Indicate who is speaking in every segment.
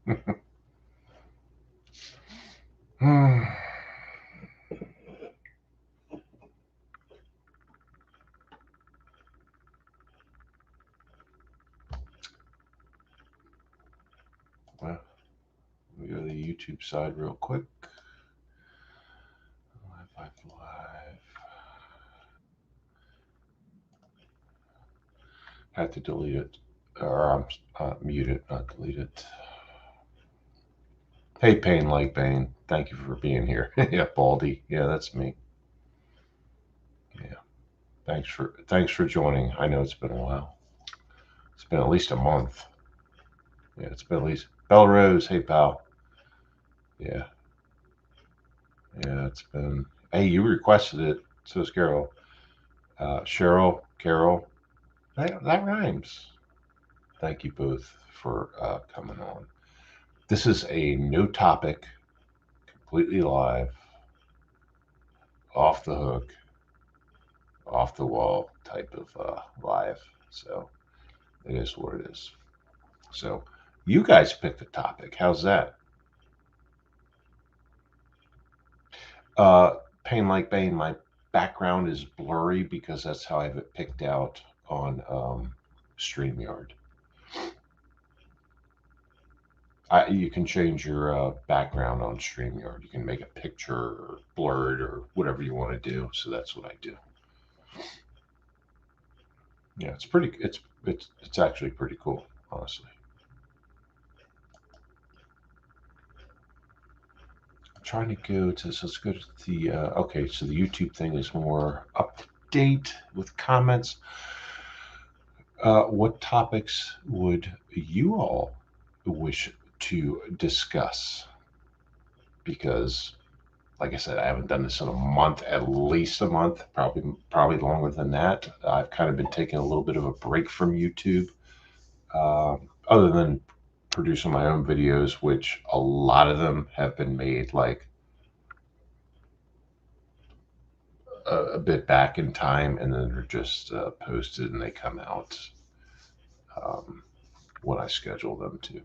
Speaker 1: Well, we go to the YouTube side real quick. Live. Had to delete it, or mute it, not delete it. Hey, Pain Like Bane, thank you for being here. Yeah, Baldy. Yeah, that's me. Yeah, thanks for joining. I know it's been a while. It's been at least a month. Yeah, it's been at least. Bella Rose, hey pal. Yeah, yeah, it's been. Hey, you requested it. So is Carol. Carol. That rhymes. Thank you both for coming on. This is a no topic, completely live, off the hook, off the wall type of live. So it is what it is. So you guys picked the topic. How's that? Uh, Pain Like Bane, my background is blurry because that's how I have it picked out on StreamYard. You can change your background on StreamYard. You can make a picture or blurred or whatever you want to do. So that's what I do. Yeah, it's pretty. It's actually pretty cool, honestly. I'm trying to go to. So let's go to the. Okay, so the YouTube thing is more up to date with comments. What topics would you all wish to discuss? Because, like I said, I haven't done this in a month, at least a month, probably longer than that. I've kind of been taking a little bit of a break from YouTube, other than producing my own videos, which a lot of them have been made like a bit back in time, and then they're just posted and they come out um, when I schedule them to.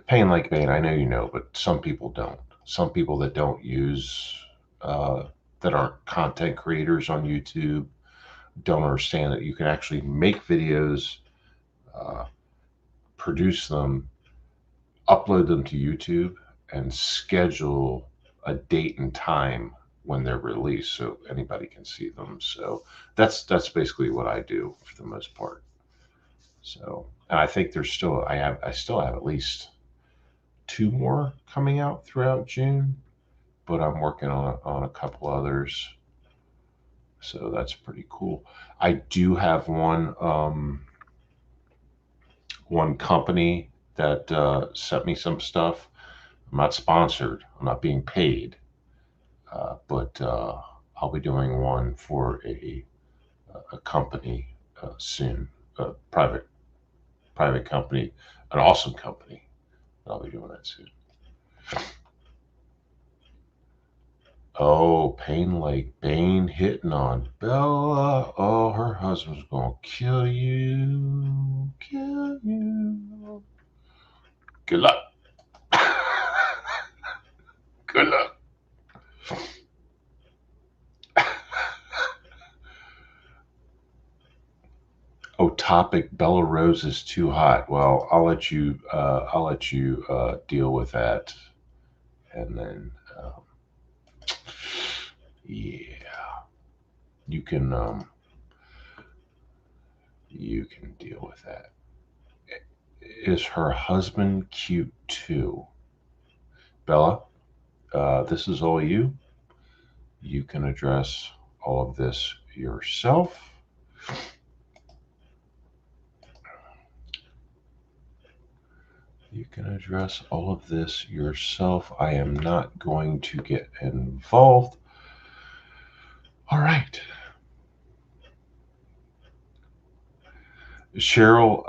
Speaker 1: Pain Like Bane, I know you know, but some people don't. Some people that don't use, that aren't content creators on YouTube, don't understand that you can actually make videos, uh, produce them, upload them to YouTube, and schedule a date and time when they're released so anybody can see them. So that's basically what I do for the most part. So, and I think I still have at least two more coming out throughout June, but I'm working on a couple others. So that's pretty cool. I do have one company that sent me some stuff. I'm not sponsored. I'm not being paid, but I'll be doing one for a company soon. A private company, an awesome company. I'll be doing that soon. Oh, Pain Like Bane hitting on Bella. Oh, her husband's gonna kill you. Kill you. Good luck. Good luck. Oh, topic. Bella Rose is too hot. Well, I'll let you. Deal with that, and then yeah, you can you can deal with that. Is her husband cute too, Bella? This is all you. You can address all of this yourself. You can address all of this yourself. I am not going to get involved. All right. Cheryl,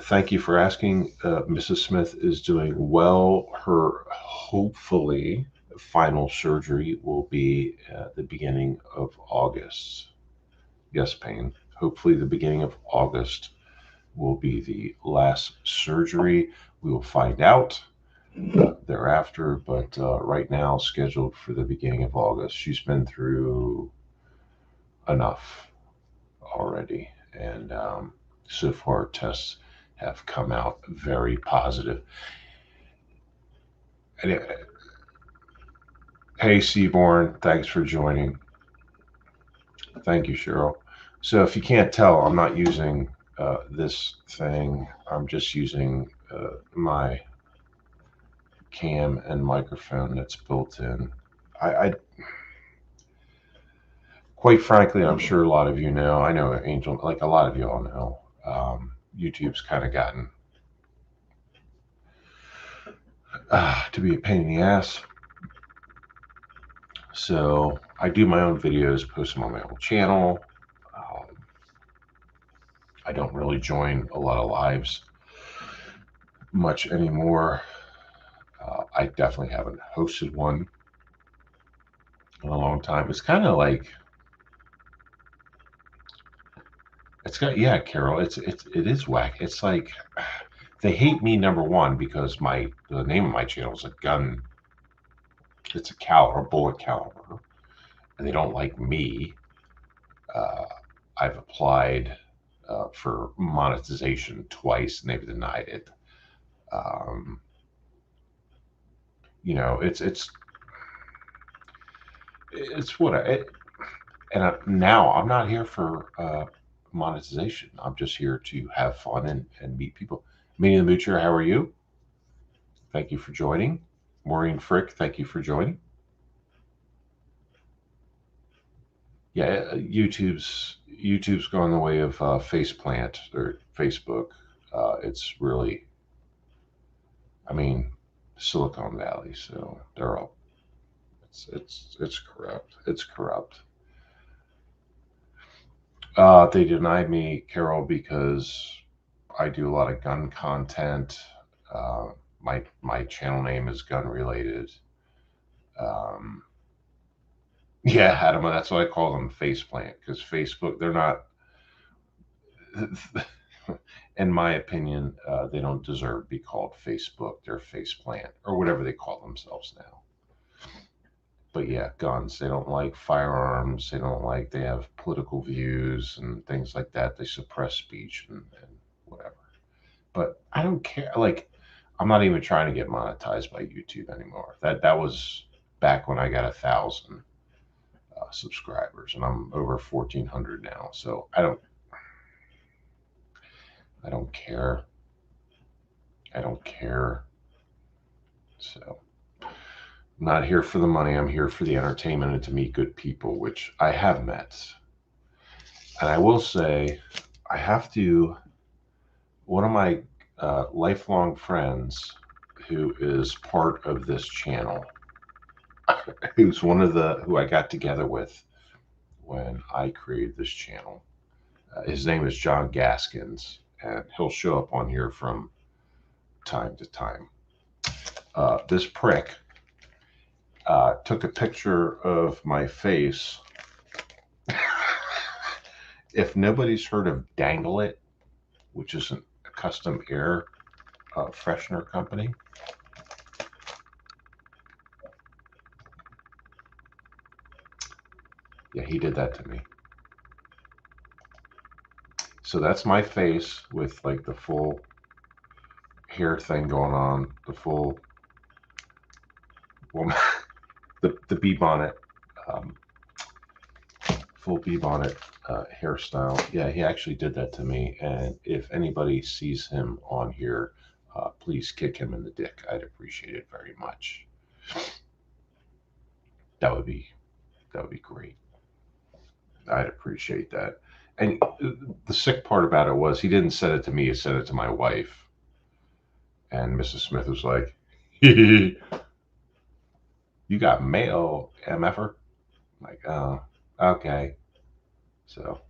Speaker 1: thank you for asking. Mrs. Smith is doing well. Her hopefully final surgery will be at the beginning of August. Yes, Payne. Hopefully, the beginning of August. will be the last surgery. We will find out thereafter, but right now scheduled for the beginning of August. She's been through enough already, and so far tests have come out very positive. And, hey, Seaborn, thanks for joining. Thank you, Cheryl. So if you can't tell, I'm not using this thing. I'm just using my cam and microphone that's built in. I quite frankly, I'm sure a lot of you know. I know Angel, like a lot of you all know. YouTube's kind of gotten to be a pain in the ass. So I do my own videos, post them on my own channel. I don't really join a lot of lives much anymore. I definitely haven't hosted one in a long time. It's kind of like yeah, Carol. It is whack. It's like they hate me, number one, because the name of my channel is a gun. It's a caliber, bullet caliber, and they don't like me. Uh, I've applied for monetization twice, and they've denied it. Um, it's what now I'm not here for monetization. I'm just here to have fun and meet people. Manny the Moocher, how are you? Thank you for joining. Maureen Frick, thank you for joining. Yeah, YouTube's gone the way of Faceplant or Facebook. It's really, I mean, Silicon Valley. So they're all it's corrupt. It's corrupt. They denied me, Carol, because I do a lot of gun content. My channel name is gun related. Um, yeah, Adam, that's why I call them faceplant, because Facebook, they're not. In my opinion, they don't deserve to be called Facebook. They're faceplant or whatever they call themselves now. But yeah, guns. They don't like firearms. They have political views and things like that. They suppress speech and whatever. But I don't care. Like, I'm not even trying to get monetized by YouTube anymore. That was back when I got 1,000 subscribers, and I'm over 1,400 now. So I don't care. I don't care. So I'm not here for the money. I'm here for the entertainment and to meet good people, which I have met. And I will say, I have to. One of my lifelong friends, who is part of this channel, who I got together with when I created this channel. His name is John Gaskins, and he'll show up on here from time to time. This prick took a picture of my face. If nobody's heard of Dangle It, which is a custom air freshener company, yeah, he did that to me. So that's my face with like the full hair thing going on, the full, well, the bee bonnet, full bee bonnet hairstyle. Yeah, he actually did that to me. And if anybody sees him on here, please kick him in the dick. I'd appreciate it very much. That would be great. I'd appreciate that. And the sick part about it was he didn't send it to me. He sent it to my wife. And Mrs. Smith was like, "You got mail, MFer." I'm like, oh, okay. So,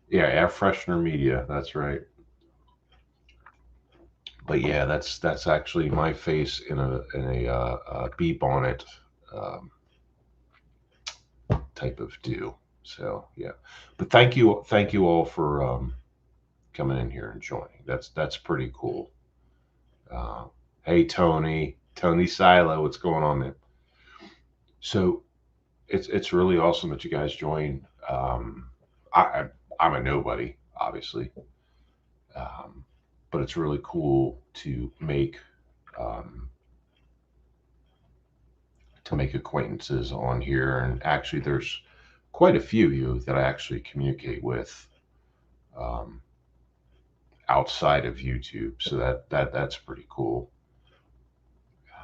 Speaker 1: yeah, air freshener media. That's right. But yeah, that's actually my face in a bee bonnet um, type of do. So yeah, but thank you all for coming in here and joining. That's pretty cool. Hey, TonySilo, what's going on, man? So it's really awesome that you guys join. I'm a nobody, obviously, but it's really cool um, to make acquaintances on here. And actually, there's quite a few of you that I actually communicate with um, outside of YouTube, so that's pretty cool.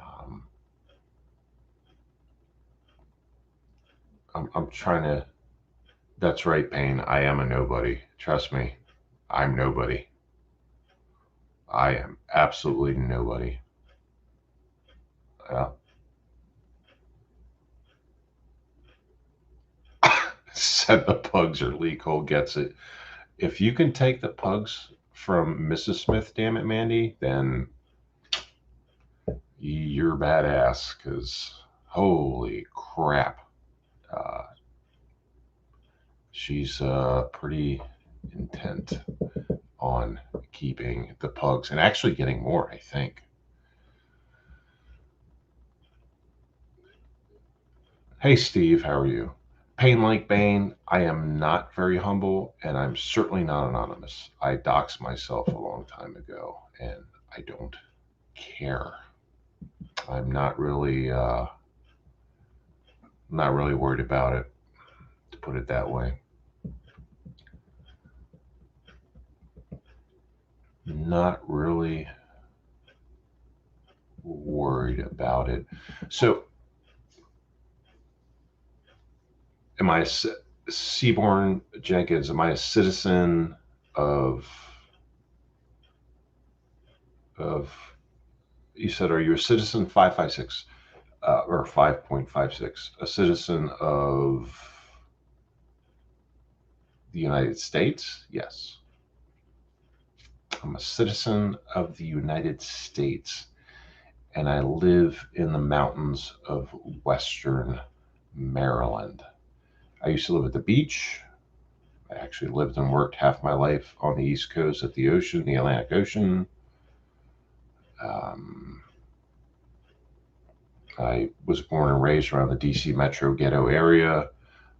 Speaker 1: Um, I'm trying to. That's right, Payne. I am a nobody. Trust me, I'm nobody. I am absolutely nobody. Uh, Said the pugs are legal. Gets it. If you can take the pugs from Mrs. Smith, damn it, Mandy, then you're badass. Because holy crap, uh, she's pretty intent on keeping the pugs and actually getting more, I think. Hey, Steve, how are you? Pain like Bane, I am not very humble and I'm certainly not anonymous. I doxed myself a long time ago and I don't care. I'm not really worried about it, to put it that way. Not really worried about it. So, am I Seaborn Jenkins? Am I a citizen of of? You said, are you a citizen 556 or 5.56? A citizen of the United States? Yes, I'm a citizen of the United States, and I live in the mountains of Western Maryland. I used to live at the beach. I actually lived and worked half my life on the East Coast at the ocean, the Atlantic Ocean. Um, I was born and raised around the DC metro ghetto area,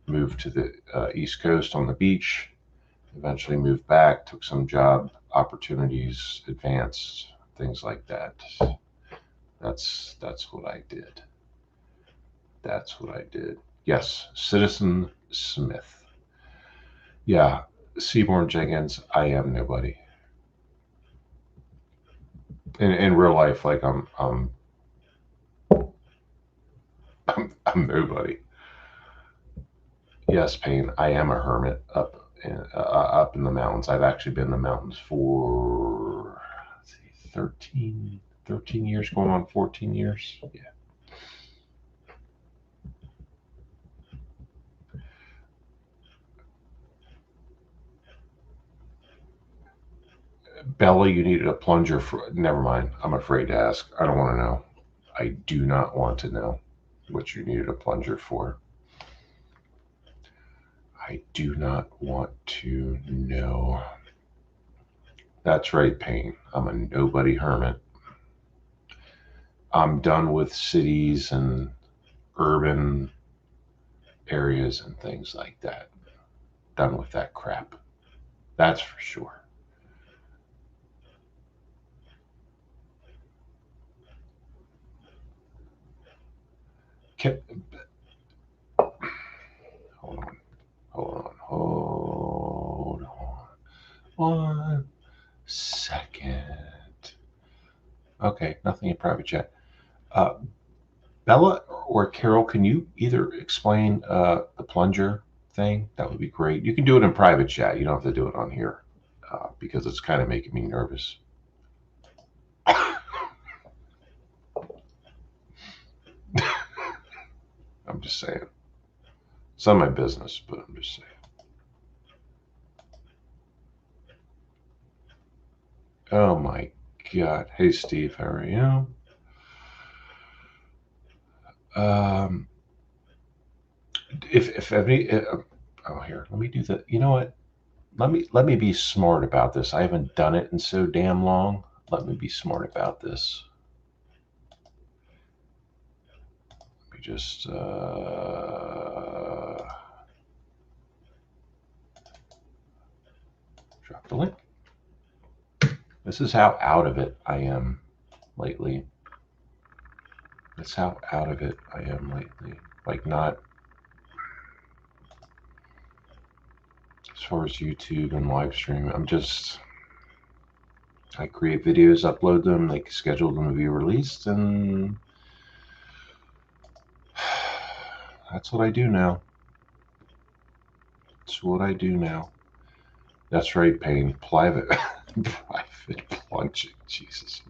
Speaker 1: moved to the East Coast on the beach, eventually moved back, took some job opportunities, advanced, things like that. That's what I did. That's what I did. Yes, Citizen Smith. Yeah, Seaborn Jenkins, I am nobody. In real life, like I'm nobody. Yes, Payne, I am a hermit up in the mountains. I've actually been in the mountains for 13 years, going on 14 years. Yeah. Bella, you needed a plunger for. Never mind. I'm afraid to ask. I don't want to know. I do not want to know what you needed a plunger for. I do not want to know. That's right, Payne. I'm a nobody hermit. I'm done with cities and urban areas and things like that. Done with that crap. That's for sure. Can, hold on. Hold on. Hold on. 1 second. Okay, nothing in private chat. Uh, Bella or Carol, can you either explain the plunger thing? That would be great. You can do it in private chat. You don't have to do it on here because it's kind of making me nervous. I'm just saying. It's not my business, but I'm just saying. Oh my God. Hey, Steve, how are you? Um, if any, oh, here, let me do that. You know what? let me be smart about this. I haven't done it in so damn long. Let me be smart about this. Let me just drop the link. This is how out of it I am lately. That's how out of it I am lately. Like, not as far as YouTube and live stream. I create videos, upload them, like schedule them to be released, and that's what I do now. That's what I do now. That's right, Payne. Private plunging. Jesus.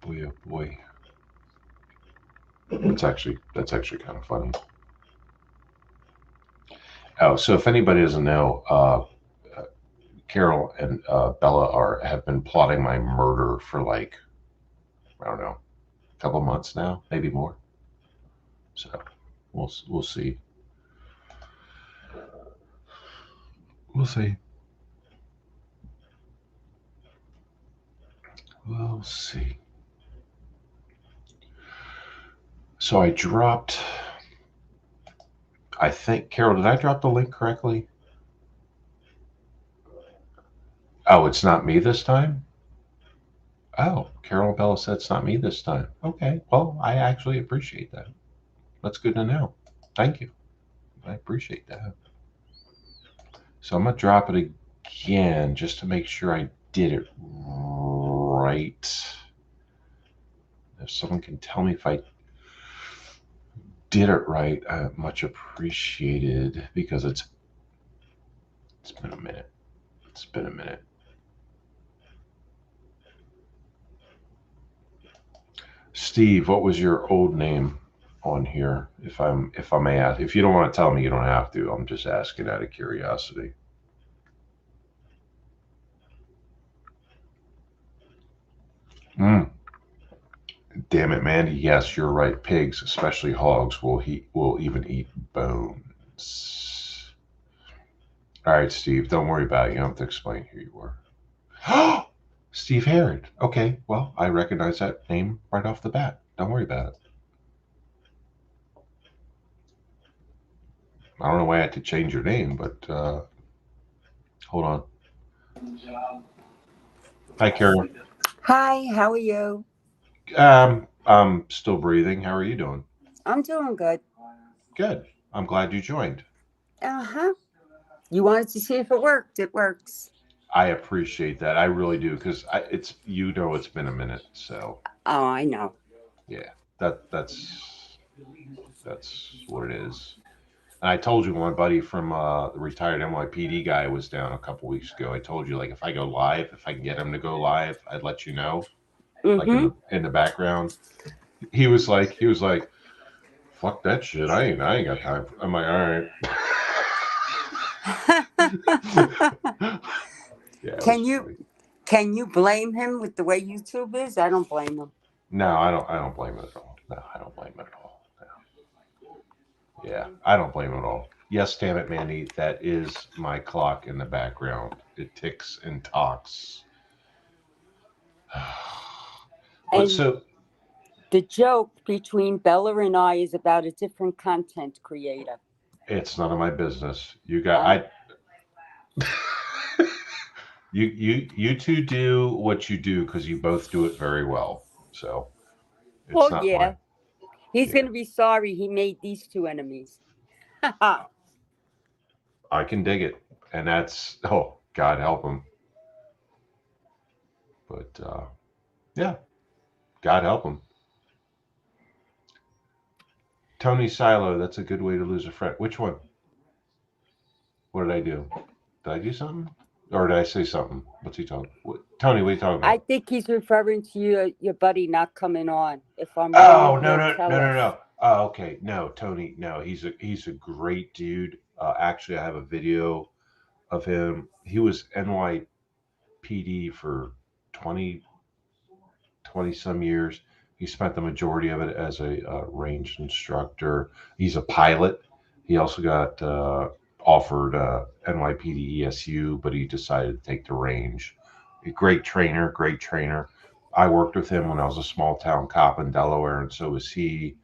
Speaker 1: Boy, oh boy. That's actually kind of funny. Oh, so if anybody doesn't know, Carol and Bella have been plotting my murder for like, I don't know, a couple months now, maybe more. So we'll see. We'll see. We'll see. So I dropped. I think, Carol, did I drop the link correctly? Oh, it's not me this time? Oh, Carol and Bella said it's not me this time. Okay, well, I actually appreciate that. That's good to know. Thank you. I appreciate that. So I'm going to drop it again just to make sure I did it right. If someone can tell me if I did it right, much appreciated, because it's been a minute. It's been a minute. Steve, what was your old name on here? If I may ask. If you don't want to tell me, you don't have to. I'm just asking out of curiosity. Damn it, Mandy. Yes, you're right. Pigs, especially hogs, will even eat bones. All right, Steve. Don't worry about it. You don't have to explain who you are. Steve Herod. Okay, well, I recognize that name right off the bat. Don't worry about it. I don't know why I had to change your name, but hold on. Hi, Carol.
Speaker 2: Hi, how are you?
Speaker 1: I'm still breathing. How are you doing?
Speaker 2: I'm doing good.
Speaker 1: Good. I'm glad you joined.
Speaker 2: Uh-huh. You wanted to see if it worked. It works.
Speaker 1: I appreciate that. I really do, because it's been a minute. So
Speaker 2: Oh, I know.
Speaker 1: yeah, that's what it is. And I told you, my buddy from the retired NYPD guy was down a couple weeks ago. I told you, like, if I go live, if I can get him to go live, I'd let you know, like
Speaker 2: Mm-hmm.
Speaker 1: in the background. He was like, fuck that shit. I ain't got time. I'm like, all right. Yeah, it was
Speaker 2: Can you
Speaker 1: funny.
Speaker 2: can you blame him with the way YouTube is? I don't blame him.
Speaker 1: No, I don't blame it at all. No, I don't blame it at all. No. Yeah, I don't blame it at all. Yes, damn it, Mandy. That is my clock in the background. It ticks and talks. But
Speaker 2: And
Speaker 1: so
Speaker 2: the joke between Bella and I is about a different content creator.
Speaker 1: it's none of my business. You got
Speaker 2: Uh,
Speaker 1: I you two do what you do because you both do it very well. So it's
Speaker 2: well,
Speaker 1: not my
Speaker 2: yeah. He's
Speaker 1: yeah.
Speaker 2: gonna be sorry he made these two enemies. Ha
Speaker 1: I can dig it, and that's God help him. But yeah, God help him. TonySilo, that's a good way to lose a friend. Which one? What did I do? Did I do something? Or did I say something? What's he talking? Tony, what are you talking
Speaker 2: I
Speaker 1: about?
Speaker 2: think he's referring to your buddy not coming on. If I'm wrong,
Speaker 1: Oh, no,
Speaker 2: he'll
Speaker 1: no, no,
Speaker 2: tell
Speaker 1: no,
Speaker 2: us.
Speaker 1: no. Oh, okay. No, Tony. No, he's a great dude. Actually, I have a video of him. He was NYPD for 20 some years. He spent the majority of it as a range instructor. He's a pilot. He also got offered NYPD ESU, but he decided to take the range. A great trainer, great trainer. I worked with him when I was a small town cop in Delaware, and so was he.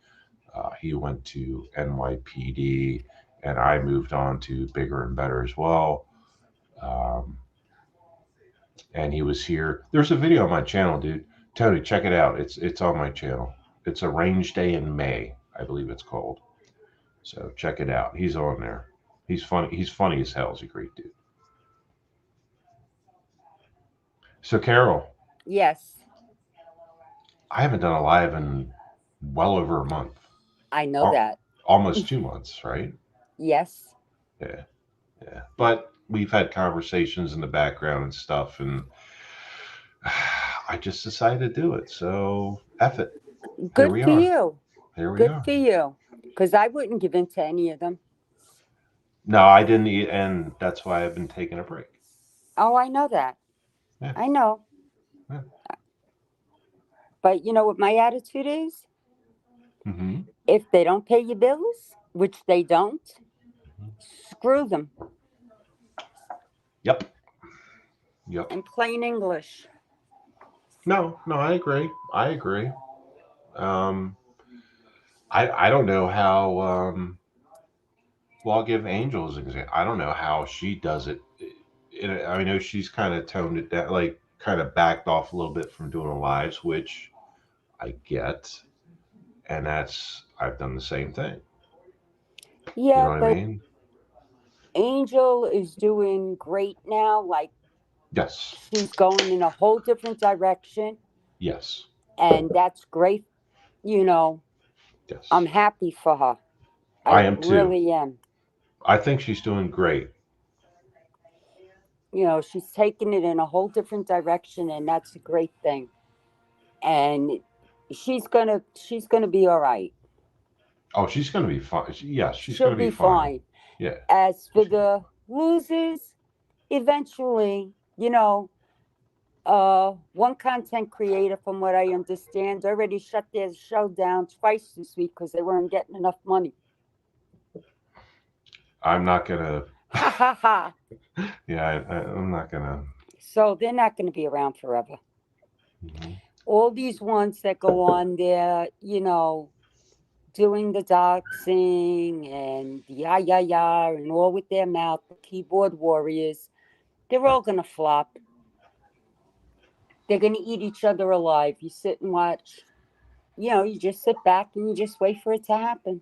Speaker 1: He went to NYPD, and I moved on to bigger and better as well. Um, and he was here. There's a video on my channel, dude. Tony, check it out. It's on my channel. It's a range day in May, I believe it's called. So check it out. He's on there. He's funny. He's funny as hell. He's a great dude. So Carol,
Speaker 2: Yes,
Speaker 1: I haven't done a live in well over a month,
Speaker 2: I know
Speaker 1: or
Speaker 2: that.
Speaker 1: almost 2 months, right?
Speaker 2: Yes.
Speaker 1: Yeah, yeah. But we've had conversations in the background and stuff, and I just decided to do it. So F it. Here
Speaker 2: Good
Speaker 1: we
Speaker 2: for
Speaker 1: are.
Speaker 2: you.
Speaker 1: Here we
Speaker 2: Good
Speaker 1: are.
Speaker 2: for you. Because I wouldn't give in to any of them.
Speaker 1: No, I didn't eat, and that's why I've been taking a break.
Speaker 2: Oh, I know that.
Speaker 1: Yeah,
Speaker 2: I know.
Speaker 1: yeah.
Speaker 2: But you know what my attitude is?
Speaker 1: Mm-hmm.
Speaker 2: If they don't pay your bills, which they don't, screw them.
Speaker 1: Yep, yep.
Speaker 2: In plain English.
Speaker 1: No, no, I agree. I agree. Um, I don't know how. Well, I'll give Angel as an example. I don't know how she does it. I know she's kind of toned it down, like kind of backed off a little bit from doing the lives, which I get, and that's I've done the same thing. You know
Speaker 2: Yeah,
Speaker 1: what I
Speaker 2: but
Speaker 1: mean?
Speaker 2: Angel is doing great now. Like,
Speaker 1: Yes,
Speaker 2: she's going in a whole different direction.
Speaker 1: yes,
Speaker 2: And that's great. You know, I'm
Speaker 1: yes.
Speaker 2: happy for her.
Speaker 1: I
Speaker 2: I
Speaker 1: am too.
Speaker 2: really am.
Speaker 1: I think she's doing great.
Speaker 2: You know, she's taking it in a whole different direction, and that's a great thing. And she's gonna be all right.
Speaker 1: Oh, she's going to be fine. Yes, she's
Speaker 2: She'll
Speaker 1: going to be
Speaker 2: be
Speaker 1: fine.
Speaker 2: fine.
Speaker 1: Yeah.
Speaker 2: As for
Speaker 1: She-
Speaker 2: the losers, eventually, one content creator, from what I understand, already shut their show down twice this week because they weren't getting enough money.
Speaker 1: I'm not going to.
Speaker 2: Ha ha ha.
Speaker 1: Yeah, I'm not going to.
Speaker 2: So they're not going to be around forever.
Speaker 1: Mhm.
Speaker 2: All these ones that go on there, doing the doxing and the and all with their mouth, the keyboard warriors, they're all going to flop. They're going to eat each other alive. You sit and watch. You just sit back and you just wait for it to happen.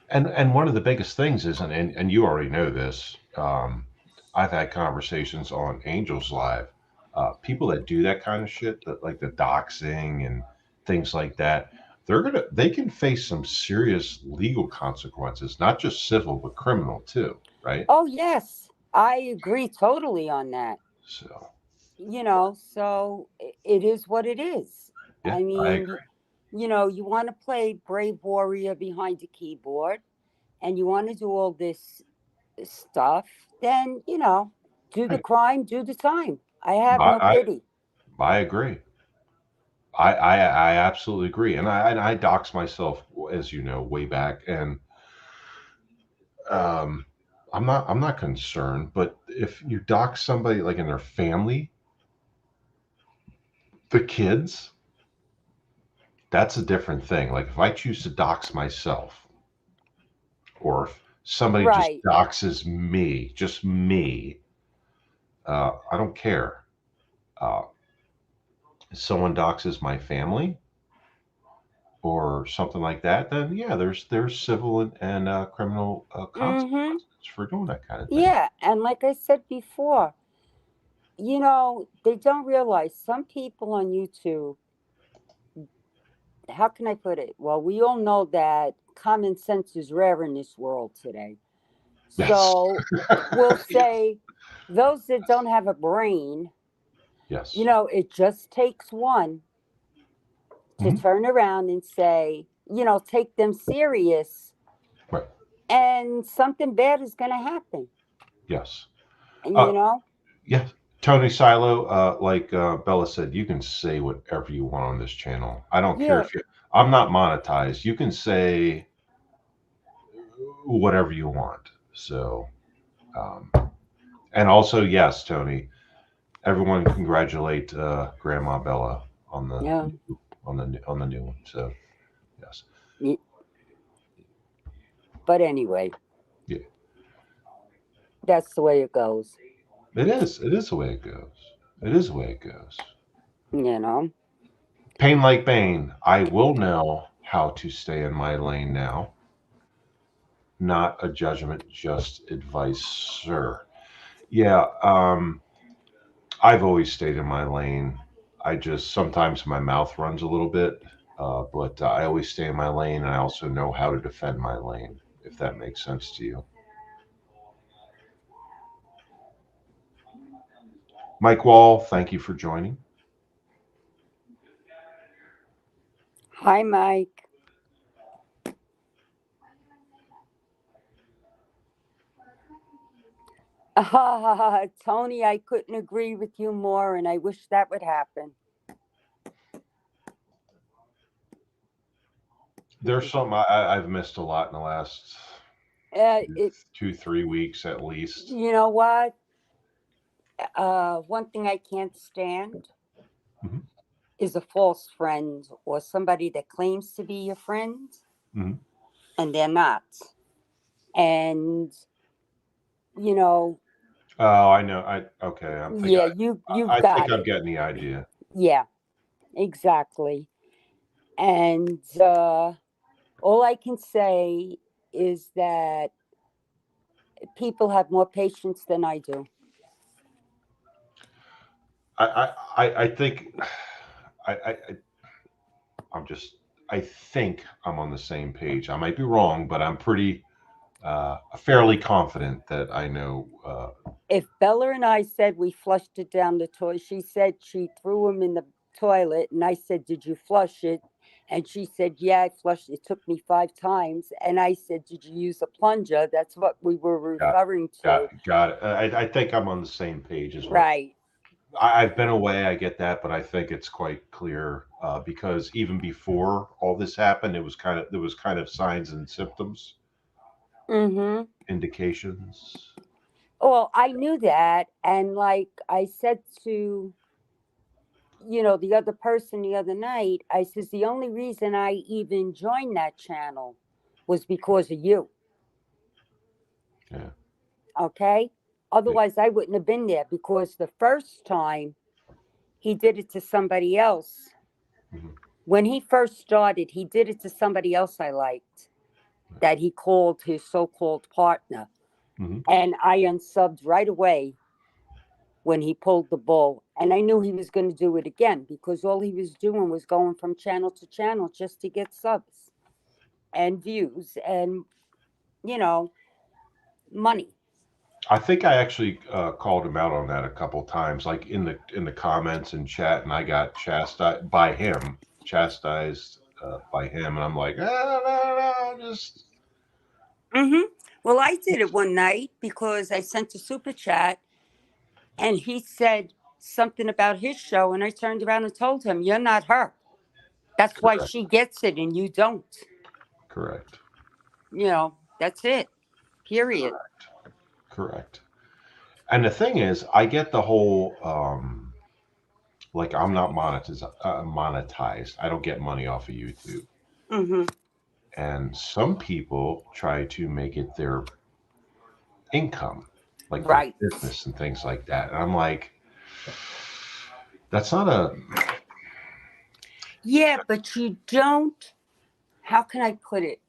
Speaker 1: And one of the biggest things is, and you already know this. I've had conversations on Angels Live. People that do that kind of shit, that like the doxing and things like that, they can face some serious legal consequences, not just civil but criminal too, right?
Speaker 2: Oh, yes. I agree totally on that.
Speaker 1: So
Speaker 2: So it is what it is.
Speaker 1: yeah,
Speaker 2: I
Speaker 1: I
Speaker 2: mean,
Speaker 1: agree.
Speaker 2: you want to play brave warrior behind a keyboard and you want to do all this stuff, then, do the
Speaker 1: Right.
Speaker 2: crime, do the time. I have
Speaker 1: I
Speaker 2: no
Speaker 1: I,
Speaker 2: pity.
Speaker 1: I agree. I absolutely agree, and I dox myself, as you know, way back, and um, I'm not concerned, but if you dox somebody like in their family, the kids, that's a different thing. Like if I choose to dox myself, or if somebody just
Speaker 2: Right.
Speaker 1: doxes me, just me, I don't care. Uh, if someone doxes my family or something like that, then yeah, there's civil and criminal
Speaker 2: Mm-hmm.
Speaker 1: consequences for doing that kind of thing.
Speaker 2: Yeah. And like I said before, they don't realize some people on YouTube, how can I put it? Well, we all know that common sense is rare in this world today.
Speaker 1: Yes.
Speaker 2: So we'll say those that don't have a brain,
Speaker 1: Yes.
Speaker 2: it just takes one to
Speaker 1: Mhm.
Speaker 2: turn around and say, take them serious,
Speaker 1: Right.
Speaker 2: and something bad is going to happen.
Speaker 1: Yes.
Speaker 2: And,
Speaker 1: Uh, yes. TonySilo, like Bella said, you can say whatever you want on this channel. I don't care
Speaker 2: yeah,
Speaker 1: if you. I'm not monetized. You can say whatever you want. So Um, and also, yes, Tony, everyone congratulate Grandma Bella on the
Speaker 2: Yeah.
Speaker 1: on the new one. So yes,
Speaker 2: But anyway,
Speaker 1: yeah,
Speaker 2: that's the way it goes.
Speaker 1: it is. It is the way it goes. It is the way it goes.
Speaker 2: You know.
Speaker 1: Pain like Bane. I will know how to stay in my lane now. Not a judgment, just advice, sir. Yeah, I've always stayed in my lane. I just sometimes my mouth runs a little bit, but I always stay in my lane, and I also know how to defend my lane, if that makes sense to you. Mike Wall, thank you for joining.
Speaker 2: Hi, Mike. Tony, I couldn't agree with you more, and I wish that would happen.
Speaker 1: There's some I've missed a lot in the last
Speaker 2: It,
Speaker 1: 2 3 weeks at least.
Speaker 2: you know what? One thing I can't stand
Speaker 1: Hmm.
Speaker 2: is a false friend or somebody that claims to be your friend
Speaker 1: Hmm.
Speaker 2: and they're not. And you know,
Speaker 1: Oh, I know. I okay.
Speaker 2: yeah, you've
Speaker 1: I think
Speaker 2: got
Speaker 1: I'm
Speaker 2: it.
Speaker 1: getting the idea.
Speaker 2: Yeah, exactly. And all I can say is that people have more patience than I do.
Speaker 1: I think I I'm just I think I'm on the same page. I might be wrong, but I'm pretty fairly confident that I know.
Speaker 2: If Bella and I said we flushed it down the toilet, she said she threw him in the toilet, and I said, "Did you flush it?" And she said, "Yeah, I flushed it. It took me 5 times." And I said, "Did you use a plunger?" That's what we were
Speaker 1: Got
Speaker 2: referring to.
Speaker 1: got it. I think I'm on the same page as what
Speaker 2: Right.
Speaker 1: I've been away. I get that, but I think it's quite clear because even before all this happened, there was kind of signs and symptoms,
Speaker 2: Mm-hmm.
Speaker 1: indications.
Speaker 2: Well, I knew that. And like I said to, the other person the other night, I says, the only reason I even joined that channel was because of you.
Speaker 1: Yeah,
Speaker 2: Okay.
Speaker 1: yeah.
Speaker 2: Otherwise, I wouldn't have been there because the first time he did it to somebody else.
Speaker 1: Hmm.
Speaker 2: When he first started, he did it to somebody else I liked that he called his so called partner.
Speaker 1: Hmm.
Speaker 2: And I unsubbed right away when he pulled the bull. And I knew he was going to do it again because all he was doing was going from channel to channel just to get subs and views and, you know, money.
Speaker 1: I think I actually called him out on that a couple times, like in the comments and chat, and I got chastised by him, and I'm like, no, just
Speaker 2: Mm-hmm. Well, I did it one night because I sent a super chat and he said something about his show. And I turned around and told him, "You're not her. That's why
Speaker 1: correct,
Speaker 2: she gets it and you don't."
Speaker 1: correct,
Speaker 2: That's it. Period.
Speaker 1: correct. And the thing is, I get the whole like I'm not monetized. I don't get money off of YouTube,
Speaker 2: Mm-hmm.
Speaker 1: and some people try to make it their income, like their
Speaker 2: Right.
Speaker 1: business and things like that. And I'm like, that's not a
Speaker 2: Yeah, but you don't. How can I put it?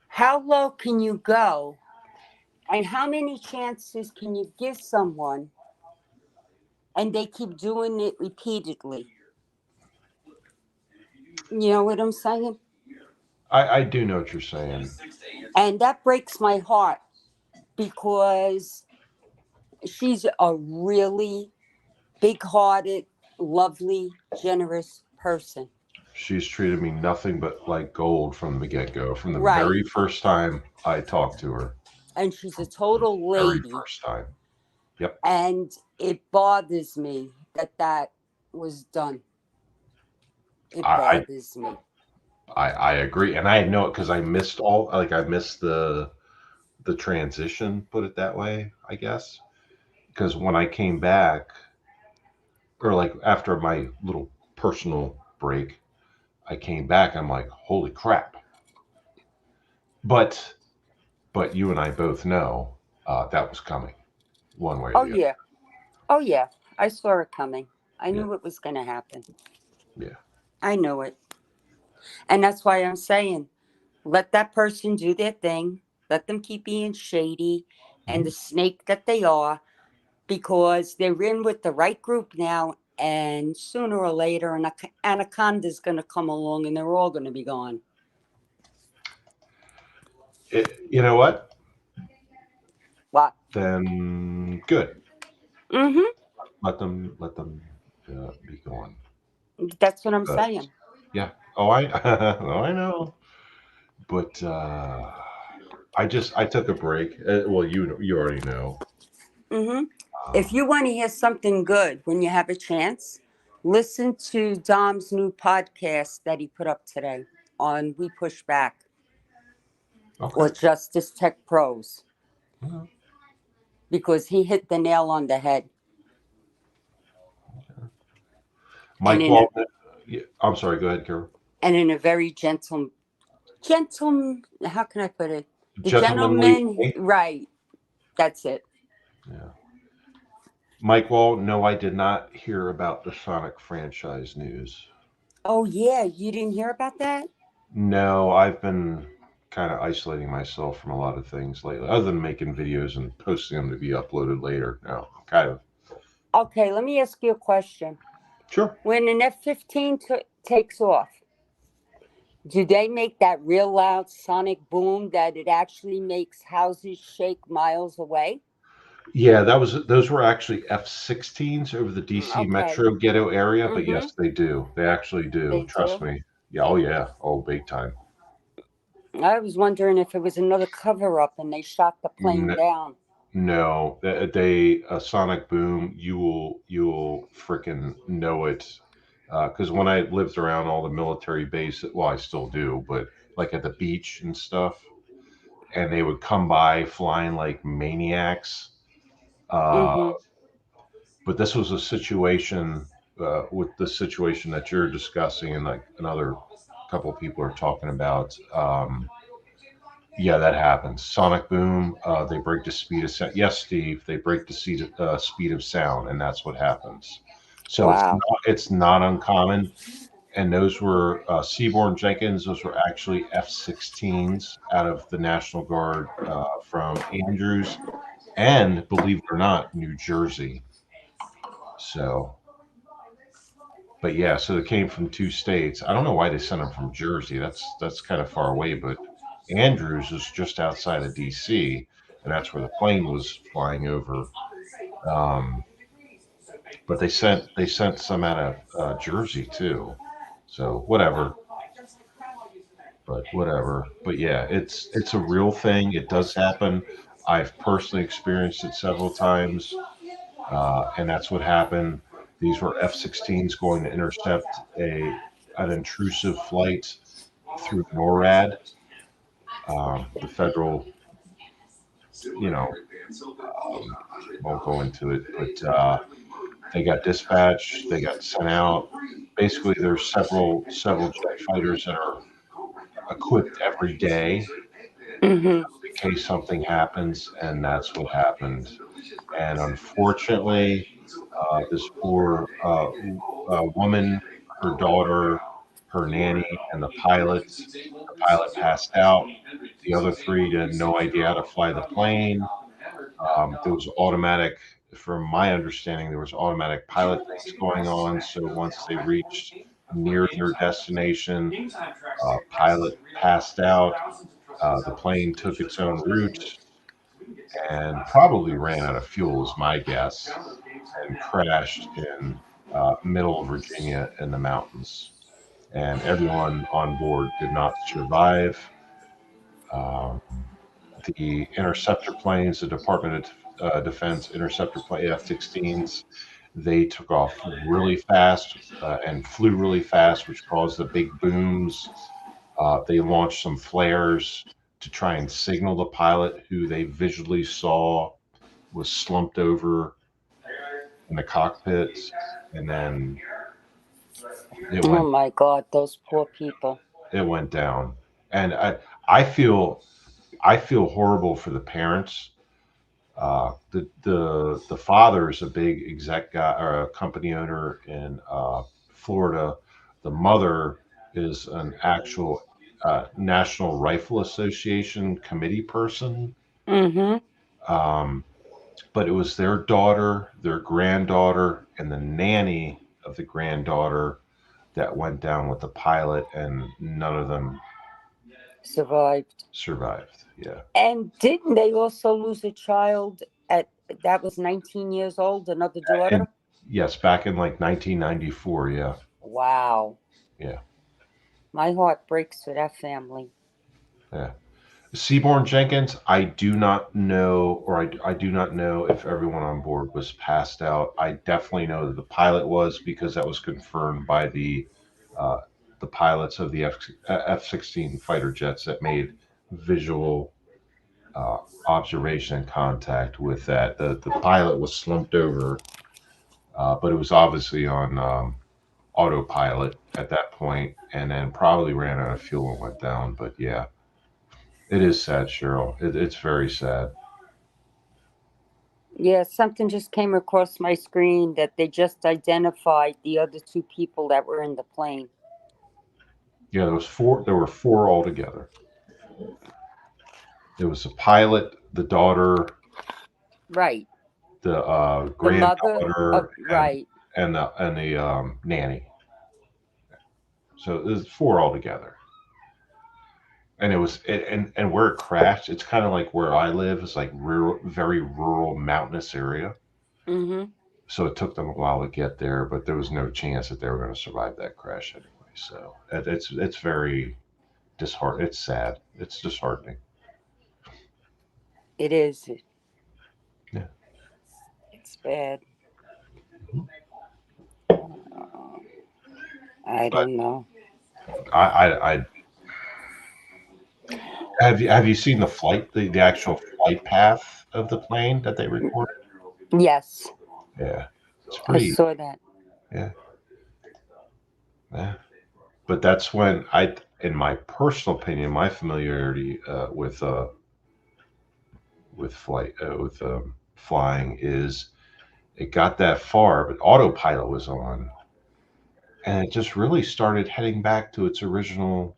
Speaker 2: How low can you go? And how many chances can you give someone and they keep doing it repeatedly? You know what I'm saying?
Speaker 1: I do know what you're saying.
Speaker 2: And that breaks my heart because she's a really big hearted, lovely, generous person.
Speaker 1: She's treated me nothing but like gold from the get go, from the
Speaker 2: Right.
Speaker 1: very first time I talked to her.
Speaker 2: And she's a
Speaker 1: The
Speaker 2: total
Speaker 1: very
Speaker 2: lady.
Speaker 1: first time. Yep.
Speaker 2: And it bothers me that that was done. It
Speaker 1: I
Speaker 2: bothers me.
Speaker 1: I agree, and I know it because I missed all like I missed the transition, put it that way, I guess. Because when I came back, or like after my little personal break, I came back. I'm like, holy crap! But you and I both know that was coming, one way or
Speaker 2: Oh
Speaker 1: the other.
Speaker 2: yeah. Oh yeah. I saw it coming. I
Speaker 1: Yeah,
Speaker 2: knew it was going to happen.
Speaker 1: yeah.
Speaker 2: I knew it. And that's why I'm saying, let that person do their thing. Let them keep being shady and
Speaker 1: Mhm.
Speaker 2: the snake that they are, because they're in with the right group now. And sooner or later, an anaconda's going to come along and they're all going to be gone.
Speaker 1: You know what?
Speaker 2: What?
Speaker 1: Then good.
Speaker 2: Mm
Speaker 1: Let them be gone.
Speaker 2: hmm. That's what I'm
Speaker 1: Uh,
Speaker 2: saying.
Speaker 1: yeah. Oh, I oh, I know. But I took a break. Well, you already know.
Speaker 2: Mm hmm. If
Speaker 1: Um,
Speaker 2: you want to hear something good when you have a chance, listen to Dom's new podcast that he put up today on We Push Back or
Speaker 1: okay.
Speaker 2: Justice Tech Pros,
Speaker 1: Yeah.
Speaker 2: because he hit the nail on the head. And
Speaker 1: Mike
Speaker 2: in a
Speaker 1: Walton. Yeah, I'm sorry. Go ahead, Carol.
Speaker 2: very gentle, how can I put it? The
Speaker 1: Gentlemanly
Speaker 2: gentleman,
Speaker 1: way.
Speaker 2: right? That's it.
Speaker 1: Yeah. Mike Walton. No, I did not hear about the Sonic franchise news.
Speaker 2: Oh yeah, you didn't hear about that?
Speaker 1: No, I've been kind of isolating myself from a lot of things lately, other than making videos and posting them to be uploaded later. No, kind of.
Speaker 2: Okay, let me ask you a question.
Speaker 1: Sure.
Speaker 2: When an F-15 takes off, do they make that real loud sonic boom that it actually makes houses shake miles away?
Speaker 1: Yeah, those were actually F-16s over the DC
Speaker 2: Okay.
Speaker 1: Metro ghetto area, but
Speaker 2: Mm-hmm.
Speaker 1: yes, they do. They actually do.
Speaker 2: They
Speaker 1: Trust
Speaker 2: do.
Speaker 1: me. Yeah, oh yeah. Oh, big time.
Speaker 2: I was wondering if it was another cover up and they shot the plane
Speaker 1: N-
Speaker 2: down.
Speaker 1: No, they a sonic boom. You will frickin' know it. Because when I lived around all the military bases, well, I still do, but like at the beach and stuff, and they would come by flying like maniacs. Uh,
Speaker 2: Mm-hmm.
Speaker 1: but this was a situation with the situation that you're discussing, and like another couple of people are talking about. Yeah, that happens. Sonic boom. They break the speed of sound. Yes, Steve. They break the speed of sound, and that's what happens. So
Speaker 2: Wow.
Speaker 1: it's not uncommon. And those were Seaborn Jenkins. Those were actually F-16s out of the National Guard from Andrews, and believe it or not, New Jersey. So, but yeah, so they came from two states. I don't know why they sent them from Jersey. That's kind of far away, but Andrews is just outside of DC, and that's where the plane was flying over. Um, but they sent some out of Jersey too. So whatever, but whatever. But yeah, it's a real thing. It does happen. I've personally experienced it several times, and that's what happened. These were F-16s going to intercept an intrusive flight through NORAD, the federal, you know, um, won't go into it, but they got dispatched, they got sent out. Basically, there's several jet fighters that are equipped every day
Speaker 2: Mm-hmm.
Speaker 1: in case something happens, and that's what happened. And unfortunately, this poor woman, her daughter, her nanny, and the pilot. The pilot passed out. The other three had no idea how to fly the plane. There was automatic, from my understanding, there was automatic pilot things going on. So once they reached near their destination, pilot passed out. The plane took its own route and probably ran out of fuel, is my guess, and crashed in middle of Virginia in the mountains. And everyone on board did not survive. Um, the interceptor planes, the Department of Defense interceptor plane F-16s, they took off really fast and flew really fast, which caused the big booms. They launched some flares to try and signal the pilot, who they visually saw was slumped over in the cockpit, and then it
Speaker 2: Oh
Speaker 1: went
Speaker 2: my God, those poor people.
Speaker 1: it went down. And I feel horrible for the parents. The father is a big exec guy or a company owner in Florida. The mother is an actual National Rifle Association committee person.
Speaker 2: Mm-hmm.
Speaker 1: Um, but it was their daughter, their granddaughter, and the nanny of the granddaughter that went down with the pilot, and none of them
Speaker 2: Survived.
Speaker 1: survived. Yeah.
Speaker 2: And didn't they also lose a child at that was 19 years old, another
Speaker 1: And
Speaker 2: daughter?
Speaker 1: yes, back in like 1994. Yeah.
Speaker 2: Wow.
Speaker 1: Yeah.
Speaker 2: My heart breaks for that family.
Speaker 1: Yeah. Seaborn Jenkins, I do not know, or I do not know if everyone on board was passed out. I definitely know that the pilot was, because that was confirmed by uh, the pilots of the F-16 fighter jets that made visual uh, observation and contact with that. The pilot was slumped over, but it was obviously on autopilot at that point, and then probably ran out of fuel and went down. But yeah, it is sad, Cheryl. It's very sad.
Speaker 2: Yeah, something just came across my screen that they just identified the other two people that were in the plane.
Speaker 1: Yeah, there was four. There were four altogether. It was the pilot, the daughter,
Speaker 2: Right.
Speaker 1: the
Speaker 2: The mother of
Speaker 1: granddaughter,
Speaker 2: right.
Speaker 1: and the nanny. So there's four altogether. And and where it crashed, it's kind of like where I live. It's like rural, very rural, mountainous area.
Speaker 2: Mm-hmm.
Speaker 1: So it took them a while to get there, but there was no chance that they were going to survive that crash anyway. So it's very disheartening. It's sad. It's disheartening.
Speaker 2: It is.
Speaker 1: Yeah.
Speaker 2: It's bad.
Speaker 1: Mhm.
Speaker 2: Uh, I
Speaker 1: But
Speaker 2: don't know.
Speaker 1: I have you seen the flight, the actual flight path of the plane that they recorded?
Speaker 2: Yes,
Speaker 1: Yeah, it's
Speaker 2: I
Speaker 1: pretty.
Speaker 2: saw that.
Speaker 1: Yeah, yeah. But that's when in my personal opinion, my familiarity with flight with flying is it got that far, but autopilot was on, and it just really started heading back to its original,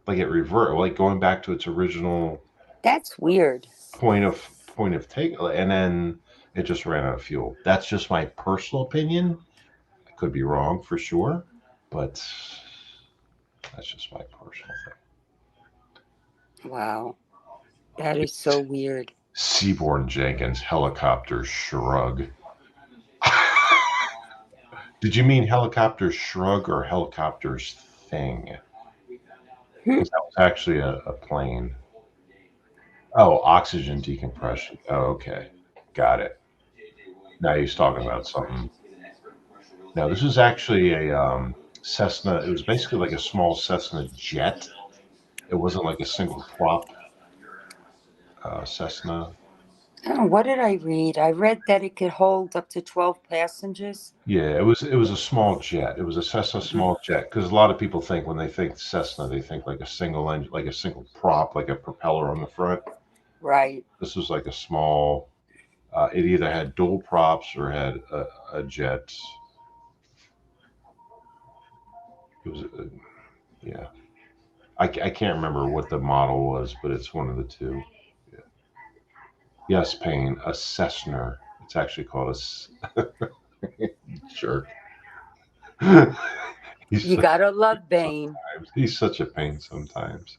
Speaker 1: like it revert, like going back to its original
Speaker 2: That's weird.
Speaker 1: point of take, and then it just ran out of fuel. That's just my personal opinion. I could be wrong for sure, but that's just my personal
Speaker 2: Wow, that
Speaker 1: thing.
Speaker 2: is so weird.
Speaker 1: Seaborn Jenkins, helicopter shrug. Did you mean helicopter shrug or helicopter's thing?
Speaker 2: Hmm.
Speaker 1: Because that was actually a plane. Oh, oxygen decompression. Oh, okay. Got it. Now he's talking about something. No, this was actually a Cessna. It was basically like a small Cessna jet. It wasn't like a single prop Cessna.
Speaker 2: Oh, what did I read? I read that it could hold up to 12 passengers.
Speaker 1: Yeah, it was a small jet. It was a Cessna
Speaker 2: Mhm.
Speaker 1: small jet, because a lot of people think when they think Cessna, they think like a single engine, like a single prop, like a propeller on the front.
Speaker 2: Right.
Speaker 1: This was like a small. It either had dual props or had a jet. It was yeah. I can't remember what the model was, but it's one of the two. Yeah. Yes, Payne, a Cessna. It's actually called jerk. he's
Speaker 2: You
Speaker 1: such
Speaker 2: gotta
Speaker 1: a pain
Speaker 2: love Bane.
Speaker 1: sometimes. He's such a pain sometimes.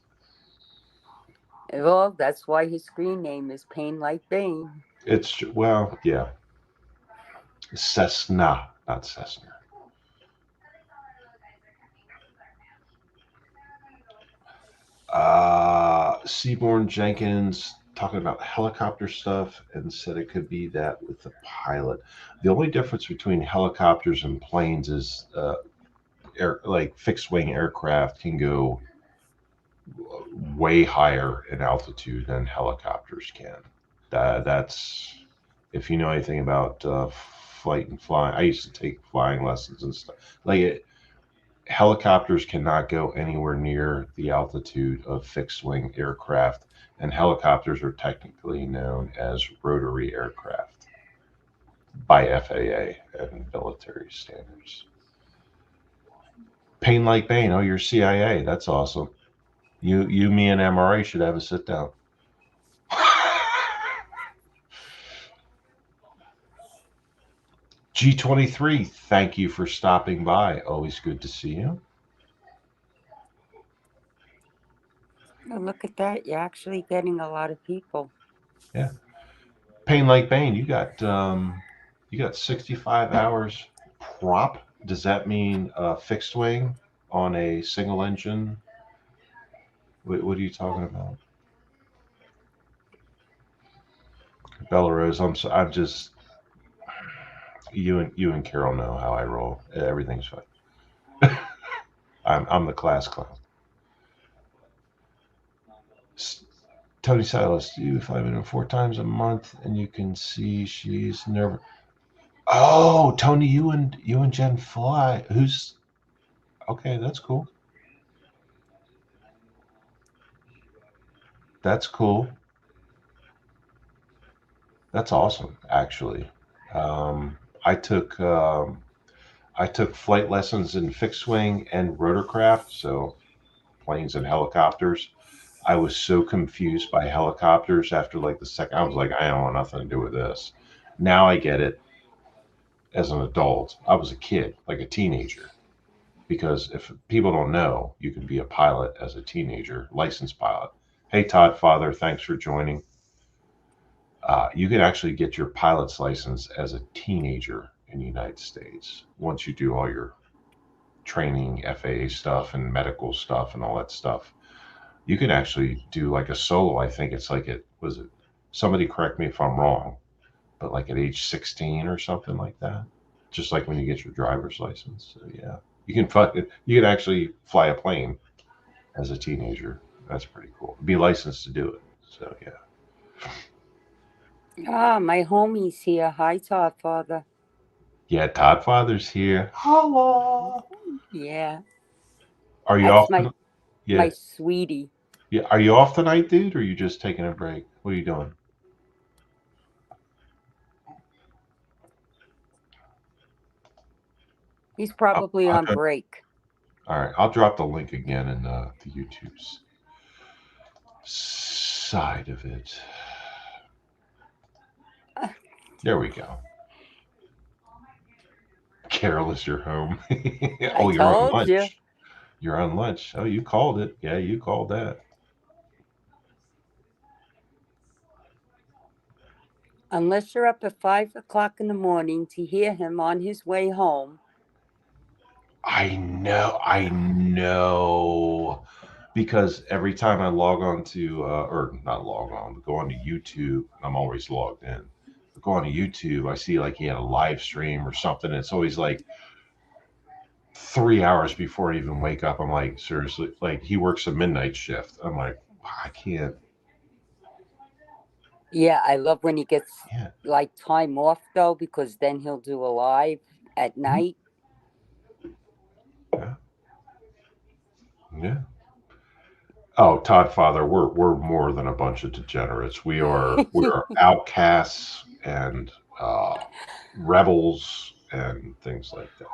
Speaker 2: Well, that's why his screen name is Pain Like Bane.
Speaker 1: Well, yeah, Cessna, not Cessna. Seaborn Jenkins talking about helicopter stuff and said it could be that with the pilot. The only difference between helicopters and planes is like fixed wing aircraft can go way higher in altitude than helicopters can. That's if you know anything about flight and flying. I used to take flying lessons and stuff. Helicopters cannot go anywhere near the altitude of fixed wing aircraft, and helicopters are technically known as rotary aircraft by FAA and military standards. Pain like Bane. Oh, you're CIA. That's awesome. Me, and MRA should have a sit down. G23, thank you for stopping by. Always good to see you.
Speaker 2: Oh, look at that. You're actually getting a lot of people.
Speaker 1: Yeah. Pain like Bane, you got 65 hours prop. Does that mean fixed wing on a single engine? What are you talking about? Bella Rose, I'm just you and Carol know how I roll. Everything's fine. I'm the class clown. TonySilo, do 5 and 4 times a month, and you can see she's nervous. Oh, Tony, you and Jen fly. Who's okay? That's cool. That's cool. That's awesome, actually. Um, I took I took flight lessons in fixed wing and rotorcraft, so planes and helicopters. I was so confused by helicopters after like the second. I was like, I don't want nothing to do with this. Now I get it as an adult. I was a kid, like a teenager, because if people don't know, you can be a pilot as a teenager, licensed pilot. Hey, Todd Father, thanks for joining. You can actually get your pilot's license as a teenager in the United States once you do all your training, FAA stuff, and medical stuff, and all that stuff. You can actually do like a solo. I think it's like it was it. Somebody correct me if I'm wrong, but like at age 16 or something like that. Just like when you get your driver's license. So yeah, you can actually fly a plane as a teenager. That's pretty cool. Be licensed to do it. So yeah.
Speaker 2: Ah, my homie's here. Hi, Todd Father.
Speaker 1: Yeah, Todd Father's here. Hello.
Speaker 2: Yeah,
Speaker 1: Are you
Speaker 2: that's
Speaker 1: off?
Speaker 2: my
Speaker 1: Yeah.
Speaker 2: sweetie.
Speaker 1: Yeah. Are you off tonight, dude? Or are you just taking a break? What are you doing?
Speaker 2: He's probably on
Speaker 1: Okay.
Speaker 2: break.
Speaker 1: All right. I'll drop the link again in the YouTube's side of it. There we go. Carol is your home.
Speaker 2: I
Speaker 1: Oh, you're on
Speaker 2: told you.
Speaker 1: lunch. You're on lunch. Oh, you called it. Yeah, you called that.
Speaker 2: Unless you're up at 5 o'clock in the morning to hear him on his way home.
Speaker 1: I know. I know. Because every time I log on to, or not log on, but go on to YouTube, I'm always logged in. But go on to YouTube, I see like he had a live stream or something. And it's always like 3 hours before I even wake up. I'm like, seriously, like he works a midnight shift. I'm like, I can't.
Speaker 2: Yeah, I love when he gets
Speaker 1: Yeah.
Speaker 2: like time off though, because then he'll do a live at
Speaker 1: Mhm.
Speaker 2: night.
Speaker 1: Yeah. Yeah. Oh, Todd Father, we're more than a bunch of degenerates. We are outcasts and uh, rebels and things like that.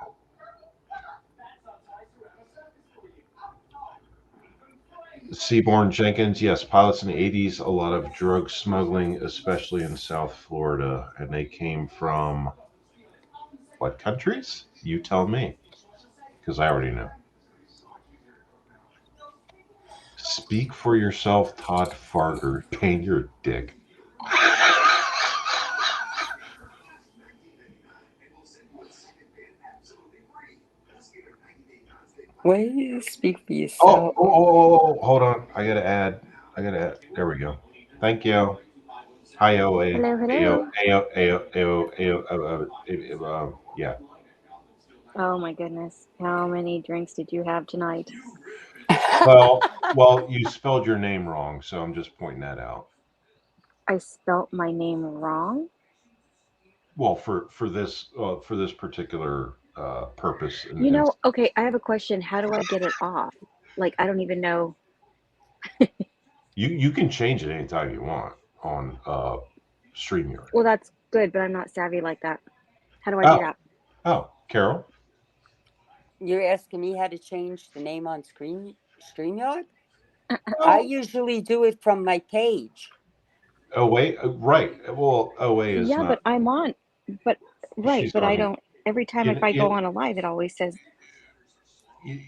Speaker 1: Seaborn Jenkins, yes, pilots in the 80s, a lot of drug smuggling, especially in South Florida, and they came from what countries? You tell me, because I already know. Speak for yourself, Todd Farger. Pain your dick.
Speaker 2: Wait, speak for
Speaker 1: Oh,
Speaker 2: yourself.
Speaker 1: hold on. I gotta add. I gotta add. There we go. Thank you. Hi, OA.
Speaker 3: Hello,
Speaker 1: Ayo,
Speaker 3: hello.
Speaker 1: ayo, ayo, ayo, ayo, yeah.
Speaker 3: Oh my goodness. How many drinks did you have tonight?
Speaker 1: Well, you spelled your name wrong, so I'm just pointing that out.
Speaker 3: I spelt my name wrong.
Speaker 1: Well, for this particular purpose, and
Speaker 3: Okay, I have a question. How do I get it off? Like, I don't even know.
Speaker 1: you can change it anytime you want on StreamYard.
Speaker 3: Well, that's good, but I'm not savvy like that. How do I do
Speaker 1: Oh,
Speaker 3: that?
Speaker 1: oh, Carol.
Speaker 2: You're asking me how to change the name on StreamYard? I
Speaker 1: Oh,
Speaker 2: usually do it from my page.
Speaker 1: oh wait, right. Well, OA is
Speaker 3: Yeah,
Speaker 1: not.
Speaker 3: but I'm on. But right,
Speaker 1: She's
Speaker 3: but I
Speaker 1: on.
Speaker 3: don't. Every time if
Speaker 1: You,
Speaker 3: I go
Speaker 1: you,
Speaker 3: on a live, it always says,
Speaker 1: you,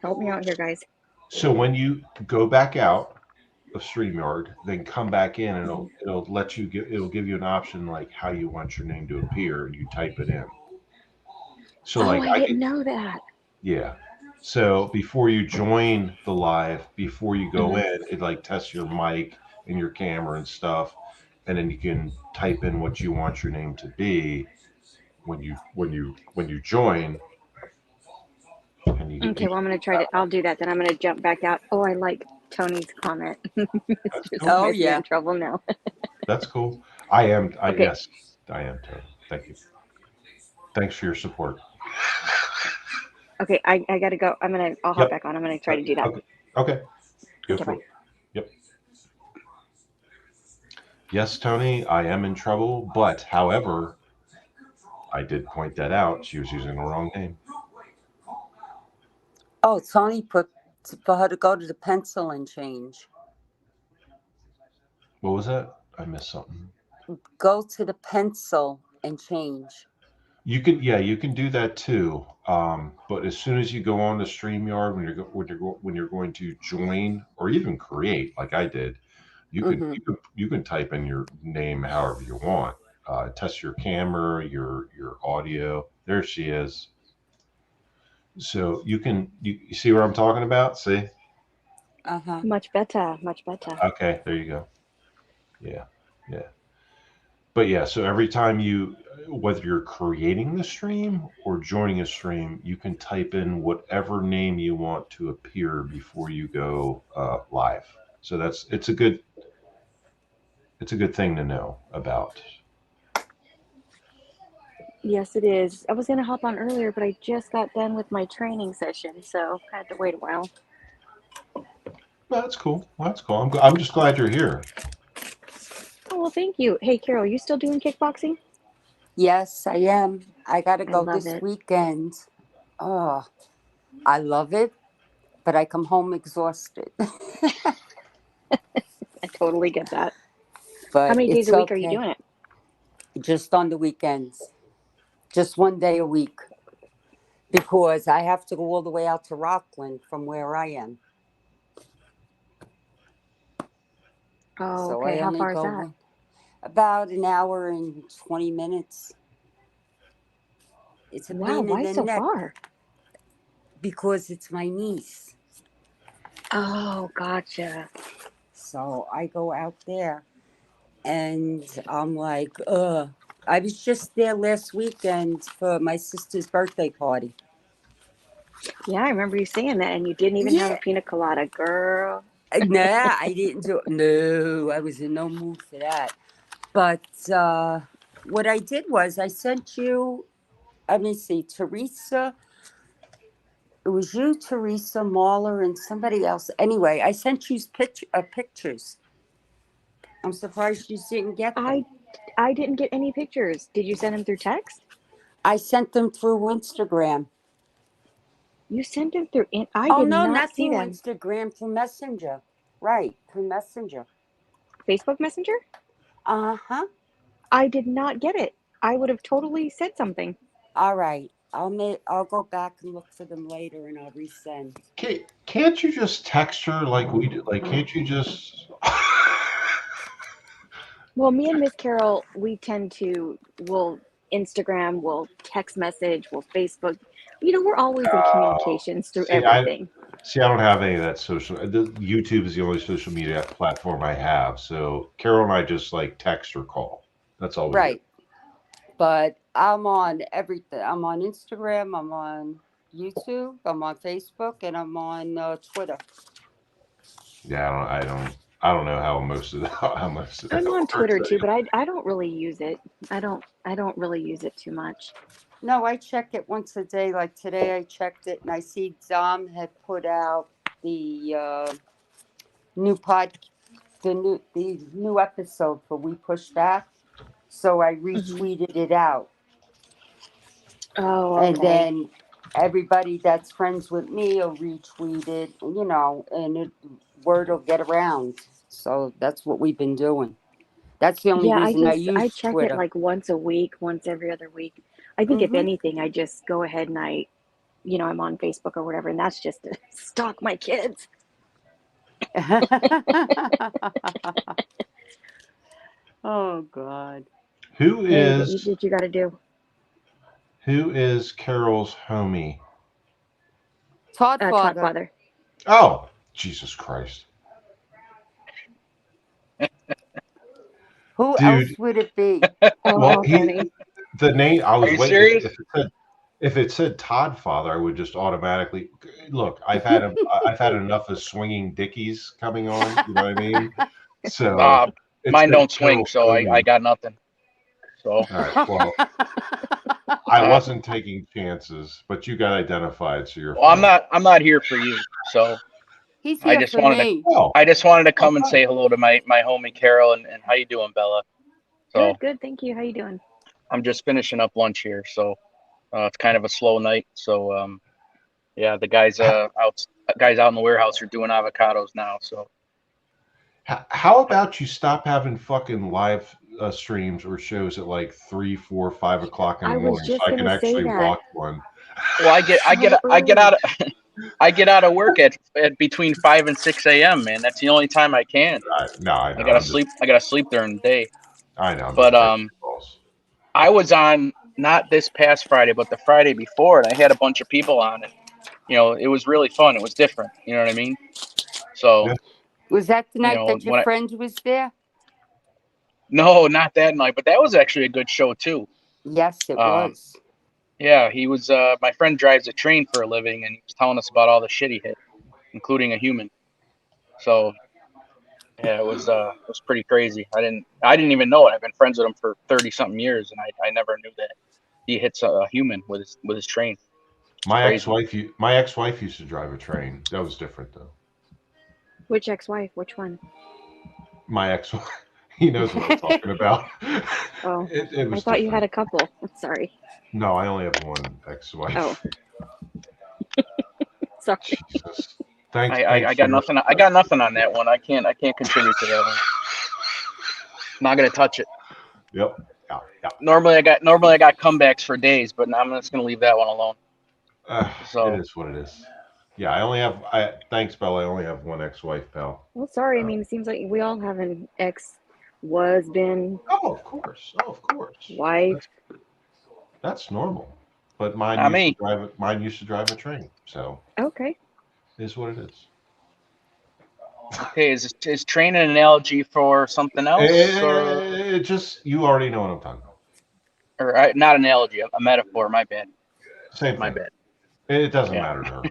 Speaker 3: "Help me out here, guys."
Speaker 1: so when you go back out of StreamYard, then come back in, and
Speaker 3: Mhm.
Speaker 1: it'll let you it'll give you an option like how you want your name to appear, and you type it in. So
Speaker 3: Oh,
Speaker 1: like
Speaker 3: I
Speaker 1: I
Speaker 3: didn't
Speaker 1: can,
Speaker 3: know that.
Speaker 1: yeah. So before you join the live, before you go
Speaker 3: Hmm.
Speaker 1: in, it like tests your mic and your camera and stuff, and then you can type in what you want your name to be when you join, and
Speaker 3: Okay, well, I'm gonna try to. I'll do that. Then I'm gonna jump back out. Oh, I like Tony's comment.
Speaker 1: that's
Speaker 3: Mr.
Speaker 1: cool.
Speaker 2: Oh,
Speaker 3: Smith, you're
Speaker 2: yeah.
Speaker 3: in trouble now.
Speaker 1: That's cool. I am. I
Speaker 3: Okay,
Speaker 1: yes, I am Tony. Thank you. Thanks for your support.
Speaker 3: okay, I gotta go. I'll hop
Speaker 1: Yep.
Speaker 3: back on. I'm gonna try to do that.
Speaker 1: Okay. Okay. Go
Speaker 3: Okay,
Speaker 1: for
Speaker 3: bye.
Speaker 1: it. Yep. Yes, Tony, I am in trouble, but however, I did point that out. She was using the wrong name.
Speaker 2: Oh, Tony put for her to go to the pencil and change.
Speaker 1: What was that? I missed something.
Speaker 2: Go to the pencil and change.
Speaker 1: You can, yeah, you can do that too. But as soon as you go on to StreamYard, when you're going to join or even create, like I did,
Speaker 2: Mm-hmm.
Speaker 1: you can type in your name however you want. Test your camera, your audio. There she is. So you see what I'm talking about? See?
Speaker 2: Uh-huh.
Speaker 3: Much better, much better.
Speaker 1: Okay, there you go. Yeah, yeah. But yeah, so every time whether you're creating the stream or joining a stream, you can type in whatever name you want to appear before you go live. So it's a good thing to know about.
Speaker 3: Yes, it is. I was gonna hop on earlier, but I just got done with my training session, so I had to wait a while.
Speaker 1: Well, that's cool. Well, that's cool. I'm just glad you're here.
Speaker 3: Oh well, thank you. Hey, Carol, you still doing kickboxing?
Speaker 2: Yes, I am. I gotta
Speaker 3: I
Speaker 2: go
Speaker 3: love
Speaker 2: this
Speaker 3: it.
Speaker 2: weekend. Oh, I love it, but I come home exhausted.
Speaker 3: I totally get that. How
Speaker 2: But
Speaker 3: many days
Speaker 2: it's
Speaker 3: a week are you
Speaker 2: okay.
Speaker 3: doing it?
Speaker 2: Just on the weekends. Just one day a week. Because I have to go all the way out to Rockland from where I am.
Speaker 3: Oh,
Speaker 2: So
Speaker 3: okay.
Speaker 2: I
Speaker 3: How
Speaker 2: only
Speaker 3: far is
Speaker 2: go
Speaker 3: that?
Speaker 2: about an hour and 20 minutes. It's a
Speaker 3: Wow,
Speaker 2: pain in
Speaker 3: why
Speaker 2: the
Speaker 3: so
Speaker 2: neck
Speaker 3: far?
Speaker 2: because it's my niece.
Speaker 3: Oh, gotcha.
Speaker 2: So I go out there and I'm like, ugh. I was just there last weekend for my sister's birthday party.
Speaker 3: Yeah, I remember you saying that, and you didn't even have a
Speaker 2: Yeah.
Speaker 3: pina colada, girl.
Speaker 2: Nah, I didn't do No, I was in no mood for that. But what I did was I sent you, let me see, Teresa. It was you, Teresa, Marla, and somebody else. Anyway, I sent you pictures. I'm surprised you didn't get them.
Speaker 3: I I didn't get any pictures. Did you send them through text?
Speaker 2: I sent them through Instagram.
Speaker 3: You sent them through. I
Speaker 2: Oh,
Speaker 3: did
Speaker 2: no,
Speaker 3: not
Speaker 2: not
Speaker 3: see
Speaker 2: through
Speaker 3: them.
Speaker 2: Instagram, through Messenger. Right, through Messenger.
Speaker 3: Facebook Messenger?
Speaker 2: Uh huh.
Speaker 3: I did not get it. I would have totally said something.
Speaker 2: All right. I'll go back and look for them later and I'll resend.
Speaker 1: Can't you just text her like we do? Like, can't you just?
Speaker 3: Well, me and Miss Carol, we tend to, we'll Instagram, we'll text message, we'll Facebook. We're always in communications through
Speaker 1: See,
Speaker 3: everything.
Speaker 1: I don't have any of that social. YouTube is the only social media platform I have. So Carol and I just like text or call. That's all we do.
Speaker 2: Right. But I'm on everything. I'm on Instagram. I'm on. YouTube. I'm on Facebook, and I'm on Twitter.
Speaker 1: Yeah, I don't know how most of that
Speaker 3: I'm on
Speaker 1: works
Speaker 3: Twitter too,
Speaker 1: anymore.
Speaker 3: but I don't really use it. I don't really use it too much.
Speaker 2: No, I check it once a day. Like today, I checked it, and I see Dom had put out the new pod, the new episode for We Push Back. So I
Speaker 3: Hmm.
Speaker 2: retweeted it out,
Speaker 3: Oh,
Speaker 2: and
Speaker 3: okay.
Speaker 2: then everybody that's friends with me will retweet it. And word will get around. So that's what we've been doing. That's the only
Speaker 3: Yeah,
Speaker 2: reason I
Speaker 3: I
Speaker 2: use
Speaker 3: check it
Speaker 2: Twitter.
Speaker 3: like once a week, once every other week. I think if
Speaker 2: Mm-hmm.
Speaker 3: anything, I just go ahead and I'm on Facebook or whatever, and that's just to stalk my kids.
Speaker 2: Oh God.
Speaker 1: Who
Speaker 3: Hey,
Speaker 1: is
Speaker 3: what you got to do?
Speaker 1: Carol's homie?
Speaker 2: Todd
Speaker 3: Todd
Speaker 2: Father.
Speaker 3: Father.
Speaker 1: Oh, Jesus Christ,
Speaker 2: Who
Speaker 1: dude.
Speaker 2: else would it be?
Speaker 3: Oh,
Speaker 1: Well,
Speaker 3: how funny.
Speaker 1: the name I
Speaker 4: Are
Speaker 1: was
Speaker 4: you
Speaker 1: waiting
Speaker 4: serious?
Speaker 1: if it said Todd Father, I would just automatically look. I've had enough of swinging dickies coming on. You know what I mean? So
Speaker 4: Uh,
Speaker 1: it
Speaker 4: Mine
Speaker 1: said
Speaker 4: don't swing,
Speaker 1: Carol's
Speaker 4: so I
Speaker 1: homie.
Speaker 4: got nothing. So
Speaker 1: All right. Well, I
Speaker 4: uh,
Speaker 1: wasn't taking chances, but you got identified, so you're
Speaker 4: well,
Speaker 1: fine.
Speaker 4: I'm not here for you. So
Speaker 2: He's
Speaker 4: I
Speaker 2: here
Speaker 4: just
Speaker 2: for
Speaker 4: wanted to
Speaker 2: me.
Speaker 1: Oh,
Speaker 4: I just wanted to come and
Speaker 1: okay.
Speaker 4: say hello to my homie Carol and how you doing, Bella? So
Speaker 3: Good, good. Thank you. How you doing?
Speaker 4: I'm just finishing up lunch here, so it's kind of a slow night. So yeah, the guys out in the warehouse are doing avocados now. So
Speaker 1: How about you stop having fucking live streams or shows at like 3, 4, 5 o'clock in the
Speaker 3: I was
Speaker 1: morning so
Speaker 3: just
Speaker 1: I can
Speaker 3: gonna say
Speaker 1: actually
Speaker 3: that.
Speaker 1: watch one?
Speaker 4: well,
Speaker 3: So
Speaker 4: I get out
Speaker 3: early.
Speaker 4: I get out of work at between 5 and 6 a.m. Man, that's the only time I can.
Speaker 1: No, I know.
Speaker 4: I gotta sleep during the day.
Speaker 1: I know. I'm
Speaker 4: But
Speaker 1: just taking calls.
Speaker 4: I was on not this past Friday, but the Friday before, and I had a bunch of people on, and it was really fun. It was different. You know what I mean? So
Speaker 1: Yeah.
Speaker 2: Was that the night that your
Speaker 4: when I
Speaker 2: friend was there?
Speaker 4: no, not that night, but that was actually a good show too.
Speaker 2: Yes, it
Speaker 4: Um,
Speaker 2: was.
Speaker 4: yeah, he was. My friend drives a train for a living, and he was telling us about all the shit he hit, including a human. So yeah, it was pretty crazy. I didn't even know it. I've been friends with him for 30 something years, and I never knew that he hits a human with his train. It's crazy.
Speaker 1: My ex-wife used to drive a train. That was different though.
Speaker 3: Which ex-wife? Which one?
Speaker 1: My ex, he knows what I'm talking about.
Speaker 3: Oh,
Speaker 1: It
Speaker 3: I
Speaker 1: was
Speaker 3: thought you had
Speaker 1: different.
Speaker 3: a couple. Sorry.
Speaker 1: No, I only have one
Speaker 3: Oh,
Speaker 1: ex-wife.
Speaker 3: sorry.
Speaker 1: Jesus. Thanks
Speaker 4: I
Speaker 1: for
Speaker 4: got
Speaker 1: your
Speaker 4: nothing. I got nothing on that one. I can't contribute to that one. Not gonna touch it.
Speaker 1: Yep. Yeah. Yeah.
Speaker 4: Normally I got comebacks for days, but I'm just gonna leave that one alone.
Speaker 1: It
Speaker 4: So
Speaker 1: is what it is. Yeah, I only have. Thanks, Bella. I only have one ex-wife, pal.
Speaker 3: Well, sorry. I mean, it seems like we all have an ex, was, been,
Speaker 1: Oh, of course. Oh, of course.
Speaker 3: wife.
Speaker 1: That's normal. But
Speaker 4: not me.
Speaker 1: mine used to drive a train. So
Speaker 3: Okay.
Speaker 1: it is what it is.
Speaker 4: Okay, is train an analogy for something else
Speaker 1: It just you already know what I'm talking about.
Speaker 4: or not analogy, a metaphor? My bad.
Speaker 1: Same
Speaker 4: My
Speaker 1: thing.
Speaker 4: bad.
Speaker 1: It doesn't
Speaker 4: Yeah.
Speaker 1: matter to her.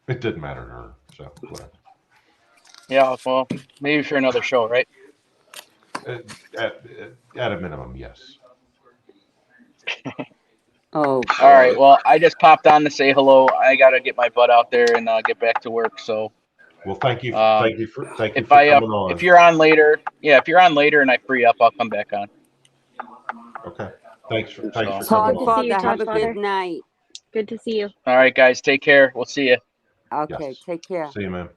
Speaker 1: It didn't matter to her. So whatever.
Speaker 4: Yeah. Well, maybe for another show, right?
Speaker 1: At, at, at a minimum, yes.
Speaker 2: Oh
Speaker 4: All right.
Speaker 2: boy.
Speaker 4: Well, I just popped on to say hello. I gotta get my butt out there and get back to work. So
Speaker 1: Well,
Speaker 4: um,
Speaker 1: thank you for coming
Speaker 4: if
Speaker 1: on.
Speaker 4: you're on later, yeah, if you're on later and I free up, I'll come back on.
Speaker 1: Okay. Thanks
Speaker 4: So
Speaker 1: for coming
Speaker 2: Todd
Speaker 3: Good to
Speaker 1: on.
Speaker 3: see you,
Speaker 2: Father, have
Speaker 3: Todd
Speaker 2: a good
Speaker 3: Father.
Speaker 2: night.
Speaker 3: Good to see you.
Speaker 4: all right, guys, take care. We'll see you.
Speaker 2: Okay,
Speaker 1: Yes.
Speaker 2: take care.
Speaker 1: See you, man.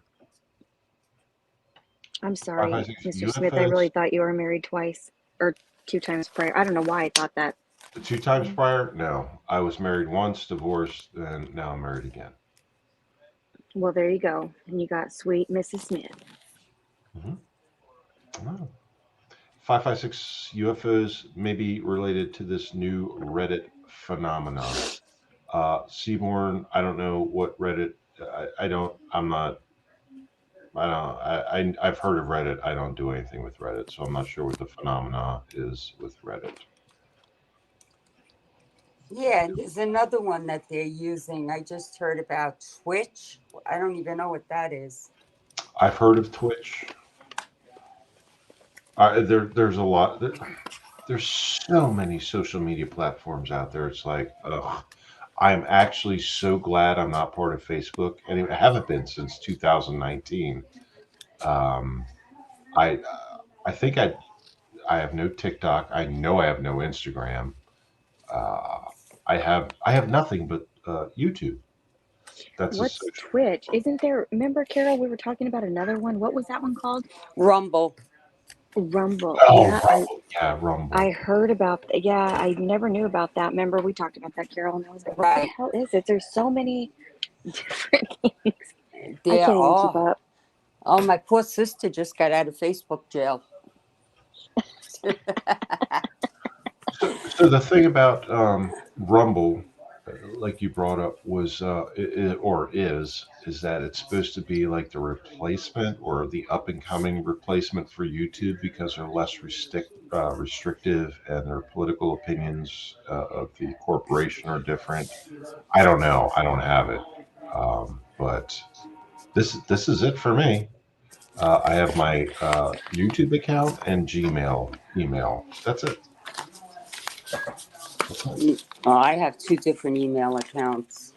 Speaker 3: I'm sorry,
Speaker 1: 556
Speaker 3: Mr. Smith. I really
Speaker 1: UFOs.
Speaker 3: thought you were married twice or two times prior. I don't know why I thought that.
Speaker 1: 2 times prior? No. I was married once, divorced, and now I'm married again.
Speaker 3: Well, there you go. And you got sweet Mrs. Smith.
Speaker 1: Mm-hmm. Oh. 556 UFOs may be related to this new Reddit phenomenon. Seaborn, I don't know what Reddit. I don't. I'm not. I don't. I've heard of Reddit. I don't do anything with Reddit, so I'm not sure what the phenomena is with Reddit.
Speaker 2: Yeah, and there's another one that they're using. I just heard about Twitch. I don't even know what that is.
Speaker 1: I've heard of Twitch. There's a lot. There's so many social media platforms out there. It's like, ugh. I'm actually so glad I'm not part of Facebook, and I haven't been since 2019. Um, I I think I have no TikTok. I know I have no Instagram. Uh, I have nothing but YouTube. That's a
Speaker 3: What's
Speaker 1: social media.
Speaker 3: Twitch? Isn't there? Remember, Carol? We were talking about another one. What was that one called?
Speaker 2: Rumble.
Speaker 3: Rumble.
Speaker 1: Oh,
Speaker 3: Yeah,
Speaker 1: Rumble. Yeah,
Speaker 3: I
Speaker 1: Rumble.
Speaker 3: heard about. Yeah, I never knew about that. Remember, we talked about that, Carol, and I was like, "What the
Speaker 2: Right.
Speaker 3: hell is it?" There's so many different things. I
Speaker 2: There
Speaker 3: can't even keep
Speaker 2: are.
Speaker 3: up.
Speaker 2: Oh, my poor sister just got out of Facebook jail.
Speaker 1: So the thing about Rumble, like you brought up, was or is that it's supposed to be like the replacement or the up and coming replacement for YouTube because they're less restrictive and their political opinions of the corporation are different. I don't know. I don't have it, but this is it for me. I have my YouTube account and Gmail email. That's it. That's it.
Speaker 2: Oh, I have two different email accounts,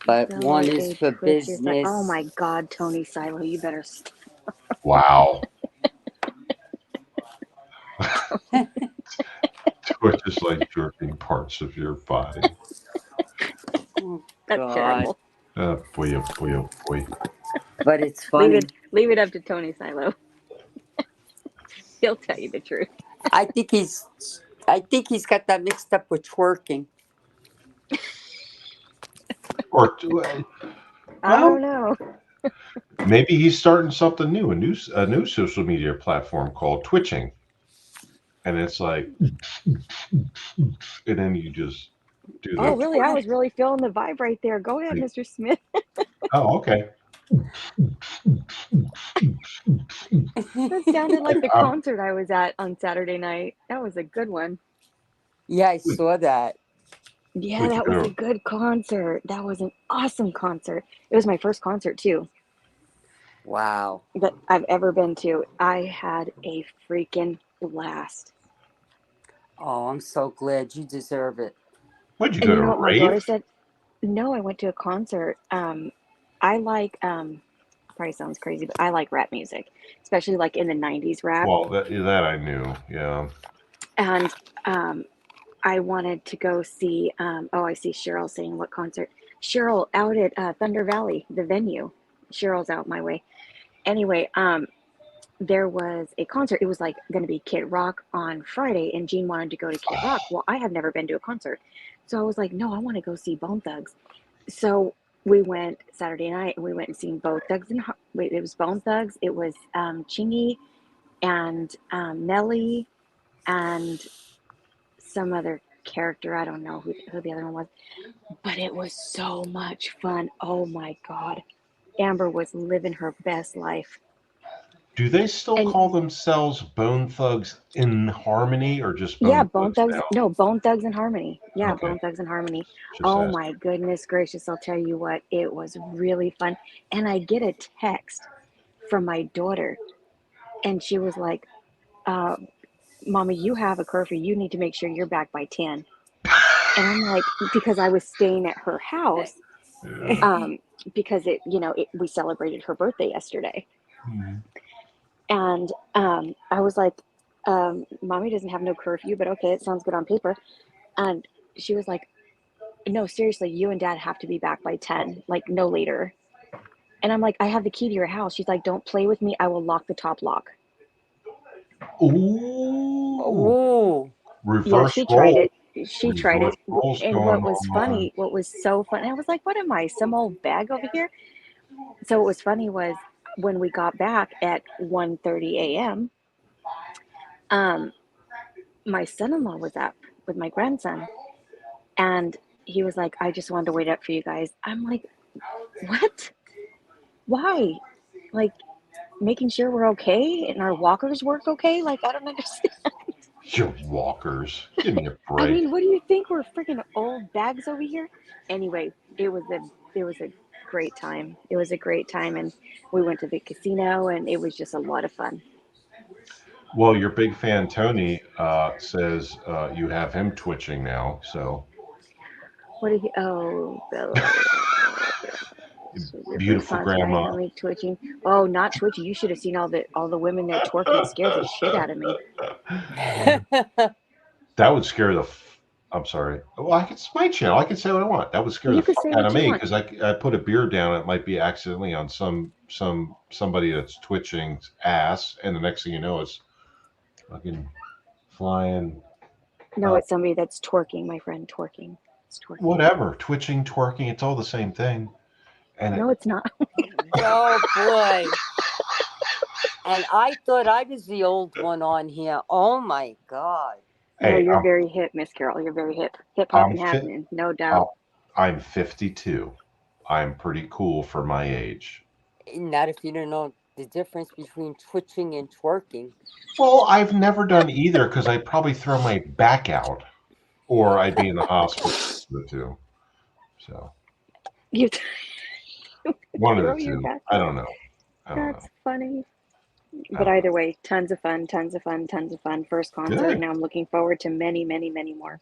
Speaker 2: but one
Speaker 3: So
Speaker 2: is
Speaker 3: a
Speaker 2: for
Speaker 3: Twitch is like, oh
Speaker 2: business.
Speaker 3: my God, TonySilo, you better stop.
Speaker 1: Wow. Twitch is like jerking parts of your body.
Speaker 2: Oh,
Speaker 3: That's
Speaker 2: God.
Speaker 3: terrible.
Speaker 1: Boy, oh boy, oh boy.
Speaker 2: But it's funny.
Speaker 3: Leave it up to TonySilo. He'll tell you the truth.
Speaker 2: I think he's I think he's got that mixed up with twerking.
Speaker 1: Or
Speaker 3: I
Speaker 1: well,
Speaker 3: don't know.
Speaker 1: maybe he's starting something new, a new social media platform called Twitching, and it's like, and then you just do
Speaker 3: Oh,
Speaker 1: the.
Speaker 3: really? I was really feeling the vibe right there. Go ahead, Mr. Smith.
Speaker 1: Oh, okay.
Speaker 3: That sounded like the
Speaker 1: Um,
Speaker 3: concert I was at on Saturday night. That was a good one.
Speaker 2: Yeah, I
Speaker 1: would,
Speaker 2: saw that.
Speaker 3: Yeah,
Speaker 1: would you
Speaker 3: that
Speaker 1: go
Speaker 3: was a
Speaker 1: to?
Speaker 3: good concert. That was an awesome concert. It was my first concert, too,
Speaker 2: Wow.
Speaker 3: that I've ever been to. I had a freaking blast.
Speaker 2: Oh, I'm so glad you deserve it.
Speaker 1: Would you
Speaker 3: And
Speaker 1: go
Speaker 3: you
Speaker 1: to
Speaker 3: know
Speaker 1: a
Speaker 3: what my daughter
Speaker 1: rave?
Speaker 3: said? No, I went to a concert. I like, probably sounds crazy, but I like rap music, especially like in the 90s rap.
Speaker 1: Well, that I knew. Yeah.
Speaker 3: And um, I wanted to go see, oh, I see Cheryl saying what concert. Cheryl out at Thunder Valley, the venue. Cheryl's out my way. Anyway, there was a concert. It was like going to be Kid Rock on Friday, and Jean wanted to go to Kid Rock. Well, I have never been to a concert. So I was like, no, I want to go see Bone Thugs. So we went Saturday night and we went and seen Bone Thugs. And wait, it was Bone Thugs. It was Chingy and Nelly and some other character. I don't know who the other one was, but it was so much fun. Oh my God. Amber was living her best life.
Speaker 1: Do they still
Speaker 3: And
Speaker 1: call themselves Bone Thugs in Harmony or just
Speaker 3: yeah,
Speaker 1: Bone
Speaker 3: Bone
Speaker 1: Thugs
Speaker 3: Thugs.
Speaker 1: now?
Speaker 3: No, Bone Thugs and Harmony. Yeah,
Speaker 1: Okay,
Speaker 3: Bone Thugs and Harmony.
Speaker 1: just
Speaker 3: Oh
Speaker 1: ask.
Speaker 3: my goodness gracious. I'll tell you what, it was really fun. And I get a text from my daughter, and she was like, uh, Mommy, you have a curfew. You need to make sure you're back by 10. And I'm like, because I was staying at her house,
Speaker 1: Yeah.
Speaker 3: um, because we celebrated her birthday yesterday.
Speaker 1: Mhm.
Speaker 3: And I was like, Mommy doesn't have no curfew, but okay, it sounds good on paper. And she was like, no, seriously, you and Dad have to be back by 10, like no later. And I'm like, I have the key to your house. She's like, don't play with me. I will lock the top lock.
Speaker 1: Ooh,
Speaker 2: Oh,
Speaker 3: Yeah,
Speaker 1: reverse
Speaker 3: she tried
Speaker 1: role.
Speaker 3: it. She tried
Speaker 1: Reverse
Speaker 3: it.
Speaker 1: roles
Speaker 3: And
Speaker 1: going
Speaker 3: what was
Speaker 1: on.
Speaker 3: funny, what was so funny, I was like, what am I, some old bag over here? So what was funny was when we got back at 1:30 a.m., um, my son-in-law was up with my grandson. And he was like, I just wanted to wait up for you guys. I'm like, what? Why? Like, making sure we're okay and our walkers work okay? Like, I don't understand.
Speaker 1: Your walkers. Give me a
Speaker 3: I
Speaker 1: break.
Speaker 3: mean, what do you think? We're freaking old bags over here. Anyway, it was a great time. It was a great time, and we went to the casino, and it was just a lot of fun.
Speaker 1: Well, your big fan Tony says you have him twitching now. So
Speaker 3: What did he? Oh, Bella. This was your first
Speaker 1: beautiful
Speaker 3: concert. I
Speaker 1: grandma.
Speaker 3: am like twitching. Oh, not twitching. You should have seen all the women there twerking. It scared the shit out of me.
Speaker 1: That would scare the. I'm sorry. Well, it's my channel. I can say what I want. That would scare the
Speaker 3: You could
Speaker 1: fuck
Speaker 3: say
Speaker 1: out of
Speaker 3: what you
Speaker 1: me
Speaker 3: want.
Speaker 1: because I put a beer down. It might be accidentally on somebody that's twitching's ass, and the next thing you know, it's fucking flying.
Speaker 3: No, it's somebody that's twerking, my friend. Twerking. It's twerking.
Speaker 1: Whatever, twitching, twerking, it's all the same thing. And
Speaker 3: No, it's not.
Speaker 2: Oh boy. And I thought I was the old one on here. Oh my God.
Speaker 3: No,
Speaker 1: hey,
Speaker 3: you're very hip, Miss Carol. You're very hip. Hip hop
Speaker 1: I'm
Speaker 3: and
Speaker 1: fit.
Speaker 3: happening, no doubt.
Speaker 1: I'm 52. I'm pretty cool for my age.
Speaker 2: Not if you don't know the difference between twitching and twerking.
Speaker 1: Well, I've never done either because I'd probably throw my back out or I'd be in the hospital for the two. So
Speaker 3: You
Speaker 1: one of
Speaker 3: throw
Speaker 1: the
Speaker 3: your
Speaker 1: two.
Speaker 3: back
Speaker 1: I
Speaker 3: out.
Speaker 1: don't know.
Speaker 3: That's funny.
Speaker 1: I
Speaker 3: But
Speaker 1: don't
Speaker 3: either way, tons of fun, tons of fun, tons of fun. First concert.
Speaker 1: Good.
Speaker 3: Now I'm looking forward to many, many, many more.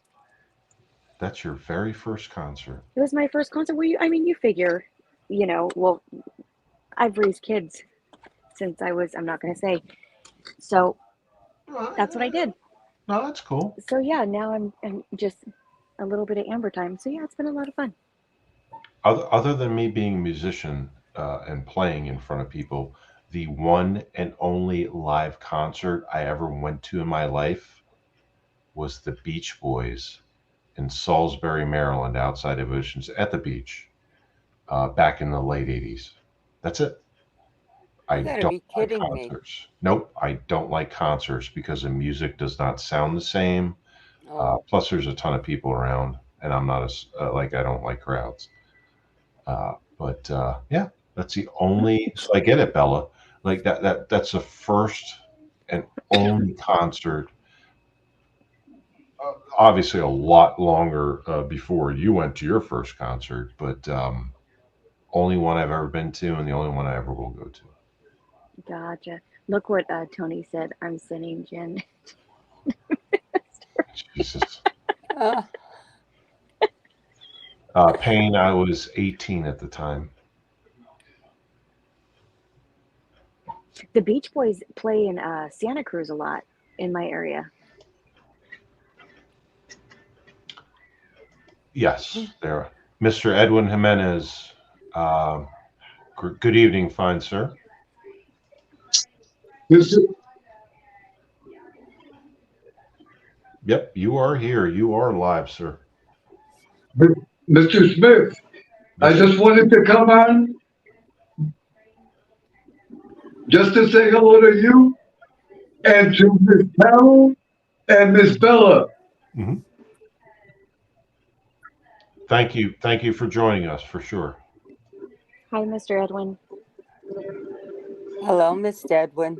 Speaker 1: That's your very first concert.
Speaker 3: It was my first concert. I mean, you figure, well, I've raised kids since I'm not going to say. So that's what I did.
Speaker 1: No, that's cool.
Speaker 3: So yeah, now I'm just a little bit of Amber time. So yeah, it's been a lot of fun.
Speaker 1: Other than me being a musician and playing in front of people, the one and only live concert I ever went to in my life was the Beach Boys in Salisbury, Maryland, outside of Oceans at the beach, back in the late '80s. That's it. I
Speaker 2: You gotta
Speaker 1: don't
Speaker 2: be
Speaker 1: like
Speaker 2: kidding me.
Speaker 1: concerts. Nope, I don't like concerts because the music does not sound the same.
Speaker 2: Oh.
Speaker 1: Plus, there's a ton of people around, and I'm not like I don't like crowds. But yeah, that's the only. So I get it, Bella. Like that's the first and only concert. Obviously, a lot longer before you went to your first concert, but only one I've ever been to, and the only one I ever will go to.
Speaker 3: Gotcha. Look what Tony said. I'm sending Jen.
Speaker 1: Jesus.
Speaker 2: Uh,
Speaker 1: Payne, I was 18 at the time.
Speaker 3: The Beach Boys play in Santa Cruz a lot in my area.
Speaker 1: Yes, there. Mr. Edwin Jimenez. Good evening, fine sir. Yep, you are here. You are live, sir.
Speaker 5: Mr. Smith, I just wanted to come on just to say hello to you and to Miss Carol and Miss Bella.
Speaker 1: Mm-hmm. Thank you for joining us for sure.
Speaker 3: Hi, Mr. Edwin.
Speaker 2: hello, Miss Edwin.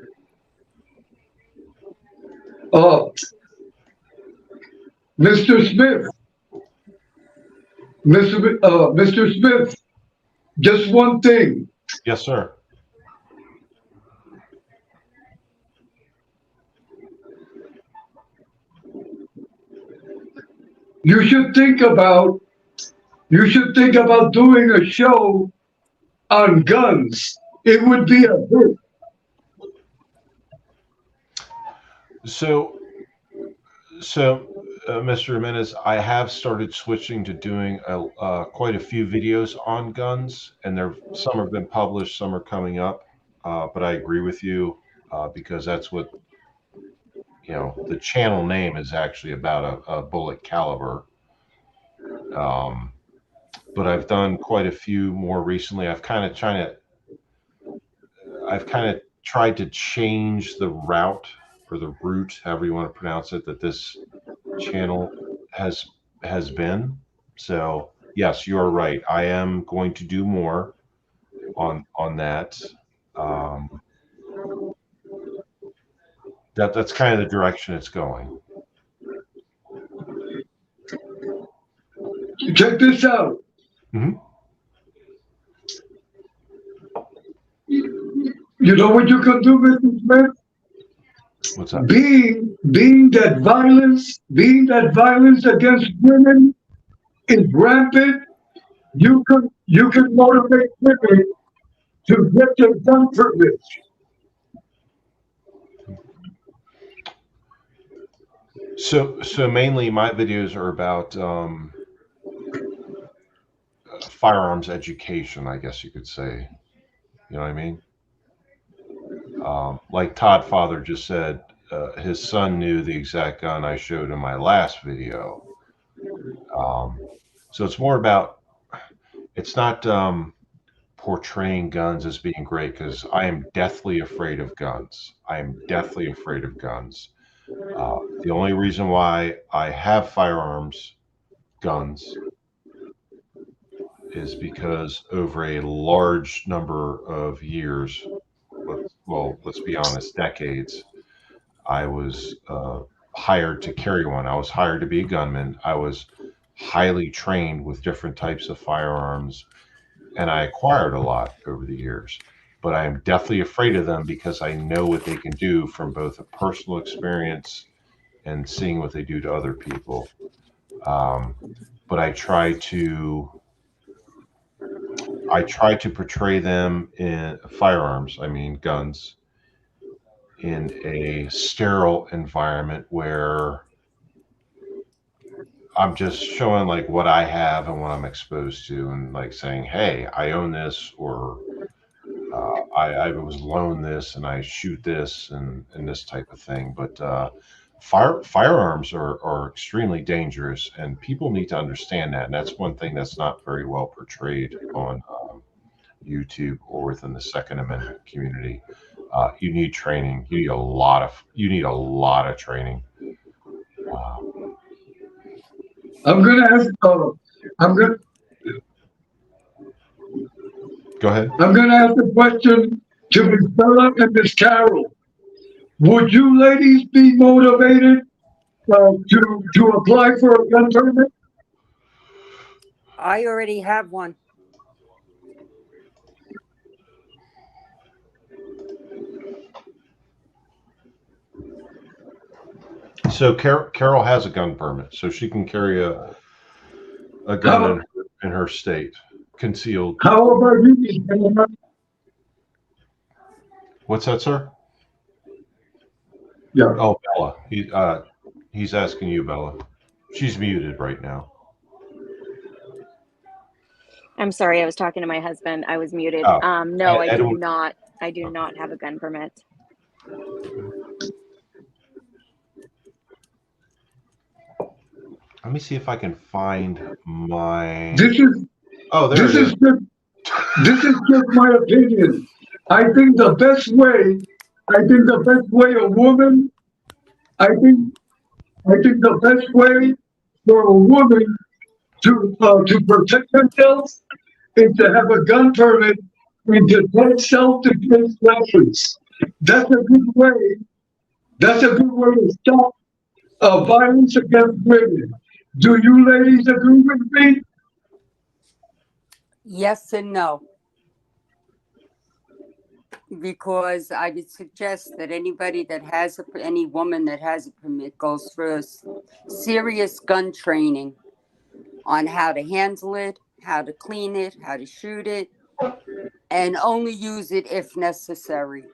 Speaker 5: Mr. Smith, Mr. Smith, just one thing.
Speaker 1: Yes, sir.
Speaker 5: You should think about doing a show on guns. It would be a hit.
Speaker 1: So, Mr. Jimenez, I have started switching to doing quite a few videos on guns, and some have been published, some are coming up. But I agree with you because that's what the channel name is actually about a bullet caliber. But I've done quite a few more recently. I've kind of tried to change the route or the route, however you want to pronounce it, that this channel has been. So yes, you're right. I am going to do more on that. That's kind of the direction it's going.
Speaker 5: check this out.
Speaker 1: Mhm.
Speaker 5: You know what you can do, Mr. Smith?
Speaker 1: What's that?
Speaker 5: Being that violence against women is rampant, you can motivate women to get their gun permits.
Speaker 1: So mainly my videos are about firearms education, I guess you could say. You know what I mean? Like Todd Father just said, his son knew the exact gun I showed in my last video. So it's more about, it's not portraying guns as being great, because I am deathly afraid of guns. I am deathly afraid of guns. The only reason why I have firearms, guns, is because over a large number of years, let's be honest, decades, I was hired to carry one. I was hired to be a gunman. I was highly trained with different types of firearms, and I acquired a lot over the years. But I am deathly afraid of them because I know what they can do from both a personal experience and seeing what they do to other people. But I try to portray them in firearms, I mean guns, in a sterile environment where I'm just showing like what I have and what I'm exposed to, and like saying, "Hey, I own this," or I was loaned this, and I shoot this, and this type of thing. But firearms are extremely dangerous, and people need to understand that. And that's one thing that's not very well portrayed on YouTube or within the Second Amendment community. You need training. You need a lot of training.
Speaker 5: I'm gonna ask. I'm gonna.
Speaker 1: Go ahead.
Speaker 5: I'm gonna ask a question to Miss Bella and Miss Carol. Would you ladies be motivated to apply for a gun permit?
Speaker 2: I already have one.
Speaker 1: So Carol has a gun permit, so she can carry a gun in her state, concealed.
Speaker 5: How about you, Miss Bella?
Speaker 1: What's that, sir?
Speaker 5: Yeah.
Speaker 1: Oh, Bella. He's asking you, Bella. She's muted right now.
Speaker 3: I'm sorry, I was talking to my husband. I was muted.
Speaker 1: Oh,
Speaker 3: No, I do
Speaker 1: Edward.
Speaker 3: not. I do not have a gun permit.
Speaker 1: Let me see if I can find my.
Speaker 5: This is
Speaker 1: Oh, there it is.
Speaker 5: This is just my opinion. I think the best way a woman, I think the best way for a woman to protect themselves is to have a gun permit and to take self-defense weapons. That's a good way. That's a good way to stop violence against women. Do you ladies agree with me?
Speaker 2: Yes and no. Because I would suggest that anybody that has any woman that has a permit goes through serious gun training on how to handle it, how to clean it, how to shoot it, and only use it if necessary.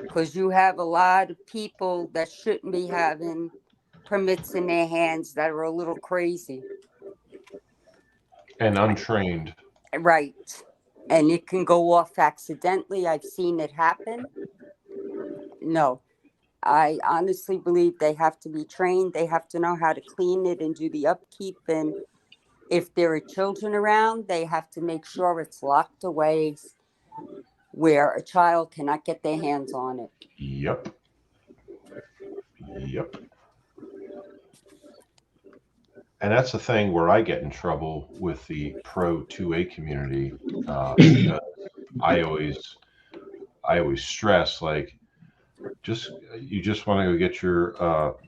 Speaker 2: Because you have a lot of people that shouldn't be having permits in their hands that are a little crazy.
Speaker 1: And untrained.
Speaker 2: Right. And it can go off accidentally. I've seen it happen. No. I honestly believe they have to be trained. They have to know how to clean it and do the upkeep. And if there are children around, they have to make sure it's locked away where a child cannot get their hands on it.
Speaker 1: Yep. And that's the thing where I get in trouble with the pro 2A community, because I always stress, like, you just want to go get your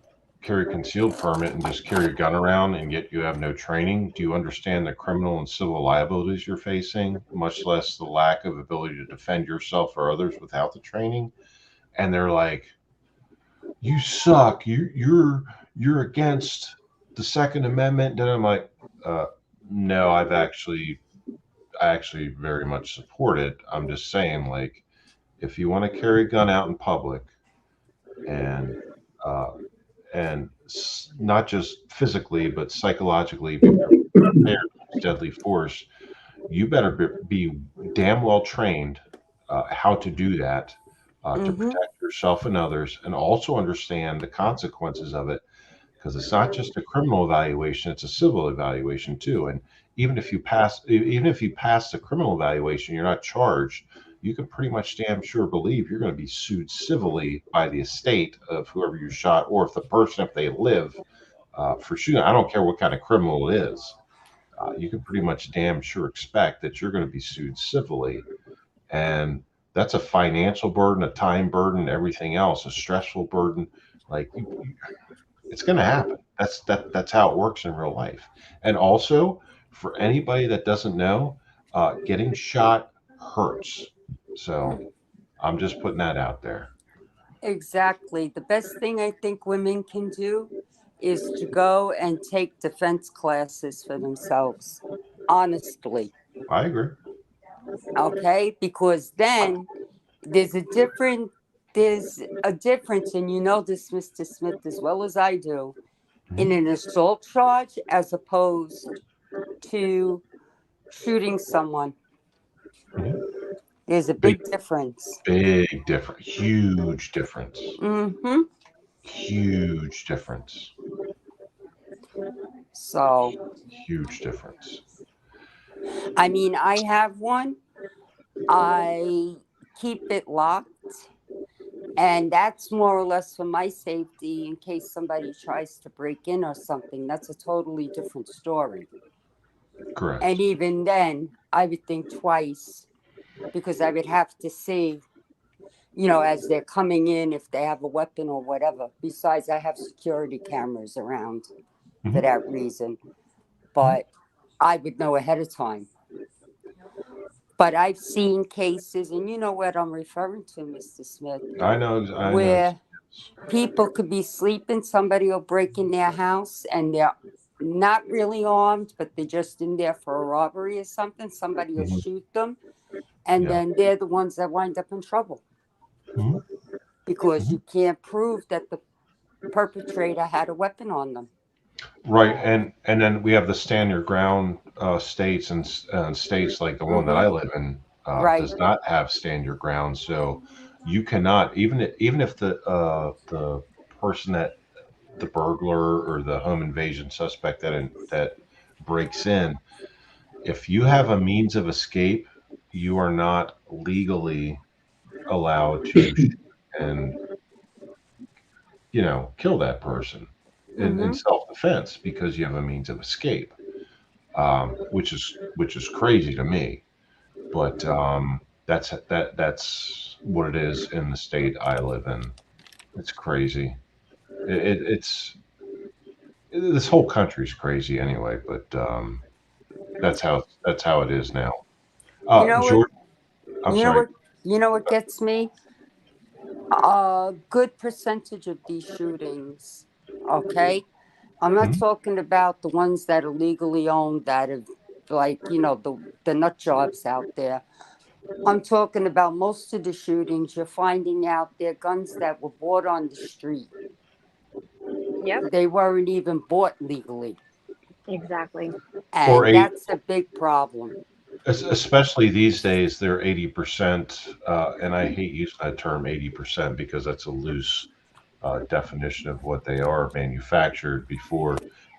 Speaker 1: carry concealed permit and just carry a gun around and yet you have no training? Do you understand the criminal and civil liabilities you're facing, much less the lack of ability to defend yourself or others without the training? And they're like, you suck. You're against the Second Amendment. And I'm like, uh, no, I actually very much support it. I'm just saying, like, if you want to carry a gun out in public and uh, not just physically but psychologically be prepared to use deadly force, you better be damn well trained how to do that to
Speaker 2: Mm-hmm.
Speaker 1: protect yourself and others, and also understand the consequences of it. Because it's not just a criminal evaluation; it's a civil evaluation too. And even if you pass the criminal evaluation, you're not charged. You can pretty much damn sure believe you're going to be sued civilly by the estate of whoever you shot, or if the person, if they live, for shooting. I don't care what kind of criminal it is. You can pretty much damn sure expect that you're going to be sued civilly, and that's a financial burden, a time burden, everything else, a stressful burden. Like it's going to happen. That's how it works in real life. And also, for anybody that doesn't know, getting shot hurts. So I'm just putting that out there.
Speaker 2: Exactly. The best thing I think women can do is to go and take defense classes for themselves. Honestly.
Speaker 1: I agree.
Speaker 2: Okay? Because then there's a different there's a difference, and you know this, Mr. Smith, as well as I do,
Speaker 1: Mhm.
Speaker 2: in an assault charge as opposed to shooting someone.
Speaker 1: Mhm.
Speaker 2: There's a
Speaker 1: Big,
Speaker 2: big difference.
Speaker 1: big difference. Huge difference.
Speaker 2: Mm-hmm.
Speaker 1: Huge difference.
Speaker 2: So,
Speaker 1: Huge difference.
Speaker 2: I mean, I have one. I keep it locked, and that's more or less for my safety in case somebody tries to break in or something. That's a totally different story. And
Speaker 1: Correct.
Speaker 2: even then, I would think twice because I would have to see, as they're coming in, if they have a weapon or whatever. Besides, I have security cameras around for
Speaker 1: Mhm.
Speaker 2: that reason. But I would know ahead of time. But I've seen cases, and you know what I'm referring to, Mr. Smith,
Speaker 1: I know. I know.
Speaker 2: where people could be sleeping, somebody will break in their house and they're not really armed, but they're just in there for a robbery or something. Somebody will
Speaker 1: Mhm.
Speaker 2: shoot them, and
Speaker 1: Yeah.
Speaker 2: then they're the ones that wind up in trouble
Speaker 1: Mhm.
Speaker 2: because
Speaker 1: Mhm.
Speaker 2: you can't prove that the perpetrator had a weapon on them.
Speaker 1: Right, and then we have the stand your ground states, and states like the one that
Speaker 2: Mm-hmm.
Speaker 1: I live in
Speaker 2: Right.
Speaker 1: does not have stand your ground. So you cannot, even if the person that the burglar or the home invasion suspect that breaks in, if you have a means of escape, you are not legally allowed to shoot and kill that person in
Speaker 2: Mm-hmm.
Speaker 1: self defense because you have a means of escape, which is crazy to me. But that's what it is in the state I live in. It's crazy. It's this whole country's crazy anyway. But that's how it is now.
Speaker 2: You know what?
Speaker 1: George, I'm
Speaker 2: You know
Speaker 1: sorry.
Speaker 2: what? You know what gets me? A good percentage of these shootings. Okay, I'm not
Speaker 1: Mhm.
Speaker 2: talking about the ones that are legally owned that have, like, the nut jobs out there. I'm talking about most of the shootings. You're finding out they're guns that were bought on the street.
Speaker 3: Yep,
Speaker 2: They weren't even bought legally,
Speaker 3: exactly.
Speaker 1: Or
Speaker 2: and
Speaker 1: eight,
Speaker 2: that's a big problem.
Speaker 1: especially these days, they're 80%. And I hate using that term 80% because that's a loose definition of what they are manufactured before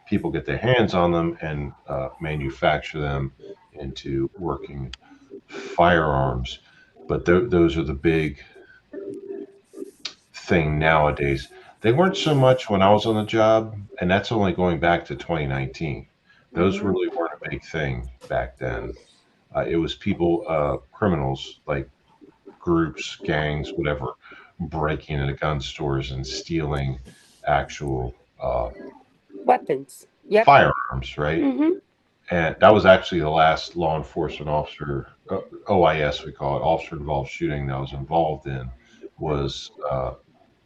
Speaker 1: people get their hands on them and manufacture them into working firearms. But those are the big thing nowadays. They weren't so much when I was on the job, and that's only going back to 2019. Those
Speaker 3: Hmm.
Speaker 1: really weren't a big thing back then. It was people, criminals, like groups, gangs, whatever, breaking into gun stores and stealing actual
Speaker 2: Weapons. Yep.
Speaker 1: firearms, right?
Speaker 2: Mm-hmm.
Speaker 1: And that was actually the last law enforcement officer, OIS we call it, officer involved shooting that I was involved in. Was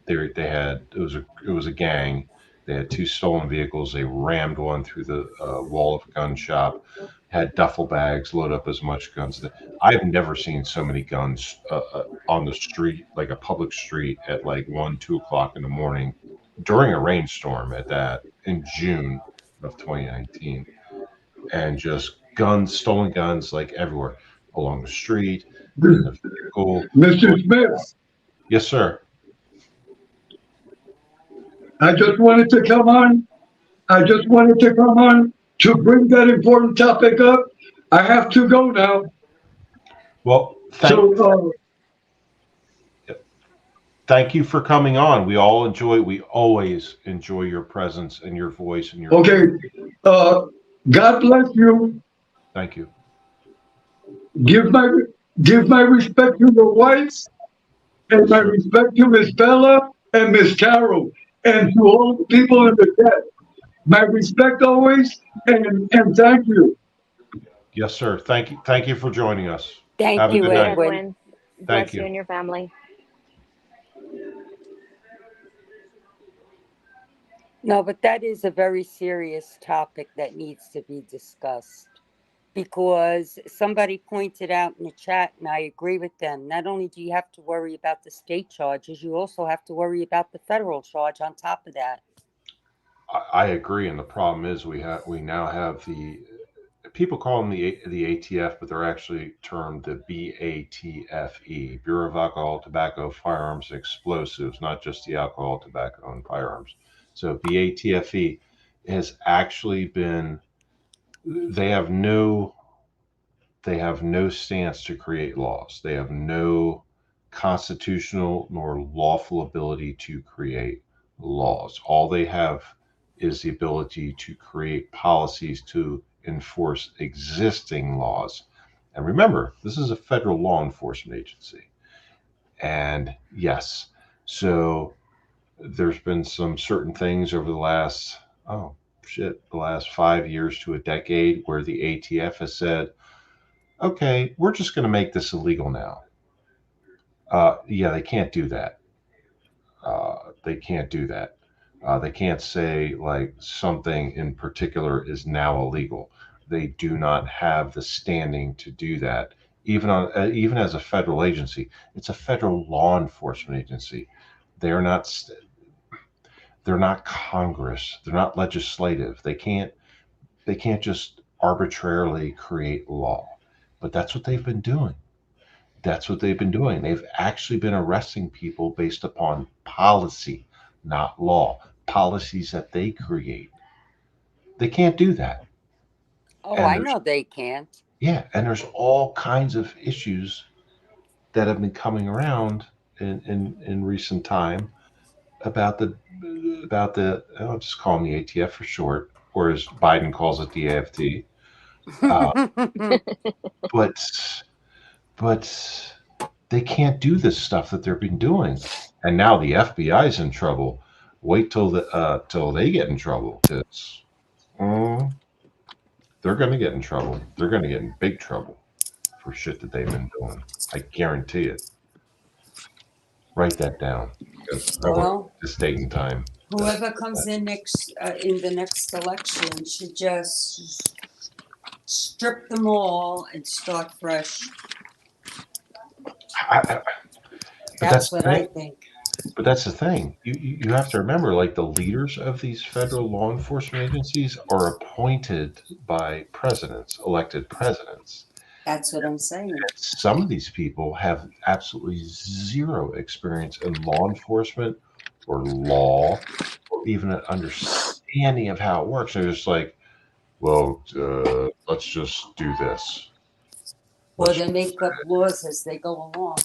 Speaker 1: they had it was a gang. They had two stolen vehicles. They rammed one through the wall of a gun shop. Had duffel bags, load up as much guns. I've never seen so many guns on the street, like a public street, at like 1, 2 o'clock in the morning during a rainstorm. At that in June of 2019, and just guns, stolen guns, like everywhere along the street, in the vehicle.
Speaker 5: Mr. Smith,
Speaker 1: Yes, sir.
Speaker 5: I just wanted to come on. I just wanted to come on to bring that important topic up. I have to go now.
Speaker 1: Well,
Speaker 5: So,
Speaker 1: thank you for coming on. We always enjoy your presence and your voice and your.
Speaker 5: okay. God bless you.
Speaker 1: Thank you.
Speaker 5: Give my give my respect to your wife and my respect to Miss Bella and Miss Carol and to all the people in the chat. My respect always and thank you.
Speaker 1: Yes, sir. Thank you. Thank you for joining us.
Speaker 2: Thank
Speaker 1: Have a
Speaker 2: you,
Speaker 1: good night.
Speaker 2: Edwin.
Speaker 3: Bless
Speaker 1: you.
Speaker 3: you and your family.
Speaker 2: No, but that is a very serious topic that needs to be discussed, because somebody pointed out in the chat, and I agree with them, not only do you have to worry about the state charges, you also have to worry about the federal charge on top of that.
Speaker 1: I agree, and the problem is we now have the people call them the ATF, but they're actually termed the BATFE, Bureau of Alcohol, Tobacco, Firearms, and Explosives, not just the alcohol, tobacco, and firearms. So BATFE has actually been. They have no stance to create laws. They have no constitutional nor lawful ability to create laws. All they have is the ability to create policies to enforce existing laws. And remember, this is a federal law enforcement agency. And yes, so there's been some certain things over the last, the last 5 years to a decade where the ATF has said, okay, we're just going to make this illegal now. Yeah, they can't do that. They can't do that. They can't say like something in particular is now illegal. They do not have the standing to do that. Even as a federal agency, it's a federal law enforcement agency. They're not they're not Congress. They're not legislative. They can't just arbitrarily create law. But that's what they've been doing. That's what they've been doing. They've actually been arresting people based upon policy, not law. Policies that they create. They can't do that.
Speaker 2: Oh,
Speaker 1: And
Speaker 2: I know they can't.
Speaker 1: Yeah, and there's all kinds of issues that have been coming around in recent time about the I'll just call them the ATF for short, or as Biden calls it, the AFT. But they can't do this stuff that they've been doing, and now the FBI's in trouble. Wait till they get in trouble, because they're going to get in trouble. They're going to get in big trouble for shit that they've been doing. I guarantee it. Write that down, because I want this date and time.
Speaker 6: Whoever comes in next in the next election should just strip them all and start fresh. That's what I think.
Speaker 1: But that's the thing. You have to remember, like, the leaders of these federal law enforcement agencies are appointed by presidents, elected presidents.
Speaker 6: That's what I'm saying.
Speaker 1: And some of these people have absolutely zero experience in law enforcement or law, or even an understanding of how it works. They're just like, well, let's just do this.
Speaker 6: Or they make up laws as they go along.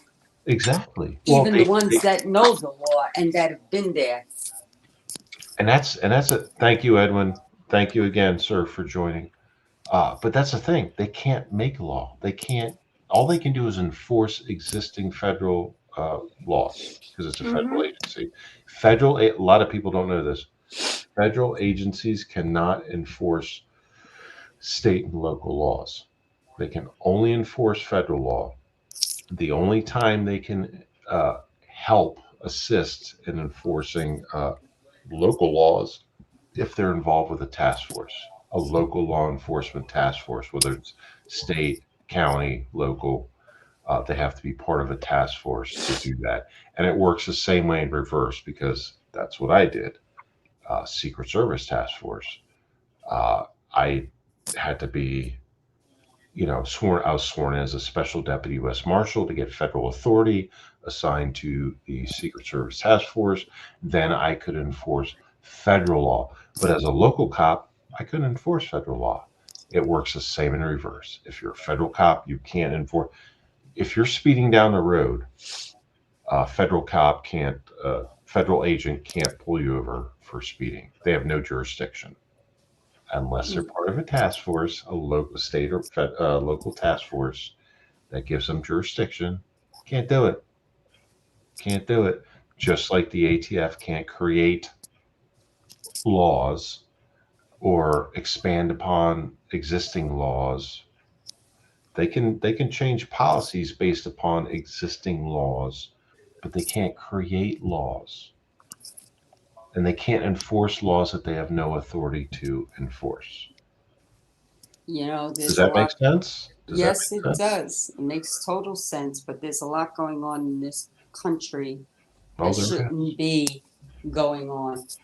Speaker 1: Exactly.
Speaker 6: Even the ones that know the law and that have been there.
Speaker 1: And that's it. Thank you, Edwin. Thank you again, sir, for joining. But that's the thing. They can't make law. They can't. All they can do is enforce existing federal laws, because it's a federal agency. A lot of people don't know this. Federal agencies cannot enforce state and local laws. They can only enforce federal law. The only time they can help assist in enforcing local laws if they're involved with a task force, a local law enforcement task force, whether it's state, county, local. They have to be part of a task force to do that. And it works the same way in reverse because that's what I did. Secret Service task force. I had to be, sworn. I was sworn in as a special deputy U.S. Marshal to get federal authority assigned to the Secret Service task force. Then I could enforce federal law. But as a local cop, I couldn't enforce federal law. It works the same in reverse. If you're a federal cop, you can't enforce. If you're speeding down the road, a federal agent can't pull you over for speeding. They have no jurisdiction unless they're part of a task force, a local, state, or local task force that gives them jurisdiction. Can't do it. Can't do it. Just like the ATF can't create laws or expand upon existing laws. They can change policies based upon existing laws, but they can't create laws. And they can't enforce laws that they have no authority to enforce. Does
Speaker 6: There's a
Speaker 1: that make
Speaker 6: lot.
Speaker 1: sense? Does that
Speaker 6: Yes,
Speaker 1: make
Speaker 6: it
Speaker 1: sense?
Speaker 6: does. It makes total sense, but there's a lot going on in this country
Speaker 1: Oh,
Speaker 6: that
Speaker 1: there it
Speaker 6: shouldn't be going on,
Speaker 1: is.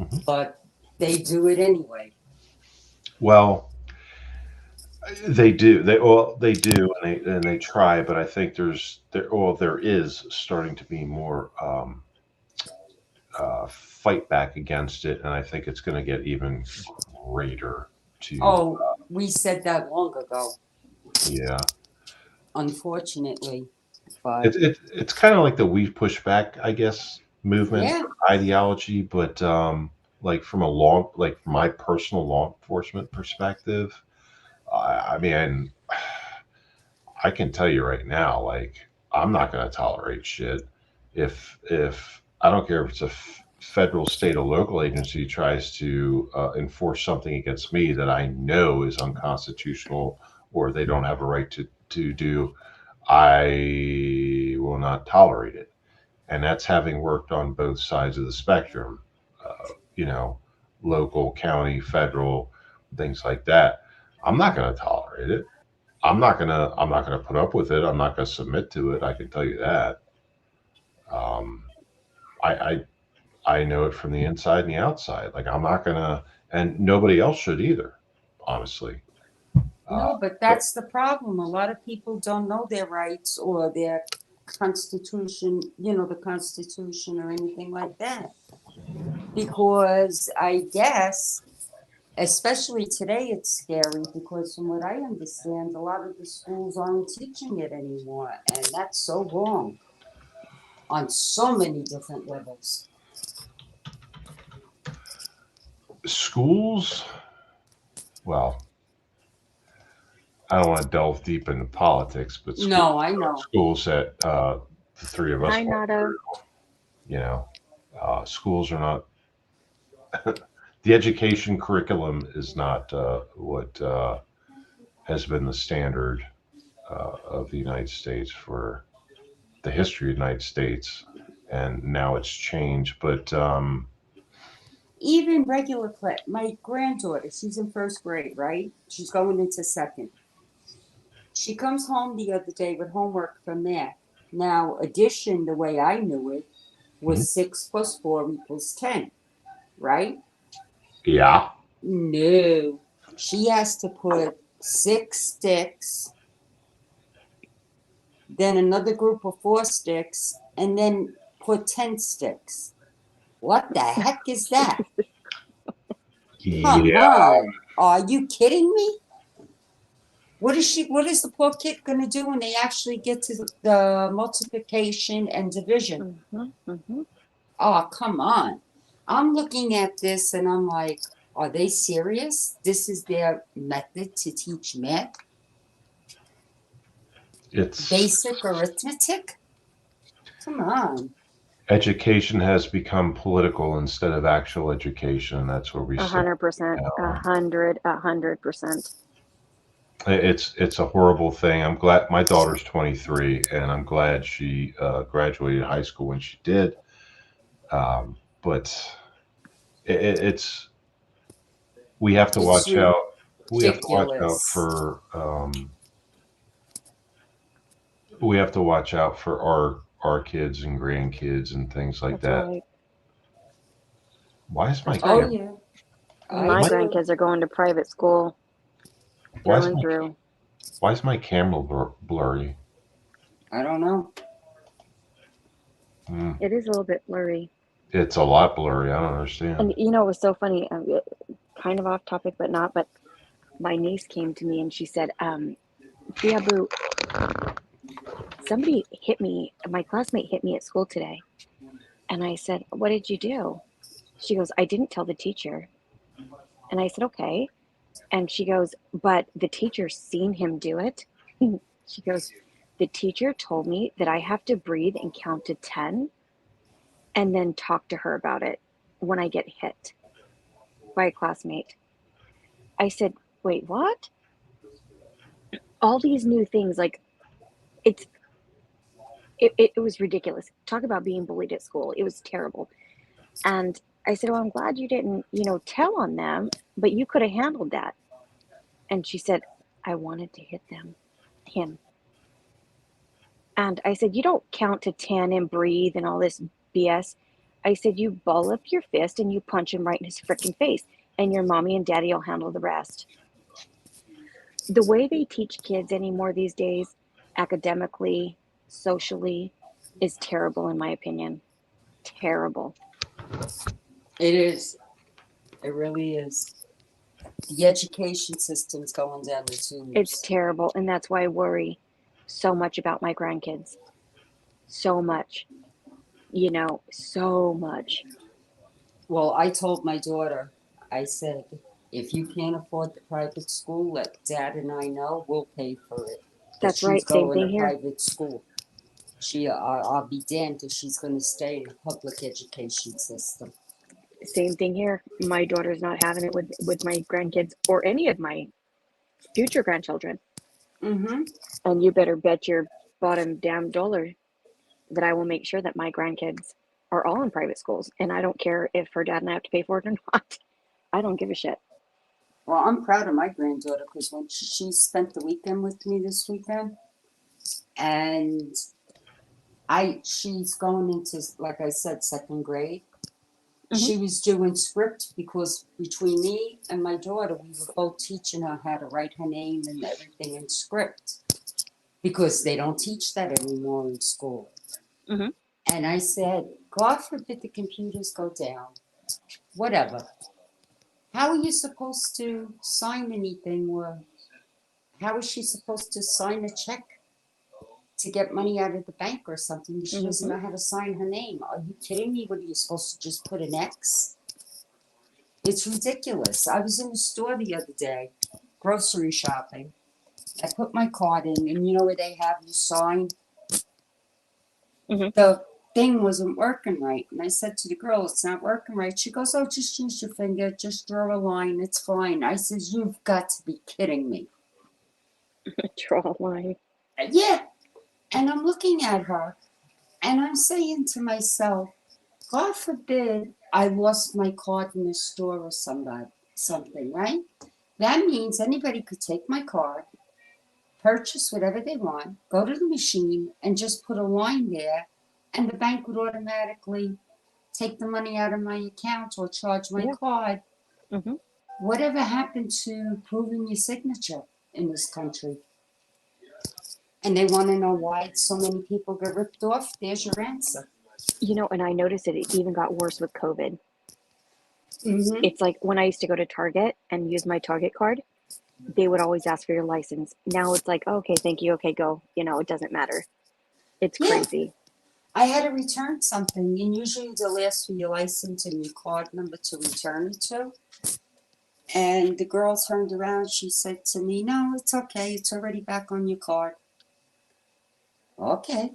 Speaker 1: Mhm.
Speaker 6: but they do it anyway.
Speaker 1: Well, they do. They do, and they try. But I think there is starting to be more fight back against it, and I think it's going to get even greater. To
Speaker 6: Oh, we said that long ago,
Speaker 1: Yeah,
Speaker 6: unfortunately. But
Speaker 1: it's kind of like the we push back, I guess, movement
Speaker 6: yeah,
Speaker 1: ideology, but like from my personal law enforcement perspective, I mean, I can tell you right now, like I'm not going to tolerate shit if I don't care if it's a federal, state, or local agency tries to enforce something against me that I know is unconstitutional or they don't have a right to do. I will not tolerate it, and that's having worked on both sides of the spectrum. You know, local, county, federal, things like that. I'm not going to tolerate it. I'm not gonna put up with it. I'm not gonna submit to it. I can tell you that. Um, I, I know it from the inside and the outside. Like I'm not gonna, and nobody else should either. Honestly, uh,
Speaker 6: no, but
Speaker 1: but
Speaker 6: that's the problem. A lot of people don't know their rights or their constitution, the Constitution or anything like that. Because I guess, especially today, it's scary because, from what I understand, a lot of the schools aren't teaching it anymore. And that's so wrong on so many different levels.
Speaker 1: schools. Well, I don't want to delve deep into politics, but
Speaker 6: No, I know.
Speaker 1: schools that the three of us
Speaker 3: Hi,
Speaker 1: went
Speaker 3: Nada.
Speaker 1: through. You know, schools are not. The education curriculum is not what has been the standard of the United States for the history of the United States, and now it's changed. But
Speaker 6: Even regular class, my granddaughter, she's in first grade, right? She's going into second. She comes home the other day with homework for math. Now, addition, the way I knew it,
Speaker 1: mhm,
Speaker 6: was 6 plus 4 equals 10, right?
Speaker 1: yeah,
Speaker 6: No. She has to put 6 sticks, then another group of 4 sticks, and then put 10 sticks. What the heck is that? Come
Speaker 1: yeah,
Speaker 6: on. Are you kidding me? What is the poor kid gonna do when they actually get to the multiplication and division? Oh, come on. I'm looking at this and I'm like, are they serious? This is their method to teach math?
Speaker 1: it's
Speaker 6: Basic arithmetic? Come on.
Speaker 1: education has become political instead of actual education, and that's where we stand
Speaker 3: 100%,
Speaker 1: now.
Speaker 3: 100%.
Speaker 1: It's a horrible thing. I'm glad my daughter's 23, and I'm glad she graduated high school when she did. But it's we have to
Speaker 2: It's
Speaker 1: watch out. We have to watch out
Speaker 2: ridiculous.
Speaker 1: for we have to watch out for our kids and grandkids and things like
Speaker 3: That's
Speaker 1: that.
Speaker 3: right.
Speaker 1: Why is my
Speaker 3: That's right.
Speaker 2: Oh,
Speaker 1: camera?
Speaker 2: yeah. I
Speaker 3: My
Speaker 1: My,
Speaker 2: do.
Speaker 3: grandkids are going to private school
Speaker 1: why
Speaker 3: through
Speaker 1: is
Speaker 3: and through.
Speaker 1: why is my camera blurry?
Speaker 2: I don't know.
Speaker 1: Mm,
Speaker 3: It is a little bit blurry.
Speaker 1: it's a lot blurry. I don't understand.
Speaker 3: And you know, it was so funny, kind of off topic, but not. But my niece came to me and she said, Boo, somebody hit me. My classmate hit me at school today. And I said, what did you do? She goes, I didn't tell the teacher. And I said, okay. And she goes, but the teacher seen him do it. She goes, the teacher told me that I have to breathe and count to 10 and then talk to her about it when I get hit by a classmate. I said, wait, what? All these new things, like it's it was ridiculous. Talk about being bullied at school. It was terrible. And I said, well, I'm glad you didn't, tell on them, but you could have handled that. And she said, I wanted to hit him. And I said, you don't count to 10 and breathe and all this BS. I said, you ball up your fist and you punch him right in his freaking face, and your mommy and daddy will handle the rest. The way they teach kids anymore these days, academically, socially, is terrible, in my opinion. Terrible.
Speaker 2: It is. It really is. The education system's going down the
Speaker 3: It's
Speaker 2: tubes.
Speaker 3: terrible. And that's why I worry so much about my grandkids. So much. So much.
Speaker 2: Well, I told my daughter, I said, if you can't afford the private school, let Dad and I know. We'll pay for it. But
Speaker 3: That's
Speaker 2: she's
Speaker 3: right. Same
Speaker 2: going
Speaker 3: thing
Speaker 2: to
Speaker 3: here.
Speaker 2: private school. I'll be damned if she's going to stay in a public education system.
Speaker 3: Same thing here. My daughter's not having it with my grandkids or any of my future grandchildren.
Speaker 2: Mm-hmm.
Speaker 3: And you better bet your bottom damn dollar that I will make sure that my grandkids are all in private schools. And I don't care if her dad and I have to pay for it or not. I don't give a shit.
Speaker 2: Well, I'm proud of my granddaughter because when she spent the weekend with me this weekend, and she's going into, like I said, second grade.
Speaker 3: Mhm.
Speaker 2: She was doing script because between me and my daughter, we were both teaching her how to write her name and everything in script because they don't teach that anymore in school.
Speaker 3: Mhm.
Speaker 2: And I said, God forbid the computers go down. Whatever. How are you supposed to sign anything, or how is she supposed to sign a check to get money out of the bank or something? She doesn't know how to sign her name. Are you kidding me? What are you supposed to just put an X? It's ridiculous. I was in the store the other day, grocery shopping. I put my card in, and you know where they have you sign?
Speaker 3: Mhm.
Speaker 2: The thing wasn't working right. And I said to the girl, it's not working right. She goes, oh, just use your finger, just draw a line, it's fine. I says, you've got to be kidding me.
Speaker 3: Draw a line.
Speaker 2: Yeah. And I'm looking at her, and I'm saying to myself, God forbid I lost my card in the store or something, right? That means anybody could take my card, purchase whatever they want, go to the machine, and just put a line there, and the bank would automatically take the money out of my account or charge my
Speaker 3: Yeah.
Speaker 2: card.
Speaker 3: Mhm.
Speaker 2: Whatever happened to proving your signature in this country? And they want to know why so many people get ripped off. There's your answer.
Speaker 3: And I noticed it even got worse with COVID.
Speaker 2: Mm-hmm.
Speaker 3: It's like when I used to go to Target and use my Target card, they would always ask for your license. Now it's like, okay, thank you, okay, go. It doesn't matter. It's
Speaker 2: Yeah.
Speaker 3: crazy.
Speaker 2: I had to return something, and usually they'll ask for your license and your card number to return it to. And the girl turned around, she said to me, no, it's okay, it's already back on your card. Okay.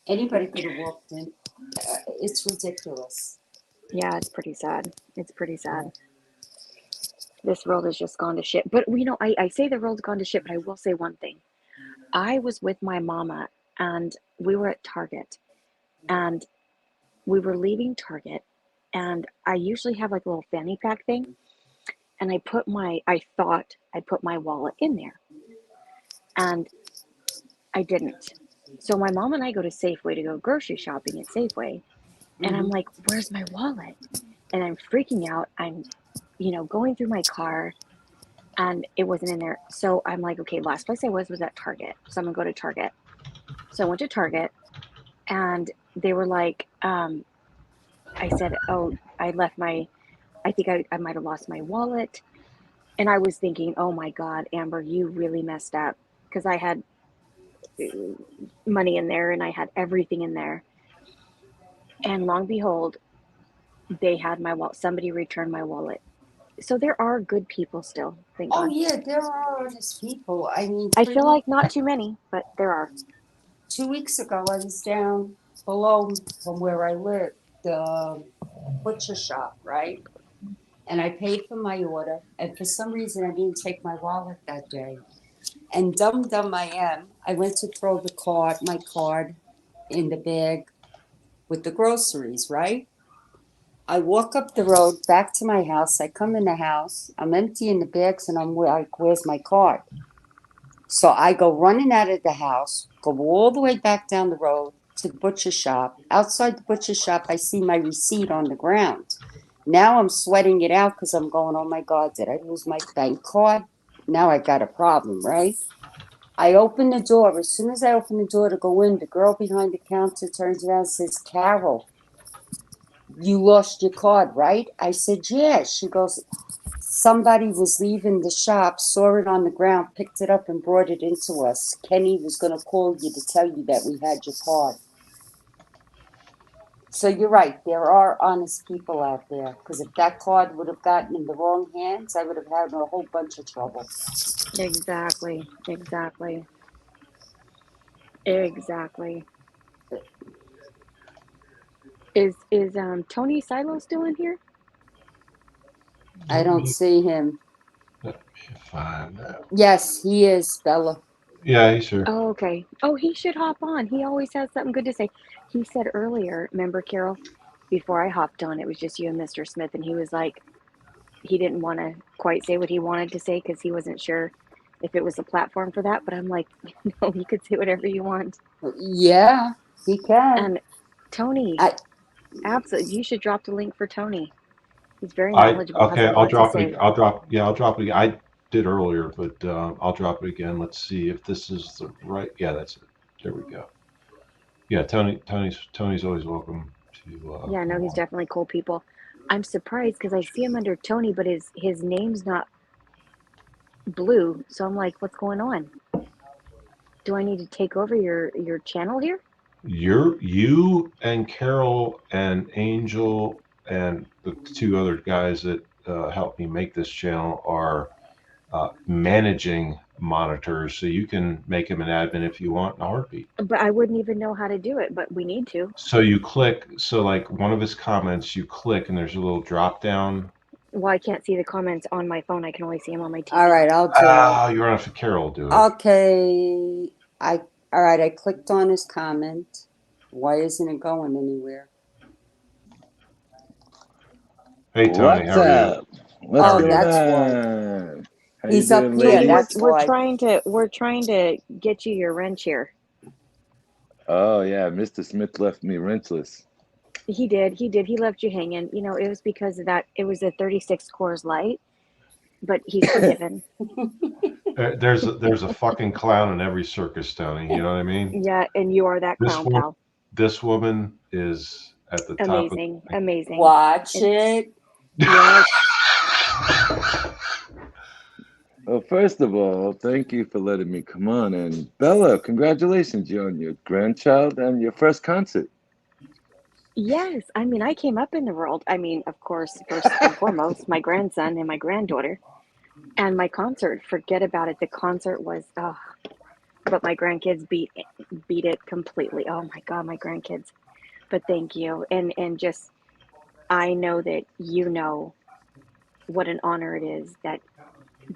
Speaker 6: Anybody could have walked in. It's ridiculous.
Speaker 3: Yeah, it's pretty sad. It's pretty sad. This world has just gone to shit. But I say the world's gone to shit, but I will say one thing. I was with my mama and we were at Target and we were leaving Target and I usually have like a little fanny pack thing and I thought I put my wallet in there and I didn't. So my mom and I go to Safeway to go grocery shopping at Safeway and I'm like, where's my wallet? And I'm freaking out. I'm, going through my car and it wasn't in there. So I'm like, okay, last place I was at Target. So I'm gonna go to Target. So I went to Target and they were like, I said, oh, I think I might have lost my wallet. And I was thinking, oh my God, Amber, you really messed up because I had money in there and I had everything in there. And long behold, they had my wallet. Somebody returned my wallet. So there are good people still, thank
Speaker 6: Oh
Speaker 3: God.
Speaker 6: yeah, there are honest people. I mean,
Speaker 3: I feel like not too many, but there are.
Speaker 6: 2 weeks ago, I was down below from where I live, the butcher shop, right? And I paid for my order, and for some reason, I didn't take my wallet that day. And dumb I am, I went to throw my card, in the bag with the groceries, right? I walk up the road back to my house. I come in the house. I'm emptying the bags, and I'm like, "Where's my card?" So I go running out of the house, go all the way back down the road to the butcher shop. Outside the butcher shop, I see my receipt on the ground. Now I'm sweating it out because I'm going, oh my God, did I lose my bank card? Now I got a problem, right? I open the door. As soon as I open the door to go in, the girl behind the counter turns around and says, Carol, you lost your card, right? I said, yeah. She goes, somebody was leaving the shop, saw it on the ground, picked it up and brought it into us. Kenny was going to call you to tell you that we had your card. So you're right. There are honest people out there. Because if that card would have gotten in the wrong hands, I would have had a whole bunch of trouble.
Speaker 3: Exactly. Is TonySilo still in here?
Speaker 6: I don't see him.
Speaker 1: Let me find out.
Speaker 6: Yes, he is, Bella.
Speaker 1: Yeah, he's here.
Speaker 3: Oh, okay. Oh, he should hop on. He always has something good to say. He said earlier, remember, Carol, before I hopped on, it was just you and Mr. Smith, and he was like, he didn't want to quite say what he wanted to say because he wasn't sure if it was a platform for that. But I'm like, no, you could say whatever you want.
Speaker 6: Yeah, he can.
Speaker 3: And Tony, absolutely, you should drop the link for Tony. He's very
Speaker 1: I'll
Speaker 3: knowledgeable.
Speaker 1: drop it. I'll drop it. I did earlier, but I'll drop it again. Let's see if this is the right. Yeah, that's it. There we go. Yeah, Tony's always welcome to.
Speaker 3: Yeah, no, he's definitely cool people. I'm surprised because I see him under Tony, but his name's not blue. So I'm like, what's going on? Do I need to take over your channel here?
Speaker 1: You and Carol and Angel and the two other guys that helped me make this channel are managing monitors, so you can make him an admin if you want in a heartbeat.
Speaker 3: But I wouldn't even know how to do it, but we need to.
Speaker 1: So you click, like one of his comments, you click and there's a little drop down.
Speaker 3: Well, I can't see the comments on my phone. I can only see them on my TV.
Speaker 6: All right, I'll do it.
Speaker 1: You're gonna have to Carol do it.
Speaker 6: Okay. All right, I clicked on his comment. Why isn't it going anywhere?
Speaker 1: Hey Tony, how are you?
Speaker 7: What's going
Speaker 6: that's
Speaker 7: on? How
Speaker 6: He's
Speaker 7: you
Speaker 6: up
Speaker 7: doing,
Speaker 6: here.
Speaker 7: ladies?
Speaker 6: That's
Speaker 3: we're
Speaker 6: why.
Speaker 3: trying to get you your wrench here.
Speaker 7: Oh yeah, Mr. Smith left me wrenchless.
Speaker 3: He did. He left you hanging. You know, it was because of that. It was a 36 Coors Light, but he's forgiven.
Speaker 1: There's a fucking clown in every circus, Tony. You know what I mean?
Speaker 3: Yeah, and you are that clown, pal.
Speaker 1: This woman is at the top.
Speaker 3: Amazing.
Speaker 6: Watch it.
Speaker 3: Yes.
Speaker 7: Well, first of all, thank you for letting me come on. And Bella, congratulations. You're on your grandchild and your first concert.
Speaker 3: Yes. I mean, I came up in the world. I mean, of course, first and foremost, my grandson and my granddaughter. And my concert, forget about it. The concert was but my grandkids beat it completely. Oh my God, my grandkids. But thank you. And just, I know that you know what an honor it is that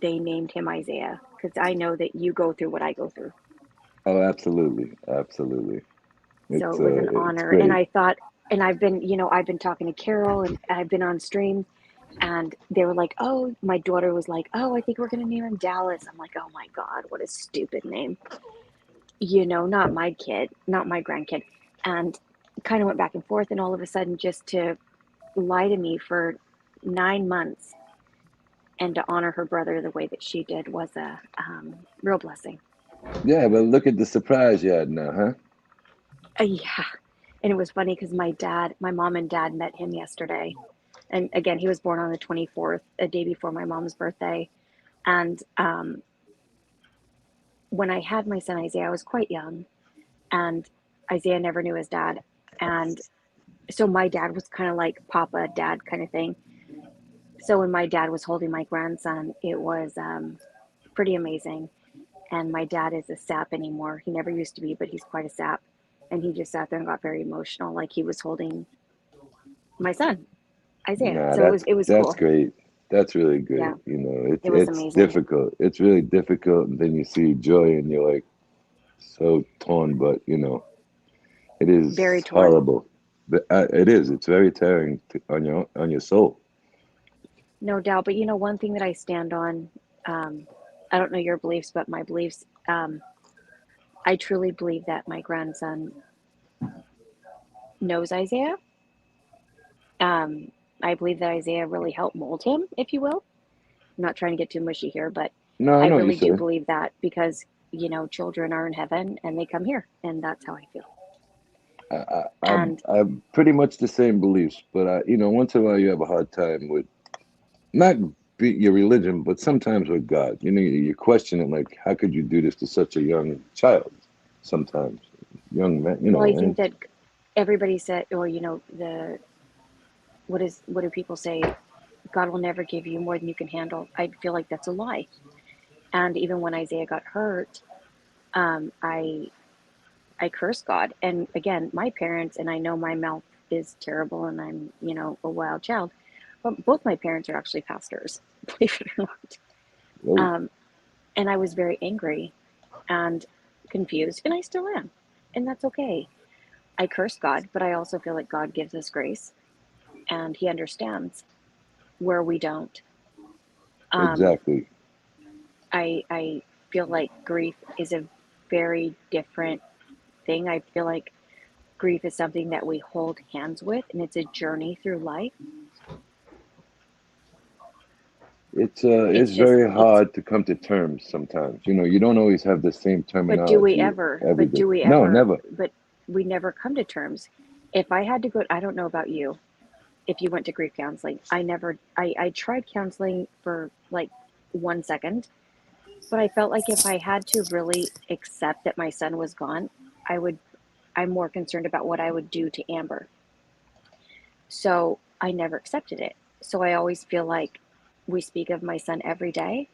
Speaker 3: they named him Isaiah, because I know that you go through what I go through.
Speaker 7: Oh, absolutely, absolutely.
Speaker 3: So it was an
Speaker 7: It's
Speaker 3: honor. And
Speaker 7: great.
Speaker 3: I thought, and I've been talking to Carol, and I've been on stream, and they were like, oh, my daughter was like, oh, I think we're going to name him Dallas. I'm like, oh my God, what a stupid name. Not my kid, not my grandkid. And kind of went back and forth. And all of a sudden, just to lie to me for 9 months and to honor her brother the way that she did was a real blessing.
Speaker 7: Yeah, but look at the surprise you had now, huh?
Speaker 3: Yeah. And it was funny because my mom and dad met him yesterday. And again, he was born on the 24th, a day before my mom's birthday. And when I had my son Isaiah, I was quite young, and Isaiah never knew his dad. And so my dad was kind of like Papa, Dad kind of thing. So when my dad was holding my grandson, it was pretty amazing. And my dad is a sap anymore. He never used to be, but he's quite a sap. And he just sat there and got very emotional, like he was holding my son, Isaiah.
Speaker 7: Nah,
Speaker 3: So it was
Speaker 7: that's
Speaker 3: cool.
Speaker 7: great. That's really
Speaker 3: Yeah,
Speaker 7: great.
Speaker 3: it was
Speaker 7: It's
Speaker 3: amazing.
Speaker 7: difficult. It's really difficult, and then you see joy, and you're like so torn. But it
Speaker 3: Very
Speaker 7: is
Speaker 3: torn.
Speaker 7: horrible. But it is. It's very tearing on your soul.
Speaker 3: No doubt. But one thing that I stand on, I don't know your beliefs, but my beliefs, I truly believe that my grandson knows Isaiah. I believe that Isaiah really helped mold him, if you will. I'm not trying to get too mushy here, but
Speaker 7: No, I
Speaker 3: I
Speaker 7: know what you
Speaker 3: really do
Speaker 7: say.
Speaker 3: believe that because, children are in heaven and they come here, and that's how I feel. And
Speaker 7: I'm pretty much the same beliefs, but once in a while you have a hard time with not your religion, but sometimes with God. You question it, like, how could you do this to such a young child? Sometimes, young man,
Speaker 3: well, I
Speaker 7: and
Speaker 3: think that everybody said, or what do people say? God will never give you more than you can handle. I feel like that's a lie. And even when Isaiah got hurt, I cursed God. And again, my parents, and I know my mouth is terrible and I'm, a wild child, but both my parents are actually pastors, believe it or not.
Speaker 7: well,
Speaker 3: Um, and I was very angry and confused, and I still am. And that's okay. I curse God, but I also feel like God gives us grace and He understands where we don't. Um,
Speaker 7: exactly.
Speaker 3: I feel like grief is a very different thing. I feel like grief is something that we hold hands with, and it's a journey through life.
Speaker 7: It's
Speaker 3: It's just,
Speaker 7: very hard to come to terms sometimes. You don't always have the same
Speaker 3: but do we
Speaker 7: terminology
Speaker 3: ever,
Speaker 7: every
Speaker 3: but
Speaker 7: day.
Speaker 3: do we
Speaker 7: No,
Speaker 3: ever,
Speaker 7: never.
Speaker 3: but we never come to terms. If I had to go, I don't know about you, if you went to grief counseling, I tried counseling for like 1 second, but I felt like if I had to really accept that my son was gone, I'm more concerned about what I would do to Amber. So I never accepted it. So I always feel like we speak of my son every day,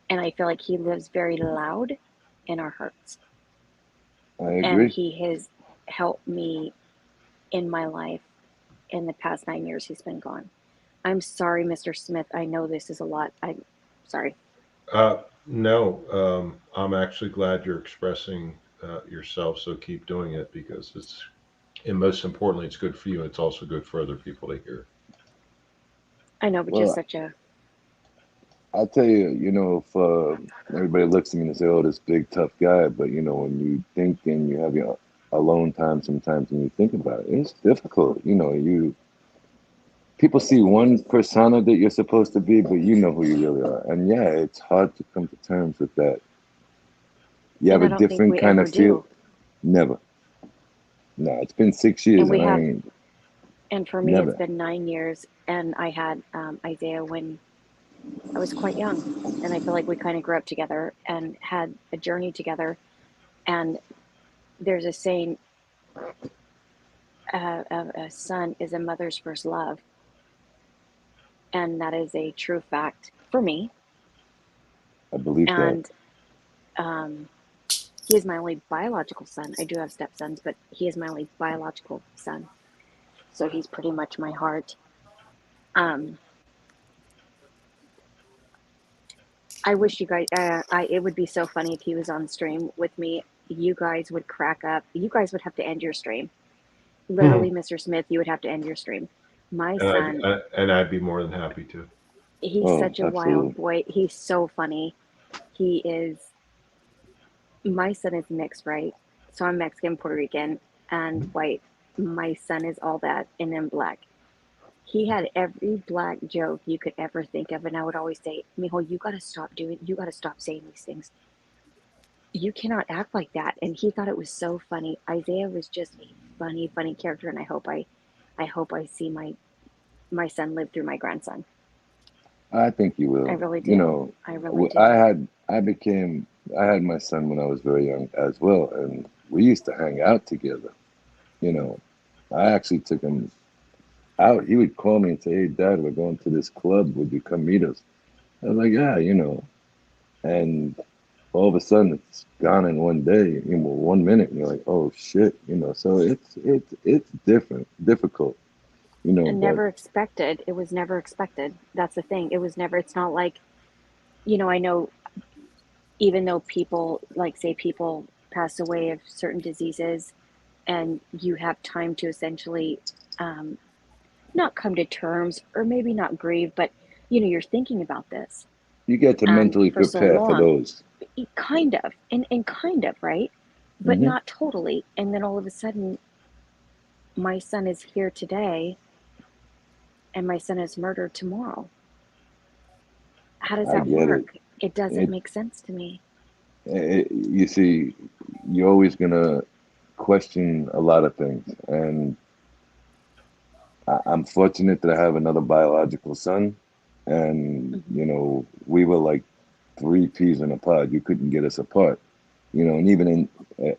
Speaker 3: and I feel like he lives very loud in our hearts.
Speaker 7: I
Speaker 3: And
Speaker 7: agree.
Speaker 3: he has helped me in my life in the past 9 years he's been gone. I'm sorry, Mr. Smith. I know this is a lot. I'm sorry.
Speaker 1: No, I'm actually glad you're expressing yourself. So keep doing it because and most importantly, it's good for you. It's also good for other people to hear.
Speaker 3: I know, but just
Speaker 7: Well,
Speaker 3: such a.
Speaker 7: I'll tell you, if everybody looks at me and say, "Oh, this big tough guy," but when you think and you have your alone time sometimes, and you think about it, it's difficult. You people see one persona that you're supposed to be, but you know who you really are, and yeah, it's hard to come to terms with that. You have
Speaker 3: And
Speaker 7: a
Speaker 3: I don't think
Speaker 7: different
Speaker 3: we
Speaker 7: kind
Speaker 3: ever
Speaker 7: of feel.
Speaker 3: do.
Speaker 7: Never. No, it's been 6 years,
Speaker 3: And we
Speaker 7: and I
Speaker 3: have,
Speaker 7: ain't
Speaker 3: and for me, it's
Speaker 7: never.
Speaker 3: been 9 years. And I had Isaiah when I was quite young. And I feel like we kind of grew up together and had a journey together. And there's a saying, a son is a mother's first love. And that is a true fact for me.
Speaker 7: I believe that.
Speaker 3: And um, He is my only biological son. I do have stepsons, but he is my only biological son. So he's pretty much my heart. I wish you guys, it would be so funny if he was on stream with me. You guys would crack up. You guys would have to end your stream. Literally, Mr. Smith, you would have to end your stream. My son,
Speaker 1: I'd be more than happy to.
Speaker 3: he's
Speaker 7: Oh,
Speaker 3: such a
Speaker 7: absolutely.
Speaker 3: wild boy. He's so funny. He is, my son is mixed, right? So I'm Mexican, Puerto Rican, and white. My son is all that, and then black. He had every black joke you could ever think of, and I would always say, Mijo, you gotta stop saying these things. You cannot act like that. And he thought it was so funny. Isaiah was just a funny, funny character, and I hope I see my son live through my grandson.
Speaker 7: I think you will.
Speaker 3: I really do.
Speaker 7: You know,
Speaker 3: I really do.
Speaker 7: I had my son when I was very young as well, and we used to hang out together. You know, I actually took him out. He would call me and say, "Hey, Dad, we're going to this club. Would you come meet us?" I was like, "Yeah, you know." And all of a sudden, it's gone in one day. 1 minute, and you're like, "Oh shit," you know. So it's difficult, you know.
Speaker 3: And never expected. It was never expected. That's the thing. It was never. It's not like, I know. Even though people, like, say, people pass away of certain diseases, and you have time to essentially not come to terms, or maybe not grieve, but you're thinking about this
Speaker 7: You get to mentally
Speaker 3: for so
Speaker 7: prepare for
Speaker 3: long.
Speaker 7: those.
Speaker 3: Kind of, and kind of, right? But not totally. And then all of a sudden, my son is here today, and my son is murdered tomorrow. How does
Speaker 7: I
Speaker 3: that
Speaker 7: get
Speaker 3: work? It doesn't
Speaker 7: It,
Speaker 3: make sense to me.
Speaker 7: you see, you're always gonna question a lot of things, and I'm fortunate that I have another biological son, and we were like three peas in a pod. You couldn't get us apart, and even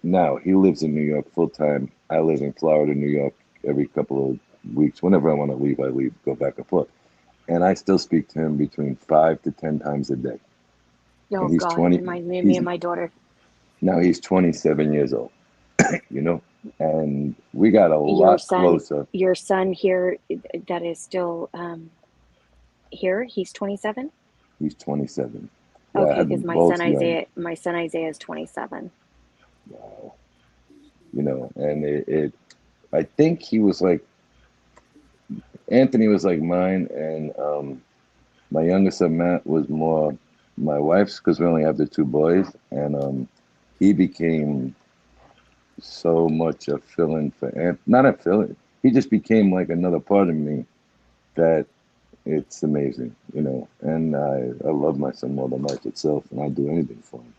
Speaker 7: now he lives in New York full time. I live in Florida, New York. Every couple of weeks, whenever I want to leave, I leave, go back and forth, and I still speak to him between 5 to 10 times a day.
Speaker 3: Oh
Speaker 7: And he's
Speaker 3: God,
Speaker 7: 20.
Speaker 3: reminds me of me
Speaker 7: He's
Speaker 3: and my daughter.
Speaker 7: Now he's 27 years old. And we got a
Speaker 3: Your
Speaker 7: lot
Speaker 3: son,
Speaker 7: closer.
Speaker 3: your son here, that is still here. He's 27.
Speaker 7: He's 27. Yeah, I
Speaker 3: Okay,
Speaker 7: had
Speaker 3: because
Speaker 7: them both young.
Speaker 3: My son Isaiah is 27.
Speaker 7: Wow. And I think he was like, Anthony was like mine, and my youngest son Matt was more my wife's, because we only have the two boys, and he became so much a fill-in for not a fill-in. He just became like another part of me that it's amazing, And I love my son more than life itself, and I'd do anything for him,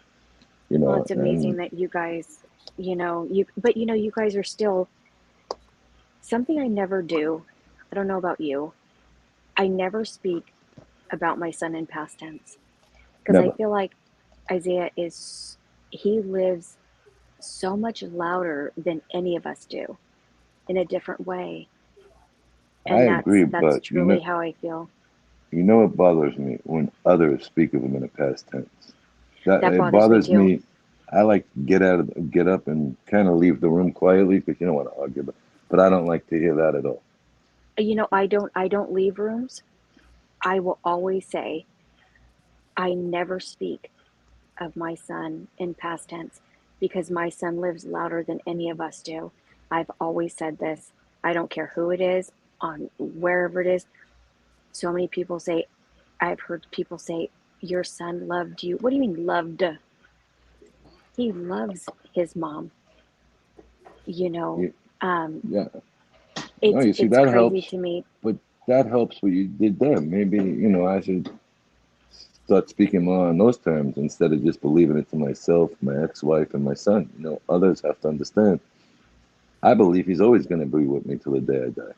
Speaker 3: Well, it's amazing
Speaker 7: And
Speaker 3: that you guys, but you guys are still something I never do. I don't know about you. I never speak about my son in past tense, because I
Speaker 7: never.
Speaker 3: feel like Isaiah he lives so much louder than any of us do, in a different way.
Speaker 7: I
Speaker 3: And
Speaker 7: agree,
Speaker 3: that's
Speaker 7: but
Speaker 3: truly how I feel.
Speaker 7: it bothers me when others speak of him in the past tense. That
Speaker 3: That
Speaker 7: it
Speaker 3: bothers me
Speaker 7: bothers
Speaker 3: too.
Speaker 7: me. I like to get up and kind of leave the room quietly because you don't want to argue, but I don't like to hear that at all.
Speaker 3: I don't leave rooms. I will always say I never speak of my son in past tense, because my son lives louder than any of us do. I've always said this. I don't care who it is, on wherever it is. So many people say, I've heard people say, your son loved you. What do you mean loved? He loves his mom.
Speaker 7: Yeah, yeah. No,
Speaker 3: It's
Speaker 7: you see
Speaker 3: it's
Speaker 7: that
Speaker 3: crazy
Speaker 7: helps,
Speaker 3: to me.
Speaker 7: but that helps what you did there. Maybe I should start speaking more on those terms instead of just believing it to myself, my ex-wife, and my son. Others have to understand. I believe he's always going to be with me till the day I die.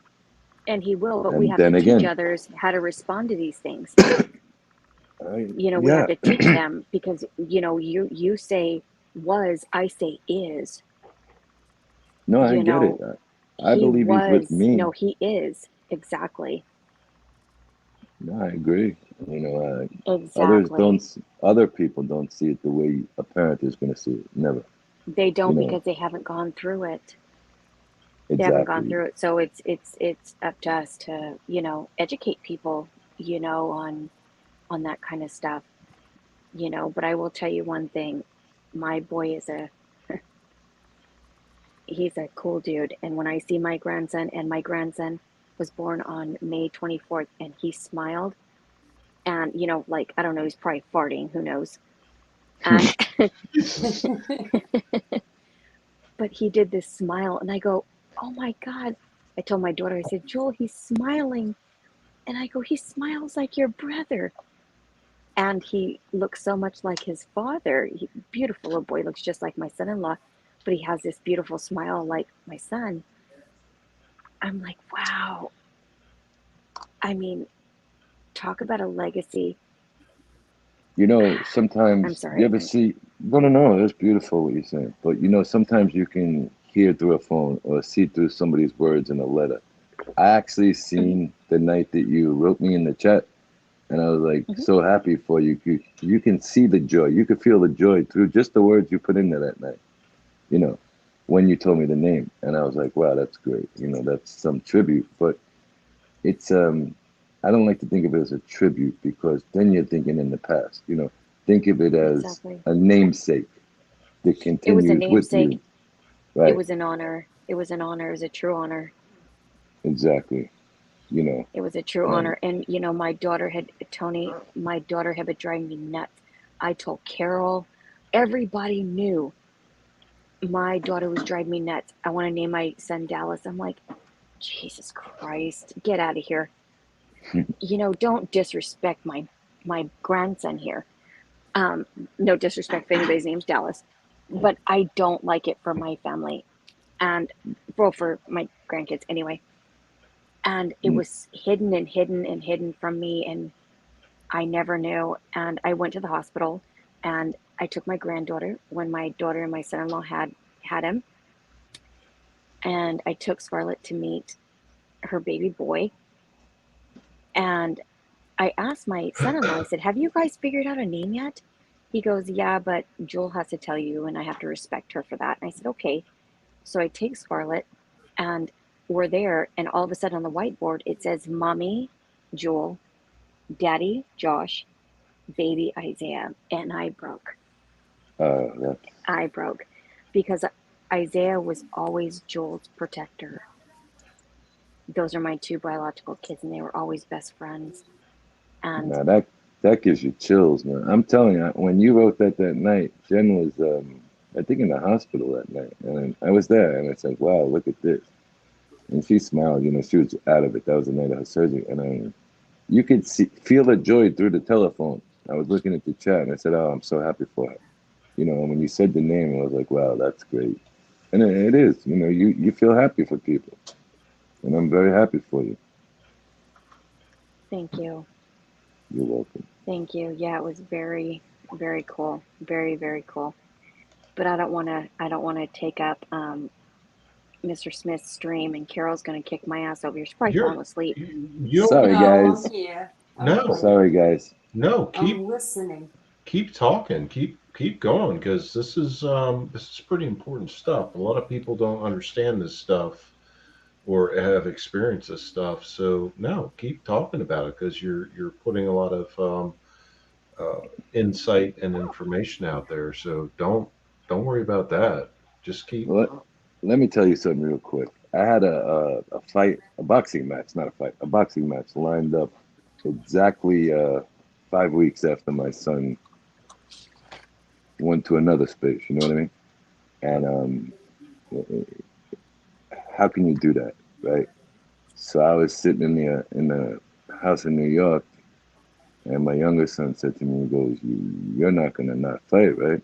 Speaker 3: And he will, but we
Speaker 7: And
Speaker 3: have to
Speaker 7: then
Speaker 3: teach
Speaker 7: again,
Speaker 3: others how to respond to these things. We have
Speaker 7: yeah,
Speaker 3: to teach them, because you say was, I say is.
Speaker 7: no, I get it. I
Speaker 3: He
Speaker 7: believe he's with
Speaker 3: was,
Speaker 7: me.
Speaker 3: no, he is. Exactly.
Speaker 7: No, I agree. Others
Speaker 3: Exactly.
Speaker 7: don't. Other people don't see it the way a parent is going to see it. Never.
Speaker 3: They don't,
Speaker 7: You know,
Speaker 3: because they haven't gone through it. They haven't gone
Speaker 7: exactly.
Speaker 3: through it. So it's up to us to, educate people, on that kind of stuff, but I will tell you one thing. My boy he's a cool dude. And when I see my grandson was born on May 24th, and he smiled, and, like, I don't know, he's probably farting, who knows? And, but he did this smile, and I go, oh my God. I told my daughter, I said, Joel, he's smiling. And I go, he smiles like your brother. And he looks so much like his father. Beautiful little boy, looks just like my son-in-law, but he has this beautiful smile like my son. I'm like, wow. I mean, talk about a legacy. I'm
Speaker 7: Sometimes you
Speaker 3: sorry.
Speaker 7: ever see, no, no, no, that's beautiful what you're saying. But sometimes you can hear through a phone or see through somebody's words in a letter. I actually
Speaker 3: Mhm,
Speaker 7: seen the night that you wrote me in the chat, and I was like
Speaker 3: mhm.
Speaker 7: so happy for you. You can see the joy. You could feel the joy through just the words you put in there that night. You know, when you told me the name, and I was like, wow, that's great. That's some tribute. But it's I don't like to think of it as a tribute, because then you're thinking in the past. Think of it as
Speaker 3: Exactly.
Speaker 7: a namesake that
Speaker 3: It was a
Speaker 7: continues with
Speaker 3: namesake.
Speaker 7: you.
Speaker 3: It
Speaker 7: Right?
Speaker 3: was an honor. It was an honor. It was a true honor.
Speaker 7: Exactly. You know,
Speaker 3: It was a true
Speaker 7: and
Speaker 3: honor. And, my daughter had been driving me nuts. I told Carol, everybody knew my daughter was driving me nuts. I want to name my son Dallas. I'm like, Jesus Christ, get out of here. Don't disrespect my grandson here. No disrespect if anybody's name's Dallas, but I don't like it for my family, and for my grandkids anyway. And it was hidden and hidden and hidden from me, and I never knew. And I went to the hospital, and I took my granddaughter when my daughter and my son-in-law had him, and I took Scarlett to meet her baby boy. And I asked my son-in-law, I said, have you guys figured out a name yet? He goes, yeah, but Jewel has to tell you, and I have to respect her for that. And I said, okay. So I take Scarlett, and we're there, and all of a sudden on the whiteboard, it says, Mommy, Jewel, Daddy, Josh, Baby, Isaiah. And I broke.
Speaker 7: that's
Speaker 3: I broke. Because Isaiah was always Joel's protector. Those are my two biological kids, and they were always best friends. And
Speaker 7: now that gives you chills, man. I'm telling you, when you wrote that night, Jen was, I think, in the hospital that night, and I was there, and I said, "Wow, look at this." And she smiled. She was out of it. That was the night of her surgery, and you could feel the joy through the telephone. I was looking at the chat, and I said, "Oh, I'm so happy for her." And when you said the name, I was like, "Wow, that's great." And it is. You feel happy for people, and I'm very happy for you.
Speaker 3: thank you.
Speaker 7: You're welcome.
Speaker 3: Thank you. Yeah, it was very, very cool. Very, very cool. But I don't want to take up Mr. Smith's stream, and Carol's going to kick my ass over here. She's probably
Speaker 1: You're
Speaker 3: falling asleep.
Speaker 1: you don't
Speaker 7: Sorry,
Speaker 6: No, I'm
Speaker 7: guys.
Speaker 6: here. I'm
Speaker 1: no
Speaker 6: here.
Speaker 7: Sorry, guys.
Speaker 1: no
Speaker 6: I'm listening.
Speaker 1: keep talking, keep going, because this is pretty important stuff. A lot of people don't understand this stuff or have experienced this stuff. So no, keep talking about it, because you're putting a lot of uh, insight and information out there. So don't worry about that. Just keep.
Speaker 7: Let, let me tell you something real quick. I had a fight, a boxing match, not a fight, a boxing match lined up exactly 5 weeks after my son went to another space. You know what I mean? And how can you do that, right? So I was sitting in the house in New York, and my younger son said to me, he goes, "You're not gonna not fight, right?"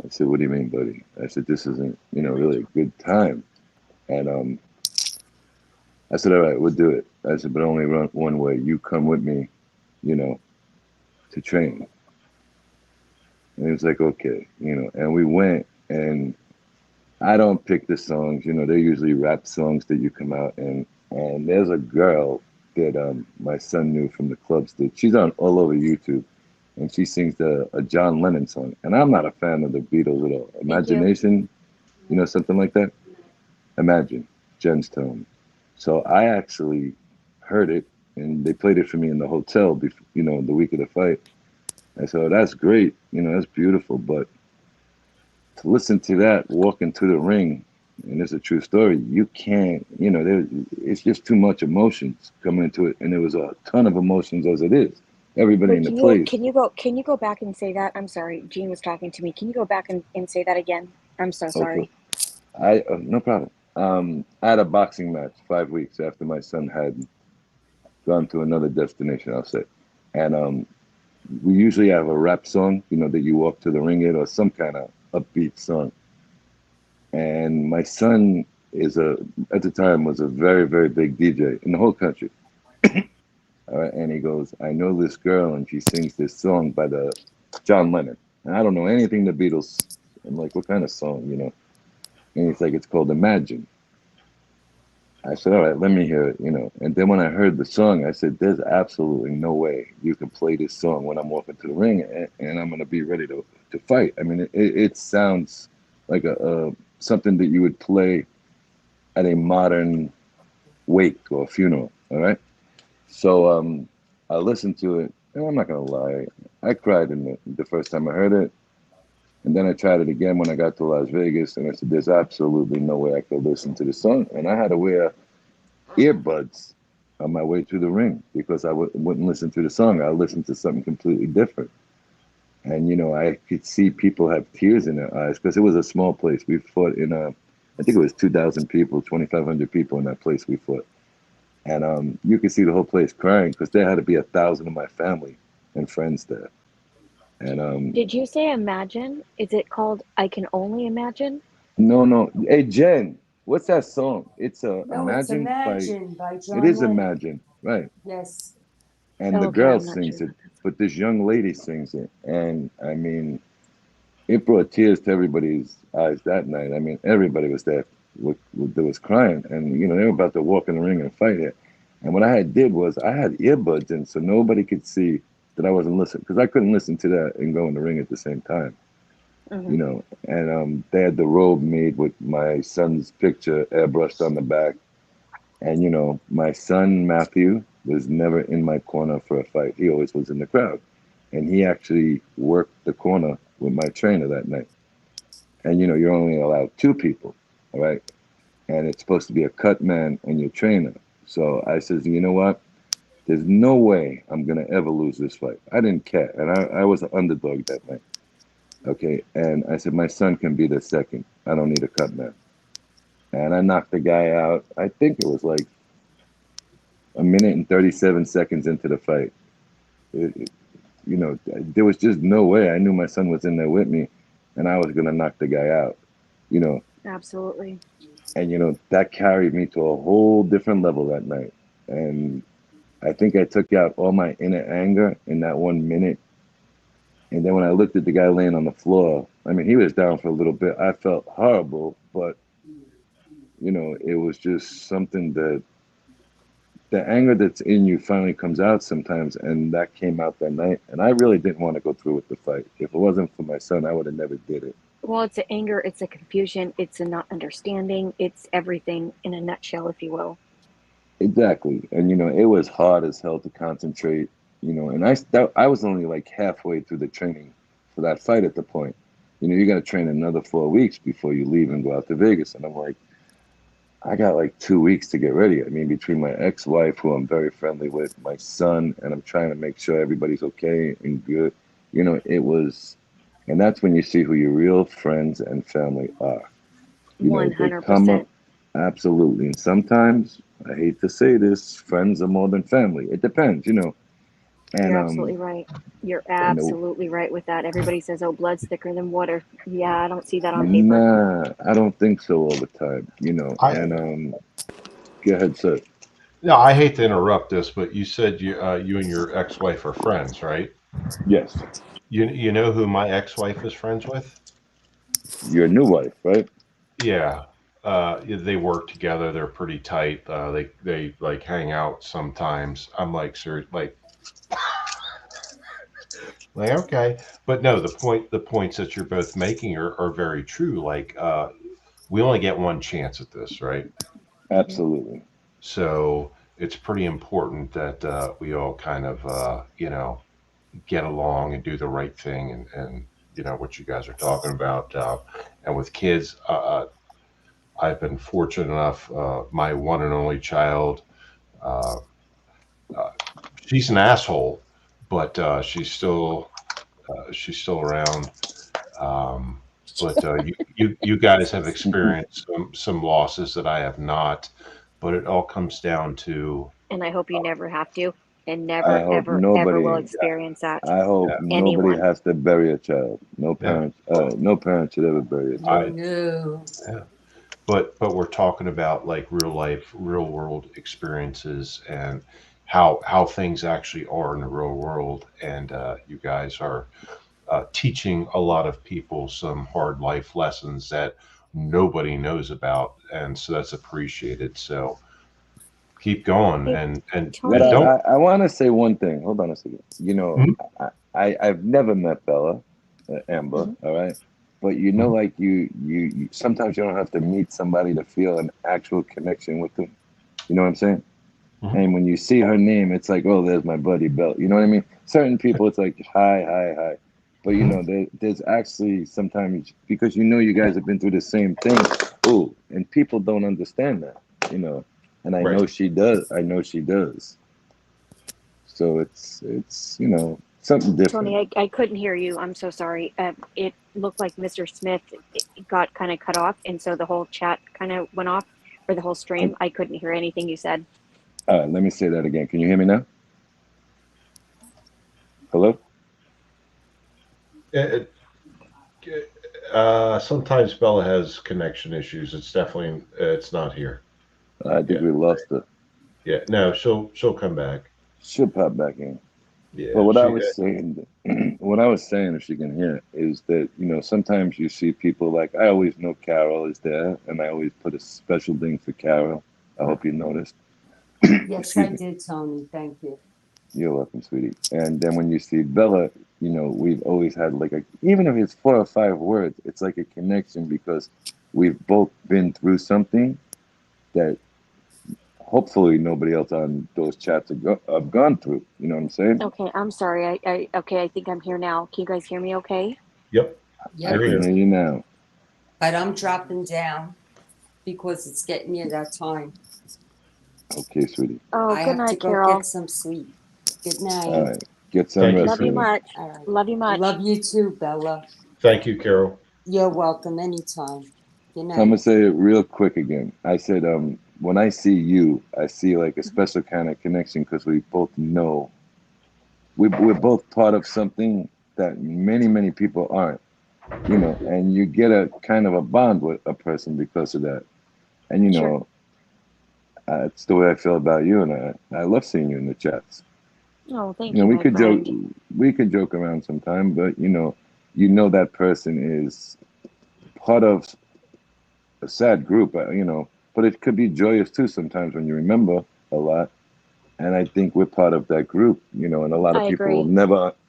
Speaker 7: I said, "What do you mean, buddy?" I said, "This isn't, really a good time." And I said, "All right, we'll do it." I said, "But only run one way. You come with me, you know, to train." And he was like, "Okay," And we went, and I don't pick the songs. They're usually rap songs that you come out and there's a girl that my son knew from the clubs that she's on all over YouTube. and she sings a John Lennon song. And I'm not a fan of the Beatles at all.
Speaker 3: Thank you.
Speaker 7: Imagination, something like that. Imagine, Jen's tone. So I actually heard it, and they played it for me in the hotel, the week of the fight. I said, oh, that's great, that's beautiful. But to listen to that walking to the ring, and it's a true story, you can't, it's just too much emotions coming into it. And there was a ton of emotions as it is. Everybody
Speaker 3: Wait,
Speaker 7: in the place.
Speaker 3: can you go back and say that? I'm sorry, Jean was talking to me. Can you go back and say that again? I'm so
Speaker 7: Okay.
Speaker 3: sorry.
Speaker 7: No problem. I had a boxing match 5 weeks after my son had gone to another destination, I'll say. And we usually have a rap song, that you walk to the ring in, or some kind of upbeat song. And my son at the time was a very, very big DJ in the whole country. All right. And he goes, I know this girl, and she sings this song by the John Lennon. And I don't know anything the Beatles. I'm like, what kind of song? And he's like, it's called Imagine. I said, all right, let me hear it. And then when I heard the song, I said, there's absolutely no way you can play this song when I'm walking to the ring and I'm going to be ready to fight. I mean, it sounds like a something that you would play at a modern wake or a funeral. All right. So I listened to it, and I'm not going to lie. I cried in the first time I heard it. And then I tried it again when I got to Las Vegas, and I said, there's absolutely no way I could listen to the song. And I had to wear earbuds on my way to the ring because I wouldn't listen to the song. I listened to something completely different. And, I could see people have tears in their eyes because it was a small place. We fought I think it was 2,000 people, 2,500 people in that place we fought. And you could see the whole place crying because there had to be 1,000 of my family and friends there. And
Speaker 3: Did you say Imagine? Is it called I Can Only Imagine?
Speaker 7: no, no. Hey, Jen, what's that song? It's
Speaker 6: No, it's
Speaker 7: Imagine by.
Speaker 6: Imagine by
Speaker 7: It
Speaker 6: John
Speaker 7: is
Speaker 6: Lennon.
Speaker 7: Imagine, right?
Speaker 6: Yes.
Speaker 7: And
Speaker 3: Oh,
Speaker 7: the
Speaker 3: okay,
Speaker 7: girl
Speaker 3: I'm not sure
Speaker 7: sings it,
Speaker 3: about that.
Speaker 7: but this young lady sings it, and I mean, it brought tears to everybody's eyes that night. I mean, everybody was there, that was crying, and they were about to walk in the ring and fight it. And what I did was I had earbuds in, so nobody could see that I wasn't listening, because I couldn't listen to that and go in the ring at the same time.
Speaker 3: Hmm.
Speaker 7: And they had the robe made with my son's picture airbrushed on the back. And my son Matthew was never in my corner for a fight. He always was in the crowd, and he actually worked the corner with my trainer that night. And you're only allowed two people, all right? And it's supposed to be a cut man and your trainer. So I says, you know what? There's no way I'm gonna ever lose this fight. I didn't care, and I was an underdog that night. Okay, and I said my son can be the second. I don't need a cut man. And I knocked the guy out. I think it was like a minute and 37 seconds into the fight. It, there was just no way. I knew my son was in there with me, and I was gonna knock the guy out. You know,
Speaker 3: Absolutely.
Speaker 7: and that carried me to a whole different level that night. And I think I took out all my inner anger in that 1 minute. And then when I looked at the guy laying on the floor, I mean, he was down for a little bit. I felt horrible, but it was just something that the anger that's in you finally comes out sometimes, and that came out that night. And I really didn't want to go through with the fight. If it wasn't for my son, I would have never did it.
Speaker 3: Well, it's an anger, it's a confusion, it's a not understanding, it's everything in a nutshell, if you will.
Speaker 7: Exactly. And it was hard as hell to concentrate. And I was only like halfway through the training for that fight at the point. You got to train another 4 weeks before you leave and go out to Vegas. And I'm like, I got like 2 weeks to get ready. I mean, between my ex-wife, who I'm very friendly with, my son, and I'm trying to make sure everybody's okay and good. It was, and that's when you see who your real friends and family are. They come up,
Speaker 3: 100%.
Speaker 7: absolutely. And sometimes, I hate to say this, friends are more than family. It depends. And
Speaker 3: You're absolutely right. You're
Speaker 7: and
Speaker 3: absolutely right with that. Everybody says, oh, blood's thicker than water. Yeah, I don't see that on paper.
Speaker 7: nah, I don't think so all the time.
Speaker 1: I
Speaker 7: And go ahead, sir.
Speaker 1: no, I hate to interrupt this, but you said you and your ex-wife are friends, right?
Speaker 7: Yes,
Speaker 1: You know who my ex-wife is friends with?
Speaker 7: your new wife, right?
Speaker 1: Yeah. They work together. They're pretty tight. They like hang out sometimes. I'm like, sir, like Like, okay, but no, the points that you're both making are very true. Like, we only get one chance at this, right?
Speaker 7: Absolutely.
Speaker 1: So it's pretty important that we all kind of, get along and do the right thing, and what you guys are talking about. And with kids, I've been fortunate enough. My one and only child, uh, uh, she's an asshole, but she's still around. Um, but you guys have experienced some losses that I have not. But it all comes down to
Speaker 3: And I hope you never have to, and
Speaker 7: I
Speaker 3: never,
Speaker 7: hope
Speaker 3: ever, ever will
Speaker 7: nobody.
Speaker 3: experience that.
Speaker 7: I hope
Speaker 1: yeah,
Speaker 7: nobody
Speaker 3: Anyone.
Speaker 7: has to bury a child. No
Speaker 1: yeah.
Speaker 7: parent. No parent should ever bury a
Speaker 1: I
Speaker 7: child.
Speaker 6: No.
Speaker 1: yeah. But we're talking about like real life, real world experiences and how things actually are in the real world. And you guys are teaching a lot of people some hard life lessons that nobody knows about, and so that's appreciated. So keep going,
Speaker 3: Hey,
Speaker 7: What
Speaker 1: and
Speaker 3: Tony.
Speaker 1: don't.
Speaker 7: I want to say one thing. Hold on a second.
Speaker 1: Mhm.
Speaker 7: I've never met Bella, Amber.
Speaker 3: Mhm.
Speaker 7: All right, but
Speaker 1: Mhm.
Speaker 7: like you sometimes you don't have to meet somebody to feel an actual connection with them. You know what I'm saying?
Speaker 1: Mhm.
Speaker 7: And when you see her name, it's like, oh, there's my buddy Bella. You know what I mean? Certain people, it's like hi, hi, hi. But
Speaker 1: Mhm.
Speaker 7: there's actually sometimes because you guys have been through the same thing. Oh, and people don't understand that. You know, and I
Speaker 1: Right.
Speaker 7: know she does. I know she does. So it's something different.
Speaker 3: Tony, I couldn't hear you. I'm so sorry. It looked like Mr. Smith got kind of cut off, and so the whole chat kind of went off, or the whole stream. I couldn't hear anything you said.
Speaker 7: Let me say that again. Can you hear me now? Hello?
Speaker 1: It, sometimes Bella has connection issues. It's definitely it's not here.
Speaker 7: I think
Speaker 1: Yeah,
Speaker 7: we lost her.
Speaker 1: yeah. No, she'll come back.
Speaker 7: She'll pop back in. But
Speaker 1: Yeah,
Speaker 7: what I
Speaker 1: she.
Speaker 7: was saying, what I was saying, if she can hear, is that sometimes you see people like I always know Carol is there, and I always put a special thing for Carol. I hope you noticed.
Speaker 6: Yes, I
Speaker 7: Excuse me.
Speaker 6: did, Tony. Thank you.
Speaker 7: You're welcome, sweetie. And then when you see Bella, we've always had like even if it's 4 or 5 words, it's like a connection because we've both been through something that hopefully nobody else on those chats have gone through. You know what I'm saying?
Speaker 3: Okay, I'm sorry. Okay, I think I'm here now. Can you guys hear me okay?
Speaker 1: Yep,
Speaker 7: I
Speaker 6: Yep.
Speaker 1: you're
Speaker 7: can
Speaker 1: here.
Speaker 7: hear you now.
Speaker 6: But I'm dropping down because it's getting near that time.
Speaker 7: Okay, sweetie.
Speaker 3: Oh,
Speaker 6: I
Speaker 3: good
Speaker 6: have to
Speaker 3: night,
Speaker 6: go get
Speaker 3: Carol.
Speaker 6: some sleep. Good
Speaker 7: All
Speaker 6: night.
Speaker 7: right. Get some
Speaker 1: Thank you,
Speaker 7: rest,
Speaker 3: Love you
Speaker 1: Carol.
Speaker 7: sweetie.
Speaker 3: much.
Speaker 6: All right.
Speaker 3: Love you much.
Speaker 6: Love you too, Bella.
Speaker 1: Thank you, Carol.
Speaker 6: You're welcome anytime. Good
Speaker 7: So I'm
Speaker 6: night.
Speaker 7: gonna say it real quick again. I said, when I see you, I see like a special kind of connection because we both know we're both part of something that many people aren't. And you get a kind of a bond with a person because of that. And
Speaker 3: Sure.
Speaker 7: it's the way I feel about you, and I love seeing you in the chats.
Speaker 3: Oh, thank you,
Speaker 7: We
Speaker 3: my
Speaker 7: could joke,
Speaker 3: friend.
Speaker 7: around sometime, but that person is part of a sad group, but it could be joyous too sometimes when you remember a lot. And I think we're part of that group, and
Speaker 3: I agree.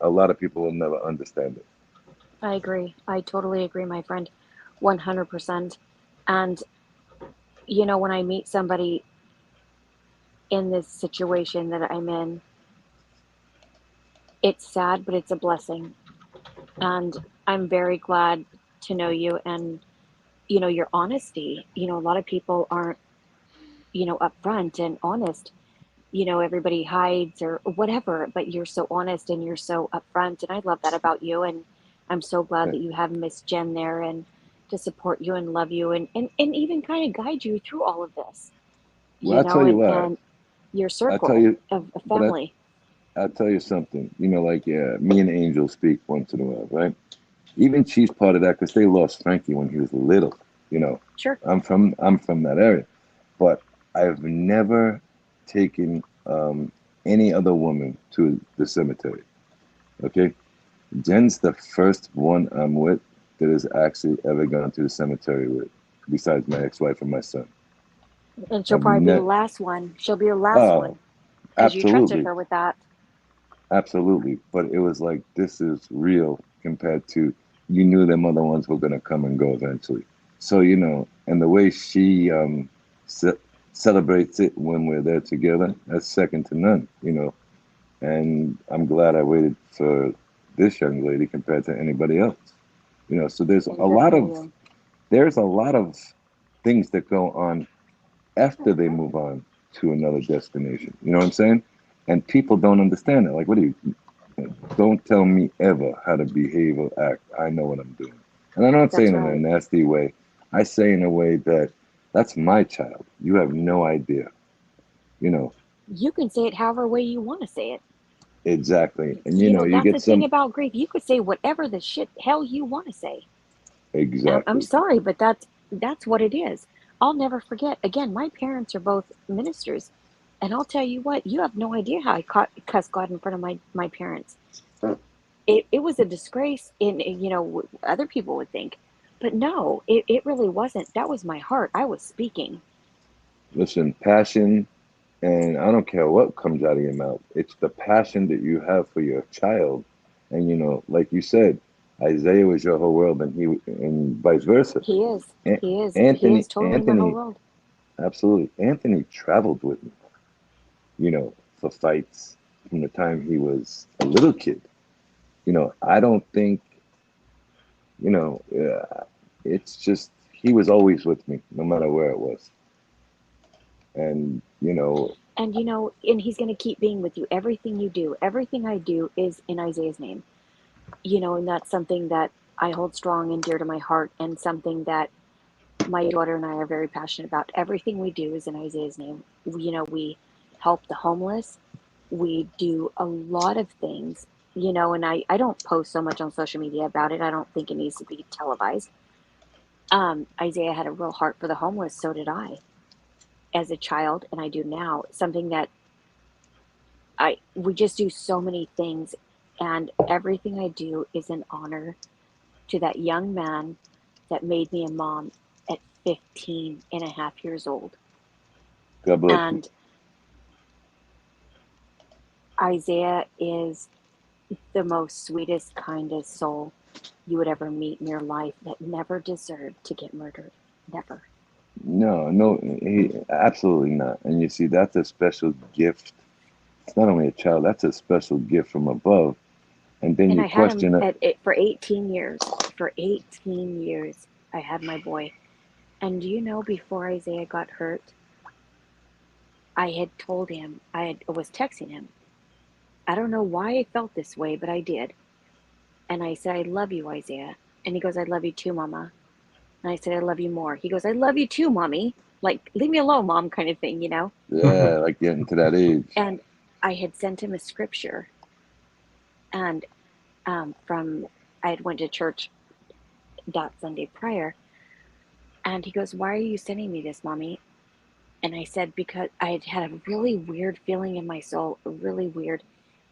Speaker 7: a lot of people will never understand it.
Speaker 3: I agree. I totally agree, my friend. 100%. And, when I meet somebody in this situation that I'm in, it's sad, but it's a blessing. And I'm very glad to know you and, your honesty. A lot of people aren't, upfront and honest. Everybody hides or whatever, but you're so honest and you're so upfront. And I love that about you. And I'm so glad that you have Miss Jen there and to support you and love you and even kind of guide you through all of this,
Speaker 7: Well, I tell you what,
Speaker 3: and your
Speaker 7: I tell
Speaker 3: circle
Speaker 7: you,
Speaker 3: of
Speaker 7: but
Speaker 3: family.
Speaker 7: I tell you something. Like yeah, me and Angel speak once in a while, right? Even she's part of that because they lost Frankie when he was little. You know,
Speaker 3: Sure.
Speaker 7: I'm from that area, but I've never taken any other woman to the cemetery. Okay, Jen's the first one I'm with that has actually ever gone to the cemetery with, besides my ex-wife and my son.
Speaker 3: And she'll
Speaker 7: I've
Speaker 3: probably be the
Speaker 7: never.
Speaker 3: last one. She'll be the last
Speaker 7: Oh,
Speaker 3: one because you trusted
Speaker 7: absolutely,
Speaker 3: her with that.
Speaker 7: Absolutely. But it was like, this is real compared to, you knew them other ones were going to come and go eventually. So, and the way she ce- celebrates it when we're there together, that's second to none. And I'm glad I waited for this young lady compared to anybody else. So
Speaker 3: And good for you.
Speaker 7: there's a lot of things that go on after they move on to another destination. You know what I'm saying? And people don't understand it. Like, what do you? Don't tell me ever how to behave or act. I know what I'm doing. And I'm not
Speaker 3: That's
Speaker 7: saying in a
Speaker 3: right.
Speaker 7: nasty way. I say in a way that that's my child. You have no idea. You know,
Speaker 3: You can say it however way you want to say it.
Speaker 7: exactly. And you
Speaker 3: That's
Speaker 7: get
Speaker 3: the thing
Speaker 7: some,
Speaker 3: about grief. You could say whatever the shit hell you want to say. I'm
Speaker 7: exactly.
Speaker 3: sorry, but that's what it is. I'll never forget. Again, my parents are both ministers, and I'll tell you what, you have no idea how I cussed God in front of my parents. It was a disgrace in other people would think, but no, it really wasn't. That was my heart. I was speaking.
Speaker 7: Listen, passion, and I don't care what comes out of your mouth. It's the passion that you have for your child. And like you said, Isaiah was your whole world, and vice versa.
Speaker 3: He is.
Speaker 7: An-
Speaker 3: He is. He
Speaker 7: Anthony,
Speaker 3: is totally my whole
Speaker 7: Anthony,
Speaker 3: world.
Speaker 7: absolutely. Anthony traveled with me, for fights from the time he was a little kid. I don't think, it's just, he was always with me, no matter where it was. And,
Speaker 3: And he's going to keep being with you. Everything you do, everything I do is in Isaiah's name. And that's something that I hold strong and dear to my heart, and something that my daughter and I are very passionate about. Everything we do is in Isaiah's name. We help the homeless. We do a lot of things, and I don't post so much on social media about it. I don't think it needs to be televised. Isaiah had a real heart for the homeless. So did I as a child, and I do now. Something that we just do so many things, and everything I do is in honor to that young man that made me a mom at 15 and a half years old.
Speaker 7: God bless you.
Speaker 3: And Isaiah is the most sweetest, kindest soul you would ever meet in your life, that never deserved to get murdered. Never.
Speaker 7: No, no, absolutely not. And you see, that's a special gift. It's not only a child, that's a special gift from above. And then
Speaker 3: And
Speaker 7: you
Speaker 3: I had him
Speaker 7: question it.
Speaker 3: at it for 18 years. For 18 years, I had my boy. And do you know, before Isaiah got hurt, I had told him, I was texting him. I don't know why I felt this way, but I did. And I said, I love you, Isaiah. And he goes, I love you too, Mama. And I said, I love you more. He goes, I love you too, Mommy. Like, leave me alone, Mom, kind of thing.
Speaker 7: Yeah, like getting to that age.
Speaker 3: And I had sent him a scripture, and from I had went to church that Sunday prior, and he goes, "Why are you sending me this, Mommy?" And I said, because I had had a really weird feeling in my soul, really weird.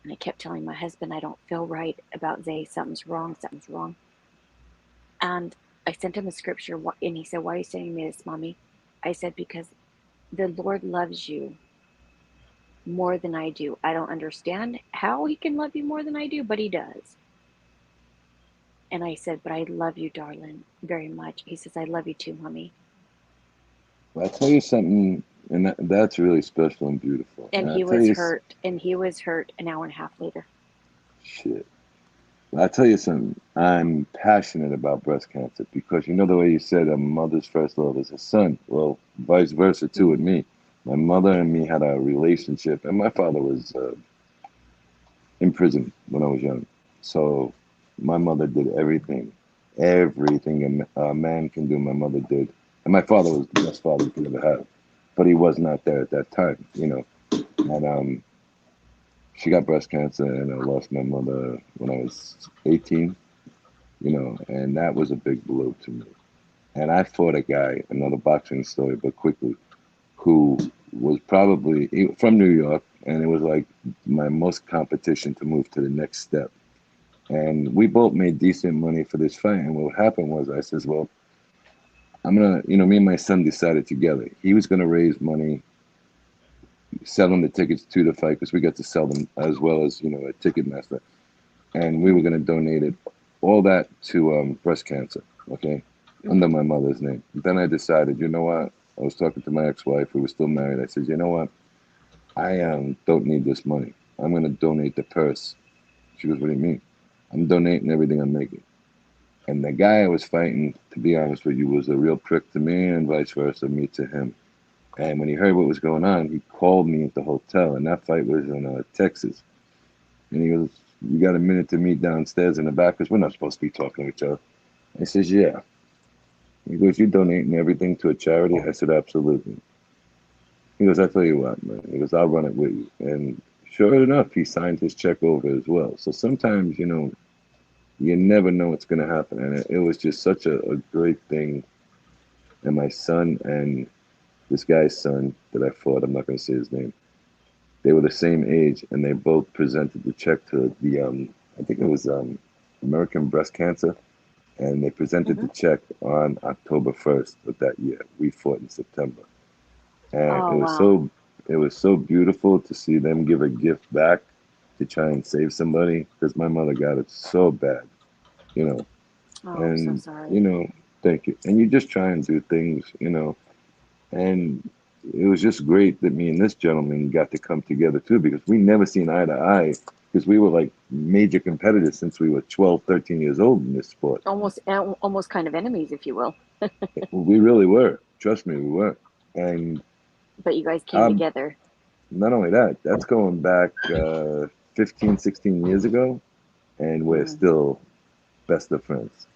Speaker 3: And I kept telling my husband, I don't feel right about Zay. Something's wrong. Something's wrong. And I sent him a scripture, and he said, "Why are you sending me this, Mommy?" I said, because the Lord loves you more than I do. I don't understand how he can love you more than I do, but he does. And I said, but I love you, darling, very much. He says, I love you too, Mommy.
Speaker 7: I'll tell you something, and that's really special and beautiful.
Speaker 3: And
Speaker 7: And I'll
Speaker 3: he
Speaker 7: tell
Speaker 3: was
Speaker 7: you,
Speaker 3: hurt, and he was hurt an hour and a half later.
Speaker 7: shit. I'll tell you something. I'm passionate about breast cancer because the way you said a mother's first love is a son. Well, vice versa too with
Speaker 3: Mm-hmm.
Speaker 7: me. My mother and me had a relationship, and my father was in prison when I was young. So my mother did everything a man can do. My mother did, and my father was the best father you could ever have, but he was not there at that time. And she got breast cancer, and I lost my mother when I was 18. And that was a big blow to me. And I fought a guy, another boxing story, but quickly, who was probably from New York, and it was like my most competition to move to the next step. And we both made decent money for this fight. And what happened was, I says, well, I'm gonna, me and my son decided together he was gonna raise money selling the tickets to the fight because we got to sell them as well as a Ticketmaster, and we were going to donate it all that to breast cancer. Okay, under my mother's name. Then I decided, you know what? I was talking to my ex-wife. We were still married. I said, you know what? I don't need this money. I'm going to donate the purse. She goes, what do you mean? I'm donating everything I'm making. And the guy I was fighting, to be honest with you, was a real prick to me and vice versa, me to him. And when he heard what was going on, he called me at the hotel. And that fight was in Texas. And he goes, you got a minute to meet downstairs in the back? Because we're not supposed to be talking to each other. I says, yeah. He goes, you donating everything to a charity? I said, absolutely. He goes, I tell you what, man. He goes, I'll run it with you. And sure enough, he signed his check over as well. So sometimes, you never know what's going to happen. And it was just such a great thing. And my son and this guy's son that I fought, I'm not going to say his name, they were the same age, and they both presented the check to the, I think it was American Breast Cancer, and they presented the check on October 1st of that year. We fought in September. And
Speaker 3: Oh, wow.
Speaker 7: it was so beautiful to see them give a gift back to try and save somebody, because my mother got it so bad, you know.
Speaker 3: Oh, I'm so
Speaker 7: And
Speaker 3: sorry.
Speaker 7: thank you. And you just try and do things, and it was just great that me and this gentleman got to come together too, because we never seen eye to eye, because we were like major competitors since we were 12, 13 years old in this sport.
Speaker 3: Almost kind of enemies, if you will.
Speaker 7: We really were. Trust me, we were. And
Speaker 3: But you guys came together.
Speaker 7: not only that, that's going back 15, 16 years ago, and we're still best of friends.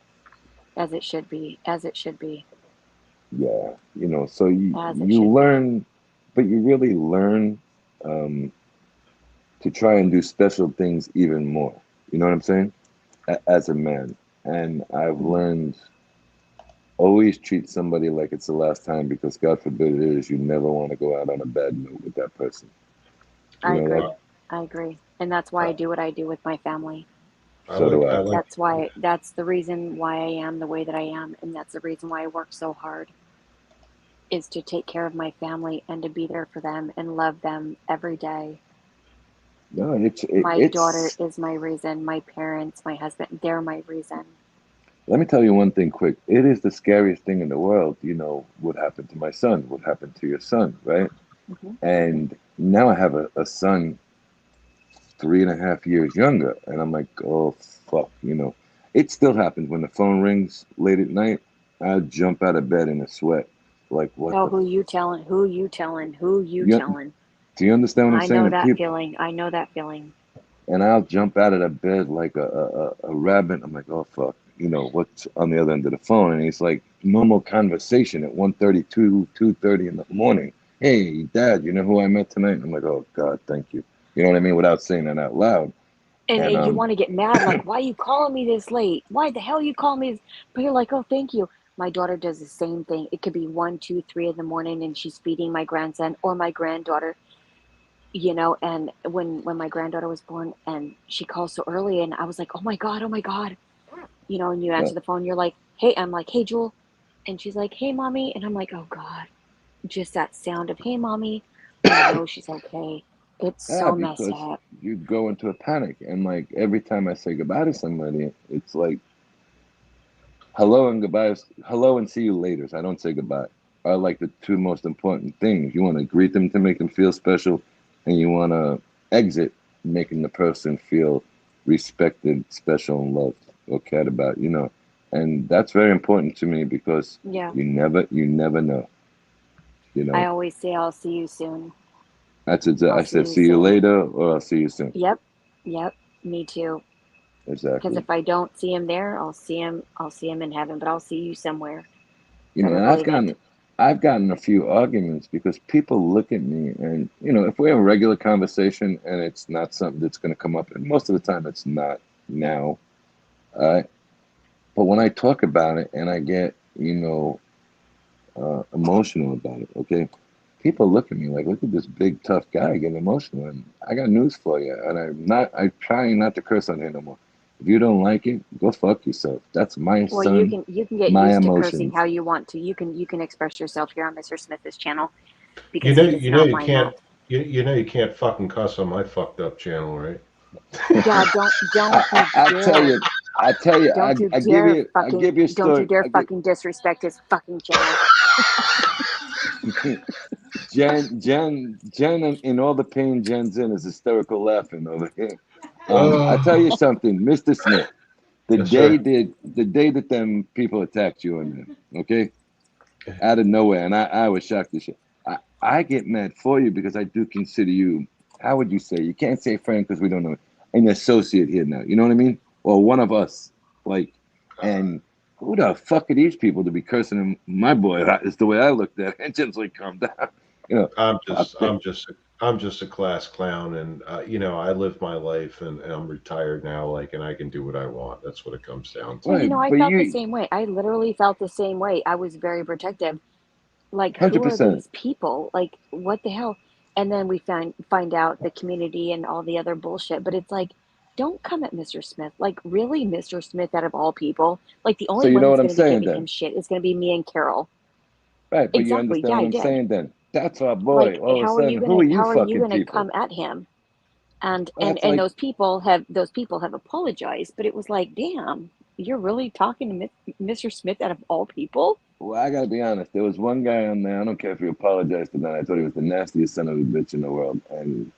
Speaker 3: As it should be. As it should be.
Speaker 7: Yeah, so you
Speaker 3: As it
Speaker 7: you
Speaker 3: should
Speaker 7: learn, but you really learn to try and do special things even more. You know what I'm saying? As a man, and I've learned always treat somebody like it's the last time, because God forbid it is, you never want to go out on a bad note with that person.
Speaker 3: I agree. I agree. And that's why I do what I do with my family.
Speaker 7: So do I.
Speaker 3: That's the reason why I am the way that I am, and that's the reason why I work so hard, is to take care of my family and to be there for them and love them every day.
Speaker 7: No,
Speaker 3: My daughter is my reason. My parents, my husband, they're my reason.
Speaker 7: Let me tell you one thing quick. It is the scariest thing in the world, what happened to my son, what happened to your son, right? And now I have a son 3.5 years younger, and I'm like, oh, fuck, It still happens when the phone rings late at night. I jump out of bed in a sweat. Like, what
Speaker 3: Oh,
Speaker 7: the
Speaker 3: who you telling? Who you telling? Who you
Speaker 7: you,
Speaker 3: telling?
Speaker 7: Do you understand what I'm
Speaker 3: I
Speaker 7: saying?
Speaker 3: know
Speaker 7: And
Speaker 3: that
Speaker 7: people,
Speaker 3: feeling. I know that feeling.
Speaker 7: and I'll jump out of the bed like a rabbit. I'm like, oh, fuck, what's on the other end of the phone? And it's like normal conversation at 1:32, 2:30 in the morning. Hey, Dad, you know who I met tonight? And I'm like, oh, God, thank you. You know what I mean? Without saying that out loud.
Speaker 3: And you want to get mad, like, why are you calling me this late? Why the hell you call me this? But you're like, oh, thank you. My daughter does the same thing. It could be 1, 2, 3 in the morning, and she's feeding my grandson or my granddaughter. And when my granddaughter was born, and she calls so early, and I was like, oh my God, oh my God. And you answer the phone, you're like, hey, I'm like, hey, Jewel. And she's like, hey, mommy. And I'm like, oh God, just that sound of, hey, mommy. I know she's okay. It's so messed
Speaker 7: because
Speaker 3: up.
Speaker 7: you go into a panic. And like every time I say goodbye to somebody, it's like, hello and goodbye, hello and see you later. I don't say goodbye. Are like the two most important things. You want to greet them to make them feel special, and you want to exit making the person feel respected, special, and loved or cared about. And that's very important to me, because
Speaker 3: Yeah.
Speaker 7: you never know.
Speaker 3: I always say, I'll see you soon.
Speaker 7: That's it. I said, see you
Speaker 3: soon.
Speaker 7: later, or I'll see you soon.
Speaker 3: Yep. Me too.
Speaker 7: Exactly.
Speaker 3: Because if I don't see him there, I'll see him in heaven, but I'll see you somewhere.
Speaker 7: I've gotten a few arguments because people look at me, and if we have a regular conversation and it's not something that's going to come up, and most of the time it's not now, but when I talk about it and I get emotional about it, okay, people look at me like, look at this big tough guy getting emotional, and I got news for you, and I'm trying not to curse on here no more. If you don't like it, go fuck yourself. That's my
Speaker 3: Well,
Speaker 7: son.
Speaker 3: you can get
Speaker 7: my
Speaker 3: used to
Speaker 7: emotions.
Speaker 3: cursing how you want to. You can express yourself here on Mr. Smith's channel, because
Speaker 1: You know,
Speaker 3: he does not
Speaker 1: you
Speaker 3: mind
Speaker 1: can't.
Speaker 3: that.
Speaker 1: You know you can't fucking cuss on my fucked up channel, right?
Speaker 3: Yeah, don't you
Speaker 7: I tell
Speaker 3: dare.
Speaker 7: you, I tell you,
Speaker 3: Don't you
Speaker 7: I
Speaker 3: dare fucking,
Speaker 7: give you a
Speaker 3: don't you
Speaker 7: story.
Speaker 3: dare fucking disrespect his fucking channel.
Speaker 7: Jen, in all the pain Jen's in is hysterical laughing over here. I tell you
Speaker 1: Oh,
Speaker 7: something, Mr. Smith.
Speaker 1: yes, sir.
Speaker 7: The day that them people attacked you on there, okay, out of nowhere, and I was shocked as shit. I get mad for you because I do consider you. How would you say? You can't say friend because we don't know an associate here now. You know what I mean? Or one of us, like, and who the fuck are these people to be cursing my boy? That is the way I looked at it. And Jim's like, calm down. You know,
Speaker 1: I'm
Speaker 7: fuck
Speaker 1: just,
Speaker 7: that.
Speaker 1: I'm just a class clown, and you know, I live my life, and I'm retired now, like, and I can do what I want. That's what it comes down
Speaker 3: Well,
Speaker 1: to.
Speaker 3: you
Speaker 7: Right,
Speaker 3: know, I
Speaker 7: but
Speaker 3: felt the
Speaker 7: you,
Speaker 3: same way. I literally felt the same way. I was very protective. Like, who are
Speaker 7: 100%.
Speaker 3: these people? Like, what the hell? And then we find out the community and all the other bullshit. But it's like, don't come at Mr. Smith. Like, really, Mr. Smith, out of all people? Like, the
Speaker 7: So
Speaker 3: only
Speaker 7: you
Speaker 3: one
Speaker 7: know
Speaker 3: that's
Speaker 7: what I'm
Speaker 3: going to be
Speaker 7: saying
Speaker 3: giving him
Speaker 7: then,
Speaker 3: shit is going to be me and Carol.
Speaker 7: right? But you
Speaker 3: Exactly.
Speaker 7: understand
Speaker 3: Yeah,
Speaker 7: what
Speaker 3: I
Speaker 7: I'm
Speaker 3: did.
Speaker 7: saying then. That's our boy.
Speaker 3: Like,
Speaker 7: All of a sudden, who are you
Speaker 3: how are you
Speaker 7: fucking
Speaker 3: gonna
Speaker 7: people?
Speaker 3: come at him? And
Speaker 7: Well,
Speaker 3: and
Speaker 7: that's
Speaker 3: and
Speaker 7: like,
Speaker 3: those people have apologized, but it was like, damn, you're really talking to Mr. Smith out of all people?
Speaker 7: well, I gotta be honest. There was one guy on there. I don't care if he apologized or not. I thought he was the nastiest son of a bitch in the world. And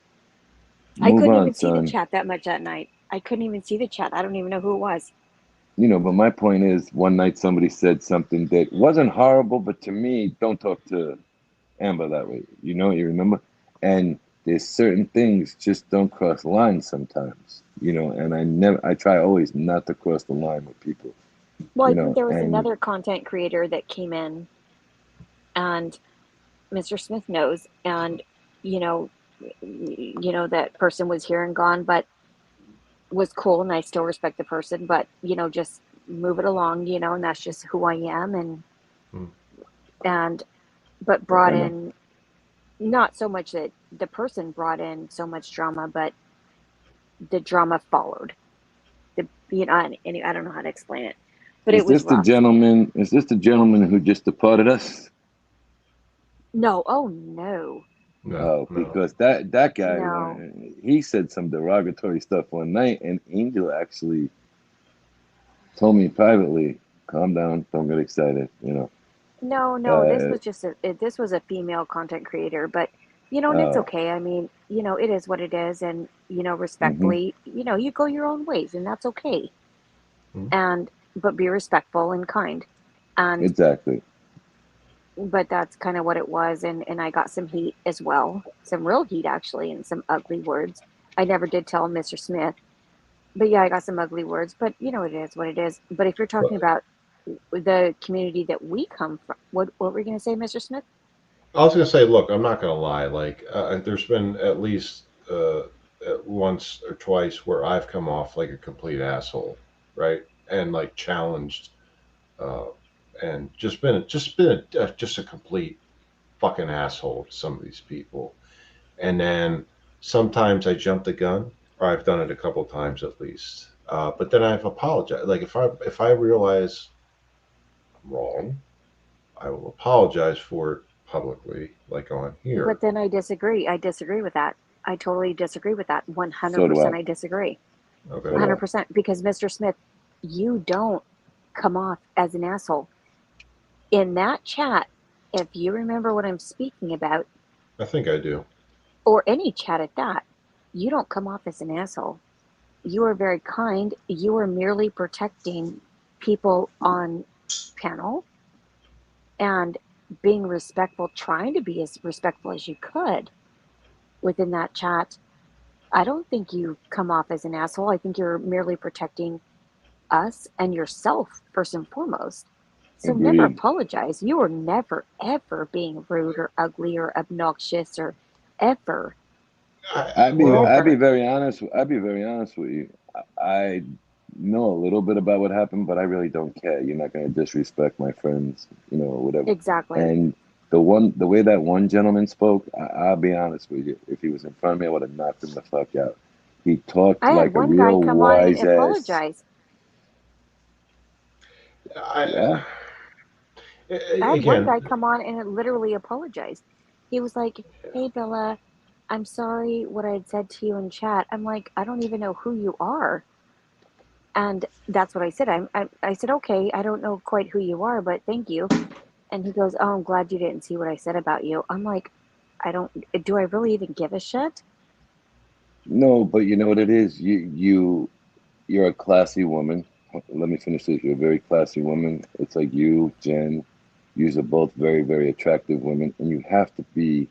Speaker 3: I
Speaker 7: move
Speaker 3: couldn't
Speaker 7: on,
Speaker 3: even see the
Speaker 7: son.
Speaker 3: chat that much that night. I couldn't even see the chat. I don't even know who it was.
Speaker 7: You know, but my point is, one night somebody said something that wasn't horrible, but to me, don't talk to Amber that way. You know, you remember? And there's certain things just don't cross lines sometimes. You know, and I try always not to cross the line with people.
Speaker 3: Well, I
Speaker 7: You
Speaker 3: think
Speaker 7: know,
Speaker 3: there was
Speaker 7: and
Speaker 3: another content creator that came in, and Mr. Smith knows, and you know, that person was here and gone, but was cool, and I still respect the person, but just move it along, and that's just who I am,
Speaker 1: Hmm.
Speaker 3: and but brought
Speaker 7: I know
Speaker 3: in, not so much that the person brought in so much drama, but the drama followed. And I don't know how to explain it, but it
Speaker 7: is
Speaker 3: was
Speaker 7: this the
Speaker 3: rough.
Speaker 7: gentleman? Is this the gentleman who just departed us?
Speaker 3: No, oh no,
Speaker 1: No,
Speaker 7: Oh,
Speaker 1: no.
Speaker 7: because that guy,
Speaker 3: no,
Speaker 7: when he said some derogatory stuff one night, and Angel actually told me privately, "Calm down, don't get excited." You know,
Speaker 3: no. This was a female content creator, but and it's
Speaker 7: uh,
Speaker 3: okay. I mean, it is what it is, and
Speaker 7: hmm
Speaker 3: respectfully, you go your own ways, and that's okay.
Speaker 1: Hmm.
Speaker 3: And but be respectful and kind, and
Speaker 7: exactly.
Speaker 3: but that's kind of what it was, and I got some heat as well, some real heat actually, and some ugly words. I never did tell Mr. Smith, but yeah, I got some ugly words, but it is what it is. But if you're talking
Speaker 1: But
Speaker 3: about the community that we come from, what were you going to say, Mr. Smith?
Speaker 1: I was gonna say, look, I'm not gonna lie. Like, there's been at least once or twice where I've come off like a complete asshole, right? And like challenged, uh, and just a complete fucking asshole to some of these people. And then sometimes I jump the gun, or I've done it a couple times at least. But then I've apologized. Like if I realize I'm wrong, I will apologize for it publicly, like on
Speaker 3: But
Speaker 1: here.
Speaker 3: then I disagree. I disagree with that. I totally disagree with that.
Speaker 7: So do
Speaker 3: 100%
Speaker 7: I.
Speaker 3: I disagree.
Speaker 7: So
Speaker 1: Okay.
Speaker 7: do I.
Speaker 3: 100%. Because Mr. Smith, you don't come off as an asshole. In that chat, if you remember what I'm speaking about,
Speaker 1: I think I do.
Speaker 3: or any chat at that, you don't come off as an asshole. You are very kind. You are merely protecting people on panel and being respectful, trying to be as respectful as you could within that chat. I don't think you come off as an asshole. I think you're merely protecting us and yourself first and foremost. So never
Speaker 7: Agreed.
Speaker 3: apologize. You are never, ever being rude or ugly or obnoxious or ever,
Speaker 1: Well,
Speaker 7: I'd be
Speaker 3: never.
Speaker 7: very honest. I'd be very honest with you. I know a little bit about what happened, but I really don't care. You're not going to disrespect my friends, you know, or whatever.
Speaker 3: Exactly.
Speaker 7: And the way that one gentleman spoke, I'll be honest with you. If he was in front of me, I would have knocked him the fuck out. He talked
Speaker 3: I had
Speaker 7: like a
Speaker 3: one guy
Speaker 7: real
Speaker 3: come on and
Speaker 7: wise ass.
Speaker 3: apologize.
Speaker 1: I
Speaker 7: Yeah,
Speaker 3: I had one
Speaker 1: again,
Speaker 3: guy come on and literally apologized. He was like, "Hey, Bella, I'm sorry what I had said to you in chat. I'm like, I don't even know who you are. And that's what I said. I said, okay, I don't know quite who you are, but thank you. And he goes, oh, I'm glad you didn't see what I said about you. I'm like, do I really even give a shit?
Speaker 7: No, but you know what it is? You're a classy woman. Let me finish this. You're a very classy woman. It's like you, Jen, you are both very, very attractive women, and you have to be.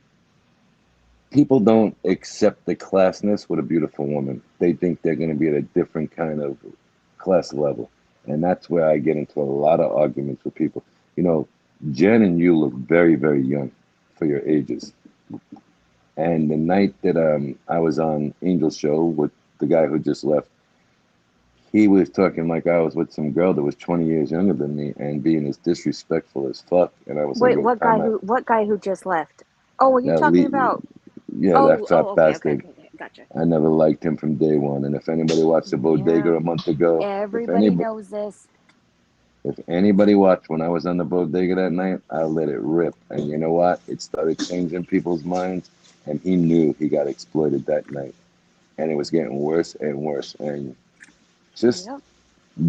Speaker 7: People don't accept the classness with a beautiful woman. They think they're going to be at a different kind of class level, and that's where I get into a lot of arguments with people. You know, Jen and you look very, very young for your ages. And the night that I was on Angel's show with the guy who just left, he was talking like I was with some girl that was 20 years younger than me and being as disrespectful as fuck. And I was like,
Speaker 3: Wait,
Speaker 7: yo, time out.
Speaker 3: what guy who just left? Oh, are you
Speaker 7: That
Speaker 3: talking
Speaker 7: le-
Speaker 3: about?
Speaker 7: yeah, that fat
Speaker 3: Okay, okay,
Speaker 7: bastard.
Speaker 3: okay, okay, gotcha.
Speaker 7: I never liked him from day one. And if anybody watched the
Speaker 3: Yeah,
Speaker 7: bodega a month ago,
Speaker 3: everybody knows this.
Speaker 7: if anybody watched when I was on the bodega that night, I let it rip. And you know what? It started changing people's minds. And he knew he got exploited that night. And it was getting worse and worse. And just
Speaker 3: Yep.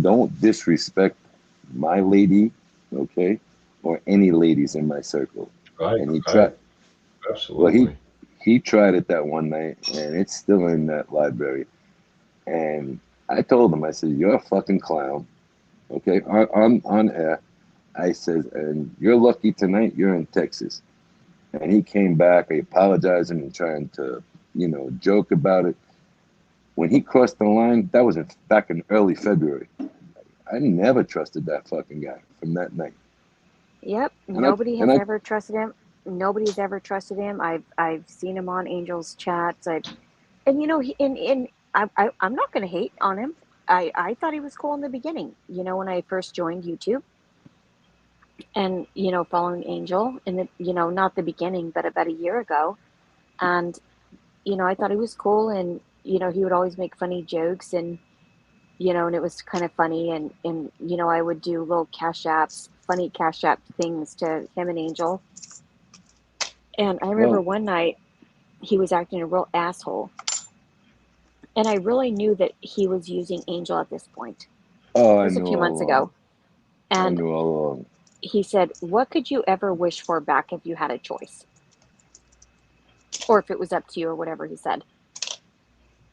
Speaker 7: don't disrespect my lady, okay, or any ladies in my circle. And he
Speaker 1: I
Speaker 7: tried. Well,
Speaker 1: absolutely.
Speaker 7: he tried it that one night, and it's still in that library. And I told him, I said, "You're a fucking clown." Okay, on air. I said, "And you're lucky tonight. You're in Texas." And he came back, apologizing and trying to, joke about it. When he crossed the line, that was back in early February. I never trusted that fucking guy from that night.
Speaker 3: Yep.
Speaker 7: And I
Speaker 3: Nobody
Speaker 7: and
Speaker 3: has
Speaker 7: I
Speaker 3: ever trusted him. Nobody's ever trusted him. I've seen him on Angel's chats. And I'm not going to hate on him. I thought he was cool in the beginning. When I first joined YouTube and following Angel in the not the beginning, but about a year ago, and I thought he was cool, and he would always make funny jokes, and and it was kind of funny, and I would do little funny cash app things to him and Angel. And I remember
Speaker 7: well,
Speaker 3: one night he was acting a real asshole. And I really knew that he was using Angel at this point.
Speaker 7: oh,
Speaker 3: It
Speaker 7: I
Speaker 3: was a
Speaker 7: knew
Speaker 3: few
Speaker 7: all
Speaker 3: months
Speaker 7: along.
Speaker 3: ago.
Speaker 7: I
Speaker 3: And
Speaker 7: knew all along.
Speaker 3: he said, what could you ever wish for back if you had a choice? Or if it was up to you, or whatever he said.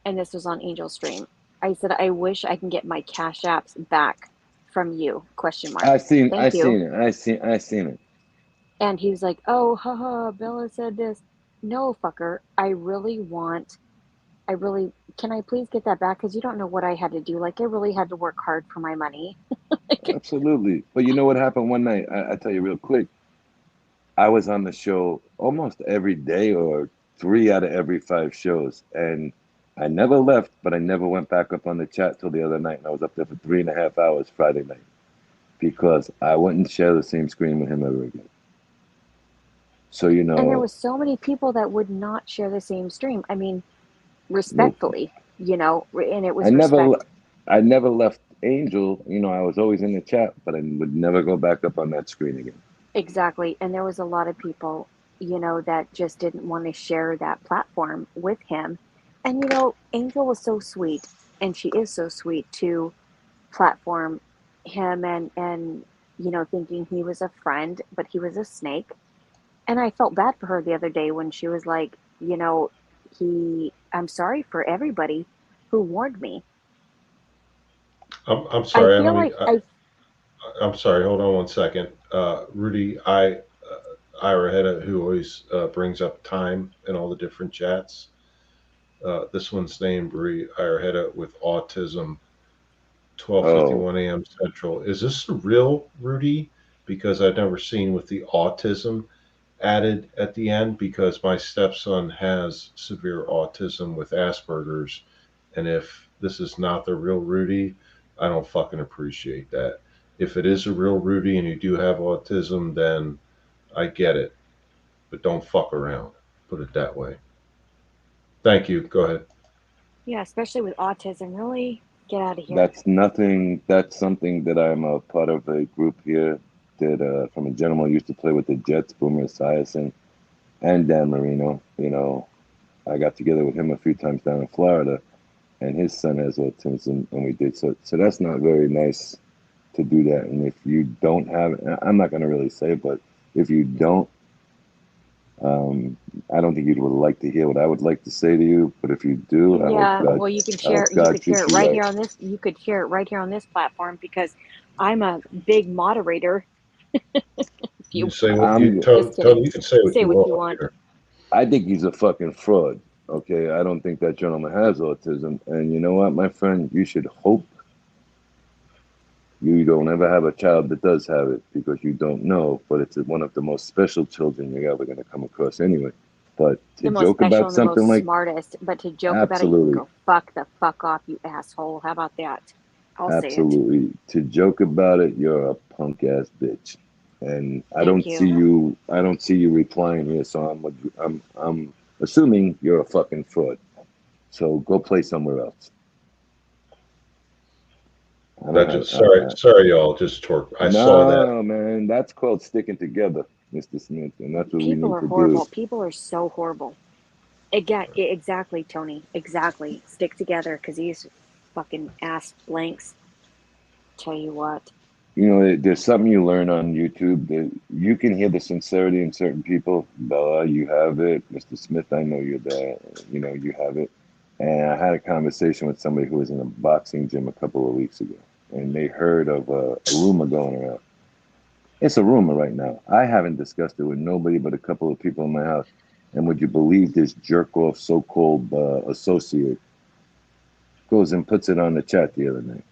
Speaker 3: And this was on Angel's stream. I said, I wish I can get my cash apps back from you, question mark.
Speaker 7: I
Speaker 3: Thank you.
Speaker 7: seen it. I seen it.
Speaker 3: And he was like, oh, haha, Bella said this. No, fucker. Can I please get that back? Because you don't know what I had to do. Like, I really had to work hard for my money.
Speaker 7: Absolutely. But you know what happened one night? I tell you real quick. I was on the show almost every day or 3 out of every 5 shows. And I never left, but I never went back up on the chat till the other night. And I was up there for 3.5 hours Friday night because I wouldn't share the same screen with him ever again. So,
Speaker 3: And there was so many people that would not share the same stream. I mean,
Speaker 7: nope.
Speaker 3: respectfully, and it
Speaker 7: I
Speaker 3: was
Speaker 7: never,
Speaker 3: respect.
Speaker 7: I never left Angel. I was always in the chat, but I would never go back up on that screen again.
Speaker 3: Exactly. And there was a lot of people, that just didn't want to share that platform with him. And, Angel was so sweet, and she is so sweet to platform him and thinking he was a friend, but he was a snake. And I felt bad for her the other day when she was like, I'm sorry for everybody who warned me.
Speaker 1: I'm
Speaker 3: I
Speaker 1: sorry. I
Speaker 3: feel
Speaker 1: don't mean.
Speaker 3: like I
Speaker 1: I'm sorry. Hold on one second. Rudy, Ira Hedda, who always brings up time in all the different chats. This one's named Ira Hedda with autism.
Speaker 7: Oh,
Speaker 1: 12:51 a.m. Central. Is this the real Rudy? Because I've never seen with the autism added at the end. Because my stepson has severe autism with Asperger's, and if this is not the real Rudy, I don't fucking appreciate that. If it is a real Rudy and you do have autism, then I get it, but don't fuck around. Put it that way. Thank you. Go ahead.
Speaker 3: yeah, especially with autism, really get out of here.
Speaker 7: that's nothing. That's something that I'm a part of a group here that from a gentleman who used to play with the Jets, Boomer Esiason, and Dan Marino. I got together with him a few times down in Florida, and his son has autism, and we did so. So that's not very nice to do that. And if you don't have, I'm not going to really say, but if you don't, I don't think you would like to hear what I would like to say to you. But if you do,
Speaker 3: Yeah, well,
Speaker 7: I hope
Speaker 3: you
Speaker 7: God
Speaker 3: could share
Speaker 7: treats
Speaker 3: it
Speaker 7: you
Speaker 3: right
Speaker 7: right.
Speaker 3: here on this. You could share it right here on this platform because I'm a big moderator. If
Speaker 1: You
Speaker 3: you
Speaker 1: say what you
Speaker 7: I'm.
Speaker 3: just kidding,
Speaker 1: Tony. You can say what
Speaker 3: say
Speaker 1: you
Speaker 3: what you
Speaker 1: want
Speaker 3: want.
Speaker 1: here.
Speaker 7: I think he's a fucking fraud. Okay, I don't think that gentleman has autism. And you know what, my friend, you should hope you don't ever have a child that does have it because you don't know. But it's one of the most special children you're ever going to come across anyway. But to
Speaker 3: The most
Speaker 7: joke
Speaker 3: special
Speaker 7: about
Speaker 3: and the
Speaker 7: something
Speaker 3: most
Speaker 7: like
Speaker 3: smartest, but to joke about it, you can
Speaker 7: absolutely,
Speaker 3: go fuck the fuck off, you asshole. How about that? I'll say it.
Speaker 7: absolutely, to joke about it, you're a punk ass bitch. And
Speaker 3: Thank you.
Speaker 7: I don't see you replying here. So I'm assuming you're a fucking fraud. So go play somewhere else. I don't
Speaker 1: That
Speaker 7: have.
Speaker 1: just sorry, y'all. Just torque. I saw that.
Speaker 7: No, man, that's called sticking together, Mr. Smith, and that's what we
Speaker 3: People
Speaker 7: need
Speaker 3: are
Speaker 7: to do.
Speaker 3: horrible. People are so horrible. Again, exactly, Tony. Exactly. Stick together because these fucking ass blanks. Tell you what.
Speaker 7: You know, there's something you learn on YouTube that you can hear the sincerity in certain people. Bella, you have it. Mr. Smith, I know you're there. You know, you have it. And I had a conversation with somebody who was in a boxing gym a couple of weeks ago, and they heard of a rumor going around. It's a rumor right now. I haven't discussed it with nobody but a couple of people in my house. And would you believe this jerk off so called associate goes and puts it on the chat the other night?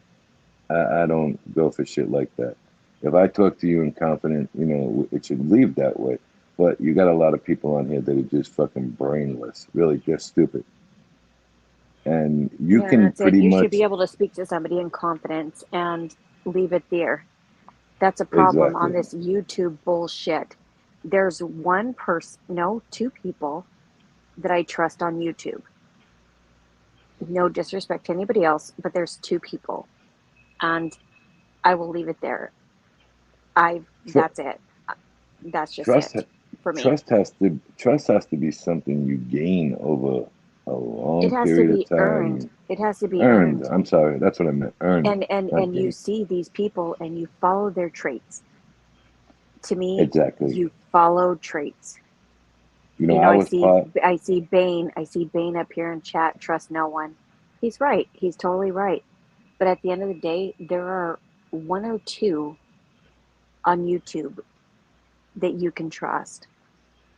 Speaker 7: I don't go for shit like that. If I talk to you in confidence, you know, it should leave that way. But you got a lot of people on here that are just fucking brainless, really just stupid. And you
Speaker 3: Yeah,
Speaker 7: can
Speaker 3: that's it.
Speaker 7: pretty
Speaker 3: You should be
Speaker 7: much,
Speaker 3: able to speak to somebody in confidence and leave it there. That's a problem on
Speaker 7: exactly.
Speaker 3: this YouTube bullshit. There's one person, no, two people that I trust on YouTube. No disrespect to anybody else, but there's two people. And I will leave it there.
Speaker 7: Tr-
Speaker 3: That's it. That's just
Speaker 7: trust,
Speaker 3: it for me.
Speaker 7: trust has to be something you gain over a
Speaker 3: It
Speaker 7: long
Speaker 3: has to
Speaker 7: period of
Speaker 3: be earned.
Speaker 7: time.
Speaker 3: It has to be
Speaker 7: Earned.
Speaker 3: earned.
Speaker 7: I'm sorry, that's what I meant. Earned, not
Speaker 3: And you
Speaker 7: gained.
Speaker 3: see these people and you follow their traits. To me,
Speaker 7: Exactly.
Speaker 3: you follow traits.
Speaker 7: You know,
Speaker 3: You know,
Speaker 7: I was part.
Speaker 3: I see Bane up here in chat, trust no one. He's right. He's totally right. But at the end of the day, there are one or two on YouTube that you can trust.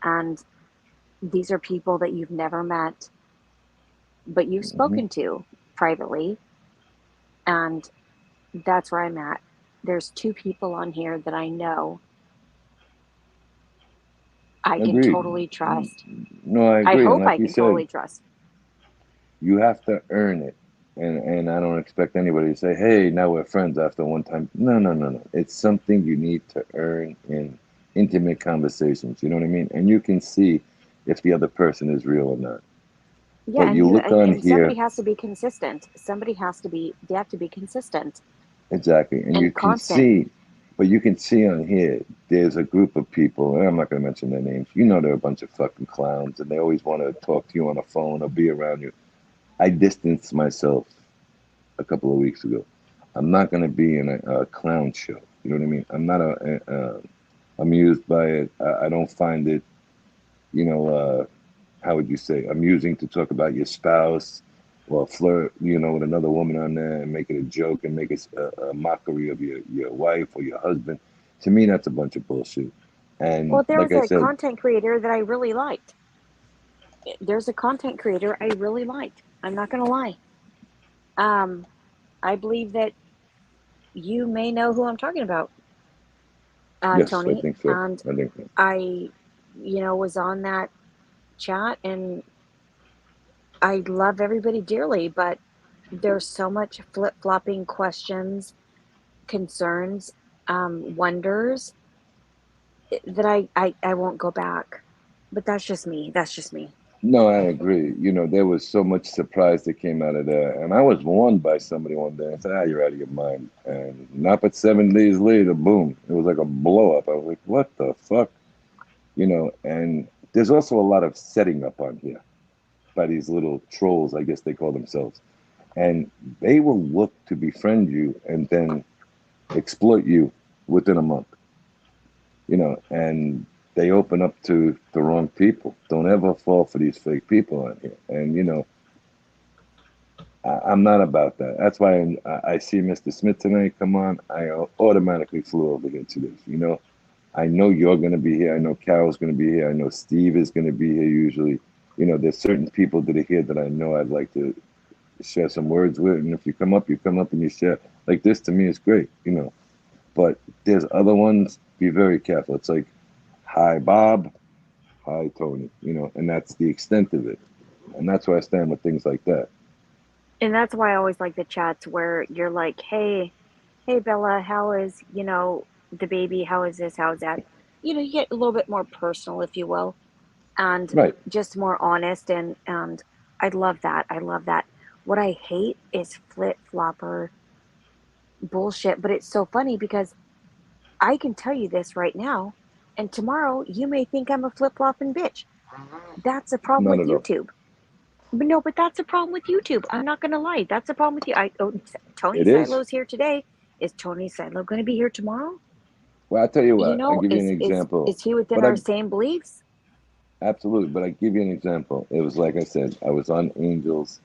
Speaker 3: And these are people that you've never met, but you've
Speaker 7: Mhm.
Speaker 3: spoken to privately. And that's where I'm at. There's two people on here that I know I can
Speaker 7: Agreed.
Speaker 3: totally trust.
Speaker 7: No, I
Speaker 3: I
Speaker 7: agree. And
Speaker 3: hope
Speaker 7: like
Speaker 3: I
Speaker 7: you
Speaker 3: can
Speaker 7: said,
Speaker 3: totally trust.
Speaker 7: you have to earn it. And I don't expect anybody to say, hey, now we're friends after one time. No, no, no, no. It's something you need to earn in intimate conversations. You know what I mean? And you can see if the other person is real or not.
Speaker 3: Yeah,
Speaker 7: But you look on
Speaker 3: and somebody
Speaker 7: here,
Speaker 3: has to be consistent. They have to be consistent
Speaker 7: exactly, and you
Speaker 3: and
Speaker 7: can
Speaker 3: constant.
Speaker 7: see, but you can see on here, there's a group of people, and I'm not going to mention their names. You know, they're a bunch of fucking clowns, and they always want to talk to you on the phone or be around you. I distanced myself a couple of weeks ago. I'm not going to be in a clown show. You know what I mean? I'm not amused by it. I don't find it, you know, how would you say, amusing to talk about your spouse or flirt, you know, with another woman on there and make it a joke and make it a mockery of your wife or your husband. To me, that's a bunch of bullshit. And
Speaker 3: Well, there
Speaker 7: like
Speaker 3: was
Speaker 7: I
Speaker 3: a
Speaker 7: said,
Speaker 3: content creator that I really liked. There's a content creator I really liked. I'm not going to lie. Um, I believe that you may know who I'm talking about,
Speaker 7: yes, I
Speaker 3: Tony.
Speaker 7: think so.
Speaker 3: And
Speaker 7: I think so.
Speaker 3: I, was on that chat and I love everybody dearly, but there's so much flip flopping questions, concerns, wonders that I won't go back. But that's just me. That's just me.
Speaker 7: No, I agree. You know, there was so much surprise that came out of there. And I was warned by somebody one day and said, ah, you're out of your mind. And not but 7 days later, boom, it was like a blow up. I was like, what the fuck? You know, and there's also a lot of setting up on here. by these little trolls, I guess they call themselves, and they will look to befriend you and then exploit you within a month. And they open up to the wrong people. Don't ever fall for these fake people on here. And I'm not about that. That's why I see Mr. Smith tonight come on. I automatically flew over here to this. I know you're going to be here. I know Carol's going to be here. I know Steve is going to be here usually. There's certain people that are here that I know I'd like to share some words with. And if you come up and you share. Like this, to me, is great, But there's other ones, be very careful. It's like, hi, Bob. Hi, Tony. And that's the extent of it. And that's where I stand with things like that.
Speaker 3: And that's why I always like the chats where you're like, hey, Bella, how is, the baby? How is this? How's that? You get a little bit more personal, if you will, and
Speaker 7: Right.
Speaker 3: just more honest. And I love that. I love that. What I hate is flip-flopper bullshit. But it's so funny because I can tell you this right now, and tomorrow you may think I'm a flip-flopping bitch. That's a problem
Speaker 7: Not
Speaker 3: with
Speaker 7: at all.
Speaker 3: YouTube. But no, but that's a problem with YouTube. I'm not going to lie. That's a problem with you. Tony
Speaker 7: It is.
Speaker 3: Silo's here today. Is Tony Silo going to be here tomorrow?
Speaker 7: Well, I'll tell you what. I'll give you an
Speaker 3: Is
Speaker 7: example.
Speaker 3: is he within
Speaker 7: But
Speaker 3: our same beliefs?
Speaker 7: absolutely. But I give you an example. It was like I said, I was on Angels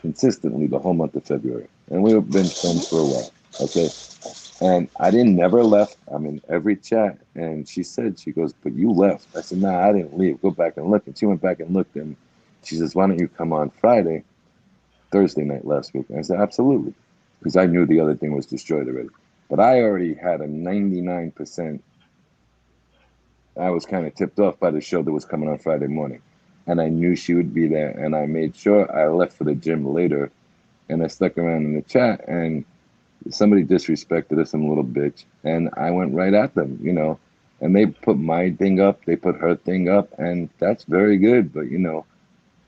Speaker 7: consistently the whole month of February. And we've been friends for a while. Okay. And I didn't never left. I'm in every chat. And she goes, but you left. I said, nah, I didn't leave. Go back and look. And she went back and looked. And she says, why don't you come on Thursday night last week? And I said, absolutely. Because I knew the other thing was destroyed already. But I already had a 99%. I was kind of tipped off by the show that was coming on Friday morning. And I knew she would be there. And I made sure I left for the gym later. And I stuck around in the chat. And somebody disrespected us, some little bitch. And I went right at them, And they put my thing up. They put her thing up. And that's very good. But,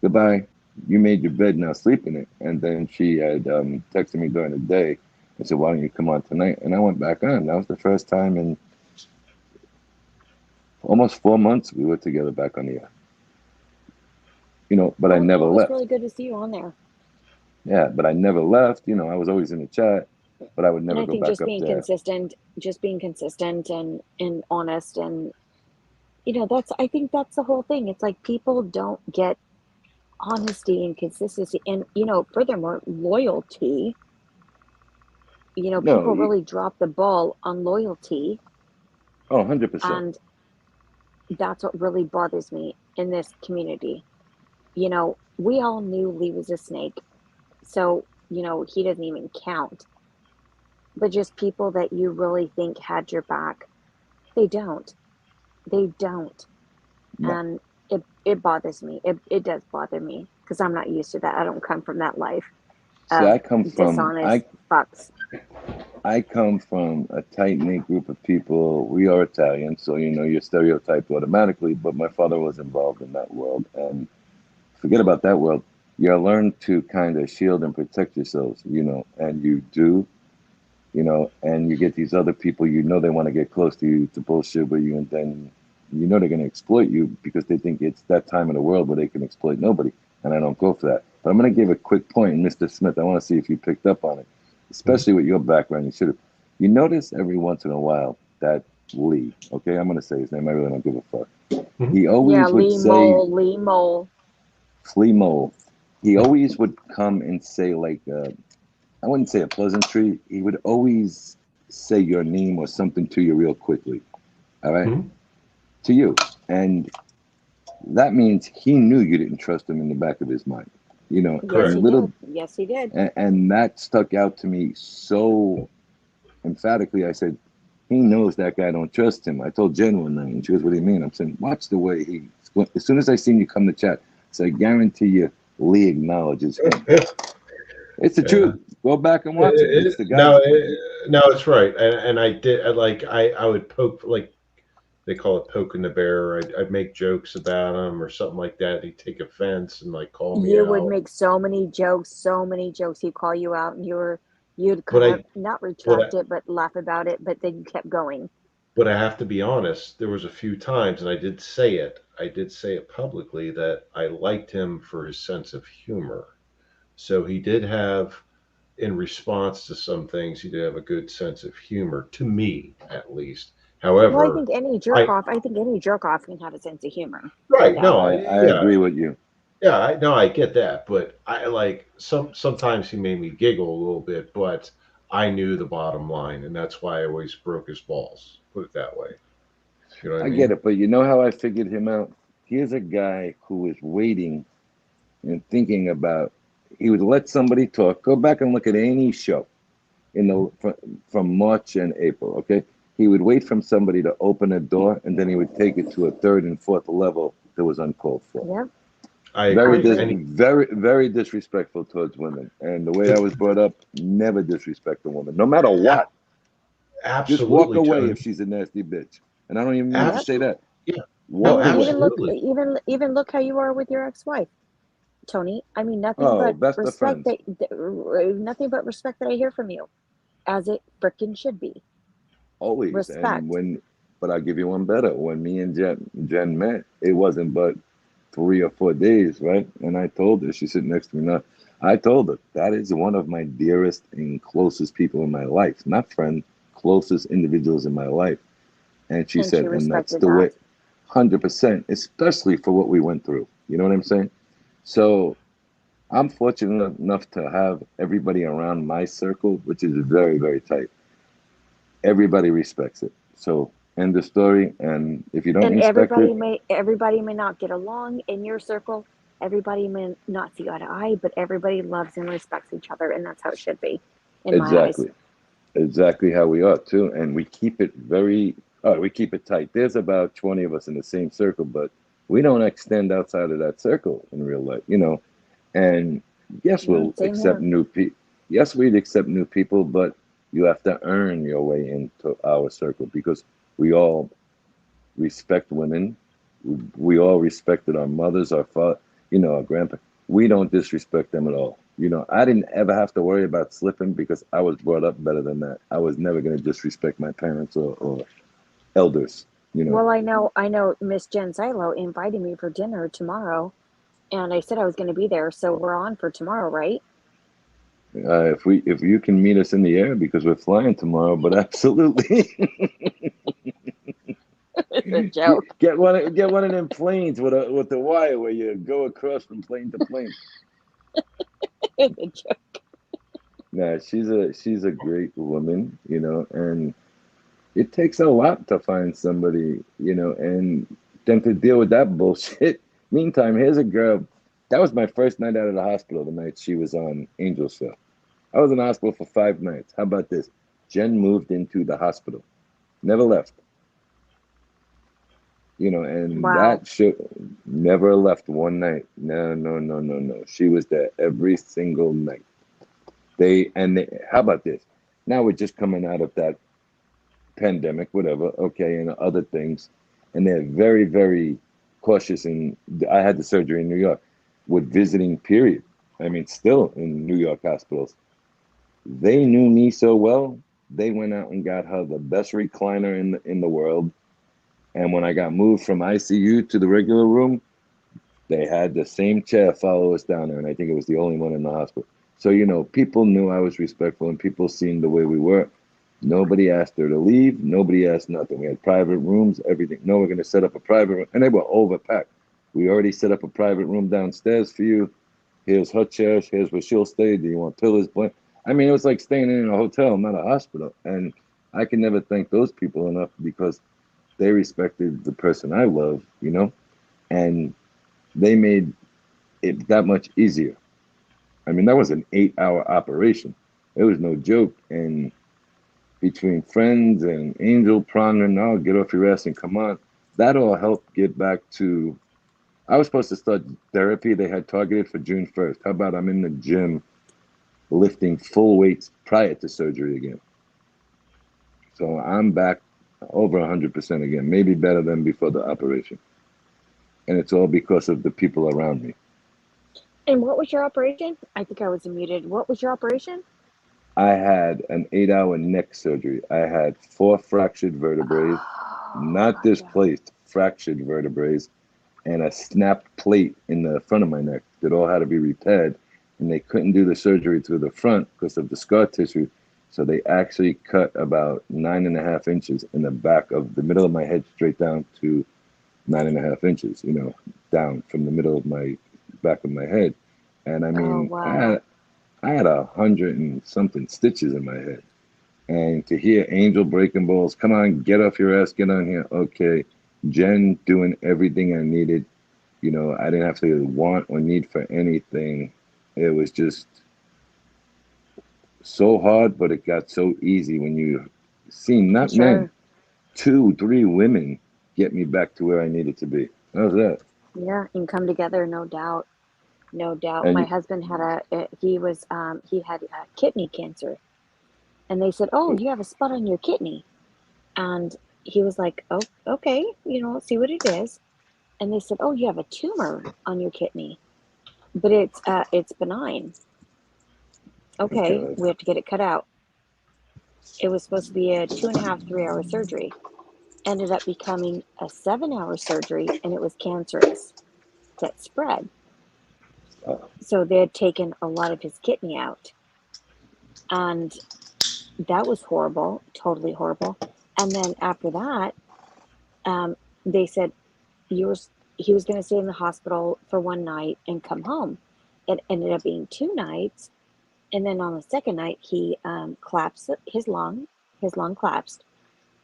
Speaker 7: goodbye. You made your bed, now sleep in it. And then she had texted me during the day and said, why don't you come on tonight? And I went back on. That was the first time in almost 4 months we were together back on the air. But I never left.
Speaker 3: It was really good to see you on there.
Speaker 7: Yeah, but I never left. I was always in the chat, but I would never go back up there.
Speaker 3: Just being consistent and honest, and I think that's the whole thing. It's like people don't get honesty and consistency, and furthermore, loyalty. People really drop the ball on loyalty.
Speaker 7: Oh, 100%.
Speaker 3: And that's what really bothers me in this community. We all knew Lee was a snake, so he doesn't even count. But just people that you really think had your back, they don't. No. And it bothers me. It does bother me because I'm not used to that. I don't come from that life.
Speaker 7: See, I come from
Speaker 3: dishonest fucks.
Speaker 7: I come from a tight-knit group of people. We are Italian, so you're stereotyped automatically, but my father was involved in that world. And forget about that world. You learn to kind of shield and protect yourselves, and you do, and you get these other people, they want to get close to you to bullshit with you, and then they're going to exploit you because they think it's that time in the world where they can exploit nobody, and I don't go for that. But I'm going to give a quick point, and Mr. Smith, I want to see if you picked up on it, especially with your background. You should have. You notice every once in a while that Lee, okay, I'm going to say his name, I really don't give a fuck. He always would say...
Speaker 3: Lee Mole.
Speaker 7: Flea Mole. He always would come and say, like, I wouldn't say a pleasantry. He would always say your name or something to you real quickly. All right? Mm-hmm. To you. And that means he knew you didn't trust him in the back of his mind.
Speaker 3: Yes, he did.
Speaker 7: And that stuck out to me so emphatically. I said, he knows that guy don't trust him. I told Jen one night, and she goes, what do you mean? I'm saying, watch the way as soon as I seen you come to chat, so I guarantee you Lee acknowledges him. It's the truth. Go back and watch it. It's the guy.
Speaker 1: No, it's right. And I would poke, like they call it poking the bear. I'd make jokes about him or something like that. He'd take offense and like call me out.
Speaker 3: You would make so many jokes. He'd call you out, and you'd kind of not retract it, but laugh about it. But then you kept going.
Speaker 1: But I have to be honest. There was a few times, and I did say it. I did say it publicly that I liked him for his sense of humor. So he did have, in response to some things, he did have a good sense of humor, to me at least.
Speaker 3: Well, I
Speaker 1: However,
Speaker 3: think any jerk
Speaker 1: I
Speaker 3: off. I think any jerk off can have a sense of humor.
Speaker 1: right,
Speaker 3: Yeah.
Speaker 1: no,
Speaker 7: I
Speaker 1: yeah,
Speaker 7: agree with you.
Speaker 1: yeah, I no, I get that, but I like sometimes he made me giggle a little bit, but I knew the bottom line, and that's why I always broke his balls. Put it that way. You know what I
Speaker 7: I get
Speaker 1: mean?
Speaker 7: it, but you know how I figured him out? Here's a guy who is waiting and thinking about. He would let somebody talk. Go back and look at any show in the from March and April. Okay, he would wait from somebody to open a door, and then he would take it to a third and fourth level that was uncalled for.
Speaker 3: Yep.
Speaker 1: I
Speaker 3: I
Speaker 1: agree,
Speaker 3: agree.
Speaker 1: and
Speaker 7: Very disrespectful towards women. And the way I
Speaker 1: it,
Speaker 7: was brought up, never disrespect a woman, no matter what. Just walk
Speaker 1: absolutely,
Speaker 7: away
Speaker 1: Tony.
Speaker 7: if she's a nasty bitch. And I don't even mean to
Speaker 3: Yep.
Speaker 7: say
Speaker 1: Absolutely,
Speaker 7: that.
Speaker 1: yeah. No,
Speaker 7: Walk
Speaker 3: And
Speaker 7: away.
Speaker 1: absolutely.
Speaker 3: even look how you are with your ex-wife, Tony. I mean, nothing
Speaker 7: Oh,
Speaker 3: but
Speaker 7: best of
Speaker 3: respect
Speaker 7: friends.
Speaker 3: nothing but respect that I hear from you, as it frickin' should be.
Speaker 7: Always. And
Speaker 3: Respect.
Speaker 7: but I'll give you one better. When me and Jen met, it wasn't but 3 or 4 days, right? And I told her, she's sitting next to me now. I told her that is one of my dearest and closest people in my life, not friend, closest individuals in my life. And she
Speaker 3: And she
Speaker 7: said, and that's
Speaker 3: respected
Speaker 7: the
Speaker 3: that.
Speaker 7: way, 100%, especially for what we went through. You know what I'm saying? So I'm fortunate enough to have everybody around my circle, which is very tight. Everybody respects it. So end the story. And if you don't
Speaker 3: And
Speaker 7: respect it,
Speaker 3: everybody may not get along in your circle. Everybody may not see eye to eye, but everybody loves and respects each other, and that's how it should be, in my eyes.
Speaker 7: exactly how we are too. And we keep it we keep it tight. There's about 20 of us in the same circle, but we don't extend outside of that circle in real life. And yes, we'll
Speaker 3: Same
Speaker 7: accept
Speaker 3: here.
Speaker 7: new people. Yes, we'd accept new people, but you have to earn your way into our circle because we all respect women. We all respected our mothers, our father, our grandpa. We don't disrespect them at all. I didn't ever have to worry about slipping because I was brought up better than that. I was never going to disrespect my parents or elders. You know,
Speaker 3: Well, I know Miss Jen Silo invited me for dinner tomorrow, and I said I was going to be there, so we're on for tomorrow, right?
Speaker 7: if you can meet us in the air because we're flying tomorrow, but absolutely.
Speaker 3: It's a joke.
Speaker 7: Get one of them planes with the wire where you go across from plane to plane.
Speaker 3: It's a joke.
Speaker 7: Nah, she's a great woman, and it takes a lot to find somebody, and then to deal with that bullshit. Meantime, here's a girl. That was my first night out of the hospital. The night she was on Angel's Show. I was in the hospital for 5 nights. How about this? Jen moved into the hospital, never left. And
Speaker 3: Wow.
Speaker 7: that show never left one night. No, no, no, no, no. She was there every single night. How about this? Now we're just coming out of that pandemic, whatever, okay, and other things, and they're very cautious. And I had the surgery in New York with visiting. Period. I mean, still in New York hospitals, they knew me so well. They went out and got her the best recliner in the world. And when I got moved from ICU to the regular room, they had the same chair follow us down there, and I think it was the only one in the hospital. So, people knew I was respectful, and people seen the way we were. Nobody asked her to leave. Nobody asked nothing. We had private rooms, everything. No, we're going to set up a private room. And they were overpacked. We already set up a private room downstairs for you. Here's her chair. Here's where she'll stay. Do you want pillows? I mean, it was like staying in a hotel, not a hospital. And I can never thank those people enough because they respected the person I love, and they made it that much easier. I mean, that was an 8-hour operation. It was no joke. And between friends and Angel Prana, now get off your ass and come on, that all helped get back to. I was supposed to start therapy. They had targeted for June 1st. How about I'm in the gym lifting full weights prior to surgery again? So I'm back over 100% again, maybe better than before the operation. And it's all because of the people around me.
Speaker 3: And what was your operation? I think I was muted. What was your operation?
Speaker 7: I had an 8-hour neck surgery. I had 4 fractured vertebrae,
Speaker 3: Oh
Speaker 7: not
Speaker 3: my God.
Speaker 7: displaced, fractured vertebrae. and a snapped plate in the front of my neck that all had to be repaired. And they couldn't do the surgery to the front because of the scar tissue. So they actually cut about 9.5 inches in the back of the middle of my head straight down to 9.5 inches, down from the middle of my back of my head. And I
Speaker 3: Oh,
Speaker 7: mean,
Speaker 3: wow.
Speaker 7: I had 100 and something stitches in my head. And to hear Angel breaking balls, come on, get off your ass, get on here. Okay. Jen doing everything I needed. I didn't have to want or need for anything. It was just so hard, but it got so easy when you see not men,
Speaker 3: Sure.
Speaker 7: 2, 3 women get me back to where I needed to be. How's that?
Speaker 3: Yeah, and come together, no doubt. No doubt. My
Speaker 7: And
Speaker 3: husband had he had kidney cancer, and they said, "Oh, you have a spot on your kidney," and he was like, "Oh, okay, see what it is." And they said, "Oh, you have a tumor on your kidney, but it's benign." Okay,
Speaker 7: okay,
Speaker 3: we have to get it cut out. It was supposed to be a 2.5, 3 hour surgery. Ended up becoming a 7 hour surgery, and it was cancerous that spread.
Speaker 7: uh,
Speaker 3: So they had taken a lot of his kidney out, and that was horrible, totally horrible. And then after that, um, they said you were, he was going to stay in the hospital for one night and come home. It ended up being 2 nights, and then on the second night, he collapsed his lung collapsed,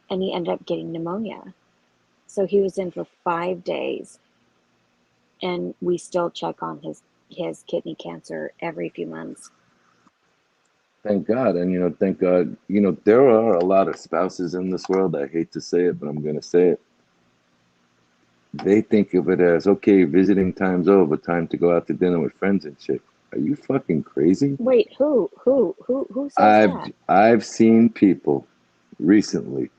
Speaker 3: and he ended up getting pneumonia. So he was in for 5 days, and we still check on his kidney cancer every few months.
Speaker 7: thank God. And, thank God, there are a lot of spouses in this world. I hate to say it, but I'm going to say it. They think of it as, okay, visiting time's over, time to go out to dinner with friends and shit. Are you fucking crazy?
Speaker 3: Wait, who says
Speaker 7: I've
Speaker 3: that?
Speaker 7: I've seen people recently.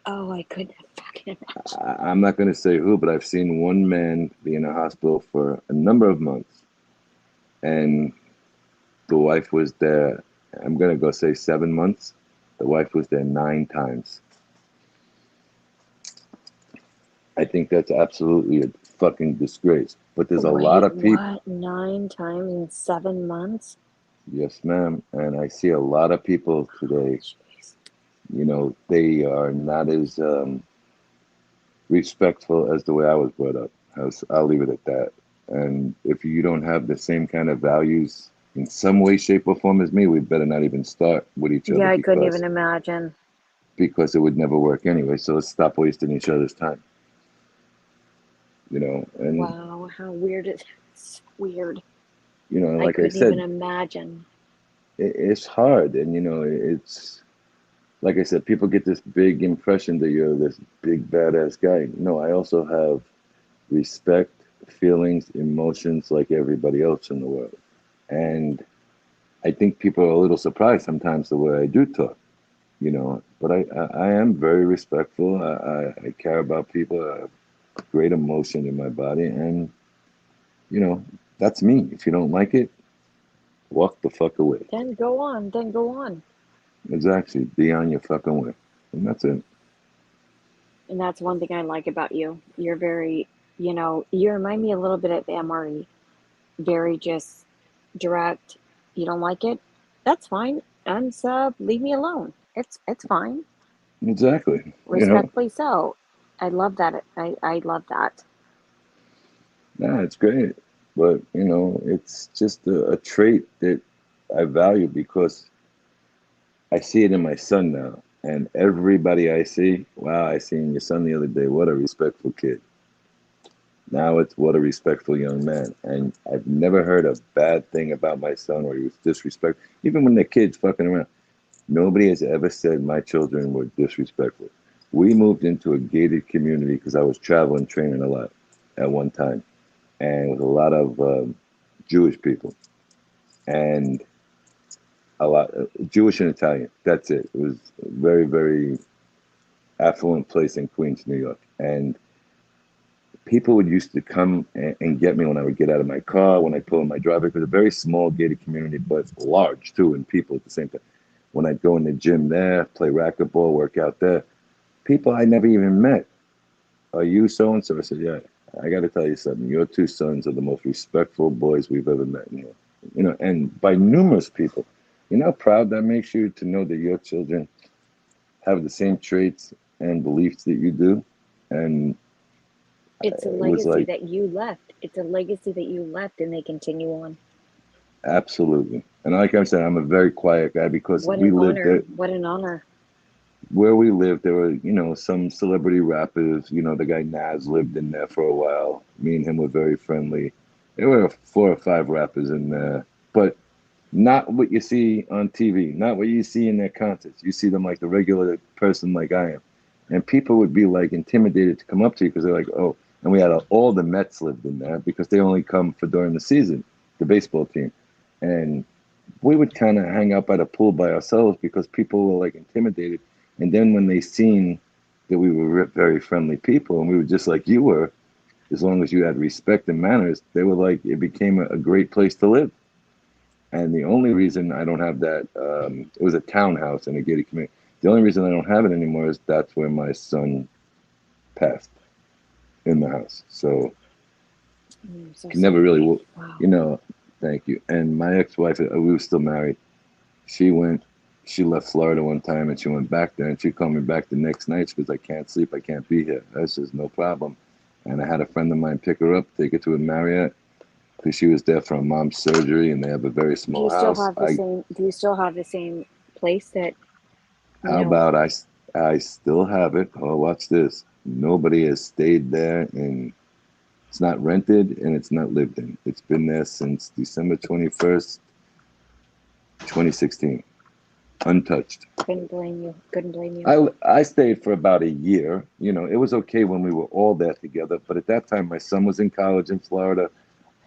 Speaker 3: Oh, I couldn't fucking imagine.
Speaker 7: I'm not going to say who, but I've seen one man be in a hospital for a number of months, and the wife was there. I'm going to go say 7 months. The wife was there 9 times. I think that's absolutely a fucking disgrace. But there's a lot
Speaker 3: Wait,
Speaker 7: of people.
Speaker 3: what? 9 times in 7 months?
Speaker 7: Yes, ma'am. And I see a lot of people today.
Speaker 3: Jeez.
Speaker 7: They are not as respectful as the way I was brought up. I'll leave it at that. And if you don't have the same kind of values in some way, shape, or form as me, we better not even start with each other
Speaker 3: Yeah, I couldn't
Speaker 7: because
Speaker 3: even imagine.
Speaker 7: it would never work anyway. So let's stop wasting each other's time. And
Speaker 3: Wow, how weird is it's weird. I
Speaker 7: like I
Speaker 3: couldn't even
Speaker 7: said,
Speaker 3: imagine.
Speaker 7: it's hard, and it's like I said, people get this big impression that you're this big badass guy. No, I also have respect, feelings, emotions like everybody else in the world. And I think people are a little surprised sometimes the way I do talk, but I am very respectful. I care about people. I have great emotion in my body. And, you know, that's me. If you don't like it, walk the fuck away.
Speaker 3: Then go on, then go on.
Speaker 7: Exactly. Be on your fucking way. And that's it.
Speaker 3: And that's one thing I like about you. You're very, you remind me a little bit of Anne-Marie. Very just direct. You don't like it? That's fine. Unsub, leave me alone. It's fine.
Speaker 7: Exactly.
Speaker 3: Respectfully so. I love that. I love that.
Speaker 7: Nah, it's great. But, it's just a trait that I value because I see it in my son now. And everybody I see, wow, I seen your son the other day. What a respectful kid. Now it's what a respectful young man. And I've never heard a bad thing about my son where he was disrespectful. Even when the kids fucking around. Nobody has ever said my children were disrespectful. We moved into a gated community because I was traveling, training a lot at one time. And with a lot of Jewish people. And a lot Jewish and Italian. That's it. It was a very, very affluent place in Queens, New York. And people would used to come and get me when I would get out of my car, when I pull in my driveway. It was a very small gated community, but large too, and people at the same time. When I'd go in the gym there, play racquetball, work out there, people I never even met. Are you so and so? I said, yeah. I got to tell you something. Your two sons are the most respectful boys we've ever met in here. You know, and by numerous people. You know how proud that makes you to know that your children have the same traits and beliefs that you do? And
Speaker 3: It's a
Speaker 7: it was
Speaker 3: legacy
Speaker 7: like,
Speaker 3: that you left. It's a legacy that you left, and they continue on.
Speaker 7: absolutely. And like I'm saying, I'm a very quiet guy because
Speaker 3: What
Speaker 7: we
Speaker 3: an
Speaker 7: lived
Speaker 3: honor.
Speaker 7: there.
Speaker 3: What an honor.
Speaker 7: Where we lived, there were, you know, some celebrity rappers. You know, the guy Nas lived in there for a while. Me and him were very friendly. There were 4 or 5 rappers in there, but not what you see on TV, not what you see in their concerts. You see them like the regular person like I am. And people would be like intimidated to come up to you because they're like, oh, and we had all the Mets lived in there because they only come for during the season, the baseball team. And we would kind of hang out by the pool by ourselves because people were like intimidated. And then when they seen that we were very friendly people and we were just like you were, as long as you had respect and manners, they were like, it became a great place to live. And the only reason I don't have that, it was a townhouse in a gated community. The only reason I don't have it anymore is that's where my son passed in the house. So
Speaker 3: I'm so
Speaker 7: can never
Speaker 3: sorry.
Speaker 7: really,
Speaker 3: Wow.
Speaker 7: you know, thank you. And my ex-wife, we were still married. She left Florida one time and she went back there and she called me back the next night. She goes, I can't sleep. I can't be here. I says, no problem. And I had a friend of mine pick her up, take her to a Marriott because she was there for her mom's surgery and they have a very
Speaker 3: Do
Speaker 7: small
Speaker 3: you still
Speaker 7: house.
Speaker 3: have the same? Do you still have the same place that you
Speaker 7: How
Speaker 3: know?
Speaker 7: about I still have it. Oh, watch this. Nobody has stayed there and it's not rented and it's not lived in. It's been there since December 21st, 2016. Untouched.
Speaker 3: Couldn't blame you. Couldn't blame you.
Speaker 7: I stayed for about a year. You know, it was okay when we were all there together, but at that time my son was in college in Florida.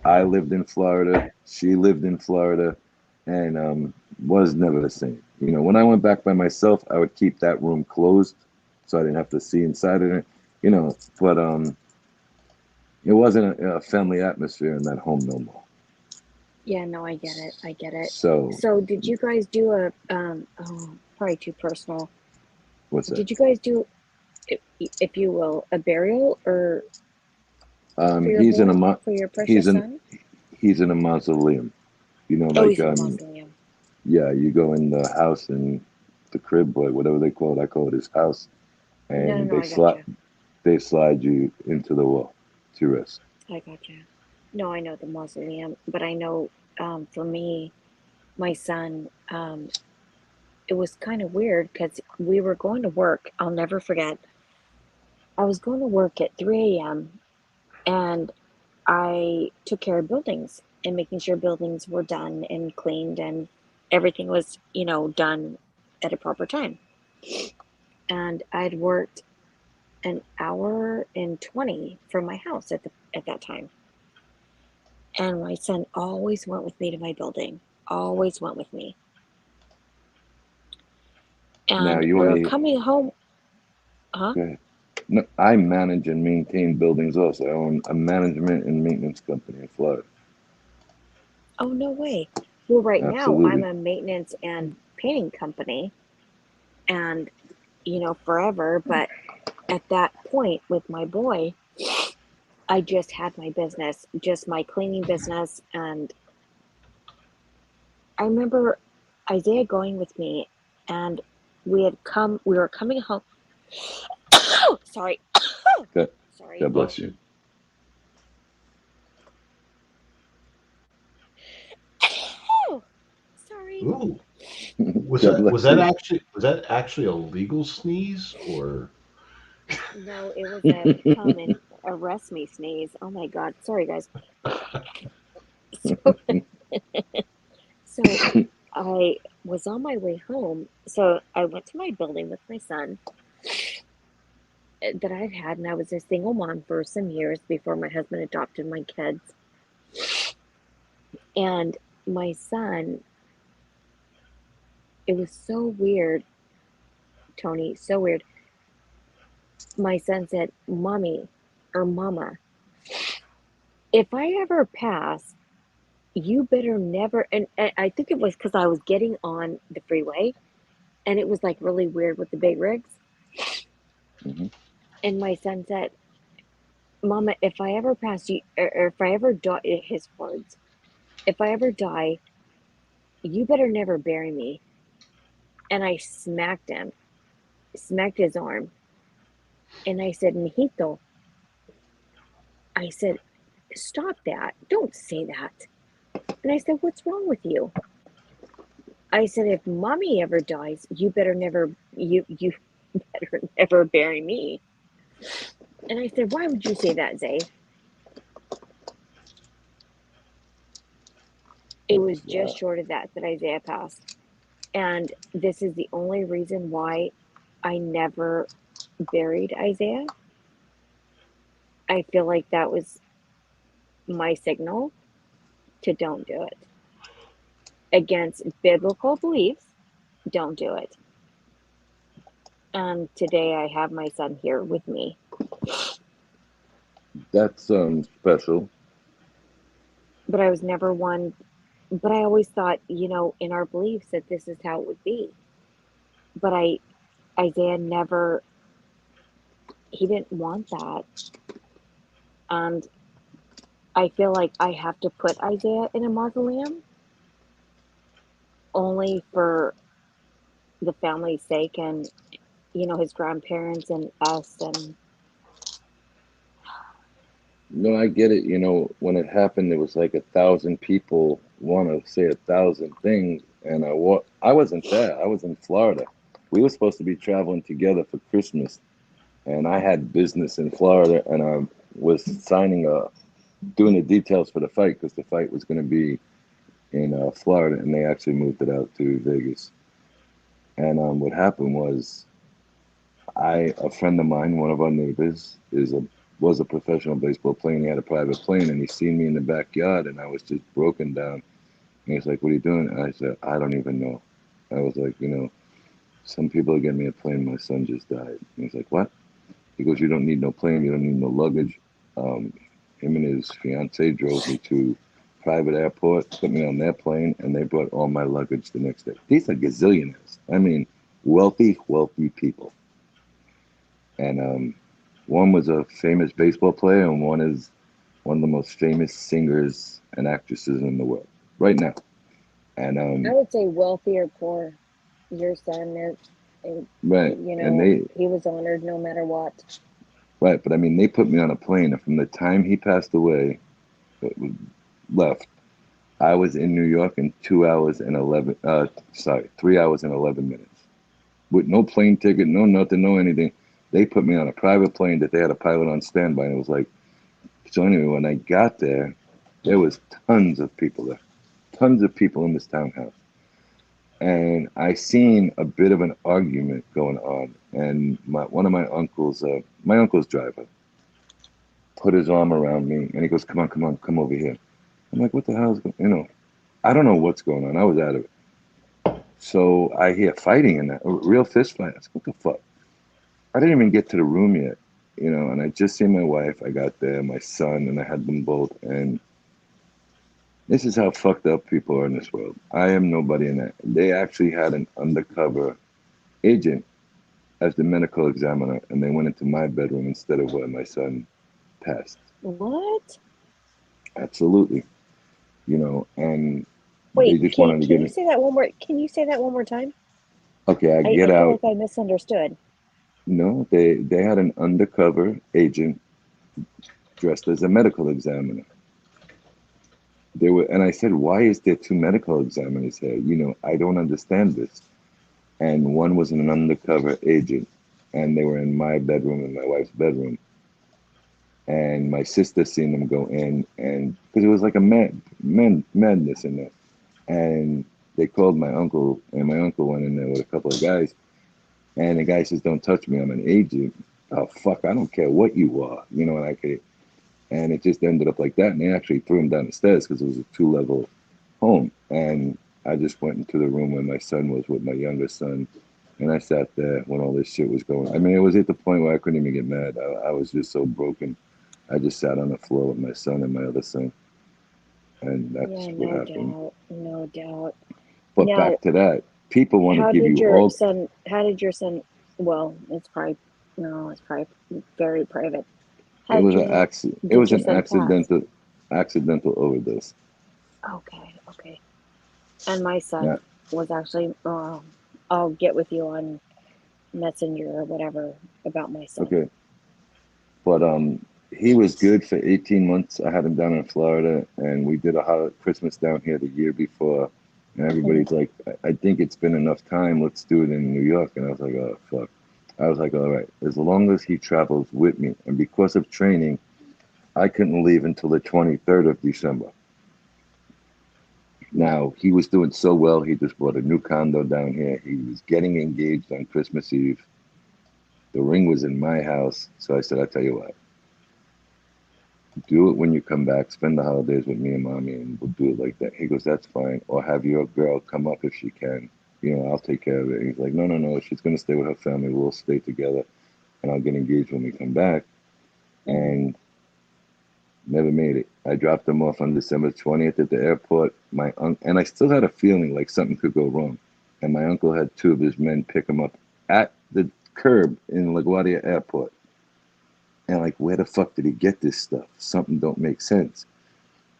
Speaker 7: I lived in Florida. She lived in Florida, and was never the same. You know, when I went back by myself, I would keep that room closed, so I didn't have to see inside of it. You know, but it wasn't a family atmosphere in that home no more.
Speaker 3: Yeah, no, I get it. I get it.
Speaker 7: So
Speaker 3: So, did you guys do a oh, probably too personal.
Speaker 7: what's that?
Speaker 3: Did you guys do, if you will, a burial or for your
Speaker 7: He's in a
Speaker 3: boy, for your
Speaker 7: he's
Speaker 3: precious
Speaker 7: in
Speaker 3: son?
Speaker 7: he's in a mausoleum. You know,
Speaker 3: Oh,
Speaker 7: like
Speaker 3: he's in a mausoleum.
Speaker 7: yeah, you go in the house and the crib, or whatever they call it. I call it his house,
Speaker 3: No, no,
Speaker 7: and
Speaker 3: no, I got you.
Speaker 7: they slide you into the wall to rest.
Speaker 3: I got you. No, I know the mausoleum, but I know for me, my son, it was kind of weird because we were going to work. I'll never forget. I was going to work at 3 a.m. and I took care of buildings and making sure buildings were done and cleaned and everything was, done at a proper time. And I'd worked an hour and 20 from my house at that time. And my son always went with me to my building, always went with me.
Speaker 7: Now
Speaker 3: And
Speaker 7: you
Speaker 3: we were
Speaker 7: only
Speaker 3: coming home, huh?
Speaker 7: go ahead. No, I manage and maintain buildings also. I own a management and maintenance company in Florida.
Speaker 3: Oh, no way. Well, right now I'm
Speaker 7: Absolutely.
Speaker 3: a maintenance and painting company and, forever. But at that point with my boy, I just had my business, just my cleaning business. And I remember Isaiah going with me and we were coming home. Sorry.
Speaker 7: God,
Speaker 3: Sorry.
Speaker 7: God bless you.
Speaker 3: Sorry.
Speaker 1: Ooh,
Speaker 7: God bless you.
Speaker 1: was that actually a legal sneeze or?
Speaker 3: No, it was a come and arrest me sneeze. Oh my God. Sorry, guys. So, so I was on my way home. So I went to my building with my son that I've had, and I was a single mom for some years before my husband adopted my kids. And my son, it was so weird, Tony, so weird. My son said, Mommy or Mama, if I ever pass, you better never. And I think it was because I was getting on the freeway and it was like really weird with the big rigs.
Speaker 7: Mhm.
Speaker 3: And my son said, Mama, if I ever pass you, or if I ever die, his words, if I ever die, you better never bury me. And I smacked him, smacked his arm, and I said, Mijito, I said, stop that. Don't say that. And I said, what's wrong with you? I said, if mommy ever dies, you better never bury me. And I said, why would you say that, Zay? It was just short of that Isaiah passed. And this is the only reason why I never buried Isaiah. I feel like that was my signal to don't do it. Against biblical beliefs, don't do it. And today I have my son here with me.
Speaker 7: That's special.
Speaker 3: But I was never one, but I always thought, you know, in our beliefs that this is how it would be. But Isaiah never, he didn't want that. And I feel like I have to put Isaiah in a mausoleum only for the family's sake and, you know, his grandparents and us. And
Speaker 7: No, I get it. You know, when it happened, there was like 1,000 people want to say 1,000 things, and I wasn't there. I was in Florida. We were supposed to be traveling together for Christmas, and I had business in Florida, and I was doing the details for the fight because the fight was going to be in Florida, and they actually moved it out to Vegas. And what happened was, a friend of mine, one of our neighbors, was a professional baseball player. And he had a private plane, and he seen me in the backyard, and I was just broken down. And he's like, "What are you doing?" And I said, "I don't even know." I was like, "You know, some people are getting me a plane. My son just died." And he's like, "What?" He goes, "You don't need no plane. You don't need no luggage." Him and his fiance drove me to private airport, put me on their plane, and they brought all my luggage the next day. These are gazillionaires. I mean, wealthy, wealthy people. And one was a famous baseball player, and one is one of the most famous singers and actresses in the world right now. And
Speaker 3: I would say wealthy or poor, your son is,
Speaker 7: right,
Speaker 3: you
Speaker 7: and
Speaker 3: know, he was honored no matter what.
Speaker 7: right, but I mean, they put me on a plane, and from the time he passed away, left, I was in New York in 2 hours and 11. 3 hours and 11 minutes, with no plane ticket, no nothing, no anything. They put me on a private plane that they had a pilot on standby, and it was like, so anyway, when I got there was tons of people there, tons of people in this townhouse. And I seen a bit of an argument going on, and one of my uncle's driver, put his arm around me, and he goes, "Come on, come on, come over here." I'm like, "What the hell is going?" I don't know what's going on. I was out of it. So I hear fighting in that, a real fist fight. I said, "What the fuck?" I didn't even get to the room yet, and I just seen my wife. I got there, my son, and I had them both, and this is how fucked up people are in this world. I am nobody in that. They actually had an undercover agent as the medical examiner, and they went into my bedroom instead of where my son passed.
Speaker 3: What?
Speaker 7: Absolutely. And they
Speaker 3: Wait,
Speaker 7: just
Speaker 3: can
Speaker 7: wanted to
Speaker 3: can
Speaker 7: get
Speaker 3: you
Speaker 7: it.
Speaker 3: say that one more? Can you say that one more time?
Speaker 7: Okay, I
Speaker 3: I
Speaker 7: get
Speaker 3: feel
Speaker 7: out.
Speaker 3: like I misunderstood.
Speaker 7: No, they had an undercover agent dressed as a medical examiner. And I said, "Why is there two medical examiners here? I don't understand this." And one was an undercover agent, and they were in my bedroom and my wife's bedroom. And my sister seen them go in, and because it was like a madness in there. And they called my uncle, and my uncle went in there with a couple of guys. And the guy says, "Don't touch me. I'm an agent." Oh fuck! I don't care what you are, and and it just ended up like that. And they actually threw him down the stairs because it was a 2-level home. And I just went into the room where my son was with my younger son, and I sat there when all this shit was going. I mean, it was at the point where I couldn't even get mad. I was just so broken. I just sat on the floor with my son and my other son, and that's
Speaker 3: Yeah,
Speaker 7: what
Speaker 3: no
Speaker 7: happened.
Speaker 3: doubt, no doubt.
Speaker 7: But
Speaker 3: Now,
Speaker 7: back to that, people want to
Speaker 3: how
Speaker 7: give
Speaker 3: did
Speaker 7: you
Speaker 3: your
Speaker 7: all.
Speaker 3: son? How did your son? Well, it's probably no, it's probably very private.
Speaker 7: It
Speaker 3: Had
Speaker 7: was an
Speaker 3: you,
Speaker 7: accident. It
Speaker 3: did
Speaker 7: was
Speaker 3: your
Speaker 7: an
Speaker 3: son pass?
Speaker 7: accidental overdose.
Speaker 3: Okay, okay. And my
Speaker 7: Yeah.
Speaker 3: son was actually, I'll get with you on Messenger or whatever about my son.
Speaker 7: Okay. But he was good for 18 months. I had him down in Florida, and we did a Christmas down here the year before. And everybody's like, I think it's been enough time. Let's do it in New York. And I was like, oh, fuck. I was like, all right, as long as he travels with me. And because of training, I couldn't leave until the 23rd of December. Now, he was doing so well. He just bought a new condo down here. He was getting engaged on Christmas Eve. The ring was in my house. So I said, I'll tell you what, do it when you come back. Spend the holidays with me and mommy, and we'll do it like that. He goes, that's fine. Or have your girl come up if she can. You know, I'll take care of it. And he's like, no, no, no. She's going to stay with her family. We'll stay together, and I'll get engaged when we come back. And never made it. I dropped him off on December 20th at the airport. And I still had a feeling like something could go wrong. And my uncle had two of his men pick him up at the curb in LaGuardia Airport. And like, where the fuck did he get this stuff? Something don't make sense.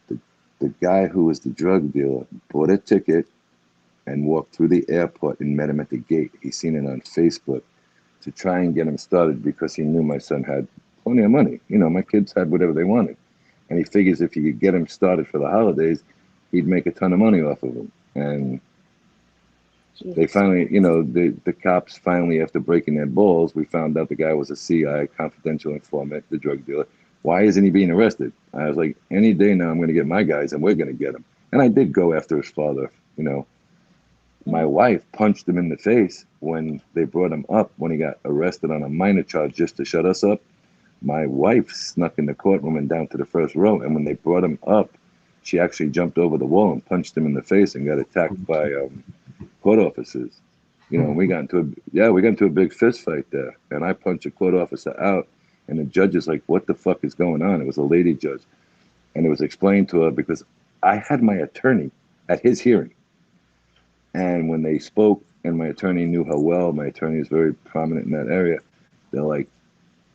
Speaker 7: The guy who was the drug dealer bought a ticket and walked through the airport and met him at the gate. He seen it on Facebook to try and get him started because he knew my son had plenty of money. You know, my kids had whatever they wanted. And he figures if he could get him started for the holidays, he'd make a ton of money off of him. And they finally, you know, the cops finally, after breaking their balls, we found out the guy was a CI, confidential informant, the drug dealer. Why isn't he being arrested? I was like, any day now I'm going to get my guys and we're going to get him. And I did go after his father, you know. My wife punched him in the face when they brought him up, when he got arrested on a minor charge just to shut us up. My wife snuck in the courtroom and down to the first row. And when they brought him up, she actually jumped over the wall and punched him in the face and got attacked by court officers. You know, we got into a big fist fight there. And I punched a court officer out. And the judge is like, what the fuck is going on? It was a lady judge. And it was explained to her because I had my attorney at his hearing. And when they spoke, and my attorney knew her well, my attorney is very prominent in that area, they're like,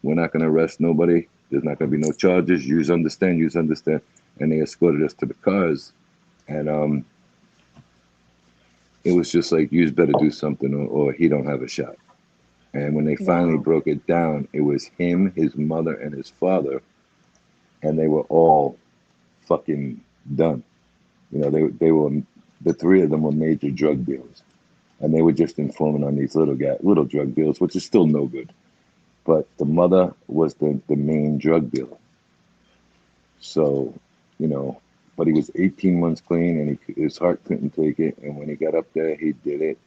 Speaker 7: we're not going to arrest nobody. There's not going to be no charges. Yous understand. And they escorted us to the cars. And it was just like, yous better do something or he don't have a shot. And when they finally broke it down, it was him, his mother, and his father. And they were all fucking done. You know, they were, the three of them were major drug dealers. And they were just informing on these little drug dealers, which is still no good. But the mother was the main drug dealer. So, you know, but he was 18 months clean and his heart couldn't take it. And when he got up there, he did it.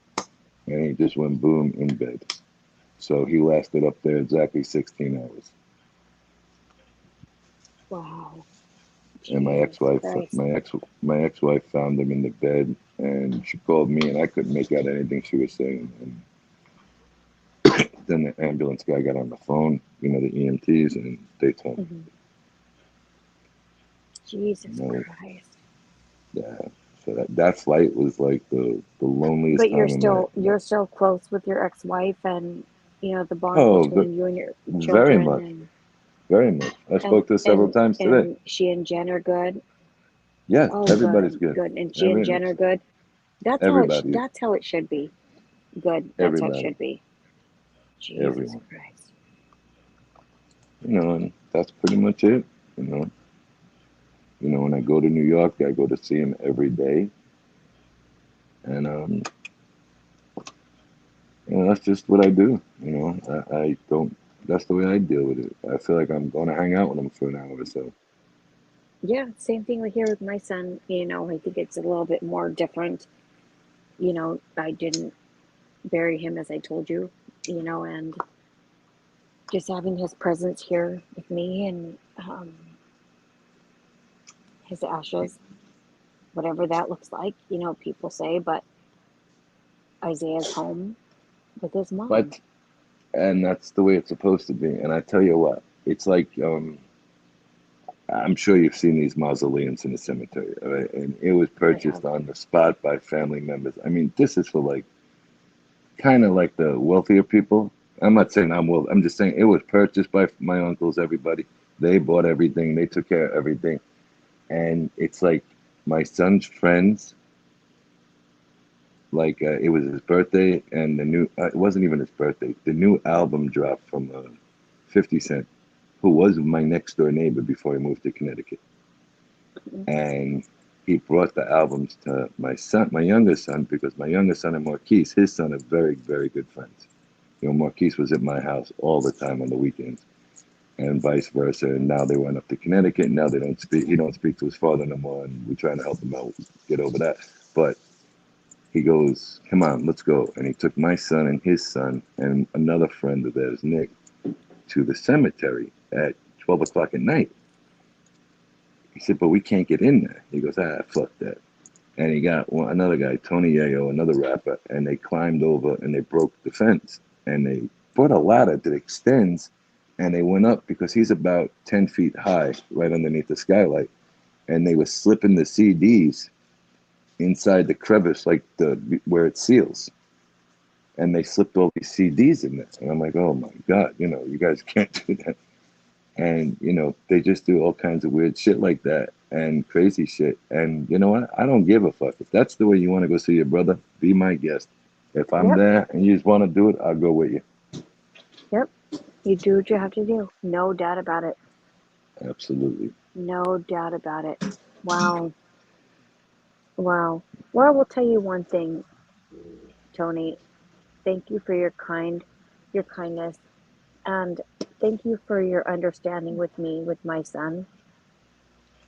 Speaker 7: And he just went boom in bed. So he lasted up there exactly 16 hours.
Speaker 3: Wow.
Speaker 7: And my ex-wife found him in the bed, and she called me, and I couldn't make out anything she was saying. And then the ambulance guy got on the phone, you know, the EMTs, and they told me.
Speaker 3: Jesus Christ.
Speaker 7: Yeah. So that flight was like the loneliest
Speaker 3: But
Speaker 7: time
Speaker 3: you're still close with your ex-wife, and you know the bond between you and your
Speaker 7: very
Speaker 3: children.
Speaker 7: Very much. I spoke to her several times today.
Speaker 3: And she and Jen are good.
Speaker 7: Yeah, everybody's good.
Speaker 3: And she and Jen are good. That's how it should be. Good. That's how it should be. Jesus Christ.
Speaker 7: You know, and that's pretty much it. You know, when I go to New York, I go to see him every day, and you know, that's just what I do. You know, I don't. That's the way I deal with it. I feel like I'm going to hang out with him for an hour or so.
Speaker 3: Yeah, same thing here with my son. You know, I think it's a little bit more different. You know, I didn't bury him as I told you, you know, and just having his presence here with me and his ashes, whatever that looks like, you know, people say, but Isaiah's home with his mom.
Speaker 7: And that's the way it's supposed to be. And I tell you what, it's like, I'm sure you've seen these mausoleums in the cemetery, right? And it was purchased on the spot by family members. I mean, this is for like, kind of like the wealthier people. I'm not saying I'm wealthy. I'm just saying it was purchased by my uncles, everybody. They bought everything. They took care of everything. And it's like my son's friends, like it was his birthday, and the new, it wasn't even his birthday. The new album dropped from 50 Cent, who was my next door neighbor before he moved to Connecticut. And he brought the albums to my son, my youngest son, because my youngest son and Marquise, his son, are very, very good friends. You know, Marquise was at my house all the time on the weekends, and vice versa. And now they went up to Connecticut. And now they don't speak. He don't speak to his father no more, and we're trying to help him out get over that. But he goes, "Come on, let's go." And he took my son and his son and another friend of theirs, Nick, to the cemetery at 12 o'clock at night. He said, "But we can't get in there." He goes, "Fuck that." And he got another guy, TonySilo, another rapper, and they climbed over and they broke the fence. And they brought a ladder that extends, and they went up because he's about 10 feet high right underneath the skylight. And they were slipping the CDs inside the crevice, like where it seals. And they slipped all these CDs in there. And I'm like, oh my God, you know, you guys can't do that. And, you know, they just do all kinds of weird shit like that and crazy shit. And you know what? I don't give a fuck. If that's the way you want to go see your brother, be my guest. If I'm there and you just want to do it, I'll go with you.
Speaker 3: Yep. You do what you have to do. No doubt about it.
Speaker 7: Absolutely.
Speaker 3: No doubt about it. Wow. Wow. Well, I will tell you one thing, Tony. Thank you for your kindness, and thank you for your understanding with me, with my son.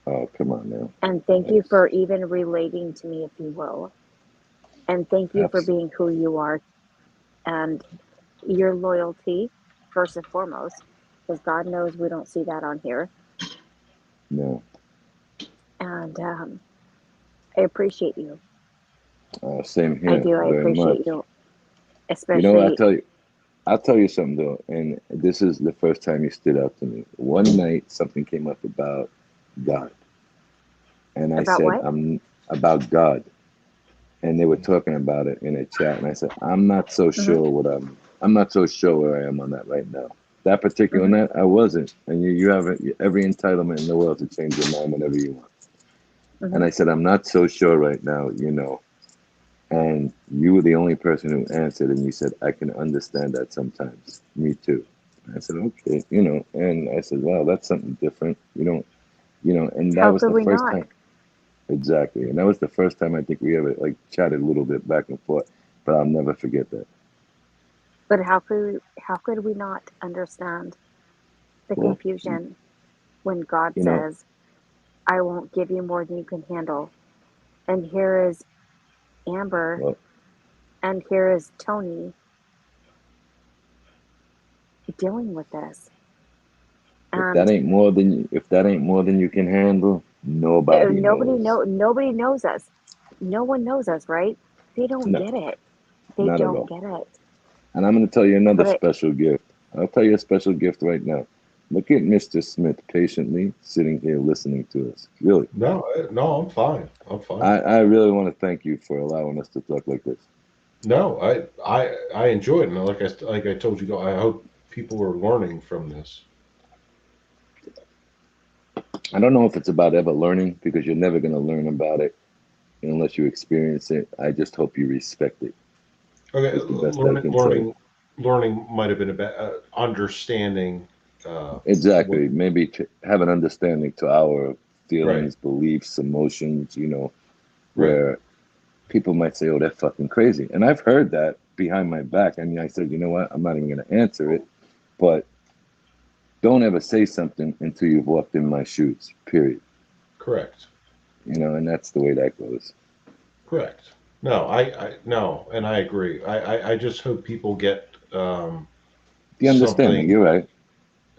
Speaker 7: Oh, come on now.
Speaker 3: And thank you for even relating to me, if you will. And thank you for being who you are. And your loyalty, first and foremost, because God knows we don't see that on here.
Speaker 7: No.
Speaker 3: And I appreciate you.
Speaker 7: Same here.
Speaker 3: I do. I
Speaker 7: very
Speaker 3: appreciate
Speaker 7: much.
Speaker 3: you. Especially.
Speaker 7: You know, I'll tell you something though, and this is the first time you stood out to me. One night, something came up about God, and I
Speaker 3: About
Speaker 7: said,
Speaker 3: what?
Speaker 7: "I'm about God," and they were talking about it in a chat, and I said, "I'm not so sure what I'm not so sure where I am on that right now." That particular night, I wasn't, and you have every entitlement in the world to change your mind whenever you want. And I said, "I'm not so sure right now," you know. And you were the only person who answered, and you said, "I can understand that sometimes." Me too. I said, "Okay," you know. And I said, "Wow, that's something different." You don't, you know. And that
Speaker 3: How
Speaker 7: was
Speaker 3: could
Speaker 7: the
Speaker 3: we
Speaker 7: first
Speaker 3: not?
Speaker 7: time, exactly. And that was the first time I think we ever like chatted a little bit back and forth. But I'll never forget that.
Speaker 3: But how could we not understand the
Speaker 7: Well,
Speaker 3: confusion when God
Speaker 7: you know,
Speaker 3: says, "I won't give you more than you can handle," and here is Amber,
Speaker 7: well,
Speaker 3: and here is Tony dealing with this. And
Speaker 7: if that ain't more than you can handle, nobody knows.
Speaker 3: nobody knows us. No one knows us, right? They don't
Speaker 7: No,
Speaker 3: get it. They
Speaker 7: not at
Speaker 3: don't
Speaker 7: all.
Speaker 3: get it.
Speaker 7: And I'm going to tell you another
Speaker 3: But
Speaker 7: special gift. I'll tell you a special gift right now. Look at Mr. Smith patiently sitting here listening to us. Really.
Speaker 1: No, no, I'm fine. I'm fine.
Speaker 7: I really want to thank you for allowing us to talk like this.
Speaker 1: No, I enjoy it, and like I told you, I hope people are learning from this.
Speaker 7: I don't know if it's about ever learning because you're never going to learn about it unless you experience it. I just hope you respect it.
Speaker 1: Okay,
Speaker 7: It's the best I can say.
Speaker 1: learning might have been about understanding. What,
Speaker 7: Exactly. Maybe to have an understanding to our
Speaker 1: right,
Speaker 7: feelings, beliefs, emotions, you know,
Speaker 1: right.
Speaker 7: where people might say, "Oh, they're fucking crazy," and I've heard that behind my back. I mean, I said, "You know what? I'm not even going to answer it," but don't ever say something until you've walked in my shoes. Period.
Speaker 1: Correct.
Speaker 7: You know, and that's the way that goes.
Speaker 1: Correct. No, I no, and I agree. I just hope people get
Speaker 7: The understanding.
Speaker 1: something
Speaker 7: You're right.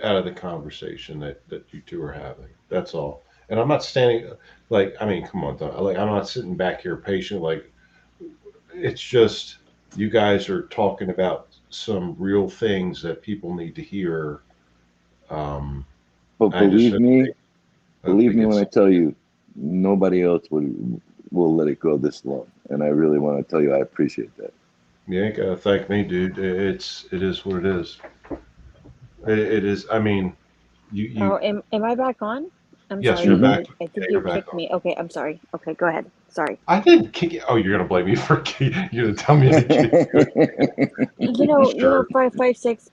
Speaker 1: out of the conversation that you two are having. That's all. And I'm not standing like I mean, come on, like I'm not sitting back here patient. Like it's just you guys are talking about some real things that people need to hear. Um,
Speaker 7: But
Speaker 1: I just hope
Speaker 7: believe
Speaker 1: they
Speaker 7: me
Speaker 1: get
Speaker 7: when I
Speaker 1: some.
Speaker 7: tell you, nobody else will let it go this long. And I really want to tell you, I appreciate that.
Speaker 1: You ain't gotta thank me, dude. It is what it is. It is. I mean,
Speaker 3: Oh,
Speaker 1: you
Speaker 3: am I back on? I'm
Speaker 1: yes,
Speaker 3: sorry.
Speaker 1: you're
Speaker 7: Hmm.
Speaker 1: back.
Speaker 3: I
Speaker 1: Yeah,
Speaker 3: think
Speaker 1: you're
Speaker 3: you
Speaker 1: back
Speaker 3: kicked
Speaker 1: on.
Speaker 3: me. Okay, I'm sorry. Okay, go ahead. Sorry.
Speaker 1: I didn't kick you. Oh, you're gonna blame me for you're gonna tell me to kick you. Sure.
Speaker 3: 556.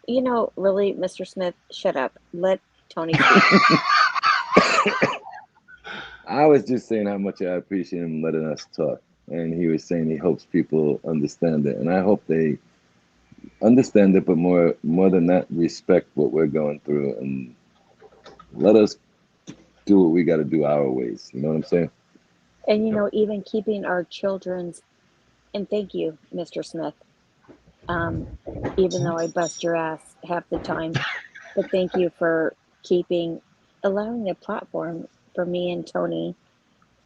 Speaker 3: Really, Mr. Smith, shut up. Let Tony speak.
Speaker 7: I was just saying how much I appreciate him letting us talk. And he was saying he hopes people understand it. And I hope they understand it, but more than that, respect what we're going through and let us do what we got to do our ways. You know what I'm saying?
Speaker 3: And
Speaker 1: Yep.
Speaker 3: even keeping our children's, and thank you, Mr. Smith. Um, Even though I bust your ass half the time, but thank you for allowing a platform for me and Tony,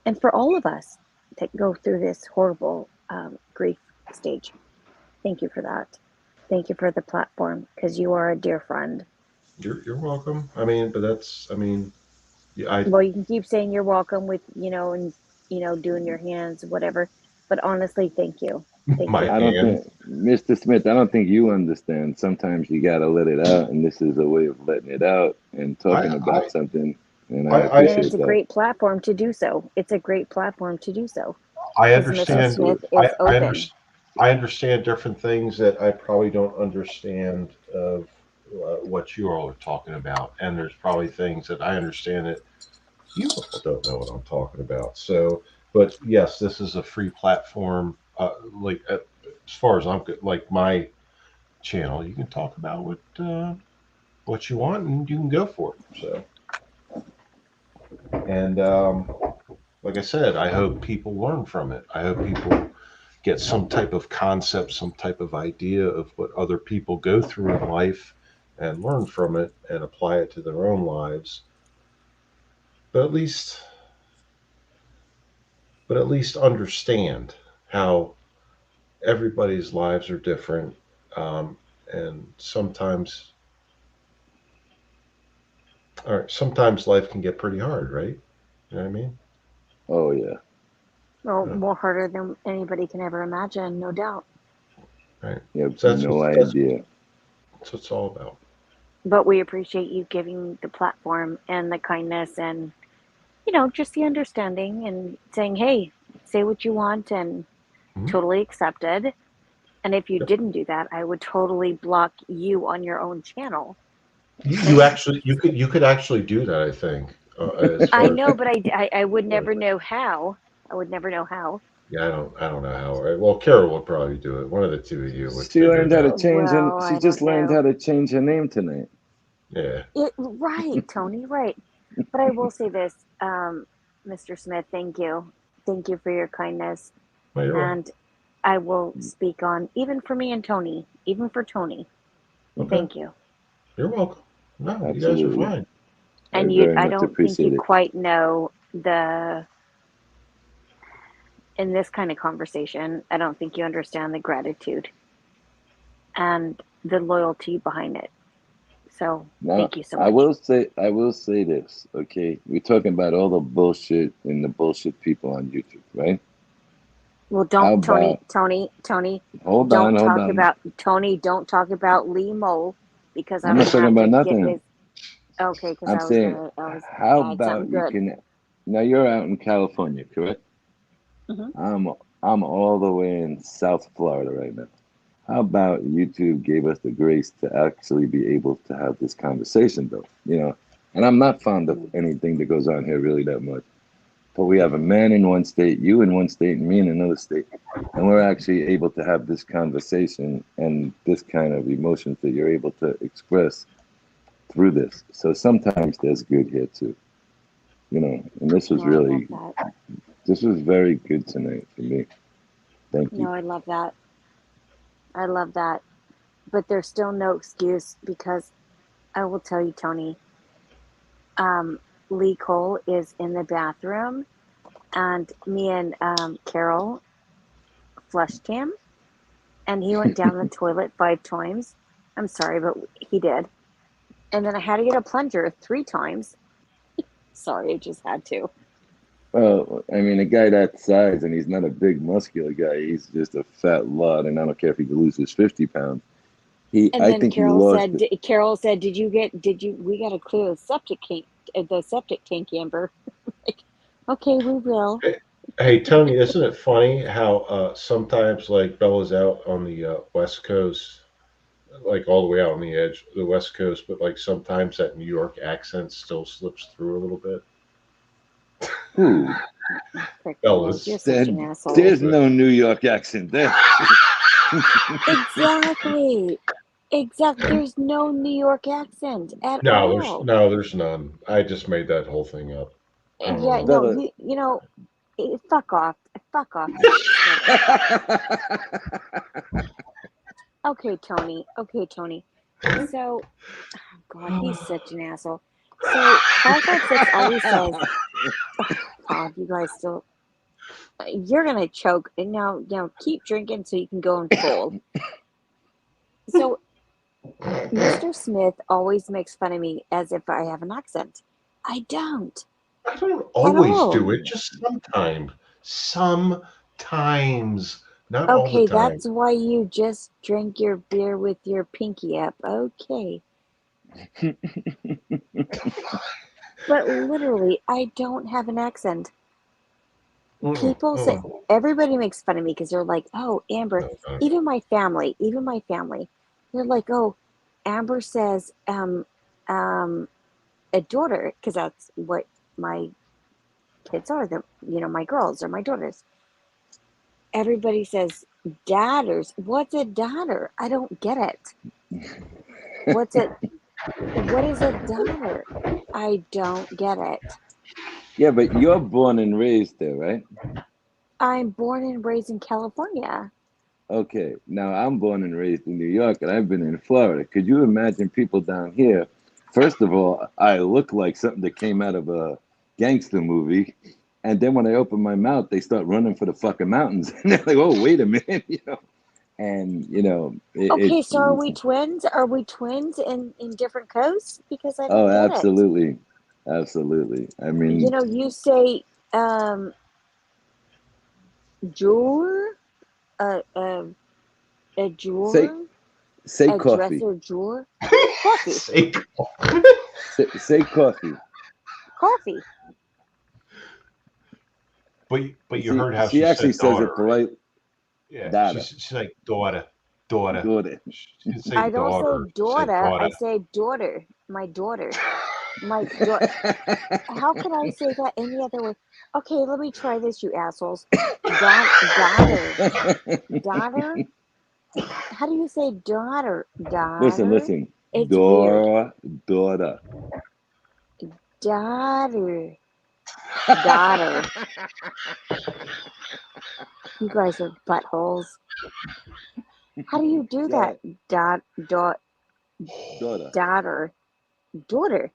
Speaker 3: and for all of us to go through this horrible grief stage. Thank you for that. Thank you for the platform because you are a dear friend.
Speaker 1: You're welcome. I mean, but that's I mean, yeah, I
Speaker 3: Well, you can keep saying you're welcome with, and, doing your hands, whatever. But honestly, thank you. Thank
Speaker 1: my
Speaker 3: you.
Speaker 7: I don't
Speaker 1: hand.
Speaker 7: think, Mr. Smith, I don't think you understand. Sometimes you got to let it out, and this is a way of letting it out and
Speaker 1: I
Speaker 7: talking
Speaker 1: I
Speaker 7: about something. And I
Speaker 1: I
Speaker 3: And it's
Speaker 7: appreciate
Speaker 3: a
Speaker 7: that.
Speaker 3: great platform to do so. It's a great platform to do so
Speaker 1: I
Speaker 3: because Mr.
Speaker 1: understand.
Speaker 3: Smith
Speaker 7: Absolutely.
Speaker 3: is
Speaker 1: I
Speaker 3: open.
Speaker 1: understand. I understand different things that I probably don't understand of what you all are talking about, and there's probably things that I understand that you all don't know what I'm talking about. So, but yes, this is a free platform. As far as I'm good, like my channel, you can talk about what you want, and you can go for it. So, and like I said, I hope people learn from it. I hope people get some type of concept, some type of idea of what other people go through in life and learn from it and apply it to their own lives. But at least understand how everybody's lives are different. Um, and sometimes life can get pretty hard, right? You know what I mean?
Speaker 7: Oh, yeah.
Speaker 3: Well,
Speaker 1: Yeah,
Speaker 3: more harder than anybody can ever imagine, no doubt.
Speaker 1: right.
Speaker 7: You have
Speaker 1: So
Speaker 7: no idea.
Speaker 1: that's what it's all about.
Speaker 3: But we appreciate you giving the platform and the kindness and, just the understanding and saying, hey, say what you want and
Speaker 1: Mhm.
Speaker 3: totally accepted. And if you
Speaker 1: Yep.
Speaker 3: didn't do that, I would totally block you on your own channel.
Speaker 1: You
Speaker 3: And
Speaker 1: actually you could actually do that. I think as
Speaker 3: I
Speaker 1: far as
Speaker 3: know, but I would never know how. I would never know how.
Speaker 1: yeah, I don't know how. Right? Well, Carol would probably do it. One of the two of you would
Speaker 7: She
Speaker 1: figure
Speaker 7: learned
Speaker 1: it
Speaker 7: how to
Speaker 1: out.
Speaker 7: change, and
Speaker 3: Well,
Speaker 7: she
Speaker 3: I
Speaker 7: just
Speaker 3: don't
Speaker 7: learned how
Speaker 3: know.
Speaker 7: to change her name tonight.
Speaker 1: Yeah.
Speaker 3: Right, Tony, right. But I will say this, Mr. Smith, thank you. Thank you for your kindness.
Speaker 1: Well, you're welcome.
Speaker 3: And I will speak on, even for me and Tony, even for Tony,
Speaker 1: Okay.
Speaker 3: thank you.
Speaker 1: You're welcome. No, you guys are
Speaker 7: Absolutely.
Speaker 1: fine.
Speaker 7: I
Speaker 3: And
Speaker 7: very
Speaker 3: I
Speaker 7: much
Speaker 3: don't think you
Speaker 7: appreciate it.
Speaker 3: quite know in this kind of conversation, I don't think you understand the gratitude and the loyalty behind it. So
Speaker 7: Now,
Speaker 3: thank you so much.
Speaker 7: I will say this, okay? We're talking about all the bullshit and the bullshit people on YouTube, right?
Speaker 3: Well,
Speaker 7: How
Speaker 3: don't, Tony,
Speaker 7: about, hold on.
Speaker 3: Don't talk about Lee Mole because I'm
Speaker 7: I'm not
Speaker 3: gonna
Speaker 7: talking
Speaker 3: have to
Speaker 7: about
Speaker 3: get
Speaker 7: nothing.
Speaker 3: his. Okay, because
Speaker 7: I'm saying, how
Speaker 3: I had something
Speaker 7: about you
Speaker 3: good.
Speaker 7: can, now you're out in California, correct?
Speaker 3: Hmm.
Speaker 7: I'm I'm all the way in South Florida right now. How about YouTube gave us the grace to actually be able to have this conversation, though? And I'm not fond of anything that goes on here really that much. But we have a man in one state, you in one state, and me in another state, and we're actually able to have this conversation and this kind of emotions that you're able to express through this. So sometimes there's good here too, And
Speaker 3: No, I love that.
Speaker 7: this was very good tonight for me. Thank you.
Speaker 3: No, I love that. I love that. But there's still no excuse because I will tell you, Tony, um, Lee Cole is in the bathroom and me and Carol flushed him and he went down the toilet 5 times. I'm sorry, but he did. And then I had to get a plunger 3 times. Sorry, I just had to.
Speaker 7: Well, I mean, a guy that size, and he's not a big muscular guy. He's just a fat lot, and I don't care if he loses 50 pounds.
Speaker 3: And
Speaker 7: I
Speaker 3: then
Speaker 7: think he lost it.
Speaker 3: Carol said, we got to clear the septic tank, Amber. Like, okay, we will.
Speaker 1: Hey Tony, isn't it funny how sometimes like Bella's out on the West Coast, like all the way out on the edge of the West Coast, but like sometimes that New York accent still slips through a little bit.
Speaker 7: Who?
Speaker 3: Frick knows, you're
Speaker 1: Bella's
Speaker 3: such
Speaker 7: There,
Speaker 3: an asshole.
Speaker 7: there's no New York accent there.
Speaker 3: Exactly. There's no New York accent at all.
Speaker 1: there's none. I just made that whole thing up. I don't
Speaker 3: Yeah,
Speaker 1: know.
Speaker 3: no,
Speaker 7: Bella.
Speaker 3: fuck off. Fuck off. Okay, Tony. So, God, he's such an asshole. So 556 always says, God, you guys still, you're gonna choke. And now keep drinking so you can go in full. So Mr. Smith always makes fun of me as if I have an accent. I don't
Speaker 1: I don't
Speaker 3: at
Speaker 1: always
Speaker 3: all.
Speaker 1: do it, just sometimes. Sometimes. Not all the
Speaker 3: Okay,
Speaker 1: time.
Speaker 3: that's why you just drink your beer with your pinky up. Okay. But literally, I don't have an accent. People say, everybody makes fun of me because they're like, oh, Amber, even my family, they're like, oh, Amber says, a daughter, because that's what my kids are, my girls are my daughters. Everybody says, daughters. What's a daughter? I don't get it. What is a daughter? I don't get it.
Speaker 7: Yeah, but you're born and raised there, right?
Speaker 3: I'm born and raised in California.
Speaker 7: Okay, now I'm born and raised in New York, and I've been in Florida. Could you imagine people down here? First of all, I look like something that came out of a gangster movie, and then when I open my mouth, they start running for the fucking mountains, and they're like, "Oh, wait a minute," And
Speaker 3: Okay, so are we twins? Are we twins in different coasts? Because I
Speaker 7: Oh,
Speaker 3: don't get
Speaker 7: absolutely, absolutely. I
Speaker 3: it.
Speaker 7: mean,
Speaker 3: You say jeweler, a jeweler,
Speaker 7: say
Speaker 3: a
Speaker 7: coffee.
Speaker 3: dresser jeweler, coffee,
Speaker 7: Say coffee.
Speaker 3: coffee.
Speaker 1: But you heard how
Speaker 7: She
Speaker 1: she
Speaker 7: actually
Speaker 1: said
Speaker 7: says
Speaker 1: daughter,
Speaker 7: it
Speaker 1: right?
Speaker 7: polite.
Speaker 1: Yeah,
Speaker 7: Dada.
Speaker 1: she's like daughter, daughter.
Speaker 7: Daughter.
Speaker 1: She didn't say
Speaker 3: I don't say
Speaker 1: daughter. She said
Speaker 3: daughter. I
Speaker 1: daughter.
Speaker 3: say daughter. My daughter. My daughter. How could I say that any other way? Okay, let me try this, you assholes. Daughter. Daughter? How do you say daughter? Daughter?
Speaker 7: Listen.
Speaker 3: It's weird.
Speaker 7: Daughter.
Speaker 3: Daughter. Daughter. You guys are buttholes. How do you do that?
Speaker 7: Daughter.
Speaker 3: Daughter. Daughter.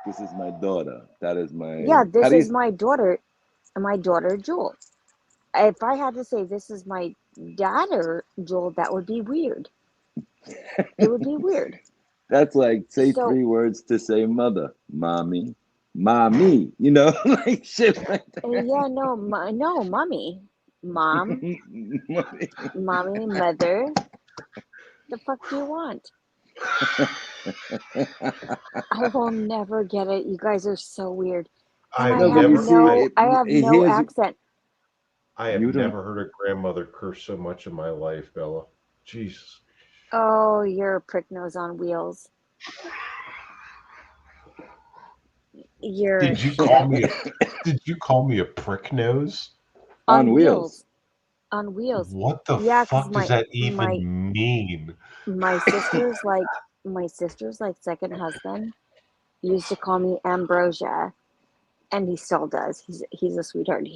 Speaker 7: This is my daughter. That is my.
Speaker 3: Yeah, this is my daughter. My daughter, Jewel. If I had to say this is my daughter, Joel, that would be weird. It would be weird.
Speaker 7: That's like say
Speaker 3: So,
Speaker 7: 3 words to say mother, mommy, like shit like that.
Speaker 3: yeah, no, mommy, mom, mommy, mother. The fuck do you want? I will never get it. You guys are so weird. And I have no accent.
Speaker 1: I have never heard a grandmother curse so much in my life, Bella. Jesus.
Speaker 3: Oh, you're a prick nose on wheels.
Speaker 1: Did you call me a prick nose?
Speaker 7: On wheels.
Speaker 3: On wheels.
Speaker 1: What the fuck does that even mean?
Speaker 3: My sister's second husband used to call me Ambrosia, and he still does. He's a sweetheart.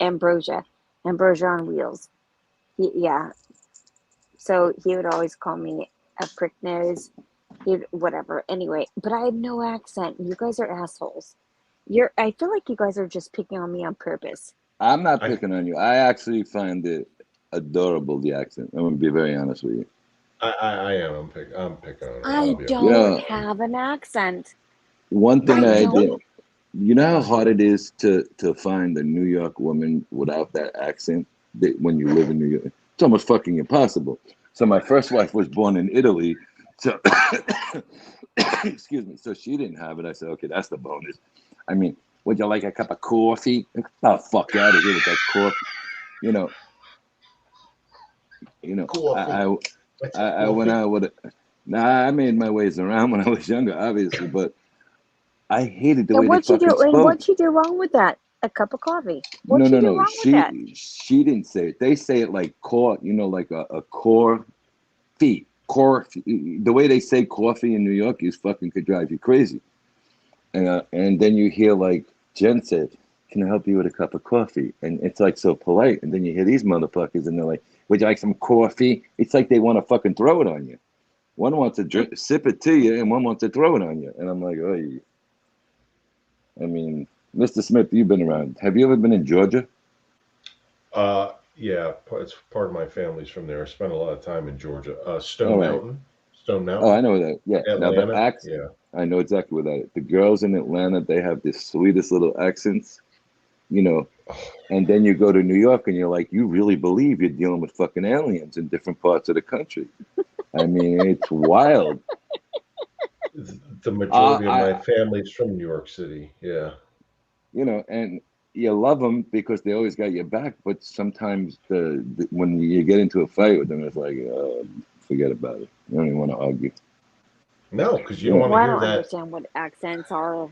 Speaker 3: Ambrosia on wheels. So he would always call me a prick nose. Whatever. Anyway, but I have no accent. You guys are assholes. I feel like you guys are just picking on me on purpose.
Speaker 7: I'm not picking on you. I actually find it adorable, the accent. I'm gonna be very honest with you.
Speaker 1: I am. I'm picking on it.
Speaker 3: I don't have an accent.
Speaker 7: One thing I did. You know how hard it is to find a New York woman without that accent when you live in New York? It's almost fucking impossible. So my first wife was born in Italy, So, excuse me. So she didn't have it. I said, okay, that's the bonus. I mean, would you like a cup of coffee? Get the fuck out of here with that coffee. You know,
Speaker 1: Coffee.
Speaker 7: I went out with it. Nah, I made my ways around when I was younger, obviously, but I hated the
Speaker 3: And
Speaker 7: way they
Speaker 3: what you
Speaker 7: fucking
Speaker 3: do? And
Speaker 7: spoke.
Speaker 3: what you do wrong with that? A cup of coffee.
Speaker 7: No,
Speaker 3: What you
Speaker 7: no,
Speaker 3: do
Speaker 7: no.
Speaker 3: wrong with that?
Speaker 7: She didn't say it. They say it like core, like a core fee. Core. The way they say coffee in New York is fucking could drive you crazy. And then you hear like Jen said, "Can I help you with a cup of coffee?" And it's like so polite. And then you hear these motherfuckers, and they're like, "Would you like some coffee?" It's like they want to fucking throw it on you. One wants to sip it to you, and one wants to throw it on you. And I'm like, oh, I mean, Mr. Smith, you've been around. Have you ever been in Georgia?
Speaker 1: Yeah, it's part of my family's from there. I spent a lot of time in Georgia.
Speaker 7: All
Speaker 1: Stone
Speaker 7: right.
Speaker 1: Mountain, Stone
Speaker 7: Oh, I
Speaker 1: Mountain,
Speaker 7: know that. Yeah. Now the
Speaker 1: Atlanta. Yeah.
Speaker 7: I know exactly what that is. The girls in Atlanta, they have the sweetest little accents, you know. And then you go to New York, and you're like, you really believe you're dealing with fucking aliens in different parts of the country. I mean, it's wild.
Speaker 1: The majority of my
Speaker 7: I,
Speaker 1: family's from New York City. Yeah.
Speaker 7: and you love them because they always got your back. But sometimes when you get into a fight with them, it's like, forget about it. You don't even want to argue.
Speaker 1: No, because you
Speaker 7: You
Speaker 1: don't
Speaker 7: know,
Speaker 1: want
Speaker 3: Well,
Speaker 1: to
Speaker 3: I
Speaker 1: hear
Speaker 3: don't
Speaker 1: that.
Speaker 3: understand what accents are.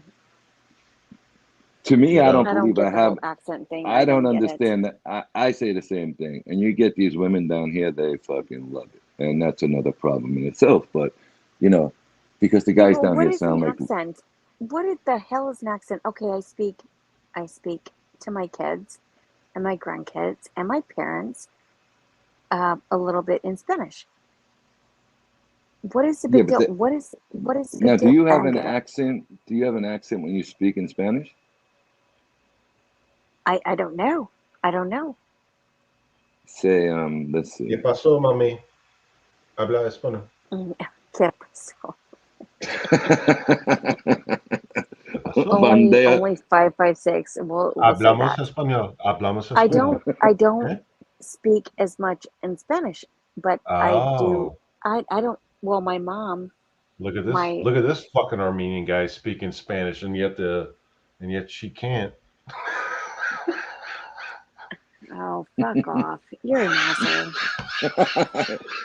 Speaker 7: to me,
Speaker 1: You
Speaker 7: I don't
Speaker 1: don't?
Speaker 3: I don't
Speaker 7: believe I
Speaker 3: get the
Speaker 7: have.
Speaker 3: whole accent thing.
Speaker 7: I
Speaker 3: I
Speaker 7: don't
Speaker 3: don't get it.
Speaker 7: understand that. I say the same thing, and you get these women down here, they fucking love it, and that's another problem in itself. But you know, because the
Speaker 3: Yeah,
Speaker 7: guys
Speaker 3: well,
Speaker 7: down
Speaker 3: what
Speaker 7: here
Speaker 3: is an
Speaker 7: sound like
Speaker 3: accent? The hell is an accent? Okay, I speak to my kids and my grandkids and my parents a little bit in Spanish. What is the
Speaker 7: yeah.
Speaker 3: big
Speaker 7: But
Speaker 3: deal? What is the
Speaker 7: now,
Speaker 3: big
Speaker 7: do
Speaker 3: deal?
Speaker 7: you
Speaker 3: I
Speaker 7: have
Speaker 3: don't
Speaker 7: an
Speaker 3: get it.
Speaker 7: accent? Do you have an accent when you speak in Spanish?
Speaker 3: I don't know. I don't know.
Speaker 7: Say, let's
Speaker 1: ¿Qué
Speaker 7: see.
Speaker 1: pasó, mami? Habla español.
Speaker 3: ¿Qué pasó?
Speaker 1: ¿Qué pasó?
Speaker 7: Bandea.
Speaker 3: Only 556. We'll say
Speaker 1: Hablamos
Speaker 3: that.
Speaker 1: español. Hablamos
Speaker 3: I
Speaker 1: español.
Speaker 3: don't I don't
Speaker 1: ¿Eh?
Speaker 3: speak as much in Spanish, but I do.
Speaker 1: Oh,
Speaker 3: I don't. Well, my mom,
Speaker 1: look at this!
Speaker 3: my
Speaker 1: Look at this fucking Armenian guy speaking Spanish, and yet she can't.
Speaker 3: oh fuck off! You're an asshole.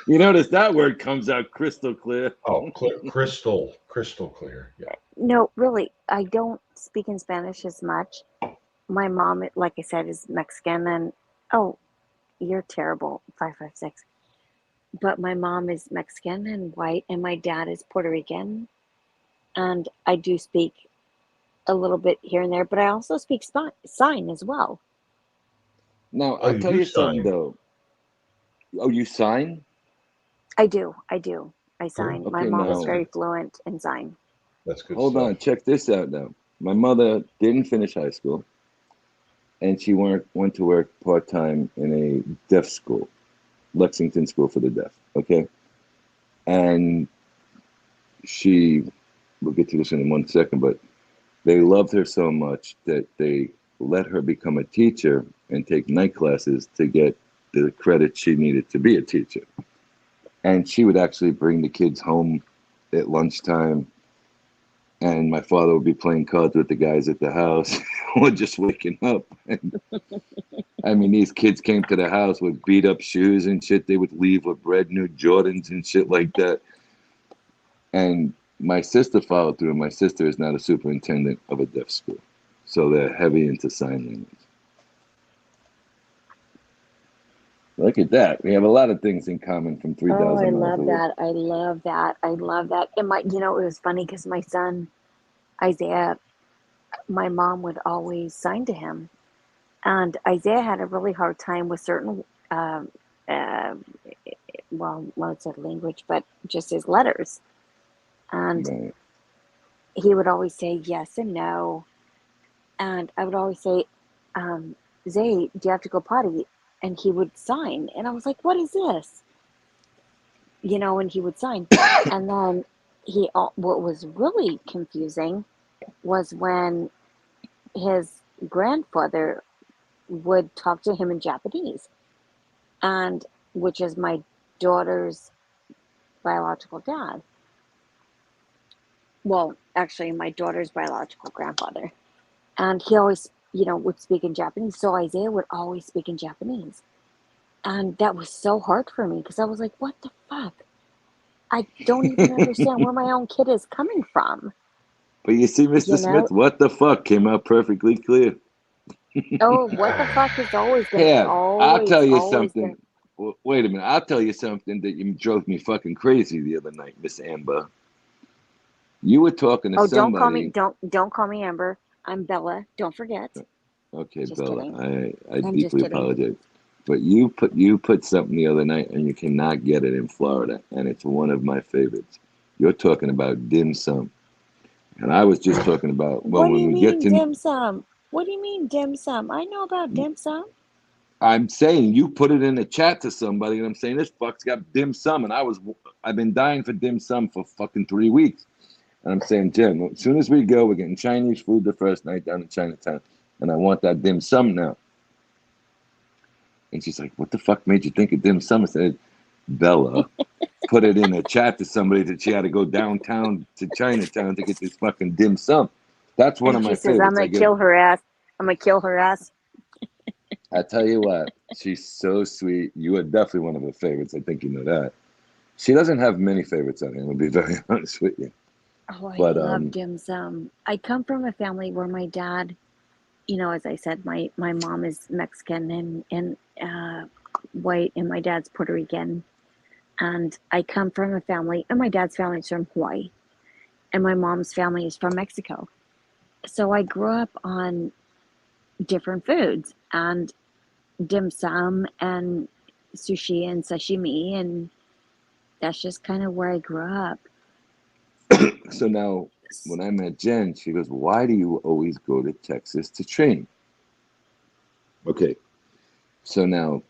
Speaker 7: You notice that word comes out crystal clear.
Speaker 1: Oh, crystal clear. Yeah.
Speaker 3: No, really, I don't speak in Spanish as much. My mom, like I said, is Mexican, and oh, you're terrible. 556. But my mom is Mexican and white, and my dad is Puerto Rican, and I do speak a little bit here and there, but I also speak sign as well.
Speaker 7: Now,
Speaker 1: Oh,
Speaker 7: I'll
Speaker 1: you
Speaker 7: tell
Speaker 1: do
Speaker 7: you something
Speaker 1: sign.
Speaker 7: though. Oh, you sign?
Speaker 3: I do. I do. I
Speaker 1: Good.
Speaker 3: sign. My
Speaker 7: Okay,
Speaker 3: mom is
Speaker 1: That's
Speaker 7: now
Speaker 3: very
Speaker 1: good.
Speaker 3: fluent in sign.
Speaker 1: That's good
Speaker 7: hold
Speaker 1: stuff.
Speaker 7: on. Check this out now. My mother didn't finish high school, and she went to work part time in a deaf school, Lexington School for the Deaf. Okay, and we'll get to this in 1 second, but they loved her so much that they let her become a teacher and take night classes to get the credit she needed to be a teacher. And she would actually bring the kids home at lunchtime, and my father would be playing cards with the guys at the house or just waking up. And I mean, these kids came to the house with beat up shoes and shit. They would leave with brand new Jordans and shit like that. And my sister followed through. My sister is now the superintendent of a deaf school. So they're heavy into sign language. Look at that. We have a lot of things in common from
Speaker 3: Oh,
Speaker 7: 3,000
Speaker 3: I
Speaker 7: miles
Speaker 3: love
Speaker 7: away.
Speaker 3: that. I love that. I love that. And it was funny because my son, Isaiah, my mom would always sign to him. And Isaiah had a really hard time with certain, uh, well, not said language, but just his letters. And
Speaker 7: Right.
Speaker 3: he would always say yes and no. And I would always say, Zay, do you have to go potty? And he would sign. And I was like, what is this? And he would sign. And then what was really confusing was when his grandfather would talk to him in Japanese, and which is my daughter's biological dad. well, actually, my daughter's biological grandfather. And he always, would speak in Japanese. So Isaiah would always speak in Japanese. And that was so hard for me because I was like, what the fuck? I don't even understand where my own kid is coming from.
Speaker 7: But you see, Mr.
Speaker 3: You
Speaker 7: Smith,
Speaker 3: know?
Speaker 7: what the fuck came out perfectly clear.
Speaker 3: Oh, what the fuck is always gonna,
Speaker 7: Here, I'll tell you
Speaker 3: always gonna.
Speaker 7: something. Wait a minute. I'll tell you something that you drove me fucking crazy the other night, Miss Amber. You were talking to
Speaker 3: Oh,
Speaker 7: somebody.
Speaker 3: don't call me Amber. I'm Bella. Don't forget.
Speaker 7: Okay,
Speaker 3: Just
Speaker 7: Bella,
Speaker 3: kidding.
Speaker 7: I
Speaker 3: I'm just
Speaker 7: deeply
Speaker 3: kidding.
Speaker 7: apologize. But you put something the other night, and you cannot get it in Florida, and it's one of my favorites. You're talking about dim sum, and I was just talking about
Speaker 3: What do
Speaker 7: when
Speaker 3: you
Speaker 7: we get
Speaker 3: mean
Speaker 7: to.
Speaker 3: dim sum? What do you mean dim sum? I know about dim sum.
Speaker 7: I'm saying you put it in the chat to somebody, and I'm saying this fuck's got dim sum, and I've been dying for dim sum for fucking 3 weeks, and I'm saying, Jen, as soon as we go, we're getting Chinese food the first night down in Chinatown, and I want that dim sum now. And she's like, what the fuck made you think of dim sum? I said, Bella put it in a chat to somebody that she had to go downtown to Chinatown to get this fucking dim sum. That's one
Speaker 3: And
Speaker 7: of
Speaker 3: she
Speaker 7: my
Speaker 3: says, I'm
Speaker 7: favorites.
Speaker 3: gonna kill her ass. I'm gonna kill her ass.
Speaker 7: I tell you what, she's so sweet. You are definitely one of her favorites. I think you know that. She doesn't have many favorites on here, I'll be very honest with you.
Speaker 3: Oh, I
Speaker 7: But
Speaker 3: love dim sum. I come from a family where my dad, as I said, my mom is Mexican and white, and my dad's Puerto Rican. And I come from a family, and my dad's family is from Hawaii, and my mom's family is from Mexico. So I grew up on different foods and dim sum and sushi and sashimi, and that's just kind of where I grew up.
Speaker 7: so now when I met Jen, she goes, why do you always go to Texas to train? Okay, so now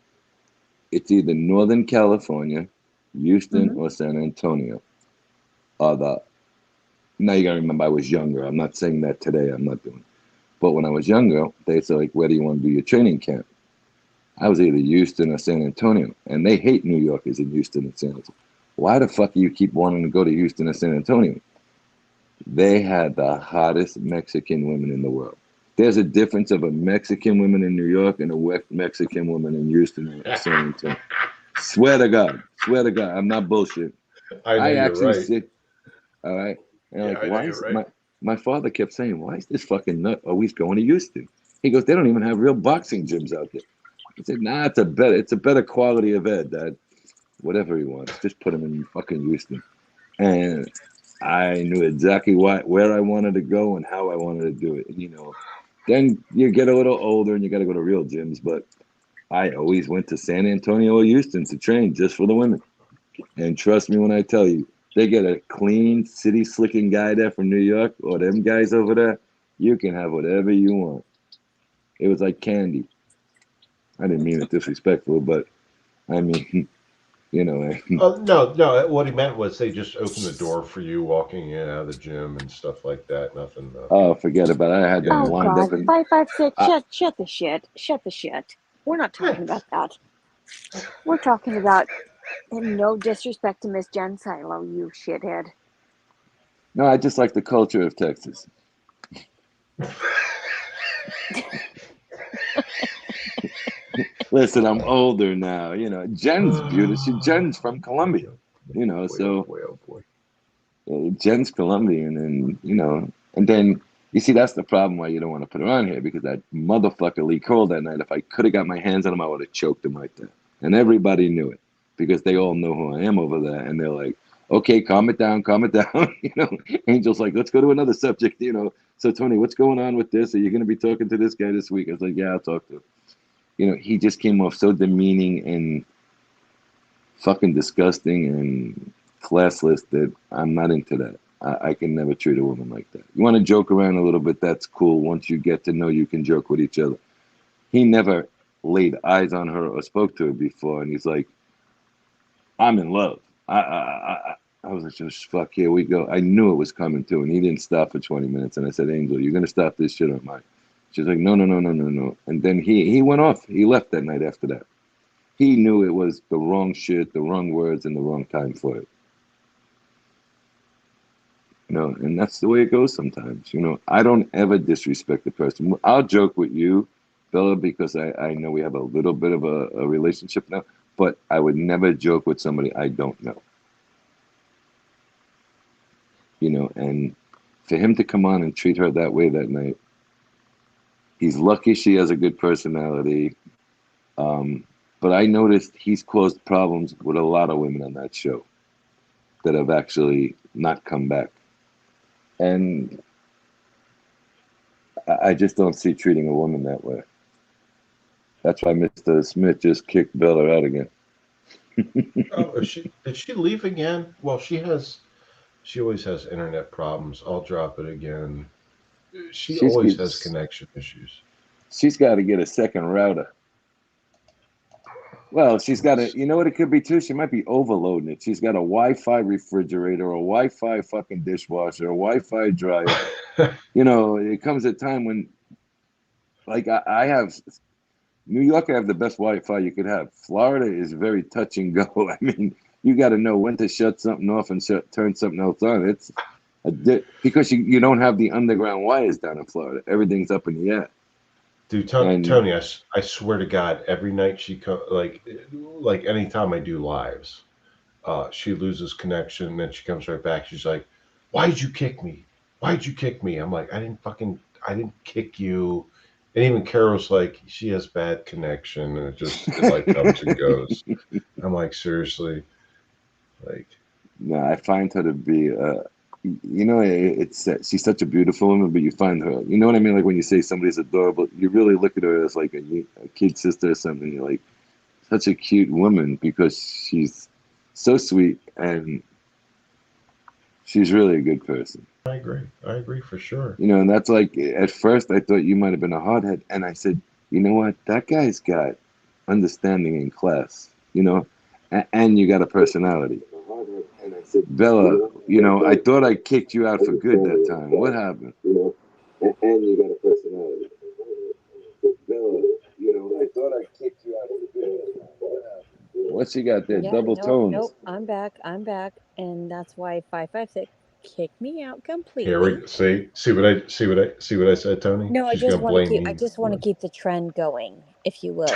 Speaker 7: it's either Northern California, Houston, or San Antonio. Now you gotta remember I was younger. I'm not saying that today. I'm not doing it. But when I was younger, they said, like, where do you want to do your training camp? I was either Houston or San Antonio. And they hate New Yorkers in Houston and San Antonio. Why the fuck do you keep wanting to go to Houston or San Antonio? They had the hottest Mexican women in the world. There's a difference of a Mexican woman in New York and a Mexican woman in Houston or San Antonio. Swear to God. I'm not bullshit.
Speaker 1: I know
Speaker 7: I
Speaker 1: you're
Speaker 7: actually
Speaker 1: right.
Speaker 7: sit, all right? And
Speaker 1: Yeah,
Speaker 7: like,
Speaker 1: I know
Speaker 7: why
Speaker 1: you're
Speaker 7: is
Speaker 1: right.
Speaker 7: my father kept saying, why is this fucking nut always going to Houston? He goes, they don't even have real boxing gyms out there. I said, nah, it's a better quality of ed, Dad. Whatever he wants, just put him in fucking Houston. And I knew exactly where I wanted to go and how I wanted to do it. And then you get a little older and you got to go to real gyms. But I always went to San Antonio or Houston to train just for the women. And trust me when I tell you, they get a clean city slicking guy there from New York or them guys over there. You can have whatever you want. It was like candy. I didn't mean it disrespectful, but I mean, you know.
Speaker 1: No. What he meant was they just opened the door for you walking in out of the gym and stuff like that. Nothing.
Speaker 7: Oh, forget about it. I had them
Speaker 3: Oh
Speaker 1: Yeah.
Speaker 7: lined
Speaker 3: God,
Speaker 7: up, and
Speaker 3: 556,
Speaker 7: I,
Speaker 3: shut the shit, shut the shit. We're not talking about that. We're talking about, and no disrespect to Miss Jen Silo, you shithead.
Speaker 7: no, I just like the culture of Texas. Listen, I'm older now. Jen's beautiful. Jen's from Colombia.
Speaker 1: Boy, oh
Speaker 7: So
Speaker 1: boy, oh boy.
Speaker 7: Jen's Colombian, and and then you see that's the problem why you don't want to put her on here because that motherfucker Lee Cole that night. If I could have got my hands on him, I would have choked him right there, and everybody knew it because they all know who I am over there, and they're like, "Okay, calm it down, calm it down." Angel's like, "Let's go to another subject." So Tony, what's going on with this? Are you going to be talking to this guy this week? I was like, "Yeah, I'll talk to him." He just came off so demeaning and fucking disgusting and classless that I'm not into that. I can never treat a woman like that. You want to joke around a little bit, that's cool. Once you get to know, you can joke with each other. He never laid eyes on her or spoke to her before, and he's like, I'm in love. I was like, just fuck, here we go. I knew it was coming too, and he didn't stop for 20 minutes. And I said, Angel, you're gonna stop this shit or am I? She's like, no, no, no, no, no, no. And then he went off. He left that night after that. He knew it was the wrong shit, the wrong words, and the wrong time for it. You know, and that's the way it goes sometimes. You know, I don't ever disrespect the person. I'll joke with you, Bella, because I know we have a little bit of a relationship now, but I would never joke with somebody I don't know. You know, and for him to come on and treat her that way that night, he's lucky she has a good personality. But I noticed he's caused problems with a lot of women on that show that have actually not come back. And I just don't see treating a woman that way. That's why Mr. Smith just kicked Bella out again.
Speaker 1: Oh, did she leave again? Well, she always has internet problems. I'll drop it again. She
Speaker 7: She's
Speaker 1: always has connection issues.
Speaker 7: she's got to get a second router. Well, she's got to, you know what it could be too? She might be overloading it. She's got a Wi-Fi refrigerator, a Wi-Fi fucking dishwasher, a Wi-Fi dryer. You know, it comes a time when, like, I have, New York, I have the best Wi-Fi you could have. Florida is very touch and go. I mean, you got to know when to shut something off and turn something else on. It's because you don't have the underground wires down in Florida. Everything's up in the air.
Speaker 1: Dude,
Speaker 7: And
Speaker 1: Tony, I swear to God, every night like anytime I do lives, she loses connection, and then she comes right back. She's like, "Why'd you kick me? Why'd you kick me?" I'm like, I didn't kick you." And even Carol's like, she has bad connection, and it like comes and goes. I'm like, seriously, like,
Speaker 7: no, I find her to be, you know, it's she's such a beautiful woman, but you find her, you know what I mean? Like when you say somebody's adorable, you really look at her as like a kid sister or something. You're like, such a cute woman because she's so sweet and she's really a good person.
Speaker 1: I agree for sure.
Speaker 7: You know, and that's like, at first I thought you might have been a hothead. And I said, you know what? That guy's got understanding and class, you know, and you got a personality. Bella, you know, I thought I kicked you out for good that time. What happened? You know, and you got a personality. Bella, you know, I thought I kicked you out for good that time. What happened? What she got there?
Speaker 3: Yeah,
Speaker 7: Double tones.
Speaker 3: nope. I'm back. And that's why 556 kicked me out
Speaker 1: Here
Speaker 3: completely.
Speaker 1: we see what I said, Tony.
Speaker 3: No,
Speaker 1: She's gonna blame
Speaker 3: I
Speaker 1: me
Speaker 3: just want
Speaker 1: for
Speaker 3: to
Speaker 1: it.
Speaker 3: keep the trend going, if you will.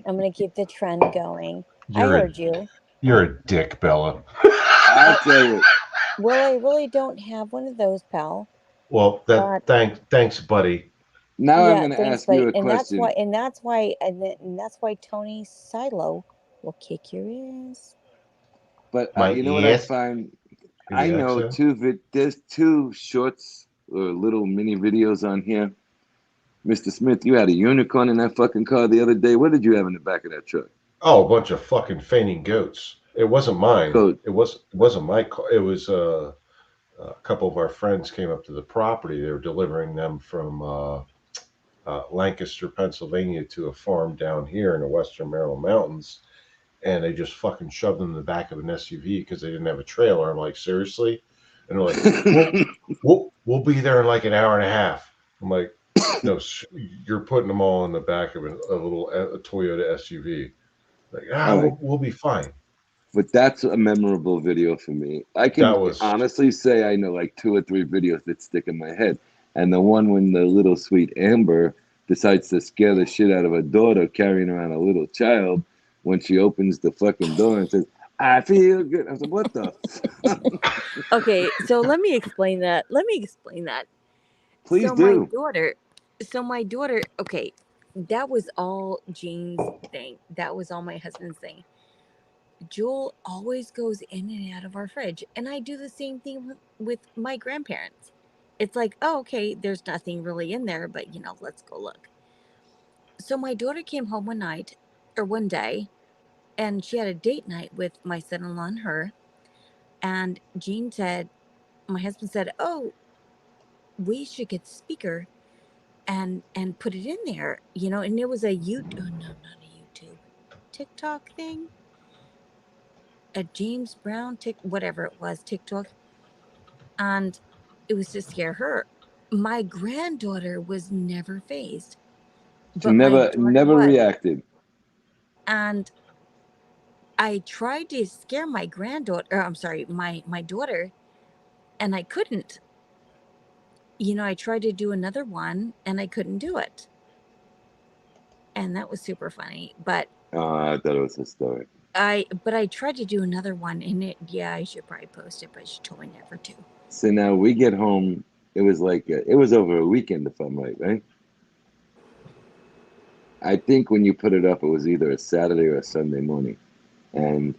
Speaker 3: I'm going to keep the trend going. I
Speaker 1: You're a
Speaker 3: heard you.
Speaker 1: you're a dick, Bella.
Speaker 7: I tell you.
Speaker 3: Well, I really don't have one of those, pal.
Speaker 1: Well,
Speaker 3: But
Speaker 1: thanks, buddy.
Speaker 7: Now I'm
Speaker 3: yeah,
Speaker 7: going to
Speaker 3: thanks,
Speaker 7: ask you
Speaker 3: buddy.
Speaker 7: a question.
Speaker 3: And that's why TonySilo will kick your ass.
Speaker 7: But
Speaker 1: My
Speaker 7: you know what I
Speaker 1: ass.
Speaker 7: find?
Speaker 1: Give
Speaker 7: I
Speaker 1: me
Speaker 7: know
Speaker 1: accent.
Speaker 7: there's two shorts or little mini videos on here. Mr. Smith, you had a unicorn in that fucking car the other day. What did you have in the back of that truck?
Speaker 1: Oh, a bunch of fucking fainting goats. It wasn't mine.
Speaker 7: Goat.
Speaker 1: It wasn't my car. It was a couple of our friends came up to the property. They were delivering them from Lancaster, Pennsylvania, to a farm down here in the Western Maryland mountains, and they just fucking shoved them in the back of an SUV because they didn't have a trailer. I'm like, seriously? And they're like, we'll be there in like an hour and a half. I'm like, no, you're putting them all in the back of a Toyota SUV. Like,
Speaker 7: All right.
Speaker 1: we'll be fine.
Speaker 7: But that's a memorable video for me. I can
Speaker 1: That was
Speaker 7: honestly say I know like 2 or 3 videos that stick in my head. And the one when the little sweet Amber decides to scare the shit out of her daughter carrying around a little child when she opens the fucking door and says, I feel good. I was like, what the fuck?
Speaker 3: Okay, so let me explain that.
Speaker 7: Please
Speaker 3: So my
Speaker 7: do.
Speaker 3: daughter, okay, that was all Jean's thing. That was all my husband's thing. Jewel always goes in and out of our fridge, and I do the same thing with my grandparents. It's like, oh, okay, there's nothing really in there, but let's go look. So my daughter came home one day, and she had a date night with my son-in-law and her. And Jean said, my husband said, oh, we should get the speaker and put it in there, and it was a YouTube, oh no, not a YouTube, TikTok thing, a James Brown whatever it was, TikTok, and it was to scare her. My granddaughter was never phased,
Speaker 7: She
Speaker 3: but my
Speaker 7: never
Speaker 3: daughter
Speaker 7: never
Speaker 3: was,
Speaker 7: reacted.
Speaker 3: and I tried to scare my granddaughter, or I'm sorry, my daughter, and I couldn't. You know, I tried to do another one and I couldn't do it. And that was super funny. But
Speaker 7: I thought it was historic.
Speaker 3: I tried to do another one and I should probably post it, but she told me never to.
Speaker 7: So now we get home. It was like it was over a weekend, if I'm right? I think when you put it up, it was either a Saturday or a Sunday morning, and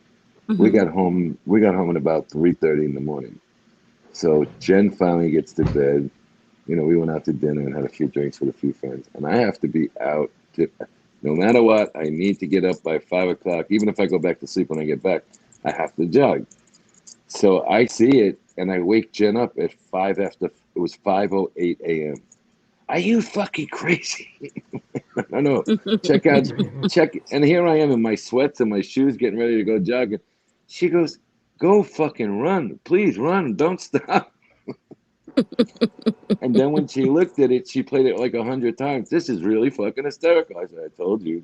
Speaker 7: we got home. We got home at about 3:30 in the morning. So Jen finally gets to bed. You know, we went out to dinner and had a few drinks with a few friends, and I have to be out. No matter what, I need to get up by 5 o'clock. Even if I go back to sleep when I get back, I have to jog. So I see it, and I wake Jen up at 5 after. It was 5:08 a.m. Are you fucking crazy? I know. Check. And here I am in my sweats and my shoes getting ready to go jogging. She goes, go fucking run. Please run. Don't stop. And then when she looked at it, she played it like 100 times. This is really fucking hysterical. I said, I told you.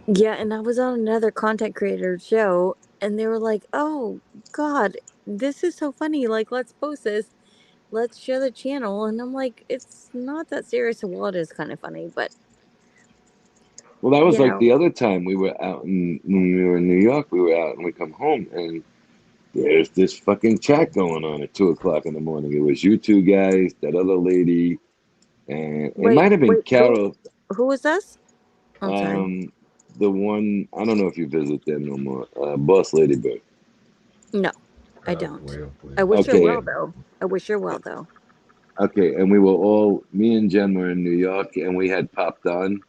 Speaker 3: Yeah, and I was on another content creator show, and they were like, oh, God, this is so funny. Like, let's post this. Let's share the channel. And I'm like, it's not that serious. Well, it is kind of funny, but.
Speaker 7: Well, that was like the other time we were out when we were in New York. We were out and we come home, and there's this fucking chat going on at 2 o'clock in the morning. It was you two guys, that other lady, and it might have been Carol.
Speaker 3: Who was this? I'm sorry.
Speaker 7: The one, I don't know if you visit there no more. Boss Ladybird.
Speaker 3: No, I don't. I wish her well, though. I wish her well, though.
Speaker 7: Okay, and we were all, me and Jen were in New York, and we had popped on,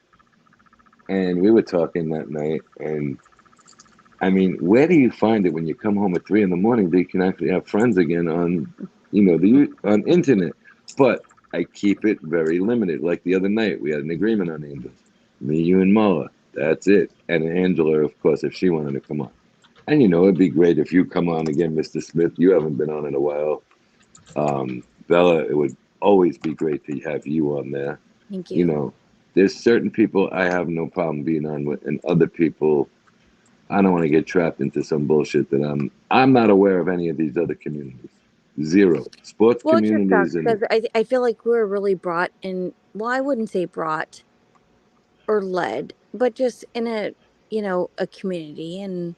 Speaker 7: and we were talking that night, and I mean, where do you find it when you come home at 3 in the morning that you can actually have friends again on, you know, on internet? But I keep it very limited. Like the other night, we had an agreement on Angels. Me, you, and Moa. That's it. And Angela, of course, if she wanted to come on. And, you know, it'd be great if you come on again, Mr. Smith. You haven't been on in a while. Bella, it would always be great to have you on there.
Speaker 3: Thank you.
Speaker 7: You know, there's certain people I have no problem being on with, and other people, I don't want to get trapped into some bullshit that I'm not aware of any of these other communities. Zero. Sports communities.
Speaker 3: Because I feel like we're really brought in, well, I wouldn't say brought or led, but just in a, you know, a community. And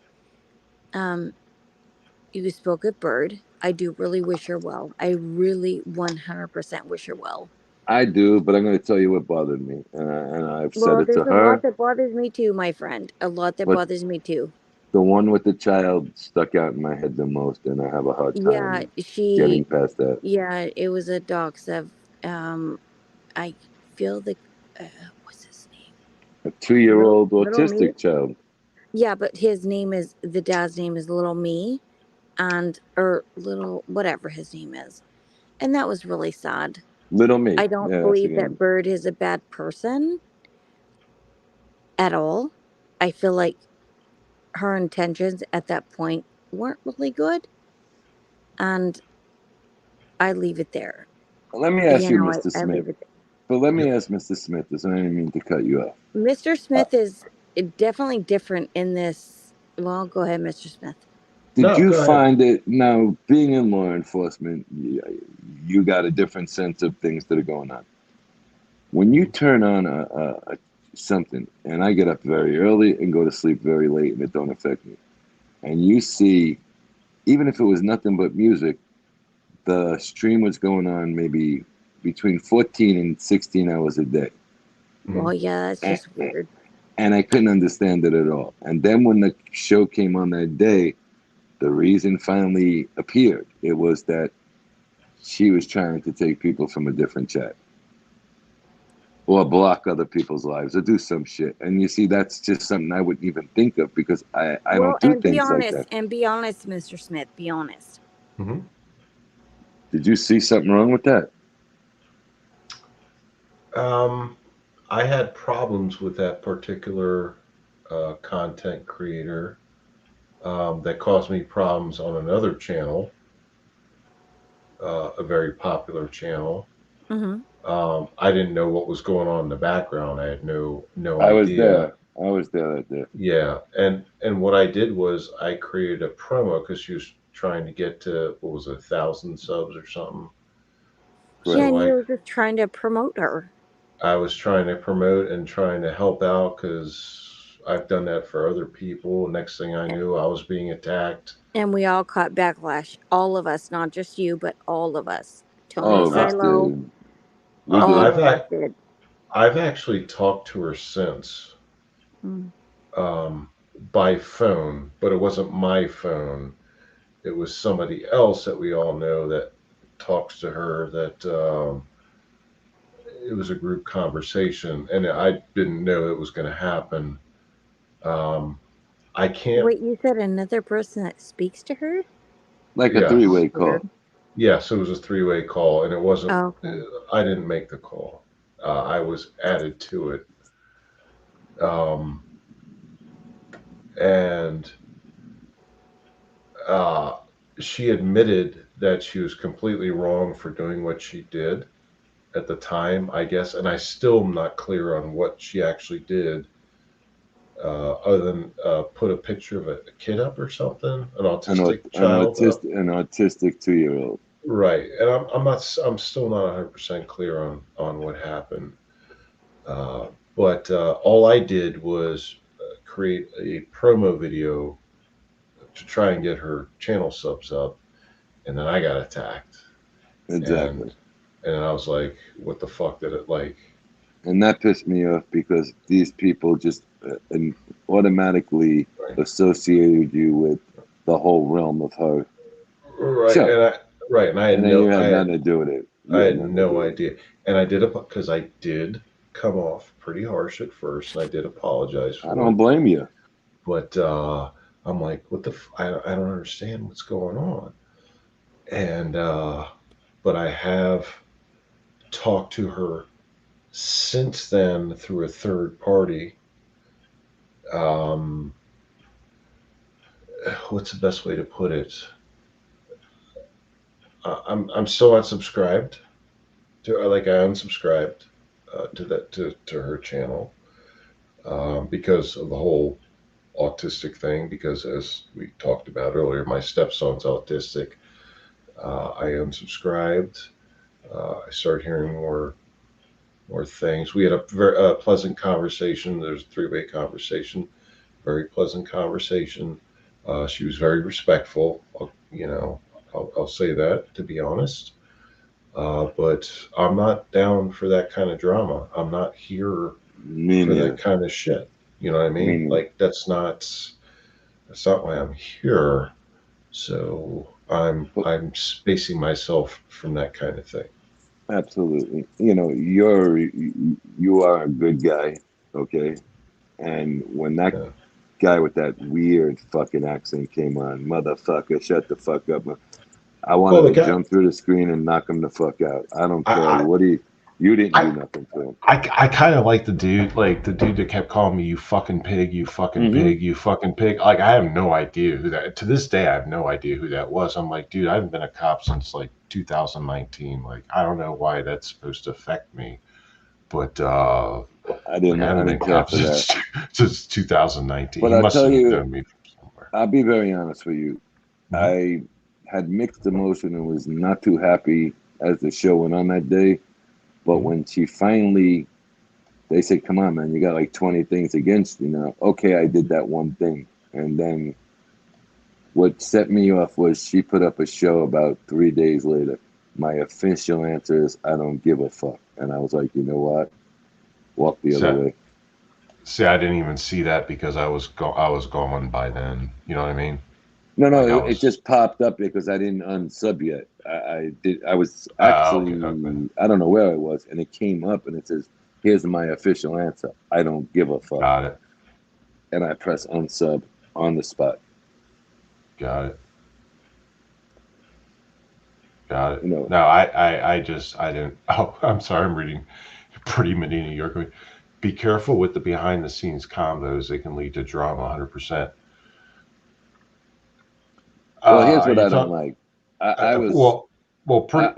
Speaker 3: you spoke of Bird. I do really wish her well. I really 100% wish her well.
Speaker 7: I do, but I'm going to tell you what bothered me. And I've said it to her.
Speaker 3: There's a lot that bothers me too, my friend. A lot that bothers me too.
Speaker 7: The one with the child stuck out in my head the most, and I have a hard time getting past that.
Speaker 3: Yeah, it was a dox of, I feel what's his name?
Speaker 7: A 2-year-old autistic child.
Speaker 3: Yeah, but the dad's name is Little Me, or Little, whatever his name is. And that was really sad.
Speaker 7: Little Me.
Speaker 3: I don't believe that Bird is a bad person at all. I feel like her intentions at that point weren't really good. And I leave it there.
Speaker 7: Let me ask you, Mr. Smith. But let me ask Mr. Smith this. I didn't mean to cut you off.
Speaker 3: Mr. Smith is definitely different in this. Well, go ahead, Mr. Smith.
Speaker 7: Did you find it, now, being in law enforcement, you got a different sense of things that are going on. When you turn on something, and I get up very early and go to sleep very late, and it don't affect me, and you see, even if it was nothing but music, the stream was going on maybe between 14 and 16 hours a day.
Speaker 3: Well, yeah, that's just weird.
Speaker 7: And I couldn't understand it at all. And then when the show came on that day, the reason finally appeared. It was that she was trying to take people from a different chat, or block other people's lives, or do some shit. And you see, that's just something I wouldn't even think of, because I don't do things like that.
Speaker 3: And be honest, Mr. Smith, be honest.
Speaker 1: Mm-hmm.
Speaker 7: Did you see something wrong with that?
Speaker 1: I had problems with that particular content creator that caused me problems on another channel, a very popular channel.
Speaker 3: Mm-hmm.
Speaker 1: I didn't know what was going on in the background. I had no idea.
Speaker 7: I was there. I was there that day.
Speaker 1: Yeah, and what I did was I created a promo because she was trying to get to what was it, 1,000 subs or something.
Speaker 3: Yeah,
Speaker 1: So
Speaker 3: and you were just trying to promote her.
Speaker 1: I was trying to promote and trying to help out because I've done that for other people. Next thing I knew, I was being attacked.
Speaker 3: And we all caught backlash. All of us, not just you, but all of us.
Speaker 7: All of us
Speaker 3: TonySilo,
Speaker 7: did. We
Speaker 3: all
Speaker 7: did.
Speaker 1: I've
Speaker 3: of us did.
Speaker 1: I've actually talked to her since
Speaker 3: Mm.
Speaker 1: um, by phone, but it wasn't my phone. It was somebody else that we all know that talks to her. That it was a group conversation, and I didn't know it was going to happen. Um, I can't.
Speaker 3: Wait, you said another person that speaks to her?
Speaker 7: Like a
Speaker 1: Yes,
Speaker 7: three-way call.
Speaker 3: Weird.
Speaker 1: yes, it was a three-way call, and it wasn't.
Speaker 3: Oh, okay.
Speaker 1: I didn't make the call. I was added to it, um, and uh, she admitted that she was completely wrong for doing what she did at the time, I guess, and I still am not clear on what she actually did, other than put a picture of a kid up or something, an autistic child up.
Speaker 7: An autistic 2-year-old.
Speaker 1: Right, and I'm not. I'm still not 100% clear on what happened. But all I did was create a promo video to try and get her channel subs up, and then I got attacked,
Speaker 7: Exactly.
Speaker 1: and I was like, "What the fuck did it like?"
Speaker 7: And that pissed me off because these people just automatically
Speaker 1: Right,
Speaker 7: associated you with the whole realm of her
Speaker 1: right,
Speaker 7: show.
Speaker 1: and I had
Speaker 7: And then you
Speaker 1: no,
Speaker 7: had nothing to do with it.
Speaker 1: I
Speaker 7: You had
Speaker 1: had
Speaker 7: nothing to do
Speaker 1: no
Speaker 7: with it.
Speaker 1: idea, and I did it because I did come off pretty harsh at first, and I did apologize
Speaker 7: I
Speaker 1: for
Speaker 7: don't
Speaker 1: it,
Speaker 7: blame you.
Speaker 1: but I'm like, "What the? I don't understand what's going on," and but I have talked to her since then through a third party. Um, what's the best way to put it? I'm still unsubscribed to like I unsubscribed to that to her channel because of the whole autistic thing. Because as we talked about earlier, my stepson's autistic. I unsubscribed. I started hearing more things. We had a very pleasant conversation. There's a three-way conversation, very pleasant conversation. She was very respectful. I'll say that, to be honest. But I'm not down for that kind of drama. I'm not here
Speaker 7: Me
Speaker 1: for that
Speaker 7: neither.
Speaker 1: kind of shit. You know what I
Speaker 7: Me
Speaker 1: mean?
Speaker 7: neither.
Speaker 1: Like that's not why I'm here. So I'm spacing myself from that kind of thing.
Speaker 7: Absolutely. You are a good guy, okay? And when that
Speaker 1: Yeah.
Speaker 7: guy with that weird fucking accent came on, motherfucker, shut the fuck up. I
Speaker 1: Well,
Speaker 7: wanted
Speaker 1: the
Speaker 7: to
Speaker 1: guy,
Speaker 7: jump through the screen and knock him the fuck out. I don't care
Speaker 1: I,
Speaker 7: what you didn't
Speaker 1: I,
Speaker 7: do nothing to him.
Speaker 1: I kind of like the dude that kept calling me, "You fucking pig, you fucking
Speaker 7: Mm-hmm.
Speaker 1: pig, you fucking pig." Like, I have no idea who that, to this day, I have no idea who that was. I'm like, dude, I haven't been a cop since like 2019. Like, I don't know why that's supposed to affect me, but
Speaker 7: I
Speaker 1: like, I haven't been
Speaker 7: didn't
Speaker 1: a
Speaker 7: care
Speaker 1: cop
Speaker 7: for that.
Speaker 1: since 2019.
Speaker 7: But
Speaker 1: He
Speaker 7: I'll
Speaker 1: must
Speaker 7: tell
Speaker 1: have
Speaker 7: you,
Speaker 1: known me from somewhere.
Speaker 7: I'll be very honest with you.
Speaker 1: Mhm.
Speaker 7: I had mixed emotion and was not too happy as the show went on that day. But
Speaker 1: Mhm.
Speaker 7: when she finally, they said, "Come on, man, you got like 20 things against you now." Okay, I did that one thing. And then what set me off was she put up a show about 3 days later. My official answer is, "I don't give a fuck." And I was like, you know what? Walk the other
Speaker 1: So,
Speaker 7: way.
Speaker 1: see, I didn't even see that because I was gone by then. You know what I mean?
Speaker 7: No,
Speaker 1: Like, I
Speaker 7: it
Speaker 1: was.
Speaker 7: just popped up because I didn't unsub yet. I did. I was
Speaker 1: Okay, okay,
Speaker 7: actually, I don't know where I was, and it came up and it says, "Here's my official answer. I don't give a fuck."
Speaker 1: got it,
Speaker 7: And I press unsub on the spot.
Speaker 1: got it. Got it.
Speaker 7: You know,
Speaker 1: No, I didn't. Oh, I'm sorry. I'm reading Pretty Medina. You're going. Be careful with the behind the scenes combos. They can lead to drama. 100%.
Speaker 7: well, here's
Speaker 1: Are
Speaker 7: what
Speaker 1: you
Speaker 7: I don't
Speaker 1: talking?
Speaker 7: like. I was,
Speaker 1: Well,
Speaker 7: I,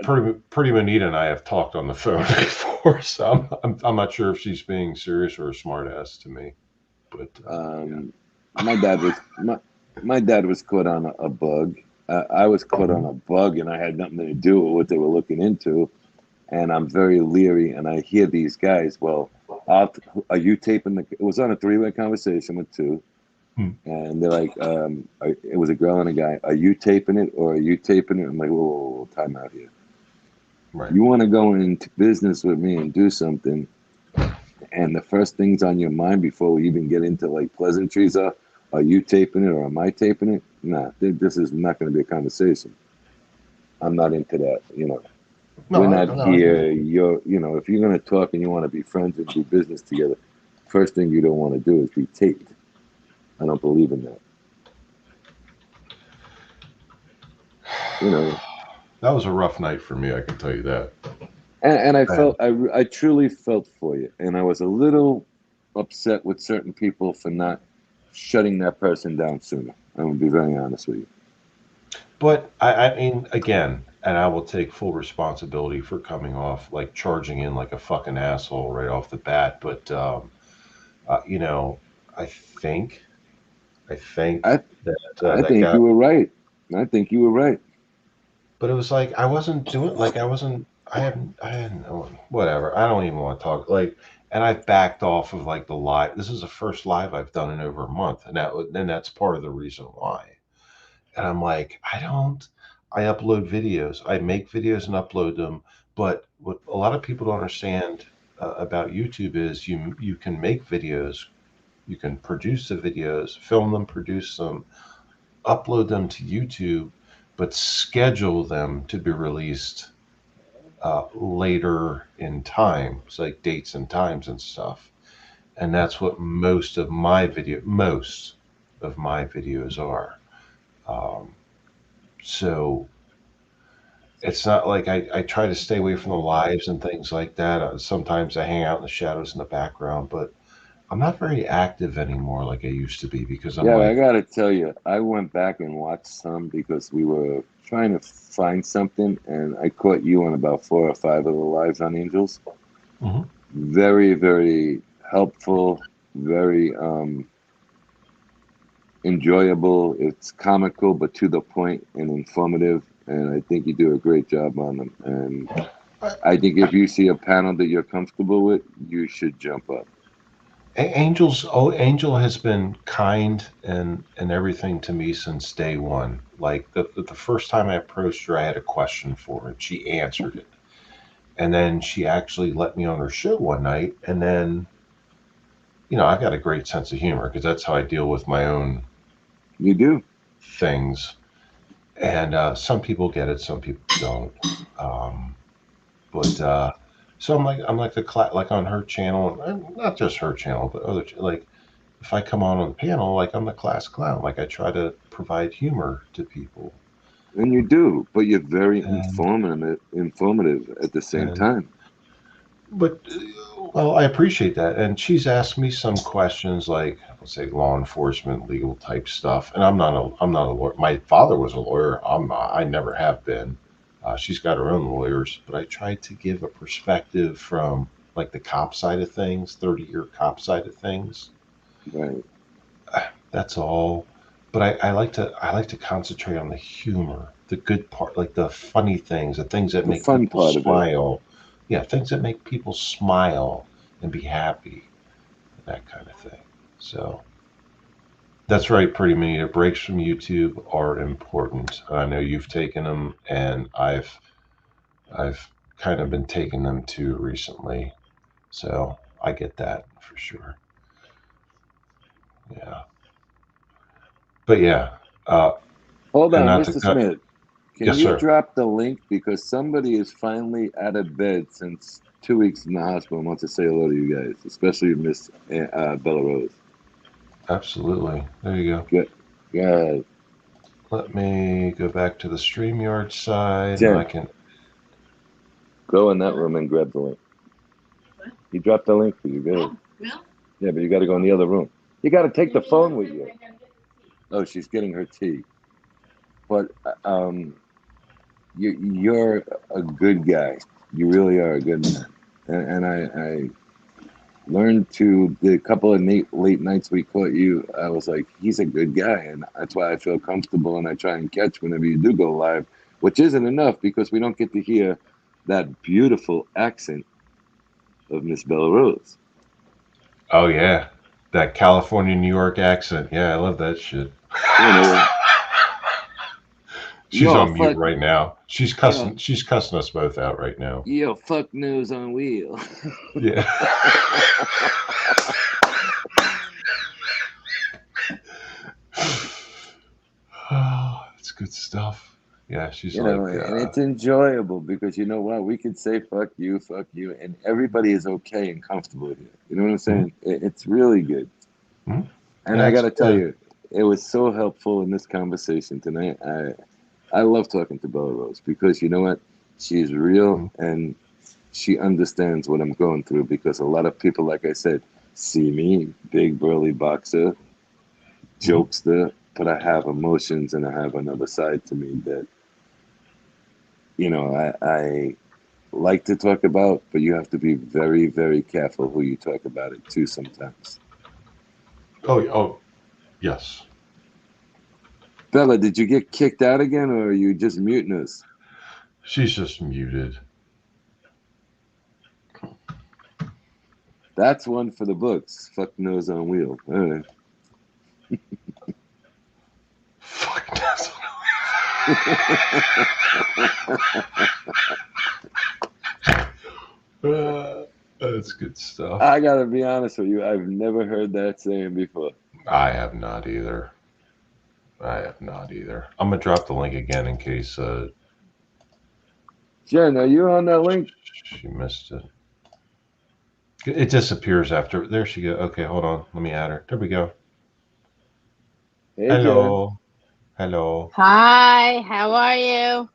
Speaker 1: pretty Manita and I have talked on the phone before, so I'm not sure if she's being serious or a smart ass to me. But
Speaker 7: My dad was my dad was caught on a bug. I was caught on a bug, and I had nothing to do with what they were looking into. And I'm very leery. And I hear these guys. Well, are you taping the? It was on a three-way conversation with two, and they're like, it was a girl and a guy. Are you taping it or are you taping it? I'm like, whoa, time out here.
Speaker 1: right.
Speaker 7: You want to go into business with me and do something, and the first things on your mind before we even get into like pleasantries are you taping it or am I taping it? Nah, this is not going to be a conversation. I'm not into that. We're
Speaker 1: No,
Speaker 7: not
Speaker 1: I hear
Speaker 7: here. If you're going to talk and you want to be friends and do business together, first thing you don't want to do is be taped. I don't believe in that.
Speaker 1: That was a rough night for me. I can tell you that.
Speaker 7: And I truly felt for you, and I was a little upset with certain people for not shutting that person down sooner. I'm gonna be very honest with you.
Speaker 1: But I mean, again, and I will take full responsibility for coming off like charging in like a fucking asshole right off the bat. But you know, I think, I think
Speaker 7: I
Speaker 1: that
Speaker 7: I
Speaker 1: that
Speaker 7: think
Speaker 1: guy.
Speaker 7: you were right. I think you were right.
Speaker 1: But it was like I wasn't doing like I wasn't. I hadn't no whatever. I don't even want to talk like. And I've backed off of like the live. This is the first live I've done in over a month, and that's part of the reason why. And I'm like, I don't. I upload videos. I make videos and upload them. But what a lot of people don't understand about YouTube is you can make videos, you can produce the videos, film them, produce them, upload them to YouTube, but schedule them to be released later in time, so like dates and times and stuff. And that's what most of my videos are. Um, so it's not like I try to stay away from the lives and things like that. Sometimes I hang out in the shadows in the background, but I'm not very active anymore like I used to be because I'm
Speaker 7: Yeah, I
Speaker 1: like,
Speaker 7: gotta tell you, I went back and watched some because we were trying to find something, and I caught you on about 4 or 5 of the lives on Angels.
Speaker 1: mhm.
Speaker 7: Very, very helpful. Very enjoyable. It's comical, but to the point and informative. And I think you do a great job on them. And I think if you see a panel that you're comfortable with, you should jump up.
Speaker 1: Angel has been kind and everything to me since day one. Like the first time I approached her, I had a question for her, and she answered it. And then she actually let me on her show one night, and then I've got a great sense of humor because that's how I deal with my own
Speaker 7: You do.
Speaker 1: things. And some people get it, some people don't. Um, but so I'm like like on her channel, and not just her channel, but other like if I come on the panel, like I'm the class clown. Like I try to provide humor to people,
Speaker 7: And you do, but you're very
Speaker 1: and
Speaker 7: informative at the same
Speaker 1: and
Speaker 7: time.
Speaker 1: but well, I appreciate that. And she's asked me some questions like let's say law enforcement, legal type stuff. And I'm not a lawyer. My father was a lawyer. I'm not. I never have been. She's got her own lawyers, but I tried to give a perspective from like the cop side of things, 30-year cop side of things.
Speaker 7: Right.
Speaker 1: That's all. But I like to concentrate on the humor, the good part, like the funny things, the things that
Speaker 7: The
Speaker 1: make
Speaker 7: fun
Speaker 1: people
Speaker 7: part of it.
Speaker 1: smile. Yeah, things that make people smile and be happy, that kind of thing. So that's right, pretty many. Breaks from YouTube are important. I know you've taken them, and I've kind of been taking them too recently. So I get that for sure. Yeah, but yeah,
Speaker 7: Hold
Speaker 1: and
Speaker 7: on,
Speaker 1: not to
Speaker 7: Mr.
Speaker 1: cut.
Speaker 7: Smith. Can
Speaker 1: Yes,
Speaker 7: you
Speaker 1: sir.
Speaker 7: drop the link because somebody is finally out of bed since 2 weeks in the hospital and wants to say hello to you guys, especially Miss Bella Rose.
Speaker 1: Absolutely. There you go.
Speaker 7: Good. Good.
Speaker 1: Let me go back to the StreamYard side and I
Speaker 7: Jen,
Speaker 1: can.
Speaker 7: go in that room and grab the link. He dropped the link for you. Good. Yeah, but you got to go in the other room. You got to take the phone with you. Oh, she's getting her tea. But you're a good guy. You really are a good man. And learned to the couple of late nights we caught you. I was like, he's a good guy, and that's why I feel comfortable and I try and catch whenever you do go live, which isn't enough because we don't get to hear that beautiful accent of Miss Bella Rose.
Speaker 1: Oh yeah, that California New York accent. Yeah, I love that shit.
Speaker 7: You know,
Speaker 1: She's
Speaker 7: yo,
Speaker 1: on mute
Speaker 7: fuck,
Speaker 1: right now. She's
Speaker 7: yo,
Speaker 1: cussing. She's cussing us both out right now.
Speaker 7: yo, fuck nose on wheel.
Speaker 1: Yeah. Oh, that's good stuff. Yeah, she's
Speaker 7: You
Speaker 1: like,
Speaker 7: know, and it's enjoyable because you know what? We could say fuck you, and everybody is okay and comfortable here. You know what I'm saying? It's really good.
Speaker 1: mhm.
Speaker 7: And
Speaker 1: Yeah,
Speaker 7: I got
Speaker 1: it's
Speaker 7: to tell you, it was so helpful in this conversation tonight. I love talking to Bella Rose because you know what? She's real
Speaker 1: mhm.
Speaker 7: and she understands what I'm going through because a lot of people, like I said, see me, big burly boxer,
Speaker 1: Mhm.
Speaker 7: jokester, but I have emotions and I have another side to me that, you know, I like to talk about, but you have to be very, very careful who you talk about it to sometimes.
Speaker 1: Oh, yes.
Speaker 7: Bella, did you get kicked out again or are you just muting us?
Speaker 1: She's just muted.
Speaker 7: That's one for the books. Fuck nose on wheel. All right.
Speaker 1: Fuck. That's that's good stuff.
Speaker 7: I gotta be honest with you. I've never heard that saying before.
Speaker 1: I have not either. I have not either. I'm gonna drop the link again in case
Speaker 7: Jen, are you on that link?
Speaker 1: she missed it. It disappears after. There she go. Okay, hold on. Let me add her. There we go.
Speaker 7: Hey, Jen.
Speaker 1: Hello. Hello.
Speaker 8: Hi, how are you?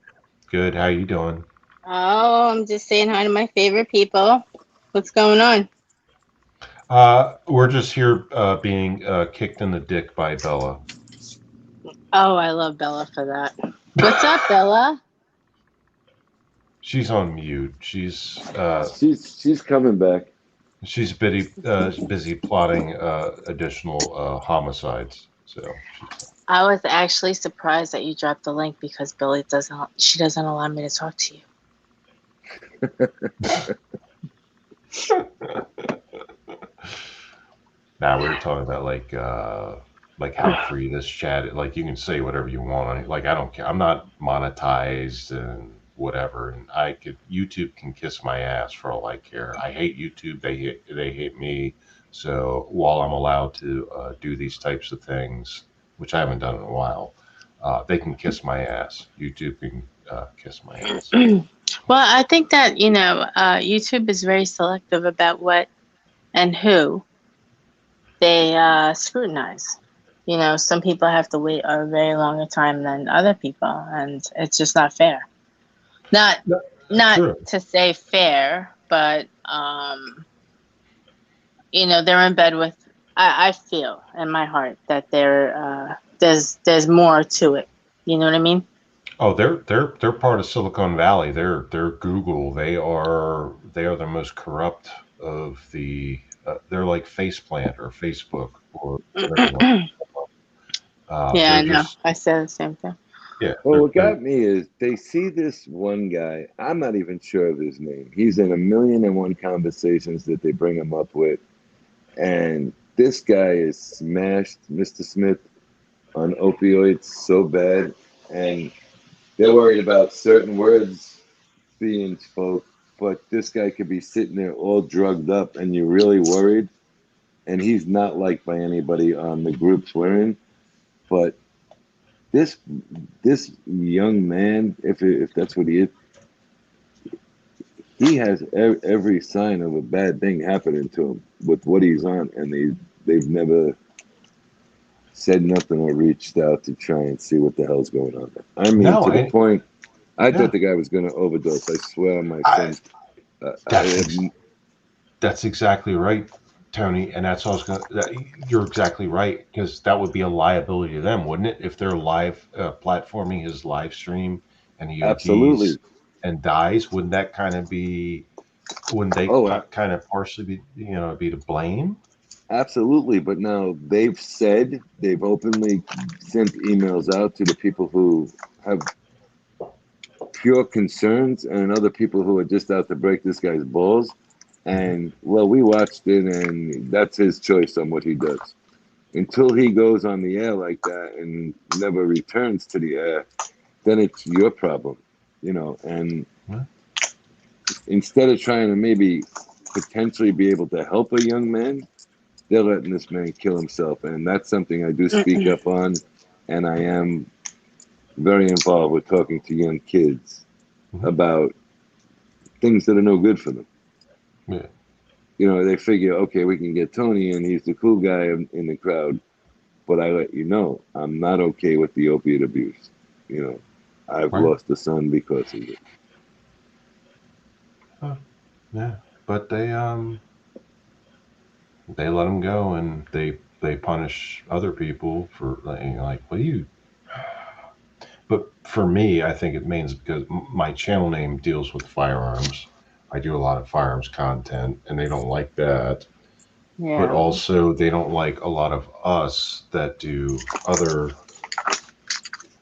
Speaker 1: Good. How you doing?
Speaker 8: Oh, I'm just saying hi to my favorite people. What's going on?
Speaker 1: We're just here being kicked in the dick by Bella.
Speaker 8: Oh, I love Bella for that. What's up, Bella?
Speaker 1: She's on mute. She's
Speaker 7: She's coming back.
Speaker 1: busy plotting additional homicides. So
Speaker 8: I was actually surprised that you dropped the link because she doesn't allow me to talk to you.
Speaker 1: now we were talking about like how free this chat is. Like you can say whatever you want on it. Like I don't care. I'm not monetized and whatever. And YouTube can kiss my ass for all I care. I hate YouTube. They hate me. So while I'm allowed to do these types of things, which I haven't done in a while, they can kiss my ass. YouTube can kiss my ass.
Speaker 8: Well, I think that, YouTube is very selective about what and who they scrutinize. Some people have to wait a very longer time than other people, and it's just not fair. Not not
Speaker 1: True.
Speaker 8: to say fair, but they're in bed with. I feel in my heart that there's more to it. You know what I mean?
Speaker 1: Oh, they're part of Silicon Valley. They're Google. They are the most corrupt of the. They're like Faceplant or Facebook or whatever you want.
Speaker 8: Yeah, I
Speaker 1: They're
Speaker 8: know.
Speaker 1: just
Speaker 8: I said the same thing.
Speaker 1: yeah.
Speaker 7: Well, what got me is they see this one guy. I'm not even sure of his name. He's in 1,000,001 conversations that they bring him up with. And this guy is smashed, Mr. Smith, on opioids so bad. And they're worried about certain words being spoke. But this guy could be sitting there all drugged up and you're really worried. And he's not liked by anybody on the groups we're in. But this this young man, if that's what he is, he has every sign of a bad thing happening to him with what he's on, and they've never said nothing or reached out to try and see what the hell's going on there. I mean,
Speaker 1: no.
Speaker 7: to the point, I
Speaker 1: Yeah.
Speaker 7: thought the guy was going to overdose. I swear on my
Speaker 1: I,
Speaker 7: son.
Speaker 1: that's exactly right, Tony. And that's what I was gonna. You're exactly right because that would be a liability to them, wouldn't it? If they're live platforming his live stream and he ODs
Speaker 7: Absolutely.
Speaker 1: and dies, wouldn't that kind of be wouldn't they
Speaker 7: Oh,
Speaker 1: kind of partially be to blame?
Speaker 7: absolutely. But now they've openly sent emails out to the people who have pure concerns and other people who are just out to break this guy's balls. And well, we watched it, and that's his choice on what he does. Until he goes on the air like that and never returns to the air, then it's your problem, And
Speaker 1: Yeah.
Speaker 7: instead of trying to maybe potentially be able to help a young man, they're letting this man kill himself. And that's something I do speak up on. And I am very involved with talking to young kids about things that are no good for them.
Speaker 1: Yeah.
Speaker 7: They figure, okay, we can get Tony and he's the cool guy in the crowd. But I let you know, I'm not okay with the opiate abuse. I've
Speaker 1: Right.
Speaker 7: lost a son because of it.
Speaker 1: Yeah. But they let him go, and they punish other people for like, what do you? But for me, I think it means because my channel name deals with firearms. I do a lot of firearms content, and they don't like that. But
Speaker 8: Yeah.
Speaker 1: also, they don't like a lot of us that do other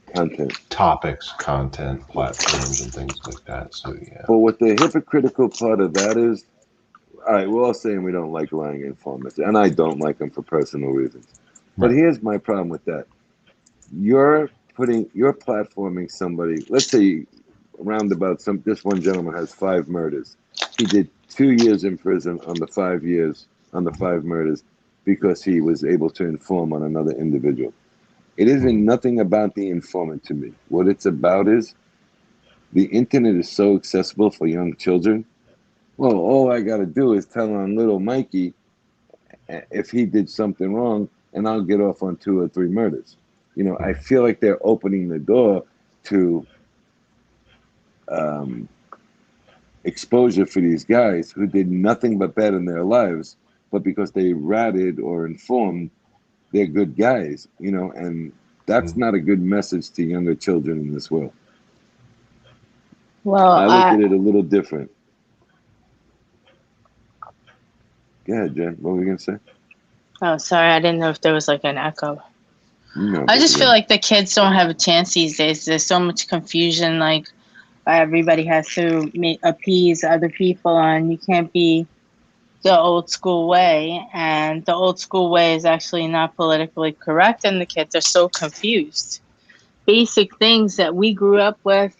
Speaker 7: Content.
Speaker 1: topics, content, platforms, and things like that. So yeah.
Speaker 7: But what the hypocritical part of that is, all right, we're all saying we don't like lying informants, and I don't like them for personal reasons. But
Speaker 1: Right.
Speaker 7: here's my problem with that. You're platforming somebody. Let's say roundabout this one gentleman has 5 murders. He did 2 years in prison on the 5 years on the 5 murders because he was able to inform on another individual. It isn't nothing about the informant to me. What it's about is the internet is so accessible for young children. Well, all I got to do is tell on little Mikey if he did something wrong, and I'll get off on 2 or 3 murders. I feel like they're opening the door to um, exposure for these guys who did nothing but bad in their lives, but because they ratted or informed, they're good guys, and that's not a good message to younger children in this world.
Speaker 8: Well,
Speaker 7: I look at it a little different. Go ahead, Jen. What were we going to say?
Speaker 8: oh, sorry, I didn't know if there was like an echo.
Speaker 7: No,
Speaker 8: I just feel like the kids don't have a chance these days. There's so much confusion. Like everybody has to appease other people, and you can't be the old school way. And the old school way is actually not politically correct, and the kids are so confused. Basic things that we grew up with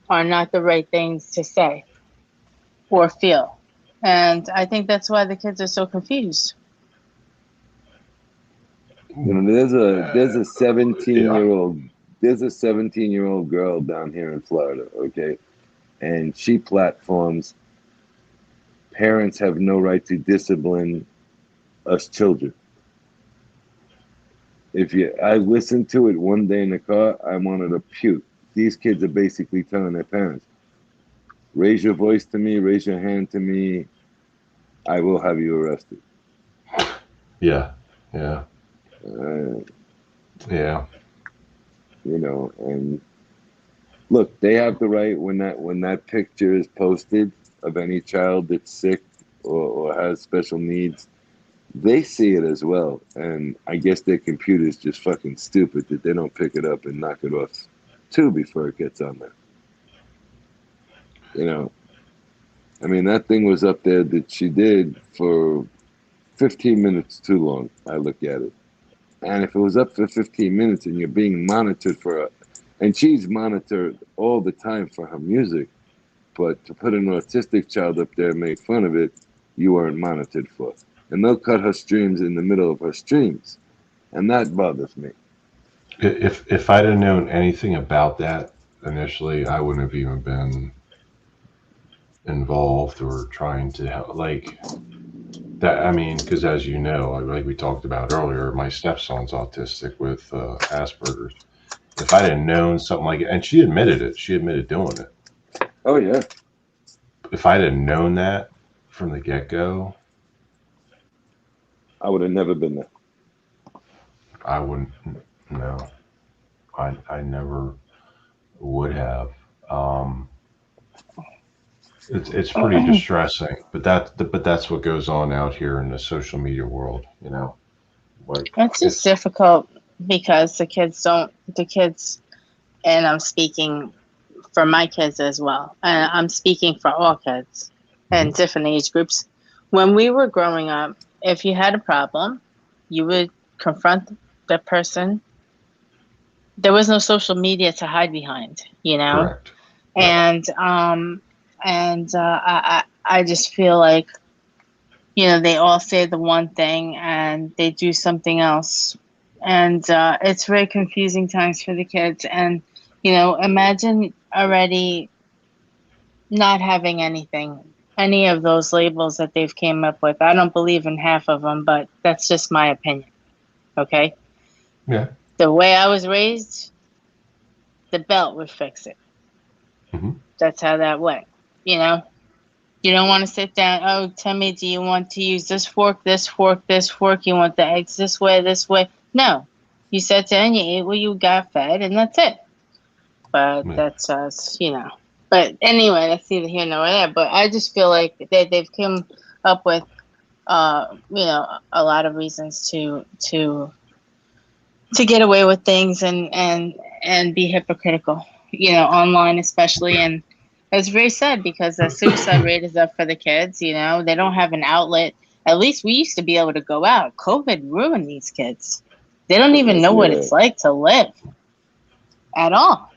Speaker 8: are not the right things to say or feel. And I think that's why the kids are so confused.
Speaker 7: There's a 17
Speaker 1: Yeah.
Speaker 7: year old there's a 17-year-old girl down here in Florida, okay, and she platforms parents have no right to discipline us children. I listened to it one day in the car, I wanted to puke. These kids are basically telling their parents, raise your voice to me, raise your hand to me, I will have you arrested.
Speaker 1: Yeah. Yeah.
Speaker 7: Uh,
Speaker 1: Yeah.
Speaker 7: and look, they have the right when that picture is posted of any child that's sick or has special needs, they see it as well. And I guess their computer's just fucking stupid that they don't pick it up and knock it off too before it gets on there. I mean, that thing was up there that she did for 15 minutes too long. I look at it. And if it was up for 15 minutes and you're being monitored and she's monitored all the time for her music, but to put an autistic child up there and make fun of it, you weren't monitored for. And they'll cut her streams in the middle of her streams. And that bothers me.
Speaker 1: If I'd have known anything about that initially, I wouldn't have even been involved or trying to help. Like that, I mean, because as you know, like we talked about earlier, my stepson's autistic with Asperger's. If I had known something like it, and she admitted it, she admitted doing it.
Speaker 7: Oh, yeah.
Speaker 1: If I'd have known that from the get go,
Speaker 7: I would have never been there.
Speaker 1: I wouldn't. No, I never would have. It's pretty distressing, but that's what goes on out here in the social media world. Like
Speaker 8: It's just
Speaker 1: it's
Speaker 8: difficult because the kids, and I'm speaking for my kids as well, and I'm speaking for all kids
Speaker 1: Mhm.
Speaker 8: and different age groups. When we were growing up, if you had a problem, you would confront the person. There was no social media to hide behind, you know?
Speaker 1: correct. Yep.
Speaker 8: And I just feel like, you know, they all say the one thing and they do something else. And it's very confusing times for the kids. And, you know, imagine already not having any of those labels that they've came up with. I don't believe in half of them, but that's just my opinion. Okay.
Speaker 1: Yeah.
Speaker 8: The way I was raised, the belt would fix it.
Speaker 1: Hmm.
Speaker 8: That's how that went. You know, you don't want to sit down. Oh, tell me, do you want to use this fork, this fork, this fork? You want the eggs this way, this way? No. You sat down, you ate what you got fed, and that's it. But
Speaker 1: Yeah.
Speaker 8: that's us, you know. But anyway, that's neither here nor there. But I just feel like they've come up with, you know, a lot of reasons to get away with things and be hypocritical, you know, online especially. And it's very sad because the suicide rate is up for the kids. You know, they don't have an outlet. At least we used to be able to go out. COVID ruined these kids. They don't even know what
Speaker 7: Yeah.
Speaker 8: it's like to live at all.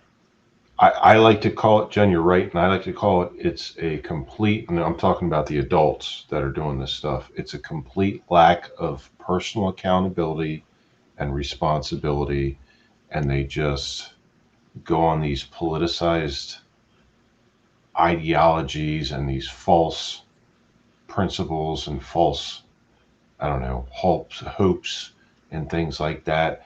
Speaker 1: I like to call it, Jen, you're right, and I like to call it's a complete, and I'm talking about the adults that are doing this stuff. It's a complete lack of personal accountability and responsibility, and they just go on these politicized ideologies and these false principles and false, I don't know, hopes and things like that.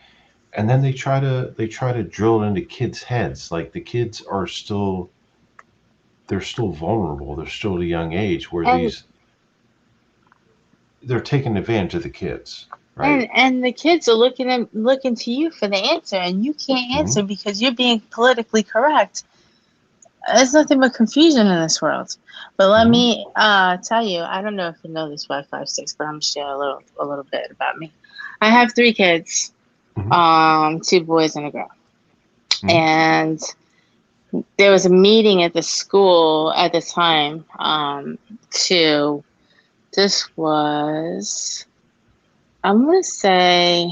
Speaker 1: And then they try to drill it into kids' heads. Like the kids are still they're still vulnerable. They're still at a young age where
Speaker 8: And
Speaker 1: they're taking advantage of the kids, right?
Speaker 8: and the kids are looking to you for the answer, and you can't
Speaker 1: Hmm.
Speaker 8: answer because you're being politically correct. There's nothing but confusion in this world. But let
Speaker 1: Hmm.
Speaker 8: me tell you, I don't know if you know this by 5 6, but I'm gonna share a little bit about me. I have 3 kids,
Speaker 1: Hmm.
Speaker 8: 2 boys and a girl.
Speaker 1: Hmm.
Speaker 8: And there was a meeting at the school at the time. To This was, I'm gonna say,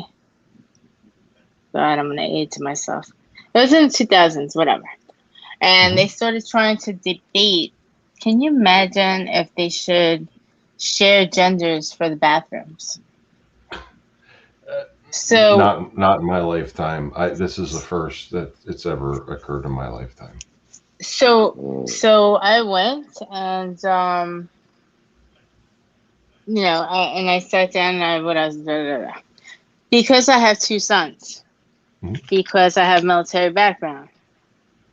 Speaker 8: God, I'm gonna age myself. It was in the 2000s, whatever. And
Speaker 1: Hmm.
Speaker 8: they started trying to debate. Can you imagine if they should share genders for the bathrooms? So,
Speaker 1: Not in my lifetime. This is the first that it's ever occurred in my lifetime.
Speaker 8: so,
Speaker 7: Mm.
Speaker 8: so I went and you know, I sat down and what I was because I have 2 sons,
Speaker 1: Hmm.
Speaker 8: because I have military background,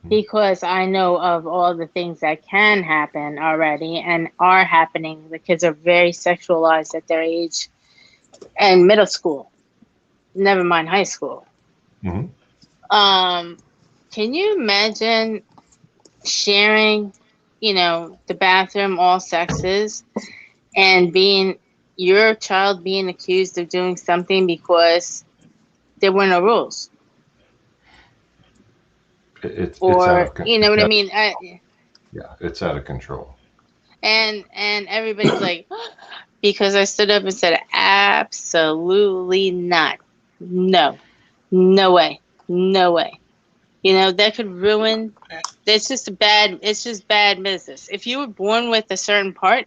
Speaker 1: Hmm.
Speaker 8: because I know of all the things that can happen already and are happening. The kids are very sexualized at their age and middle school, never mind high school.
Speaker 1: Hmm.
Speaker 8: Um, can you imagine sharing, you know, the bathroom, all sexes, and being your child being accused of doing something because there were no rules,
Speaker 1: It's out
Speaker 8: or
Speaker 1: of
Speaker 8: you know what I mean?
Speaker 1: yeah, it's out of control.
Speaker 8: And everybody's like, because I stood up and said, absolutely not, no, no way, no way. You know, that could ruin. It's just bad business. If you were born with a certain part,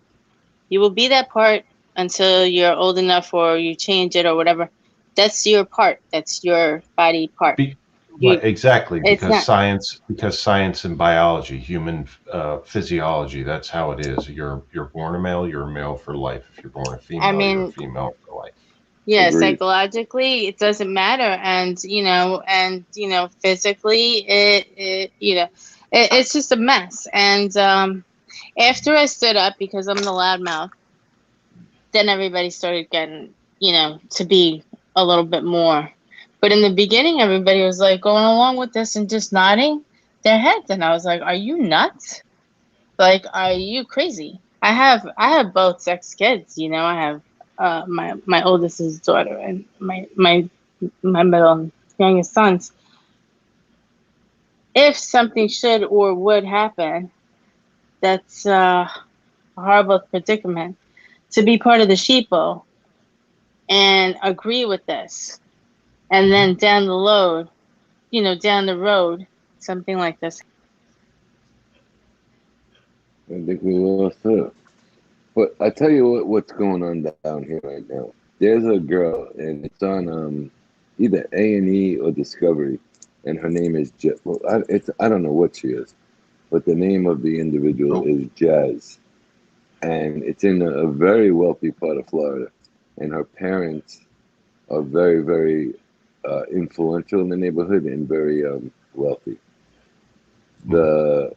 Speaker 8: you will be that part until you're old enough or you change it or whatever. That's your part. That's your body part.
Speaker 1: Be,
Speaker 8: You,
Speaker 1: right, exactly,
Speaker 8: it's not.
Speaker 1: because science and biology, human physiology, that's how it is. You're born a male, you're a male for life. If you're born a
Speaker 8: I
Speaker 1: female, you're a
Speaker 8: mean,
Speaker 1: female for life.
Speaker 8: yeah,
Speaker 7: Agreed.
Speaker 8: psychologically, it doesn't matter, and physically, it's just a mess. And after I stood up because I'm the loudmouth, then everybody started getting, to be a little bit more. But in the beginning, everybody was like going along with this and just nodding their heads. And I was like, are you nuts? Like, are you crazy? I have both sex kids. You know, I have my oldest is daughter, and my middle and youngest sons. If something should or would happen, that's a horrible predicament. To be part of the sheeple and agree with this, and then down the road, something like this.
Speaker 7: I think we lost her. But I tell you what's going on down here right now. There's a girl, and it's on either A&E or Discovery, and her name is Well, I don't know what she is, but the name of the individual
Speaker 1: Oh,
Speaker 7: is Jazz, and it's in a very wealthy part of Florida, and her parents are very, very influential in the neighborhood and very wealthy. The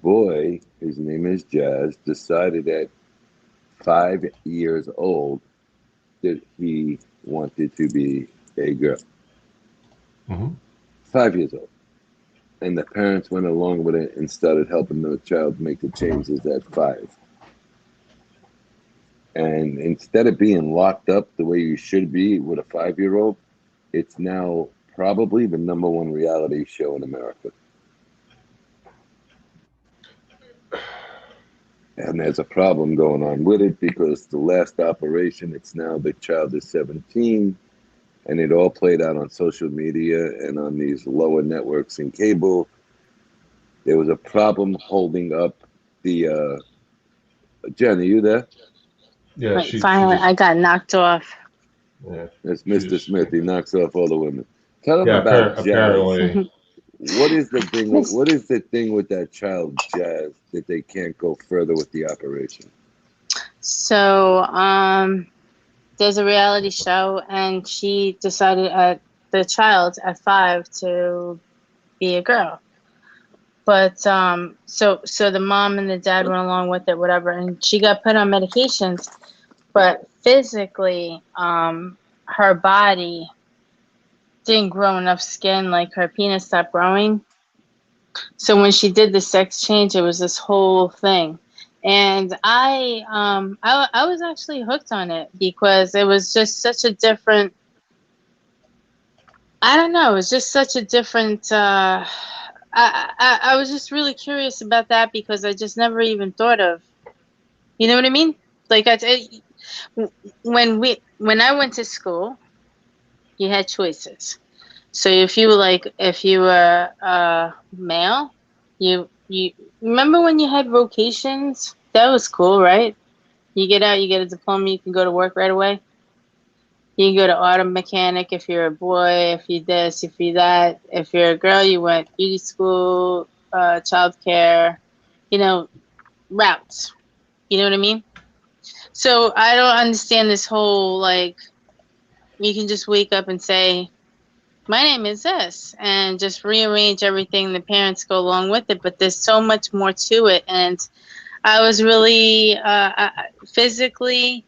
Speaker 7: boy, his name is Jazz, decided at 5 years old that he wanted to be a girl.
Speaker 1: mm-hmm.
Speaker 7: 5 years old. And the parents went along with it and started helping the child make the changes at 5. And instead of being locked up the way you should be with a 5-year-old, it's now probably the #1 reality show in America. And there's a problem going on with it because the last operation, it's now the child is 17, and it all played out on social media and on these lower networks and cable. There was a problem holding up the Jen, are you there?
Speaker 1: Yeah,
Speaker 8: Like,
Speaker 1: she
Speaker 8: finally,
Speaker 1: just
Speaker 8: I got knocked off.
Speaker 1: yeah,
Speaker 7: That's
Speaker 1: she
Speaker 7: Mr.
Speaker 1: just
Speaker 7: Smith. He knocks off all the women. Tell him
Speaker 1: yeah.
Speaker 7: about Jazz.
Speaker 1: Apparently,
Speaker 7: What is the thing with
Speaker 8: Miss-
Speaker 7: what is the thing with that child Jazz that they can't go further with the operation?
Speaker 8: So, there's a reality show, and she decided at the child at 5 to be a girl. But so the mom and the dad went along with it, whatever, and she got put on medications. But physically, her body didn't grow enough skin, like her penis stopped growing. So when she did the sex change, it was this whole thing. And I was actually hooked on it because it was just such a different, I don't know, it was just such a different I was just really curious about that because I just never even thought of, you know what I mean? Like when I went to school, you had choices. So if you were male, you remember when you had vocations? That was cool, right? You get out, you get a diploma, you can go to work right away. You can go to auto mechanic if you're a boy, if you this, if you that. If you're a girl, you went beauty school, childcare, you know, routes. You know what I mean? So I don't understand this whole like you can just wake up and say, my name is this, and just rearrange everything. The parents go along with it, but there's so much more to it. And I was really physically,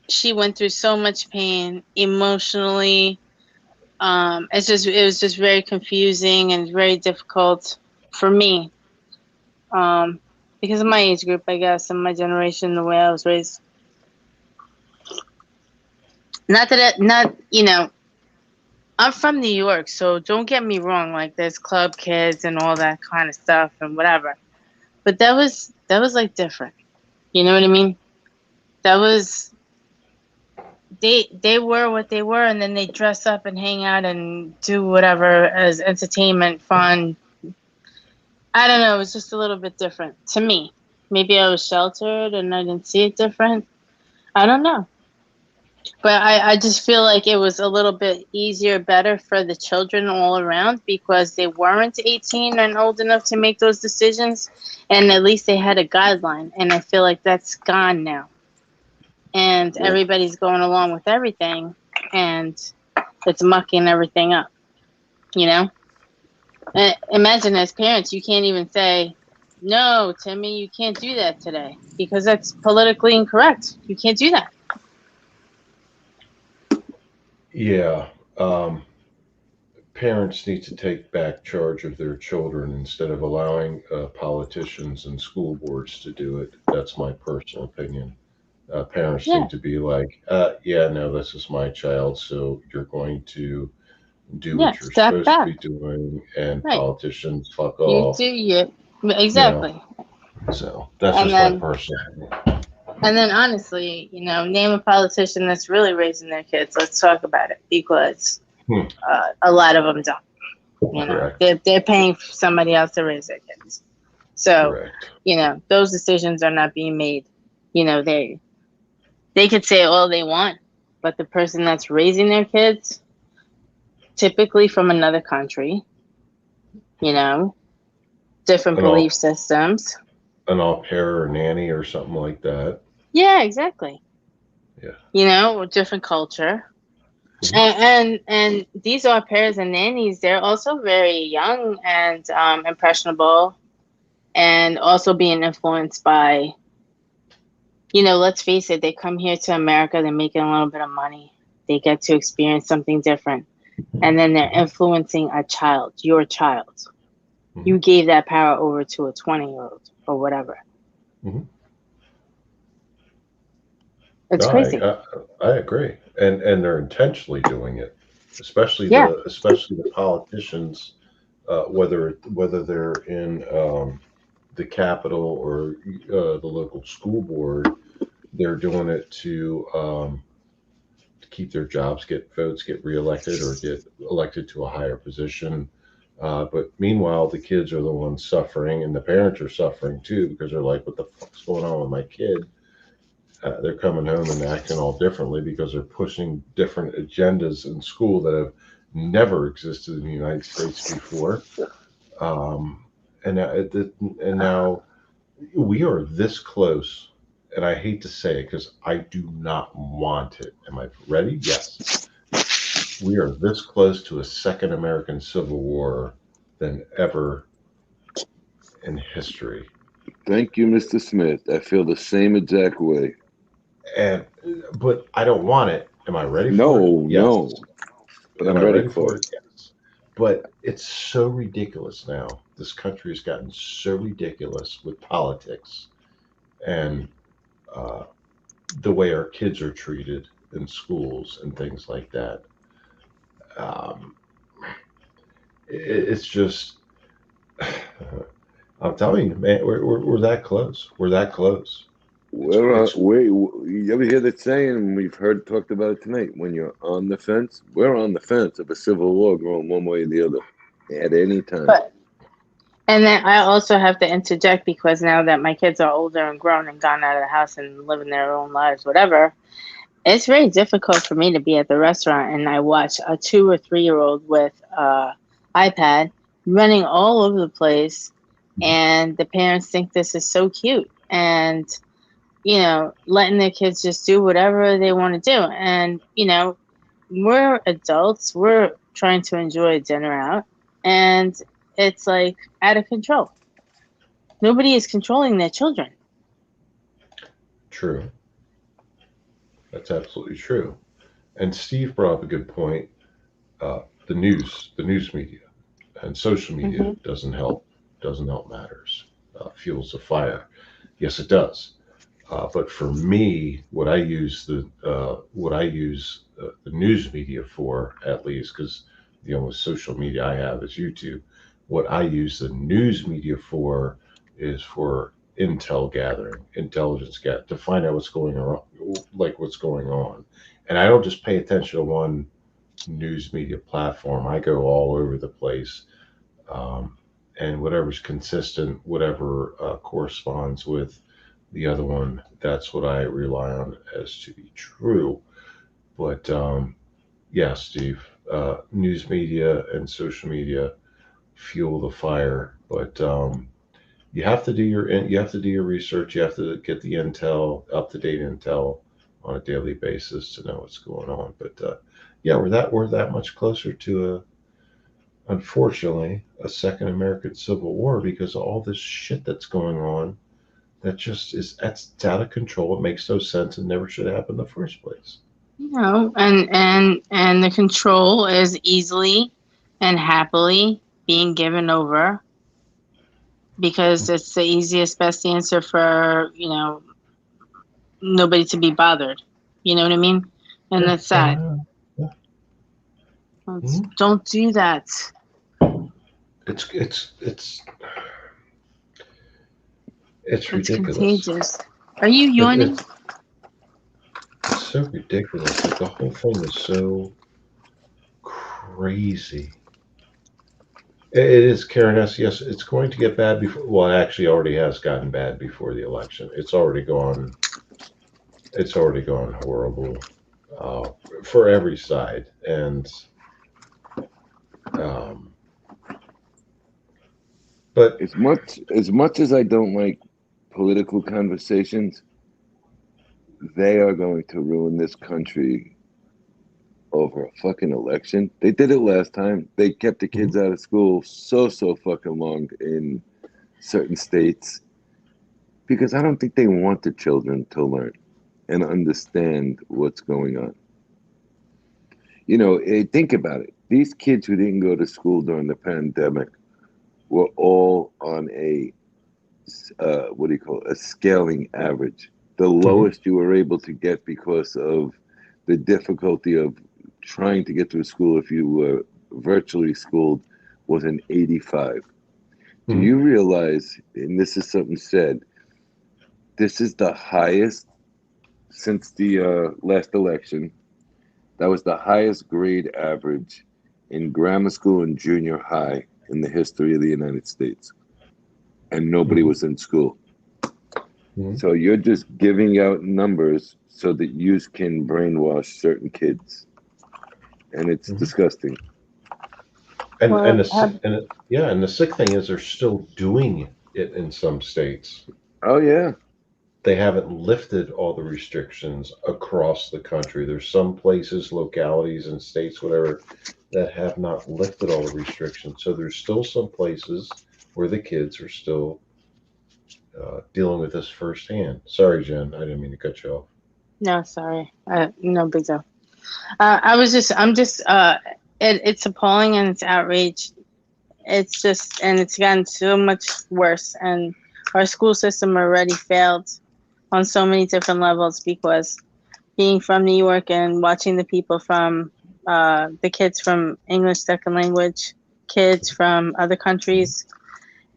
Speaker 8: she went through so much pain emotionally. It was just very confusing and very difficult for me, because of my age group, I guess, and my generation, the way I was raised. Not I'm from New York, so don't get me wrong. Like, there's club kids and all that kind of stuff and whatever. But that was like different. You know what I mean? That was they were what they were, and then they dress up and hang out and do whatever as entertainment, fun. I don't know. It was just a little bit different to me. Maybe I was sheltered and I didn't see it different. I don't know. But I just feel like it was a little bit easier, better for the children all around because they weren't 18 and old enough to make those decisions. And at least they had a guideline. And I feel like that's gone now. And
Speaker 7: Yeah.
Speaker 8: everybody's going along with everything. And it's mucking everything up, you know? Imagine as parents, you can't even say, no, Timmy, you can't do that today because that's politically incorrect. You can't do that.
Speaker 1: yeah. parents need to take back charge of their children instead of allowing politicians and school boards to do it. That's my personal opinion. Parents
Speaker 8: Yeah,
Speaker 1: need to be like, yeah, no, this is my child, so you're going to do
Speaker 8: yeah,
Speaker 1: what you're
Speaker 8: step
Speaker 1: supposed to
Speaker 8: back.
Speaker 1: be doing, and
Speaker 8: Right.
Speaker 1: politicians fuck
Speaker 8: You do
Speaker 1: off.
Speaker 8: you
Speaker 1: You know,
Speaker 8: exactly.
Speaker 1: so that's
Speaker 8: And
Speaker 1: just my
Speaker 8: then
Speaker 1: personal.
Speaker 8: honestly, name a politician that's really raising their kids. Let's talk about it because
Speaker 1: Hmm,
Speaker 8: a lot of them don't.
Speaker 1: correct,
Speaker 8: They're paying for somebody else to raise their kids. So,
Speaker 1: correct.
Speaker 8: those decisions are not being made. They could say all they want, but the person that's raising their kids, typically from another country, you know, different
Speaker 1: An
Speaker 8: belief
Speaker 1: au
Speaker 8: systems.
Speaker 1: an au pair or nanny or something like that.
Speaker 8: Yeah, exactly.
Speaker 1: Yeah.
Speaker 8: Different culture.
Speaker 1: Mhm.
Speaker 8: And these au pairs and nannies, they're also very young and impressionable, and also being influenced by, let's face it, they come here to America, they're making a little bit of money, they get to experience something different, and then they're
Speaker 1: Mhm.
Speaker 8: influencing a child, your child.
Speaker 1: Mhm.
Speaker 8: You gave that power over to a 20-year-old or whatever.
Speaker 1: Mhm.
Speaker 8: It's
Speaker 1: No,
Speaker 8: crazy.
Speaker 1: I agree, and they're intentionally doing it,
Speaker 8: Yeah.
Speaker 1: especially the politicians, whether they're in the Capitol or the local school board, they're doing it to keep their jobs, get votes, get reelected, or get elected to a higher position. But meanwhile, the kids are the ones suffering, and the parents are suffering too because they're like, "What the fuck's going on with my kid?" They're coming home and acting all differently because they're pushing different agendas in school that have never existed in the United States before. Um, and now, and now we are this close, and I hate to say it because I do not want it. Am I ready? Yes. We are this close to a second American Civil War than ever in history.
Speaker 7: Thank you, Mr. Smith. I feel the same exact way.
Speaker 1: And but I don't want it. Am I ready for it?
Speaker 7: No,
Speaker 1: Yes.
Speaker 7: no, but
Speaker 1: Am
Speaker 7: I'm
Speaker 1: I
Speaker 7: ready
Speaker 1: ready
Speaker 7: for
Speaker 1: for
Speaker 7: it.
Speaker 1: it? Yes. But it's so ridiculous now. This country has gotten so ridiculous with politics and uh, the way our kids are treated in schools and things like that. Um, it's just, I'm telling you, man, we're that close. We're that close. It's
Speaker 7: You ever hear that saying? We've heard talked about it tonight. When you're on the fence, we're on the fence of a civil war going one way or the other at any time.
Speaker 8: But and then I also have to interject because now that my kids are older and grown and gone out of the house and living their own lives, whatever, it's very difficult for me to be at the restaurant and I watch a 2 or 3-year-old with iPad running all over the place, and the parents think this is so cute, and letting their kids just do whatever they want to do. And we're adults, we're trying to enjoy dinner out, and it's like out of control. Nobody is controlling their children.
Speaker 1: true. That's absolutely true. And Steve brought up a good point. The news media, and social media
Speaker 8: Hmm.
Speaker 1: doesn't help matters. Fuels the fire. Yes, it does. But for me, what I use the news media for, at least, because the only social media I have is YouTube. What I use the news media for is for intel gathering, intelligence get to find out what's going on, like what's going on. And I don't just pay attention to one news media platform. I go all over the place, um, and whatever's consistent, whatever corresponds with the other one, that's what I rely on as to be true. But yeah, Steve, news media and social media fuel the fire, but you have to do your research. You have to get the intel, up to date intel, on a daily basis to know what's going on. But yeah, we're that much closer to unfortunately a second American Civil War because of all this shit that's going on. That just is that's it's out of control. It makes no sense and never should happen in the first place.
Speaker 8: And the control is easily and happily being given over because it's the easiest, best answer for, nobody to be bothered. You know what I mean? And that's sad.
Speaker 1: Yeah. Mhm.
Speaker 8: Don't do that.
Speaker 1: It's
Speaker 8: It's
Speaker 1: ridiculous.
Speaker 8: contagious. Are you
Speaker 1: It,
Speaker 8: yawning?
Speaker 1: it's so ridiculous. Like, the whole thing is so crazy. It is, Karen S. Yes, it's going to get bad before. Well, it actually already has gotten bad before the election. It's already gone. It's already gone horrible uh, for every side, and um, but
Speaker 7: As much as I don't like political conversations, they are going to ruin this country over a fucking election. They did it last time. They kept the kids out of school so fucking long in certain states because I don't think they want the children to learn and understand what's going on. Think about it. These kids who didn't go to school during the pandemic were all on a what do you call it? A scaling average. The lowest you were able to get because of the difficulty of trying to get to a school if you were virtually schooled was an 85. Do you realize, and this is something said, this is the highest since the last election. That was the highest grade average in grammar school and junior high in the history of the United States. And nobody was in school. So you're just giving out numbers so that you can brainwash certain kids. And it's disgusting.
Speaker 1: And the sick thing is they're still doing it in some states.
Speaker 7: Oh yeah.
Speaker 1: They haven't lifted all the restrictions across the country. There's some places, localities, and states, whatever, that have not lifted all the restrictions. So there's still some places where the kids are still dealing with this firsthand. Sorry, Jen, I didn't mean to cut you off.
Speaker 8: No, sorry. No big deal. It's appalling and it's outrage. It's just, and it's gotten so much worse. And our school system already failed on so many different levels because being from New York and watching the people from, the kids from English second language, kids from other countries,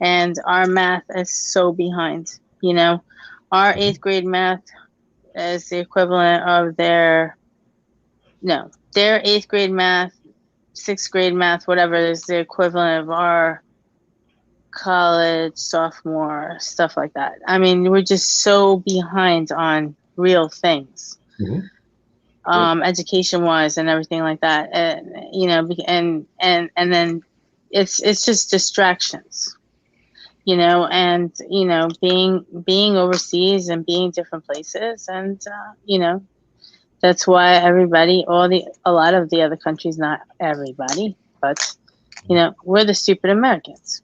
Speaker 8: and our math is so behind. Our eighth grade math is the equivalent of their eighth grade math, sixth grade math, whatever, is the equivalent of our college, sophomore, stuff like that. I mean, we're just so behind on real things, education wise and everything like that. And then it's just distractions, and being overseas and being different places, and that's why a lot of the other countries, not everybody, but we're the stupid Americans.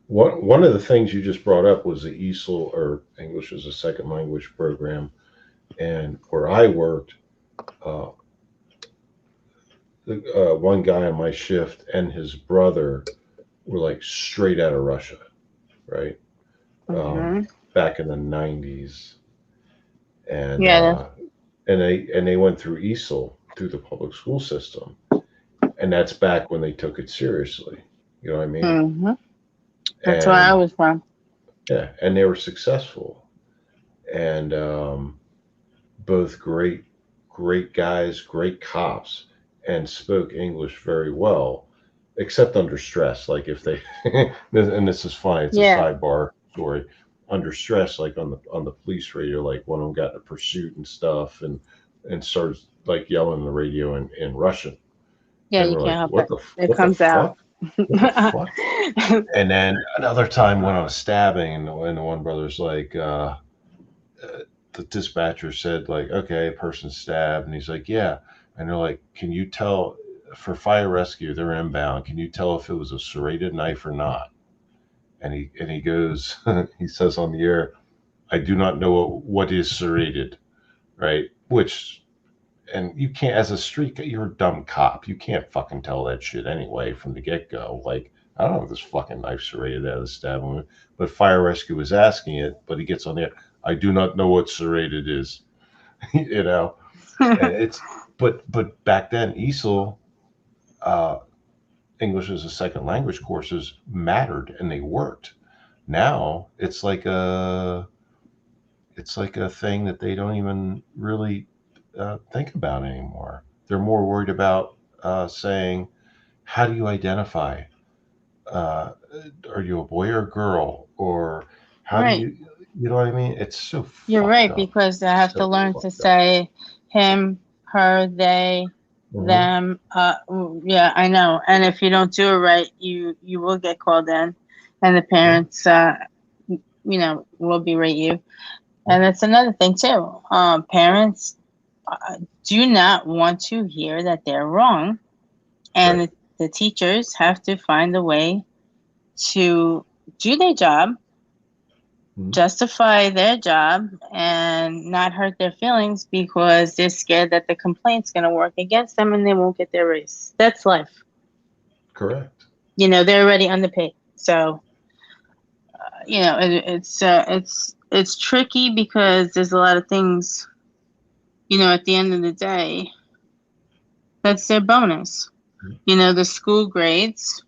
Speaker 1: One of the things you just brought up was the ESOL, or English as a Second Language program, and where I worked, one guy on my shift and his brother were like straight out of Russia, right? Back in the '90s, and they went through ESOL through the public school system, and that's back when they took it seriously. You know what I mean?
Speaker 8: That's where I was from.
Speaker 1: Yeah, and they were successful, and both great guys, great cops, and spoke English very well, except under stress. Like if they, and this is funny, it's a sidebar story. Under stress, like on the police radio, like one of them got in a pursuit and stuff, and started like yelling on the radio in Russian.
Speaker 8: Yeah,
Speaker 1: and
Speaker 8: you can't help it. It
Speaker 1: what
Speaker 8: comes
Speaker 1: the
Speaker 8: out.
Speaker 1: What the fuck? And then another time when I was stabbing, and the one brother's like, the dispatcher said, like, okay, a person stabbed, and he's like, yeah, and they're like, can you tell for fire rescue they're inbound? Can you tell if it was a serrated knife or not? And he goes, he says on the air, I do not know what is serrated, right? Which and you can't, as a street guy, you're a dumb cop. You can't fucking tell that shit anyway from the get go. Like, I don't know if this fucking knife serrated out of the stab wound, but fire rescue was asking it, but he gets on there. I do not know what serrated is, you know. And it's but back then, ESOL, uh, English as a second language courses mattered and they worked. Now it's like a thing that they don't even really think about anymore. They're more worried about saying, "How do you identify? Uh, are you a boy or a girl? Or how do
Speaker 8: Right.
Speaker 1: you know what I mean?" It's so
Speaker 8: You're
Speaker 1: fucked
Speaker 8: right,
Speaker 1: up.
Speaker 8: because they have to
Speaker 1: So
Speaker 8: learn to
Speaker 1: fucked up.
Speaker 8: say him, her, they,
Speaker 1: Hmm.
Speaker 8: them. Yeah, I know. And if you don't do it right, you will get called in, and the
Speaker 1: Yeah,
Speaker 8: parents, will berate you.
Speaker 1: yeah,
Speaker 8: And that's another thing too. Parents do not want to hear that they're wrong, and
Speaker 1: right.
Speaker 8: the teachers have to find a way to do their job,
Speaker 1: Mhm.
Speaker 8: justify their job, and not hurt their feelings because they're scared that the complaint's going to work against them and they won't get their raise. That's life.
Speaker 1: Correct.
Speaker 8: They're already underpaid. So, it's tricky because there's a lot of things, at the end of the day, that's their bonus. The school grades,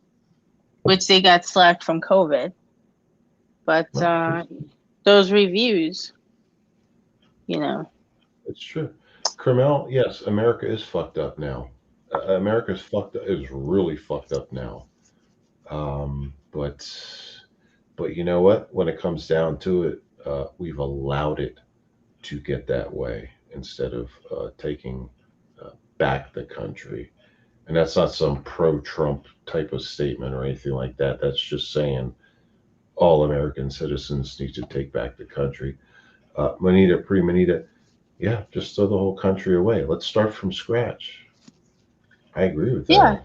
Speaker 8: which they got slacked from COVID, but
Speaker 1: Well,
Speaker 8: those reviews, you know,
Speaker 1: it's true. Carmel, yes, America is fucked up now. America's fucked up. Is really fucked up now. But you know what? When it comes down to it, we've allowed it to get that way instead of taking back the country. And that's not some pro-Trump type of statement or anything like that. That's just saying all American citizens need to take back the country. Manita, pre-Manita, yeah, just throw the whole country away. Let's start from scratch. I agree with
Speaker 8: yeah,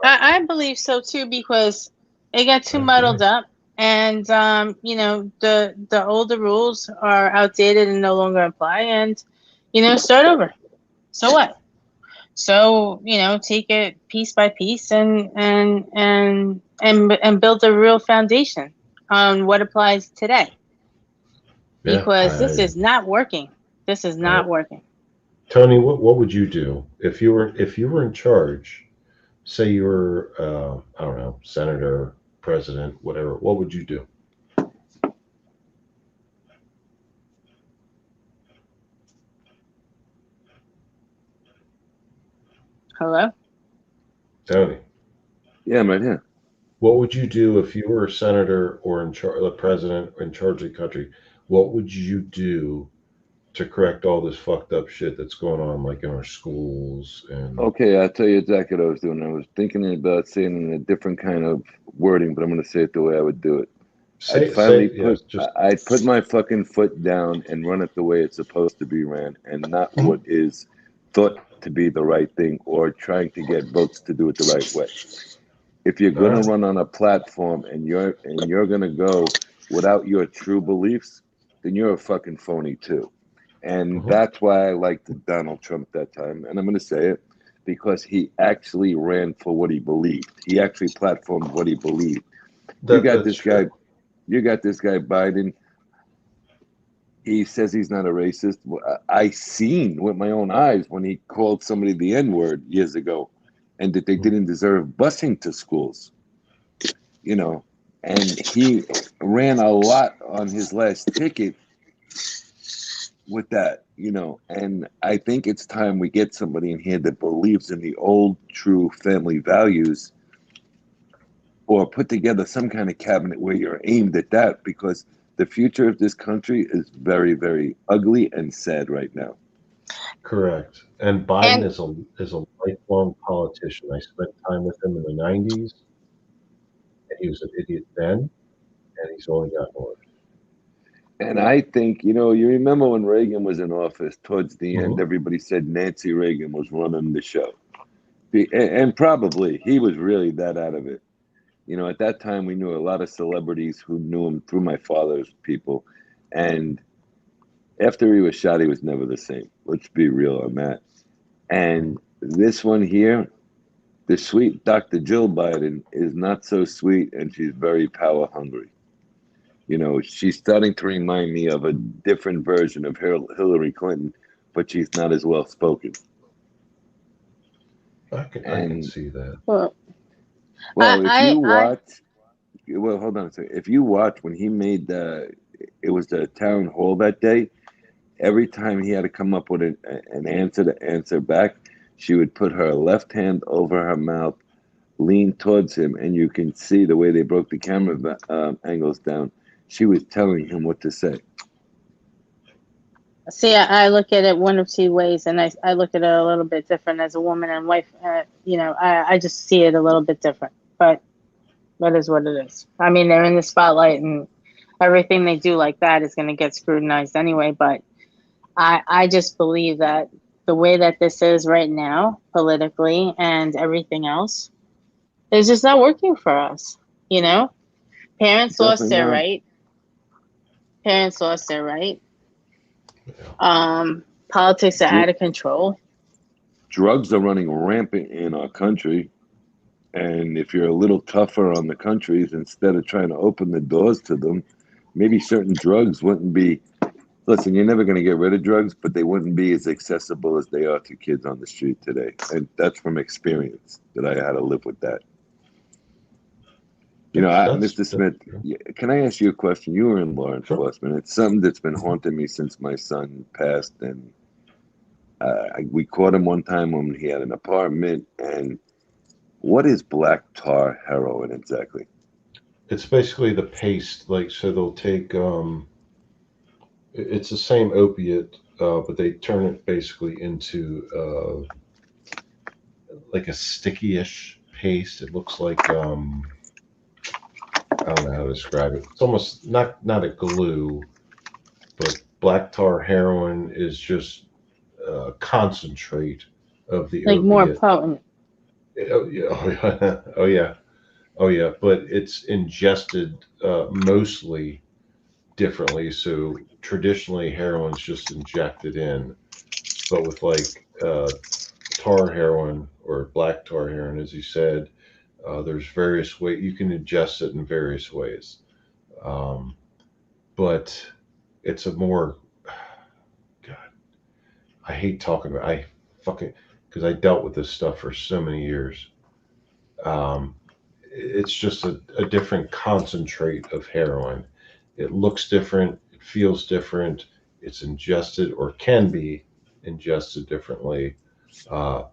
Speaker 1: that.
Speaker 8: I believe so too, because it got too
Speaker 1: I
Speaker 8: muddled
Speaker 1: agree.
Speaker 8: up, and the older rules are outdated and no longer apply, and start over. So what? So take it piece by piece, and build a real foundation on what applies today,
Speaker 1: Yeah,
Speaker 8: because this is not working. This is
Speaker 1: I
Speaker 8: not working.
Speaker 1: Tony, what would you do if you were in charge? Say you were I don't know, senator, president, whatever. What would you do?
Speaker 8: Hello.
Speaker 1: Tony,
Speaker 7: Yeah, I'm right here.
Speaker 1: what would you do if you were a senator or in charge, the president in charge of the country? What would you do to correct all this fucked up shit that's going on, like in our schools and
Speaker 7: Okay, I'll tell you exactly what I was doing. I was thinking about saying it in a different kind of wording, but I'm going to say it the way I would do it. I'd
Speaker 1: say
Speaker 7: finally
Speaker 1: yes,
Speaker 7: put
Speaker 1: just
Speaker 7: I'd put my fucking foot down and run it the way it's supposed to be ran, and not what is thought to be the right thing or trying to get votes to do it the right way. If you're
Speaker 1: all
Speaker 7: going to
Speaker 1: right.
Speaker 7: run on a platform and you're going to go without your true beliefs, then you're a fucking phony too. And
Speaker 1: Mhm.
Speaker 7: that's why I liked Donald Trump that time. And I'm going to say it because he actually ran for what he believed. He actually platformed what he believed. You got
Speaker 1: That's
Speaker 7: this guy,
Speaker 1: true.
Speaker 7: you got this guy Biden. He says he's not a racist. I seen with my own eyes when he called somebody the N word years ago, and that they
Speaker 1: Mhm.
Speaker 7: didn't deserve busing to schools. You know, and he ran a lot on his last ticket with that. And I think it's time we get somebody in here that believes in the old true family values, or put together some kind of cabinet where you're aimed at that, because the future of this country is very, very ugly and sad right now.
Speaker 1: Correct. And Biden
Speaker 8: And
Speaker 1: is a lifelong politician. I spent time with him in the '90s, and he was an idiot then, and he's only gotten worse.
Speaker 7: And I think, you remember when Reagan was in office, towards the end,
Speaker 1: Hmm.
Speaker 7: everybody said Nancy Reagan was running the show. And probably he was really that out of it. At that time, we knew a lot of celebrities who knew him through my father's people. And after he was shot, he was never the same. Let's be real on that. And this one here, the sweet Dr. Jill Biden, is not so sweet, and she's very power hungry. You know, she's starting to remind me of a different version of Hillary Clinton, but she's not as well spoken.
Speaker 1: I can
Speaker 7: And
Speaker 1: see that.
Speaker 8: Well,
Speaker 7: well, if you
Speaker 8: I
Speaker 7: watch, well, hold on a second. If you watch when he made it was the town hall that day. Every time he had to come up with an answer to answer back, she would put her left hand over her mouth, lean towards him, and you can see the way they broke the camera angles down. She was telling him what to say.
Speaker 8: see. I look at it one of two ways, and I look at it a little bit different as a woman and wife. You know, I just see it a little bit different, but that is what it is. I mean, they're in the spotlight, and everything they do like that is going to get scrutinized anyway. But I just believe that the way that this is right now, politically and everything else, is just not working for us. You know, parents lost
Speaker 7: Definitely
Speaker 8: their
Speaker 7: not.
Speaker 8: right. Parents lost their right.
Speaker 1: Yeah.
Speaker 8: Politics are out
Speaker 7: Dr-
Speaker 8: of control.
Speaker 7: Drugs are running rampant in our country. And if you're a little tougher on the countries, instead of trying to open the doors to them, maybe certain drugs wouldn't be. Listen, you're never going to get rid of drugs, but they wouldn't be as accessible as they are to kids on the street today. And that's from experience that I had to live with that. You know, Mr. Smith,
Speaker 1: True.
Speaker 7: can I ask you a question? You were in law
Speaker 1: Sure.
Speaker 7: enforcement. It's something that's been haunting me since my son passed. And we caught him one time when he had an apartment. And what is black tar heroin exactly?
Speaker 1: It's basically the paste, like so they'll take it's the same opiate, but they turn it basically into like a sticky-ish paste. It looks like I don't know how to describe it. It's almost not a glue, but black tar heroin is just concentrate of the
Speaker 8: Like more
Speaker 1: opiate.
Speaker 8: potent.
Speaker 1: Oh yeah, oh yeah, oh yeah. But it's ingested mostly differently. So traditionally, heroin's just injected in, but with like tar heroin or black tar heroin, as you said, there's various ways you can ingest it in various ways. Um, but it's a more God. I hate talking about. I fucking because I dealt with this stuff for so many years. Um, it's just a different concentrate of heroin. It looks different. It feels different. It's ingested or can be ingested differently, uh,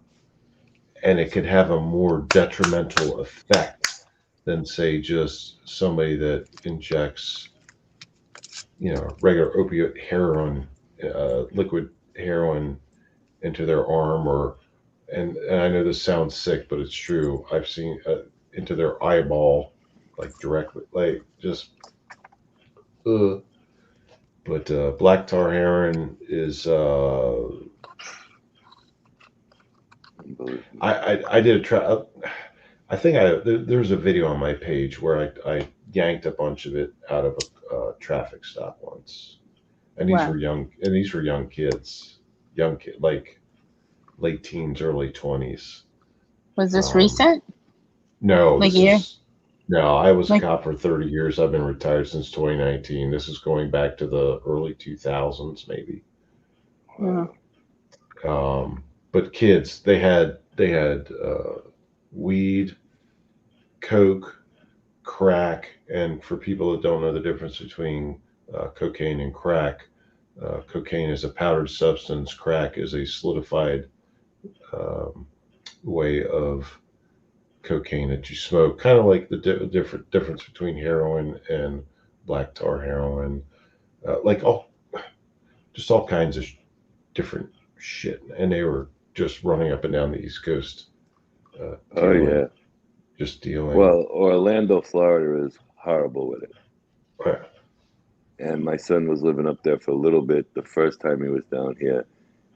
Speaker 1: and it could have a more detrimental effect than say just somebody that injects, regular opiate heroin, liquid heroin into their arm or and I know this sounds sick, but it's true. I've seen into their eyeball, like directly, like just. Uh, but black tar heroin is. I did a try. I think there's a video on my page where I yanked a bunch of it out of a traffic stop once, and
Speaker 8: Wow.
Speaker 1: these were young kid like late teens, early 20s.
Speaker 8: Was this
Speaker 1: Um,
Speaker 8: recent?
Speaker 1: no,
Speaker 8: Like
Speaker 1: this
Speaker 8: year?
Speaker 1: is no. I was a
Speaker 8: Like
Speaker 1: cop for 30 years. I've been retired since 2019. This is going back to the early 2000s, maybe.
Speaker 8: uh,
Speaker 1: But kids, they had weed, coke, crack, and for people that don't know the difference between cocaine and crack, cocaine is a powdered substance. Crack is a solidified um, way of cocaine that you smoke, kind of like the difference between heroin and black tar heroin, like just all kinds of different shit. And they were just running up and down the East Coast,
Speaker 7: Oh
Speaker 1: dealing,
Speaker 7: yeah.
Speaker 1: just dealing.
Speaker 7: Well, Orlando, Florida is horrible with it.
Speaker 1: Uh,
Speaker 7: And my son was living up there for a little bit the first time he was down here.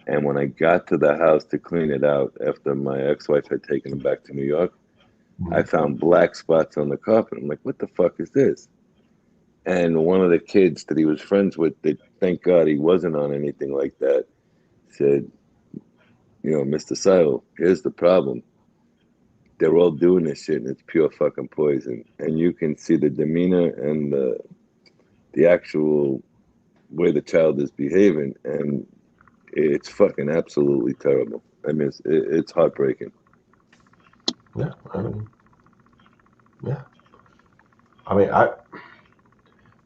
Speaker 7: And when I got to the house to clean it out after my ex-wife had taken him back to New York, I found black spots on the carpet. I'm like, what the fuck is this? And one of the kids that he was friends with, that thank God he wasn't on anything like that, said, you know, Mr. Silo, here's the problem. They're all doing this shit, and it's pure fucking poison. And you can see the demeanor and the actual way the child is behaving, and it's fucking absolutely terrible. I mean, it's heartbreaking.
Speaker 1: Yeah, I mean, yeah. I mean,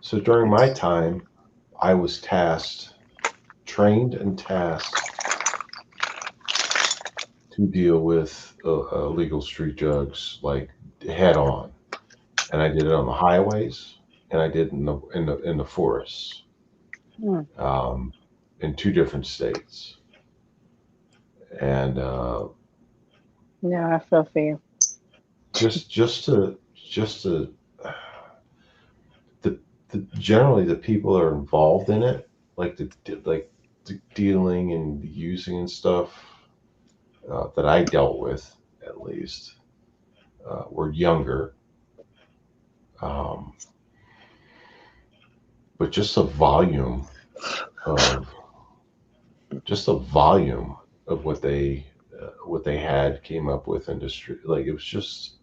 Speaker 1: so during my time, I was trained and tasked to deal with illegal street drugs like head on, and I did it on the highways, and I did it in the forests,
Speaker 8: Hmm.
Speaker 1: in 2 different states, and
Speaker 8: Yeah, I feel for you.
Speaker 1: just to the, generally the people that are involved in it, like the dealing and using and stuff, that I dealt with, at least, were younger. Um, but of just the volume of what they had came up with industry, like it's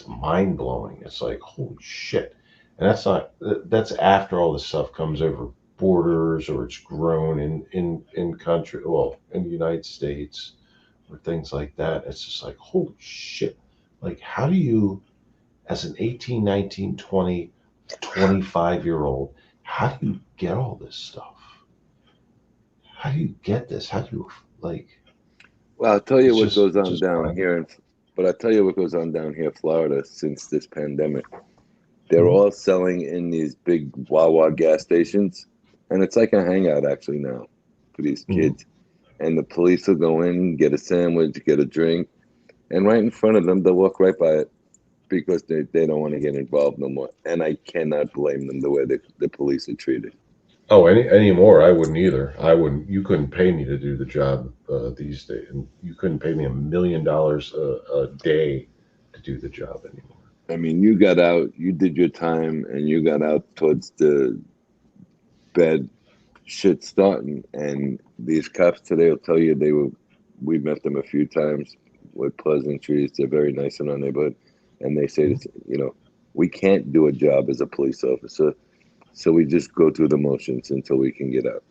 Speaker 1: mind blowing. It's like, holy shit. And that's after all this stuff comes over borders, or it's grown in country, well, in the United States, or things like that. It's just like, holy shit. Like, how do you, as an 18, 19, 20, 25-year old, how do you get all this stuff? How do you get this? How do you, like,
Speaker 7: Well, I'll tell you
Speaker 1: it's
Speaker 7: what goes on
Speaker 1: just
Speaker 7: down
Speaker 1: fun.
Speaker 7: here, but I'll tell you what goes on down here in Florida since this pandemic. They're
Speaker 1: Mhm.
Speaker 7: all selling in these big Wawa gas stations, and it's like a hangout actually now for these
Speaker 1: Mhm.
Speaker 7: kids. And the police will go in, get a sandwich, get a drink, and right in front of them, they'll walk right by it because they don't want to get involved no more. And I cannot blame them the way the police are treated.
Speaker 1: Oh, anymore, I wouldn't either. I wouldn't. You couldn't pay me to do the job these days, and you couldn't pay me $1 million a day to do the job anymore.
Speaker 7: I mean, you got out, you did your time, and you got out towards the bad shit starting. And these cops today will tell you we met them a few times with pleasantries. They're very nice in our neighborhood. And they say, this, you know, we can't do a job as a police officer. So we just go through the motions until we can get out.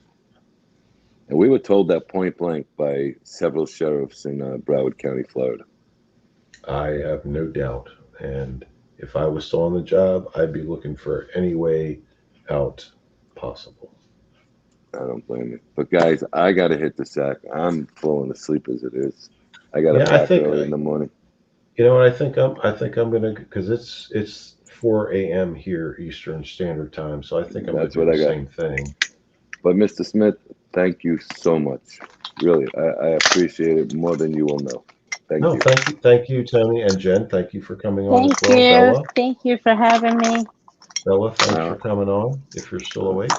Speaker 7: And we were told that point blank by several sheriffs in Broward County, Florida.
Speaker 1: I have no doubt. And if I was still on the job, I'd be looking for any way out possible.
Speaker 7: I don't blame you. But guys, I got to hit the sack. I'm falling asleep as it is. I got to
Speaker 1: Yeah, I
Speaker 7: pack
Speaker 1: think
Speaker 7: early in the morning.
Speaker 1: you know what I think I'm gonna, because it's 4 a.m. here Eastern Standard Time, so I think I'm gonna
Speaker 7: That's
Speaker 1: do
Speaker 7: what
Speaker 1: the
Speaker 7: I got.
Speaker 1: same thing.
Speaker 7: But Mr. Smith, thank you so much. Really, I appreciate it more than you will know. Thank
Speaker 1: No,
Speaker 7: you.
Speaker 1: thank you, Tony and Jen. Thank you for coming on as
Speaker 8: Thank
Speaker 1: well,
Speaker 8: you.
Speaker 1: Bella.
Speaker 8: Thank you for having me.
Speaker 1: Bella, thanks
Speaker 7: Uh,
Speaker 1: for coming on. If you're still awake,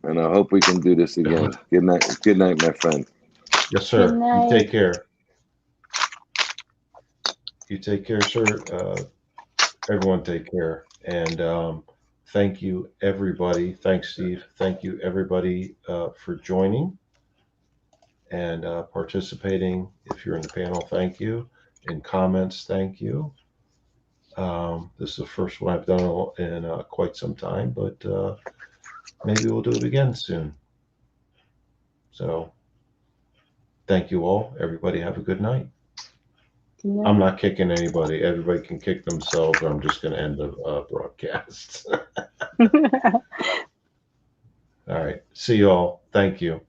Speaker 7: and I hope we can do this
Speaker 1: Bella.
Speaker 7: again. Good night. Good night, my friend.
Speaker 1: Yes,
Speaker 8: Good
Speaker 1: sir. You
Speaker 8: night.
Speaker 1: take care. You take care, sir. Everyone take care. And thank you, everybody. Thanks, Steve. Thank you, everybody, for joining and participating. If you're in the panel, thank you. In comments, thank you. This is the first one I've done in quite some time, but maybe we'll do it again soon. So thank you all. Everybody have a good night.
Speaker 8: Good
Speaker 1: I'm
Speaker 8: night.
Speaker 1: not kicking anybody. Everybody can kick themselves, or I'm just going to end the broadcast. All right. See you all. Thank you.